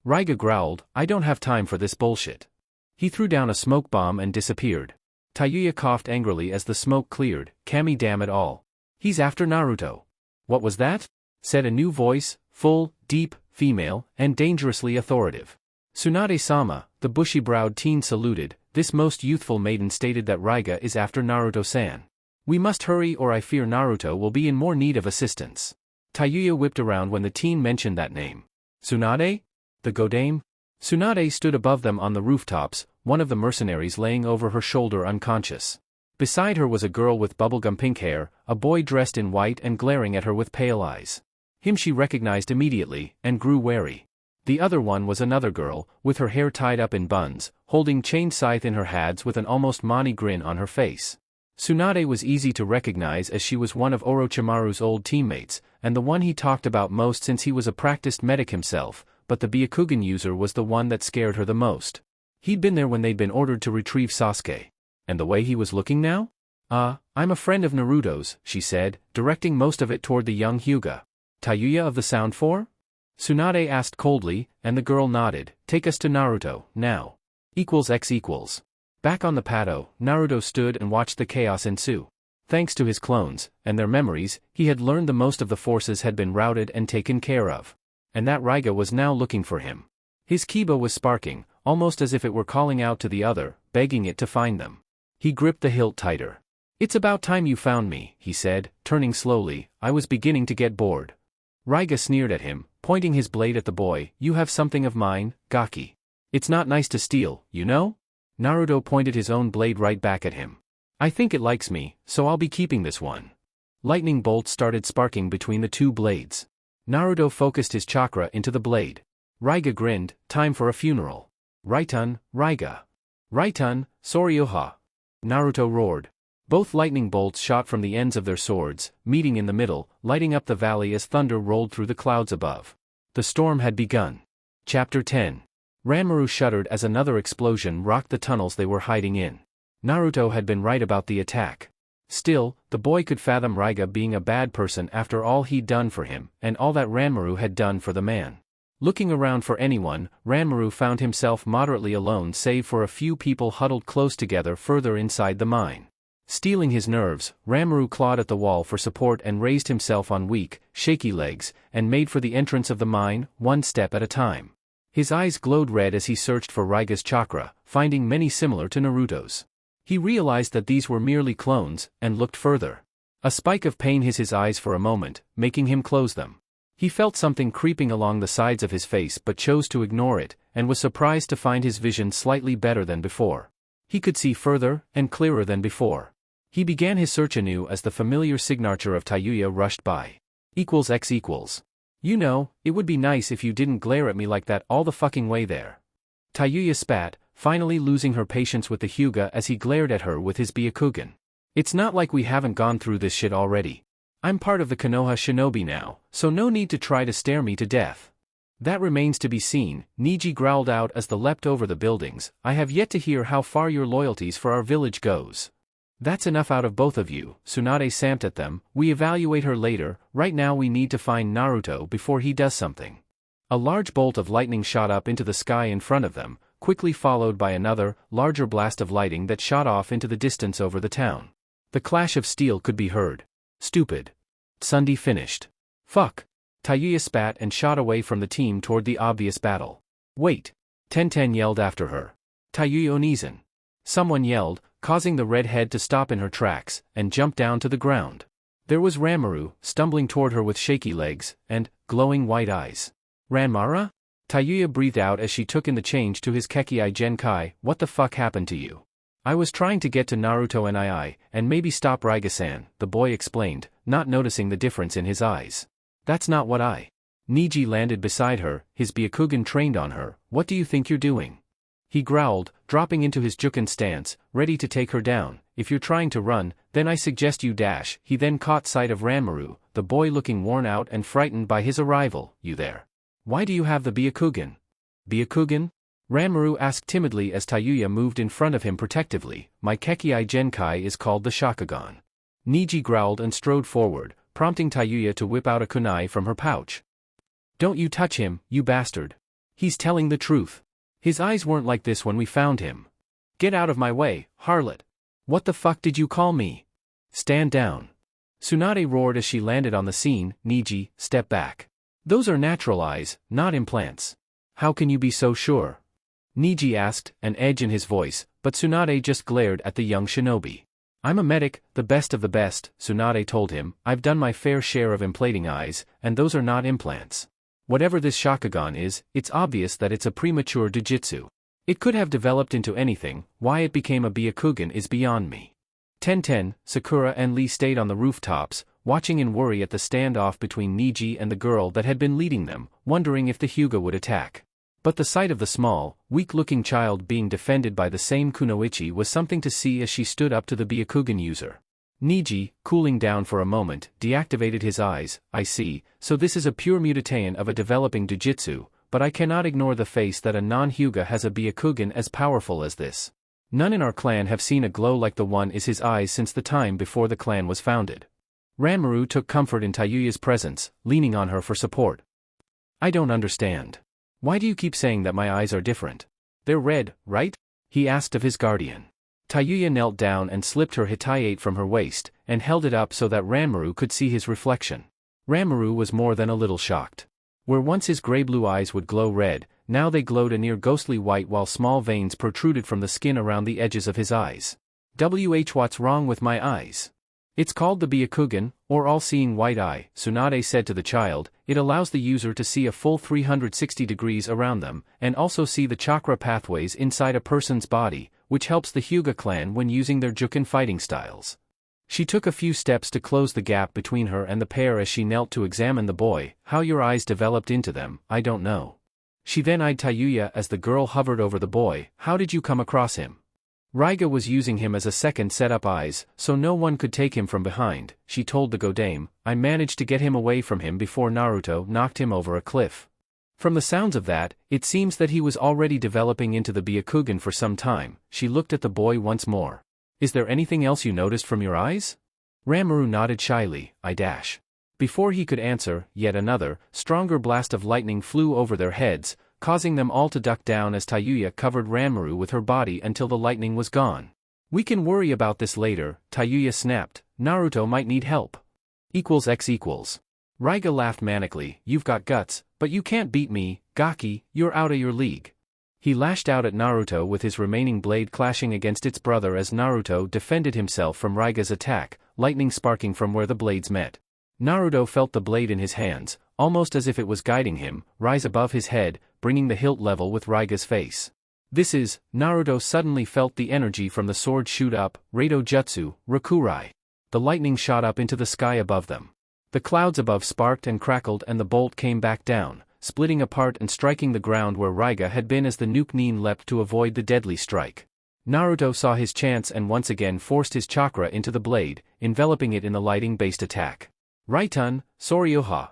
Raiga growled, "I don't have time for this bullshit." He threw down a smoke bomb and disappeared. Tayuya coughed angrily as the smoke cleared. "Kami, damn it all. He's after Naruto." "What was that?" said a new voice, full, deep, female, and dangerously authoritative. "Tsunade-sama," the bushy-browed teen saluted. This most youthful maiden stated that Raiga is after Naruto-san. "We must hurry or I fear Naruto will be in more need of assistance." Tayuya whipped around when the teen mentioned that name. "Tsunade? The Godame?" Tsunade stood above them on the rooftops, one of the mercenaries laying over her shoulder unconscious. Beside her was a girl with bubblegum pink hair, a boy dressed in white and glaring at her with pale eyes. Him she recognized immediately, and grew wary. The other one was another girl, with her hair tied up in buns, holding chain scythe in her hands with an almost Mani grin on her face. Tsunade was easy to recognize as she was one of Orochimaru's old teammates, and the one he talked about most since he was a practiced medic himself, but the Byakugan user was the one that scared her the most. He'd been there when they'd been ordered to retrieve Sasuke. And the way he was looking now? I'm a friend of Naruto's, she said, directing most of it toward the young Hyuga. Tayuya of the Sound Four? Tsunade asked coldly, and the girl nodded. Take us to Naruto, now. == Back on the Pato, Naruto stood and watched the chaos ensue. Thanks to his clones, and their memories, he had learned the most of the forces had been routed and taken care of. And that Raiga was now looking for him. His Kiba was sparking, almost as if it were calling out to the other, begging it to find them. He gripped the hilt tighter. It's about time you found me, he said, turning slowly. I was beginning to get bored. Raiga sneered at him, pointing his blade at the boy. You have something of mine, Gaki. It's not nice to steal, you know? Naruto pointed his own blade right back at him. I think it likes me, so I'll be keeping this one. Lightning bolts started sparking between the two blades. Naruto focused his chakra into the blade. Raiga grinned. Time for a funeral. Raitun, Raiga. Raitun, Soryoha. Naruto roared. Both lightning bolts shot from the ends of their swords, meeting in the middle, lighting up the valley as thunder rolled through the clouds above. The storm had begun. Chapter 10. Ranmaru shuddered as another explosion rocked the tunnels they were hiding in. Naruto had been right about the attack. Still, the boy could fathom Raiga being a bad person after all he'd done for him, and all that Ranmaru had done for the man. Looking around for anyone, Ranmaru found himself moderately alone save for a few people huddled close together further inside the mine. Steeling his nerves, Ranmaru clawed at the wall for support and raised himself on weak, shaky legs, and made for the entrance of the mine, one step at a time. His eyes glowed red as he searched for Raiga's chakra, finding many similar to Naruto's. He realized that these were merely clones, and looked further. A spike of pain hit his eyes for a moment, making him close them. He felt something creeping along the sides of his face but chose to ignore it, and was surprised to find his vision slightly better than before. He could see further, and clearer than before. He began his search anew as the familiar signature of Tayuya rushed by. == You know, it would be nice if you didn't glare at me like that all the fucking way there. Tayuya spat, finally losing her patience with the Hyuga as he glared at her with his Byakugan. It's not like we haven't gone through this shit already. I'm part of the Konoha shinobi now, so no need to try to stare me to death. That remains to be seen, Neji growled out as the leapt over the buildings. I have yet to hear how far your loyalties for our village goes. That's enough out of both of you, Tsunade samped at them. We evaluate her later, right now we need to find Naruto before he does something. A large bolt of lightning shot up into the sky in front of them, quickly followed by another, larger blast of lightning that shot off into the distance over the town. The clash of steel could be heard. Stupid. Tsunade finished. Fuck. Tayuya spat and shot away from the team toward the obvious battle. Wait. Tenten yelled after her. Tayuya Onizen. Someone yelled, causing the redhead to stop in her tracks, and jump down to the ground. There was Ranmaru, stumbling toward her with shaky legs, and glowing white eyes. Ranmara? Tayuya breathed out as she took in the change to his Kekii Genkai. What the fuck happened to you? I was trying to get to Naruto and maybe stop Raiga-san, the boy explained, not noticing the difference in his eyes. That's not what I. Neji landed beside her, his Byakugan trained on her. What do you think you're doing? He growled, dropping into his Juken stance, ready to take her down. If you're trying to run, then I suggest you dash. He then caught sight of Ranmaru, the boy looking worn out and frightened by his arrival. You there? Why do you have the Byakugan? Byakugan? Ranmaru asked timidly as Tayuya moved in front of him protectively. My Kekii Genkai is called the Shakugan. Neji growled and strode forward, prompting Tayuya to whip out a kunai from her pouch. Don't you touch him, you bastard. He's telling the truth. His eyes weren't like this when we found him. Get out of my way, harlot. What the fuck did you call me? Stand down. Tsunade roared as she landed on the scene. Neji, step back. Those are natural eyes, not implants. How can you be so sure? Neji asked, an edge in his voice, but Tsunade just glared at the young shinobi. I'm a medic, the best of the best, Tsunade told him. I've done my fair share of implanting eyes, and those are not implants. Whatever this Shakugan is, it's obvious that it's a premature Jujutsu. It could have developed into anything, why it became a Byakugan is beyond me. 10:10, Sakura and Lee stayed on the rooftops, watching in worry at the standoff between Niji and the girl that had been leading them, wondering if the Hyuga would attack. But the sight of the small, weak-looking child being defended by the same kunoichi was something to see as she stood up to the Byakugan user. Niji, cooling down for a moment, deactivated his eyes. I see, so this is a pure mutatain of a developing Jujutsu, but I cannot ignore the face that a non-Hyuga has a Byakugan as powerful as this. None in our clan have seen a glow like the one is his eyes since the time before the clan was founded. Ranmaru took comfort in Tayuya's presence, leaning on her for support. I don't understand. Why do you keep saying that my eyes are different? They're red, right? He asked of his guardian. Tayuya knelt down and slipped her hitayate from her waist, and held it up so that Ranmaru could see his reflection. Ranmaru was more than a little shocked. Where once his gray-blue eyes would glow red, now they glowed a near ghostly white while small veins protruded from the skin around the edges of his eyes. What's wrong with my eyes? It's called the Byakugan, or all-seeing white eye, Tsunade said to the child. It allows the user to see a full 360 degrees around them, and also see the chakra pathways inside a person's body, which helps the Hyuga clan when using their Juken fighting styles. She took a few steps to close the gap between her and the pair as she knelt to examine the boy. How your eyes developed into them, I don't know. She then eyed Tayuya as the girl hovered over the boy. How did you come across him? Raiga was using him as a second set-up eyes, so no one could take him from behind, she told the Godame. I managed to get him away from him before Naruto knocked him over a cliff. From the sounds of that, it seems that he was already developing into the Byakugan for some time. She looked at the boy once more. Is there anything else you noticed from your eyes? Ranmaru nodded shyly. Before he could answer, yet another, stronger blast of lightning flew over their heads, causing them all to duck down as Tayuya covered Ranmaru with her body until the lightning was gone. We can worry about this later, Tayuya snapped. Naruto might need help. == Raiga laughed manically. You've got guts, but you can't beat me, Gaki, you're out of your league. He lashed out at Naruto with his remaining blade clashing against its brother as Naruto defended himself from Raiga's attack, lightning sparking from where the blades met. Naruto felt the blade in his hands, almost as if it was guiding him, rise above his head, bringing the hilt level with Raiga's face. Naruto suddenly felt the energy from the sword shoot up, Reito Jutsu, Rakurai. The lightning shot up into the sky above them. The clouds above sparked and crackled and the bolt came back down, splitting apart and striking the ground where Raiga had been as the Nuke Nin leapt to avoid the deadly strike. Naruto saw his chance and once again forced his chakra into the blade, enveloping it in the lighting-based attack. Raitun, Soryoha.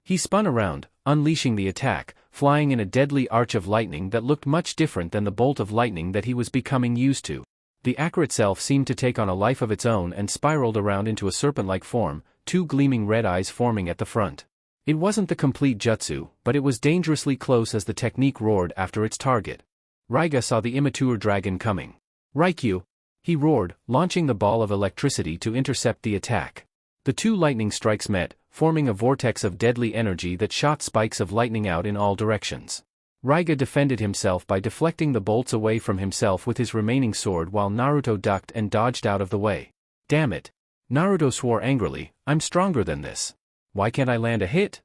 He spun around, unleashing the attack, flying in a deadly arch of lightning that looked much different than the bolt of lightning that he was becoming used to. The acre itself seemed to take on a life of its own and spiraled around into a serpent-like form, two gleaming red eyes forming at the front. It wasn't the complete jutsu, but it was dangerously close as the technique roared after its target. Raiga saw the immature dragon coming. Raikyu! He roared, launching the ball of electricity to intercept the attack. The two lightning strikes met, forming a vortex of deadly energy that shot spikes of lightning out in all directions. Raiga defended himself by deflecting the bolts away from himself with his remaining sword while Naruto ducked and dodged out of the way. Damn it! Naruto swore angrily, I'm stronger than this. Why can't I land a hit?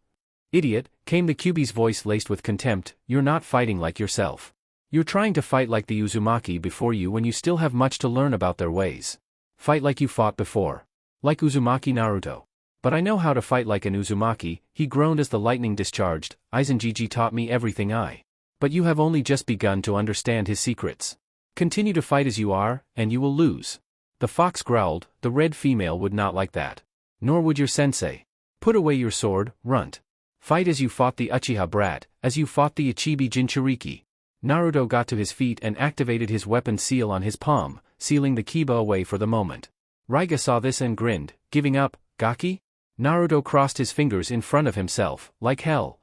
Idiot, came the Kyuubi's voice laced with contempt, you're not fighting like yourself. You're trying to fight like the Uzumaki before you when you still have much to learn about their ways. Fight like you fought before. Like Uzumaki Naruto. But I know how to fight like an Uzumaki, he groaned as the lightning discharged. Izanjiji taught me everything But you have only just begun to understand his secrets. Continue to fight as you are, and you will lose. The fox growled, the red female would not like that. Nor would your sensei. Put away your sword, runt. Fight as you fought the Uchiha brat, as you fought the Ichibi Jinchuriki. Naruto got to his feet and activated his weapon seal on his palm, sealing the Kiba away for the moment. Raiga saw this and grinned, giving up, Gaki? Naruto crossed his fingers in front of himself, like hell.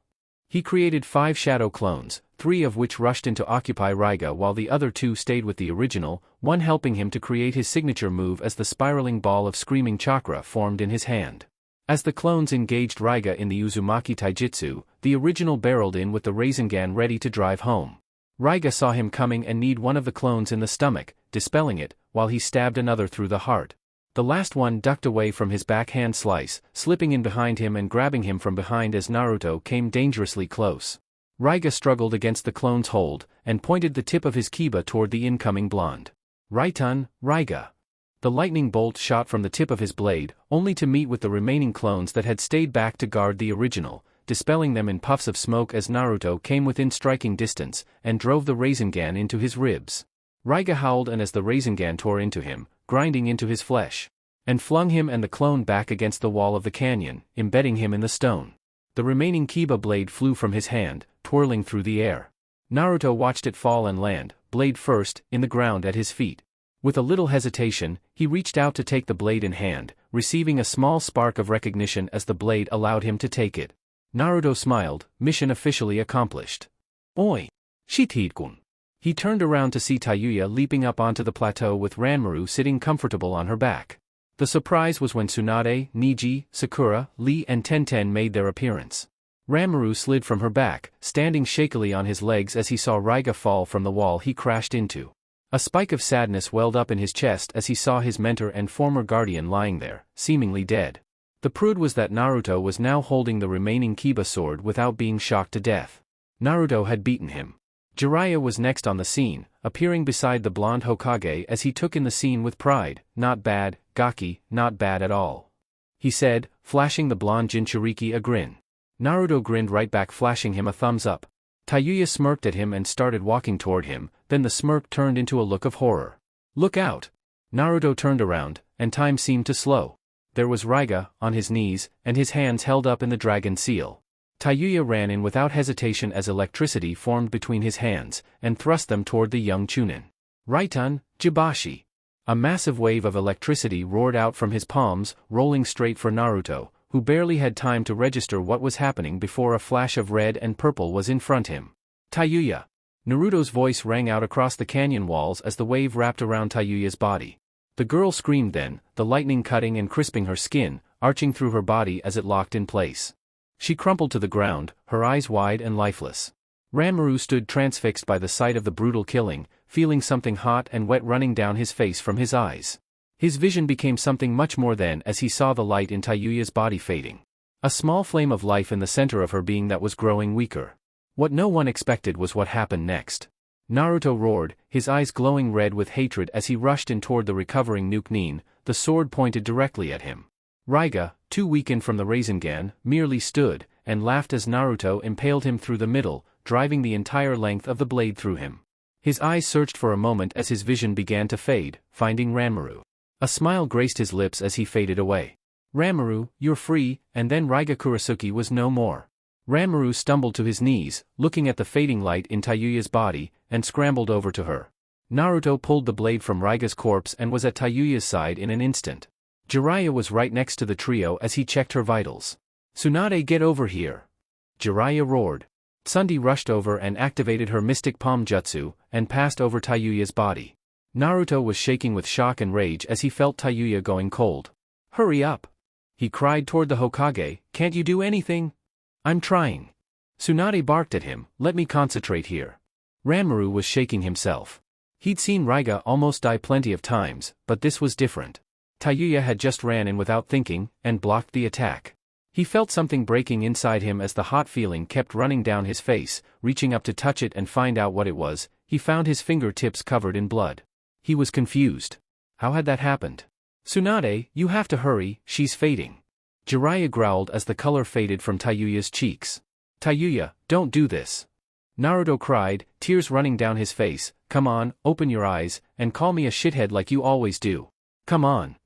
He created 5 shadow clones, 3 of which rushed in to occupy Raiga while the other 2 stayed with the original, one helping him to create his signature move as the spiraling ball of screaming chakra formed in his hand. As the clones engaged Raiga in the Uzumaki Taijutsu, the original barreled in with the Rasengan ready to drive home. Raiga saw him coming and kneed one of the clones in the stomach, dispelling it, while he stabbed another through the heart. The last one ducked away from his backhand slice, slipping in behind him and grabbing him from behind as Naruto came dangerously close. Raiga struggled against the clone's hold, and pointed the tip of his kiba toward the incoming blonde. Right-on, Raiga. The lightning bolt shot from the tip of his blade, only to meet with the remaining clones that had stayed back to guard the original, dispelling them in puffs of smoke as Naruto came within striking distance, and drove the Rasengan into his ribs. Raiga howled and as the Rasengan tore into him, grinding into his flesh, and flung him and the clone back against the wall of the canyon, embedding him in the stone. The remaining kiba blade flew from his hand, twirling through the air. Naruto watched it fall and land, blade first, in the ground at his feet. With a little hesitation, he reached out to take the blade in hand, receiving a small spark of recognition as the blade allowed him to take it. Naruto smiled, mission officially accomplished. Oi! Shithide-kun. He turned around to see Tayuya leaping up onto the plateau with Ranmaru sitting comfortable on her back. The surprise was when Tsunade, Niji, Sakura, Lee and Tenten made their appearance. Ranmaru slid from her back, standing shakily on his legs as he saw Raiga fall from the wall he crashed into. A spike of sadness welled up in his chest as he saw his mentor and former guardian lying there, seemingly dead. The prude was that Naruto was now holding the remaining kiba sword without being shocked to death. Naruto had beaten him. Jiraiya was next on the scene, appearing beside the blonde Hokage as he took in the scene with pride. Not bad, Gaki, not bad at all, he said, flashing the blonde Jinchuriki a grin. Naruto grinned right back, flashing him a thumbs up. Tayuya smirked at him and started walking toward him, then the smirk turned into a look of horror. Look out! Naruto turned around, and time seemed to slow. There was Raiga, on his knees, and his hands held up in the dragon seal. Tayuya ran in without hesitation as electricity formed between his hands, and thrust them toward the young Chunin. Right-on, Jibashi! A massive wave of electricity roared out from his palms, rolling straight for Naruto, who barely had time to register what was happening before a flash of red and purple was in front him. Tayuya! Naruto's voice rang out across the canyon walls as the wave wrapped around Tayuya's body. The girl screamed then, the lightning cutting and crisping her skin, arching through her body as it locked in place. She crumpled to the ground, her eyes wide and lifeless. Ranmaru stood transfixed by the sight of the brutal killing, feeling something hot and wet running down his face from his eyes. His vision became something much more then as he saw the light in Tayuya's body fading. A small flame of life in the center of her being that was growing weaker. What no one expected was what happened next. Naruto roared, his eyes glowing red with hatred as he rushed in toward the recovering Nuke Nin, the sword pointed directly at him. Raiga, too weakened from the Rasengan, merely stood, and laughed as Naruto impaled him through the middle, driving the entire length of the blade through him. His eyes searched for a moment as his vision began to fade, finding Ranmaru. A smile graced his lips as he faded away. Ranmaru, you're free, and then Raiga Kurasuke was no more. Ranmaru stumbled to his knees, looking at the fading light in Tayuya's body, and scrambled over to her. Naruto pulled the blade from Raiga's corpse and was at Tayuya's side in an instant. Jiraiya was right next to the trio as he checked her vitals. Tsunade, get over here! Jiraiya roared. Tsunade rushed over and activated her mystic palm jutsu, and passed over Tayuya's body. Naruto was shaking with shock and rage as he felt Tayuya going cold. Hurry up! He cried toward the Hokage, can't you do anything? I'm trying. Tsunade barked at him, let me concentrate here. Ranmaru was shaking himself. He'd seen Raiga almost die plenty of times, but this was different. Tayuya had just ran in without thinking, and blocked the attack. He felt something breaking inside him as the hot feeling kept running down his face. Reaching up to touch it and find out what it was, he found his fingertips covered in blood. He was confused. How had that happened? Tsunade, you have to hurry, she's fading. Jiraiya growled as the color faded from Tayuya's cheeks. Tayuya, don't do this. Naruto cried, tears running down his face, come on, open your eyes, and call me a shithead like you always do. Come on.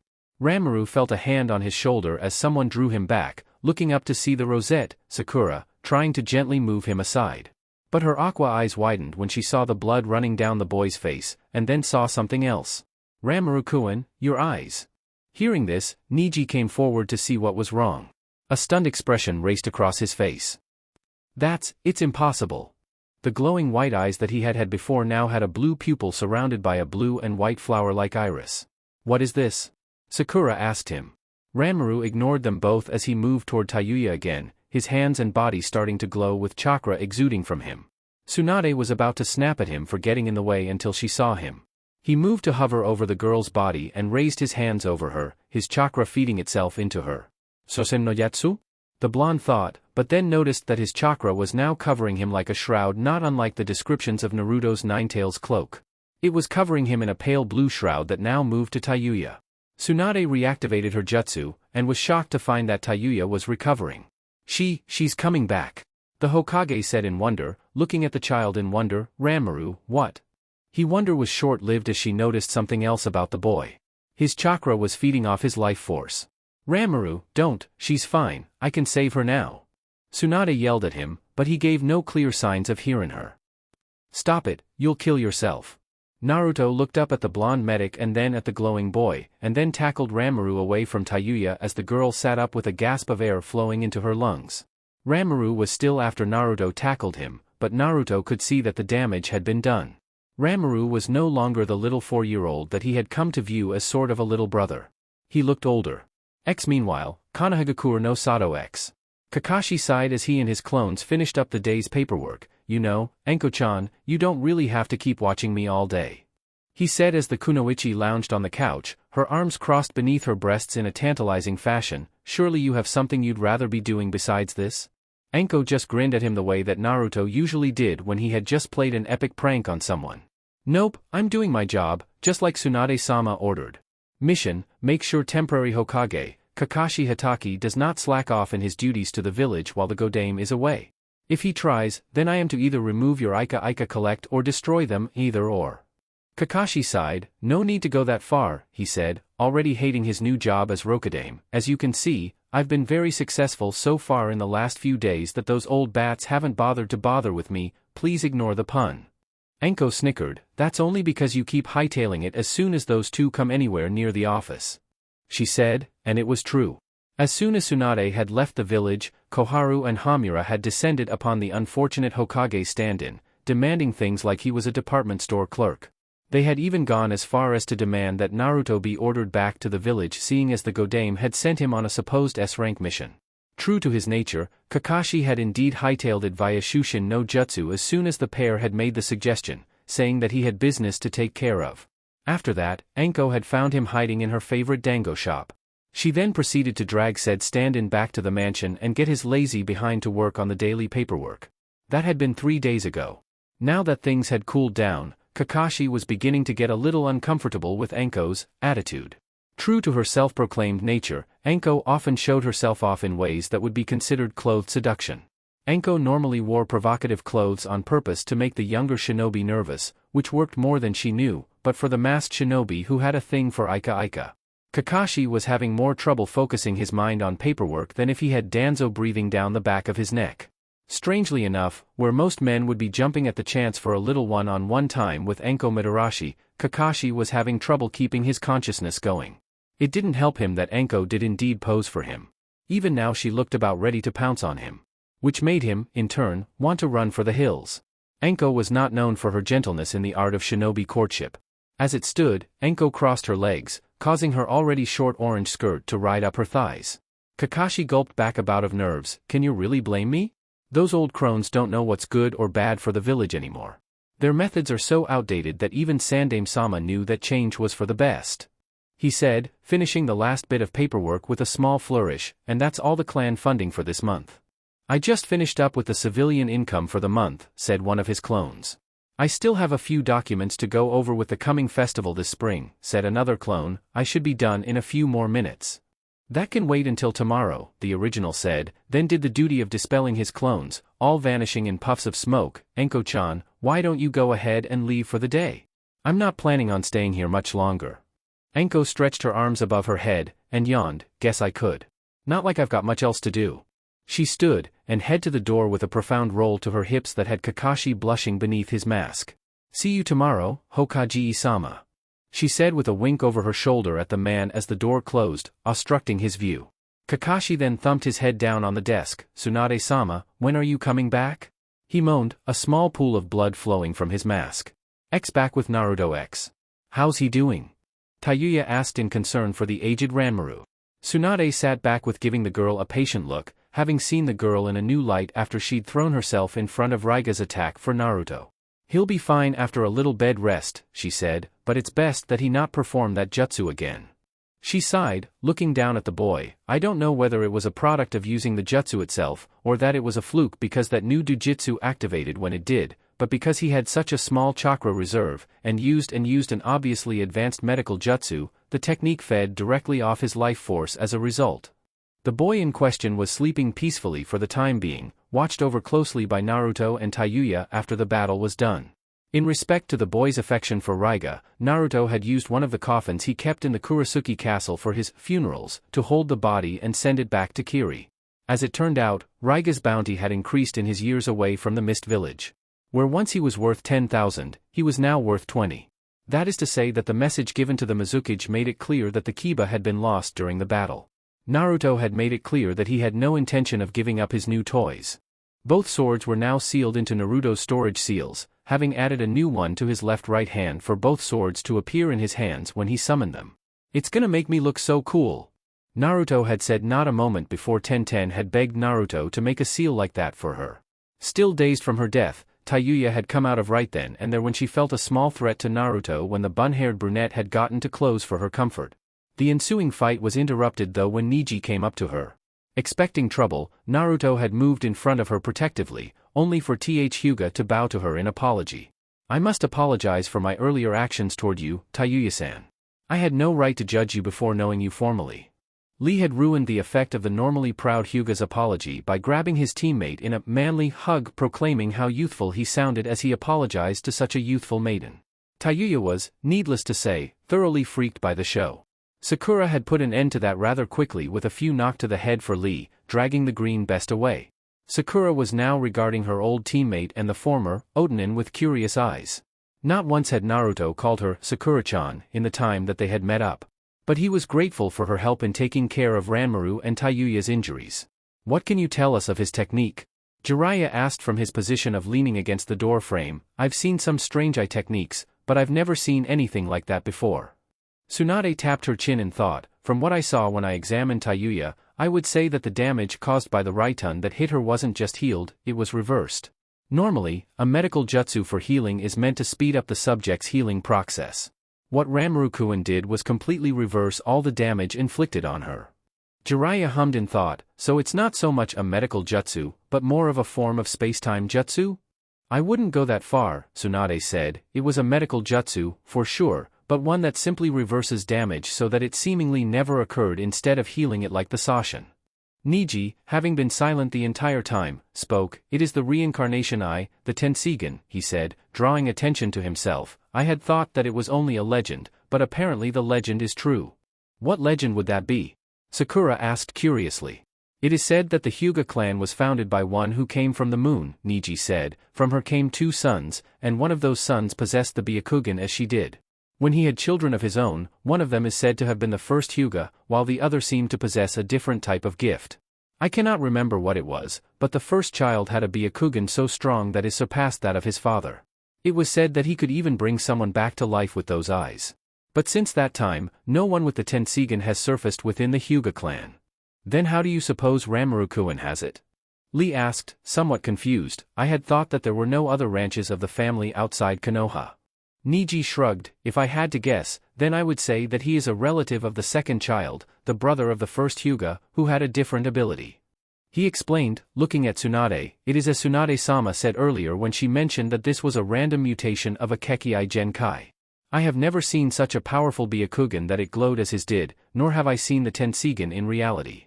Ranmaru felt a hand on his shoulder as someone drew him back, looking up to see the rosette, Sakura, trying to gently move him aside. But her aqua eyes widened when she saw the blood running down the boy's face, and then saw something else. Ranmaru-kun, your eyes. Hearing this, Niji came forward to see what was wrong. A stunned expression raced across his face. It's impossible. The glowing white eyes that he had had before now had a blue pupil surrounded by a blue and white flower-like iris. What is this? Sakura asked him. Ranmaru ignored them both as he moved toward Tayuya again, his hands and body starting to glow with chakra exuding from him. Tsunade was about to snap at him for getting in the way until she saw him. He moved to hover over the girl's body and raised his hands over her, his chakra feeding itself into her. Sosen no Yatsu? The blonde thought, but then noticed that his chakra was now covering him like a shroud, not unlike the descriptions of Naruto's Ninetales cloak. It was covering him in a pale blue shroud that now moved to Tayuya. Tsunade reactivated her jutsu, and was shocked to find that Tayuya was recovering. She's coming back. The Hokage said in wonder, looking at the child in wonder. Ranmaru, what? He wonder was short-lived as she noticed something else about the boy. His chakra was feeding off his life force. Ranmaru, don't, she's fine, I can save her now. Tsunade yelled at him, but he gave no clear signs of hearing her. Stop it, you'll kill yourself. Naruto looked up at the blonde medic and then at the glowing boy, and then tackled Ranmaru away from Tayuya as the girl sat up with a gasp of air flowing into her lungs. Ranmaru was still after Naruto tackled him, but Naruto could see that the damage had been done. Ranmaru was no longer the little 4-year-old that he had come to view as sort of a little brother. He looked older. Meanwhile, Konohagakure no Sato X. Kakashi sighed as he and his clones finished up the day's paperwork. You know, Enko-chan, you don't really have to keep watching me all day. He said as the kunoichi lounged on the couch, her arms crossed beneath her breasts in a tantalizing fashion. Surely you have something you'd rather be doing besides this? Enko just grinned at him the way that Naruto usually did when he had just played an epic prank on someone. Nope, I'm doing my job, just like Tsunade-sama ordered. Mission, make sure temporary Hokage, Kakashi Hatake does not slack off in his duties to the village while the Godame is away. If he tries, then I am to either remove your Ika collect or destroy them, either or. Kakashi sighed. No need to go that far, he said, already hating his new job as Rokodame. As you can see, I've been very successful so far in the last few days that those old bats haven't bothered to bother with me, please ignore the pun. Enko snickered, that's only because you keep hightailing it as soon as those two come anywhere near the office. She said, and it was true. As soon as Tsunade had left the village, Koharu and Hamura had descended upon the unfortunate Hokage stand-in, demanding things like he was a department store clerk. They had even gone as far as to demand that Naruto be ordered back to the village, seeing as the Godame had sent him on a supposed S-rank mission. True to his nature, Kakashi had indeed hightailed it via Shushin no Jutsu as soon as the pair had made the suggestion, saying that he had business to take care of. After that, Enko had found him hiding in her favorite dango shop. She then proceeded to drag said stand-in back to the mansion and get his lazy behind to work on the daily paperwork. That had been 3 days ago. Now that things had cooled down, Kakashi was beginning to get a little uncomfortable with Enko's attitude. True to her self-proclaimed nature, Enko often showed herself off in ways that would be considered clothed seduction. Enko normally wore provocative clothes on purpose to make the younger shinobi nervous, which worked more than she knew, but for the masked shinobi who had a thing for Ika, Kakashi was having more trouble focusing his mind on paperwork than if he had Danzo breathing down the back of his neck. Strangely enough, where most men would be jumping at the chance for a little one-on-one time with Enko Midarashi, Kakashi was having trouble keeping his consciousness going. It didn't help him that Enko did indeed pose for him. Even now she looked about ready to pounce on him. Which made him, in turn, want to run for the hills. Enko was not known for her gentleness in the art of shinobi courtship. As it stood, Enko crossed her legs, causing her already short orange skirt to ride up her thighs. Kakashi gulped back a bout of nerves. Can you really blame me? Those old crones don't know what's good or bad for the village anymore. Their methods are so outdated that even Sandame-sama knew that change was for the best. He said, finishing the last bit of paperwork with a small flourish, and that's all the clan funding for this month. I just finished up with the civilian income for the month, said one of his clones. I still have a few documents to go over with the coming festival this spring, said another clone. I should be done in a few more minutes. That can wait until tomorrow, the original said, then did the duty of dispelling his clones, all vanishing in puffs of smoke. Enko-chan, why don't you go ahead and leave for the day? I'm not planning on staying here much longer. Enko stretched her arms above her head, and yawned. Guess I could. Not like I've got much else to do. She stood, and head to the door with a profound roll to her hips that had Kakashi blushing beneath his mask. See you tomorrow, Hokage-sama. She said with a wink over her shoulder at the man as the door closed, obstructing his view. Kakashi then thumped his head down on the desk. Tsunade-sama, when are you coming back? He moaned, a small pool of blood flowing from his mask. X back with Naruto X. How's he doing? Tayuya asked in concern for the aged Ranmaru. Tsunade sat back with giving the girl a patient look, having seen the girl in a new light after she'd thrown herself in front of Raiga's attack for Naruto. He'll be fine after a little bed rest, she said, but it's best that he not perform that jutsu again. She sighed, looking down at the boy. I don't know whether it was a product of using the jutsu itself, or that it was a fluke because that new jujitsu activated when it did, but because he had such a small chakra reserve, and used an obviously advanced medical jutsu, the technique fed directly off his life force as a result. The boy in question was sleeping peacefully for the time being, watched over closely by Naruto and Tayuya after the battle was done. In respect to the boy's affection for Raiga, Naruto had used one of the coffins he kept in the Kurasuki castle for his funerals to hold the body and send it back to Kiri. As it turned out, Raiga's bounty had increased in his years away from the Mist Village. Where once he was worth 10,000, he was now worth 20. That is to say that the message given to the Mizukage made it clear that the Kiba had been lost during the battle. Naruto had made it clear that he had no intention of giving up his new toys. Both swords were now sealed into Naruto's storage seals, having added a new one to his left-right hand for both swords to appear in his hands when he summoned them. It's gonna make me look so cool, Naruto had said not a moment before Tenten had begged Naruto to make a seal like that for her. Still dazed from her death, Tayuya had come out of right then and there when she felt a small threat to Naruto when the bun-haired brunette had gotten to clothes for her comfort. The ensuing fight was interrupted though when Neji came up to her. Expecting trouble, Naruto had moved in front of her protectively, only for Hyuga to bow to her in apology. I must apologize for my earlier actions toward you, Tayuya-san. I had no right to judge you before knowing you formally. Lee had ruined the effect of the normally proud Hyuga's apology by grabbing his teammate in a manly hug, proclaiming how youthful he sounded as he apologized to such a youthful maiden. Tayuya was, needless to say, thoroughly freaked by the show. Sakura had put an end to that rather quickly with a few knock to the head for Lee, dragging the green best away. Sakura was now regarding her old teammate and the former, Otonin, with curious eyes. Not once had Naruto called her Sakura-chan in the time that they had met up. But he was grateful for her help in taking care of Ranmaru and Tayuya's injuries. What can you tell us of his technique? Jiraiya asked from his position of leaning against the door frame. I've seen some strange eye techniques, but I've never seen anything like that before. Tsunade tapped her chin in thought. From what I saw when I examined Tayuya, I would say that the damage caused by the Raiton that hit her wasn't just healed, it was reversed. Normally, a medical jutsu for healing is meant to speed up the subject's healing process. What Ranmaru-kun did was completely reverse all the damage inflicted on her. Jiraiya hummed in thought, so it's not so much a medical jutsu, but more of a form of space-time jutsu? I wouldn't go that far, Tsunade said. It was a medical jutsu, for sure, but one that simply reverses damage so that it seemingly never occurred instead of healing it like the Sashin. Neji, having been silent the entire time, spoke. It is the reincarnation eye, the Tensigen, he said, drawing attention to himself. I had thought that it was only a legend, but apparently the legend is true. What legend would that be? Sakura asked curiously. It is said that the Hyuga clan was founded by one who came from the moon, Neji said. From her came 2 sons, and one of those sons possessed the Byakugan as she did. When he had children of his own, one of them is said to have been the first Hyuga, while the other seemed to possess a different type of gift. I cannot remember what it was, but the first child had a Byakugan so strong that it surpassed that of his father. It was said that he could even bring someone back to life with those eyes. But since that time, no one with the Tensigen has surfaced within the Hyuga clan. Then how do you suppose Ranmaru-kun has it? Lee asked, somewhat confused. I had thought that there were no other ranches of the family outside Konoha. Neji shrugged. If I had to guess, then I would say that he is a relative of the second child, the brother of the first Hyuga, who had a different ability. He explained, looking at Tsunade. It is as Tsunade-sama said earlier when she mentioned that this was a random mutation of a Kekii Genkai. I have never seen such a powerful Byakugan that it glowed as his did, nor have I seen the Tensigen in reality.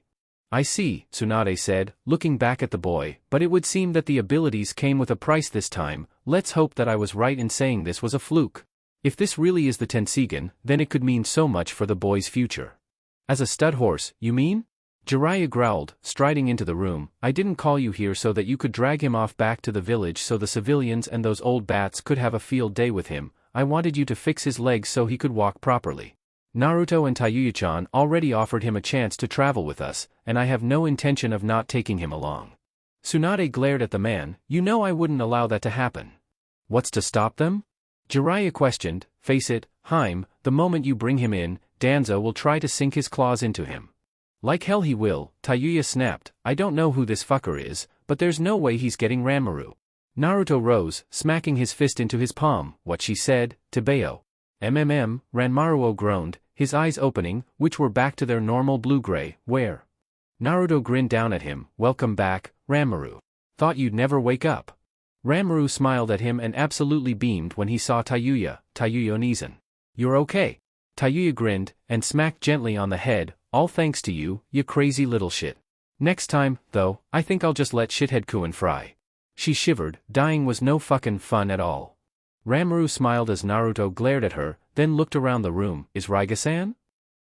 I see, Tsunade said, looking back at the boy, but it would seem that the abilities came with a price this time. Let's hope that I was right in saying this was a fluke. If this really is the Tensigen, then it could mean so much for the boy's future. As a stud horse, you mean? Jiraiya growled, striding into the room. I didn't call you here so that you could drag him off back to the village so the civilians and those old bats could have a field day with him. I wanted you to fix his legs so he could walk properly. Naruto and Tayuya-chan already offered him a chance to travel with us, and I have no intention of not taking him along. Tsunade glared at the man. You know I wouldn't allow that to happen. What's to stop them? Jiraiya questioned. Face it, Haim, the moment you bring him in, Danzo will try to sink his claws into him. Like hell he will, Tayuya snapped. I don't know who this fucker is, but there's no way he's getting Ranmaru. Naruto rose, smacking his fist into his palm. What she said, Tebeo. Ranmaruo groaned, his eyes opening, which were back to their normal blue-gray. Where? Naruto grinned down at him. Welcome back, Ranmaru. Thought you'd never wake up. Ranmaru smiled at him and absolutely beamed when he saw Tayuya Nizen. You're okay. Tayuya grinned, and smacked gently on the head, all thanks to you, you crazy little shit. Next time, though, I think I'll just let shithead Kuin fry. She shivered, dying was no fucking fun at all. Ranmaru smiled as Naruto glared at her, then looked around the room. Is Raiga-san?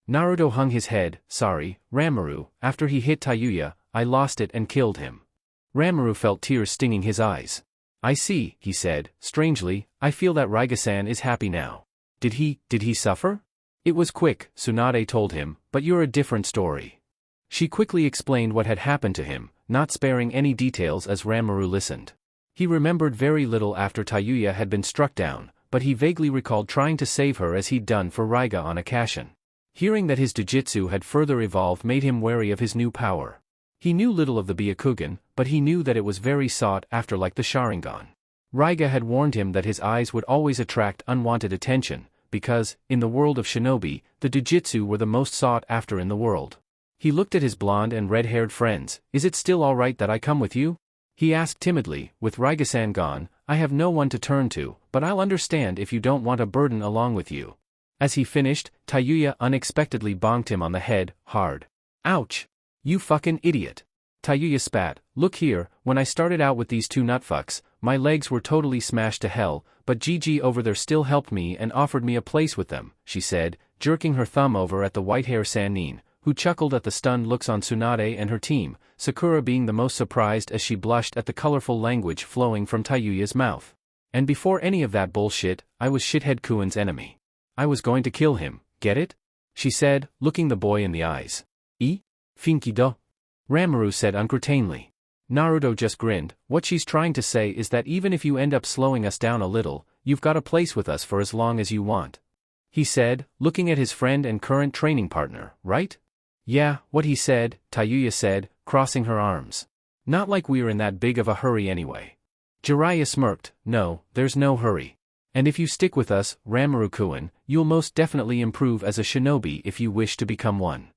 Naruto hung his head. Sorry, Ranmaru, after he hit Tayuya, I lost it and killed him. Ranmaru felt tears stinging his eyes. I see, he said, strangely, I feel that Raiga-san is happy now. Did he suffer? It was quick, Tsunade told him, but you're a different story. She quickly explained what had happened to him, not sparing any details as Ranmaru listened. He remembered very little after Tayuya had been struck down, but he vaguely recalled trying to save her as he'd done for Raiga on Akashin. Hearing that his jujitsu had further evolved made him wary of his new power. He knew little of the Byakugan, but he knew that it was very sought after like the Sharingan. Raiga had warned him that his eyes would always attract unwanted attention, because, in the world of shinobi, the jujitsu were the most sought after in the world. He looked at his blonde and red-haired friends. Is it still all right that I come with you? He asked timidly. With Raiga-san gone, I have no one to turn to, but I'll understand if you don't want a burden along with you. As he finished, Tayuya unexpectedly bonked him on the head, hard. Ouch! You fucking idiot! Tayuya spat. Look here, when I started out with these two nutfucks, my legs were totally smashed to hell, but Gigi over there still helped me and offered me a place with them, she said, jerking her thumb over at the white-hair Sannin, who chuckled at the stunned looks on Tsunade and her team, Sakura being the most surprised as she blushed at the colorful language flowing from Tayuya's mouth. And before any of that bullshit, I was shithead Kuin's enemy. I was going to kill him, get it? She said, looking the boy in the eyes. Finki-do? Ranmaru said uncertainly. Naruto just grinned. What she's trying to say is that even if you end up slowing us down a little, you've got a place with us for as long as you want. He said, looking at his friend and current training partner, right? Yeah, what he said, Tayuya said, crossing her arms. Not like we're in that big of a hurry anyway. Jiraiya smirked. No, there's no hurry. And if you stick with us, Ranmaru-kun, you'll most definitely improve as a shinobi if you wish to become one.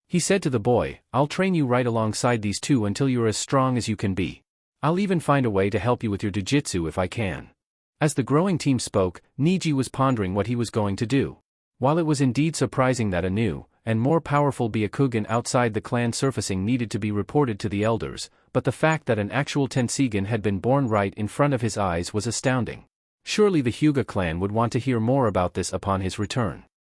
He said to the boy, I'll train you right alongside these two until you're as strong as you can be. I'll even find a way to help you with your jujitsu if I can. As the growing team spoke, Niji was pondering what he was going to do. While it was indeed surprising that a new, and more powerful Byakugan outside the clan surfacing needed to be reported to the elders, but the fact that an actual Tenseigan had been born right in front of his eyes was astounding. Surely the Hyuga clan would want to hear more about this upon his return.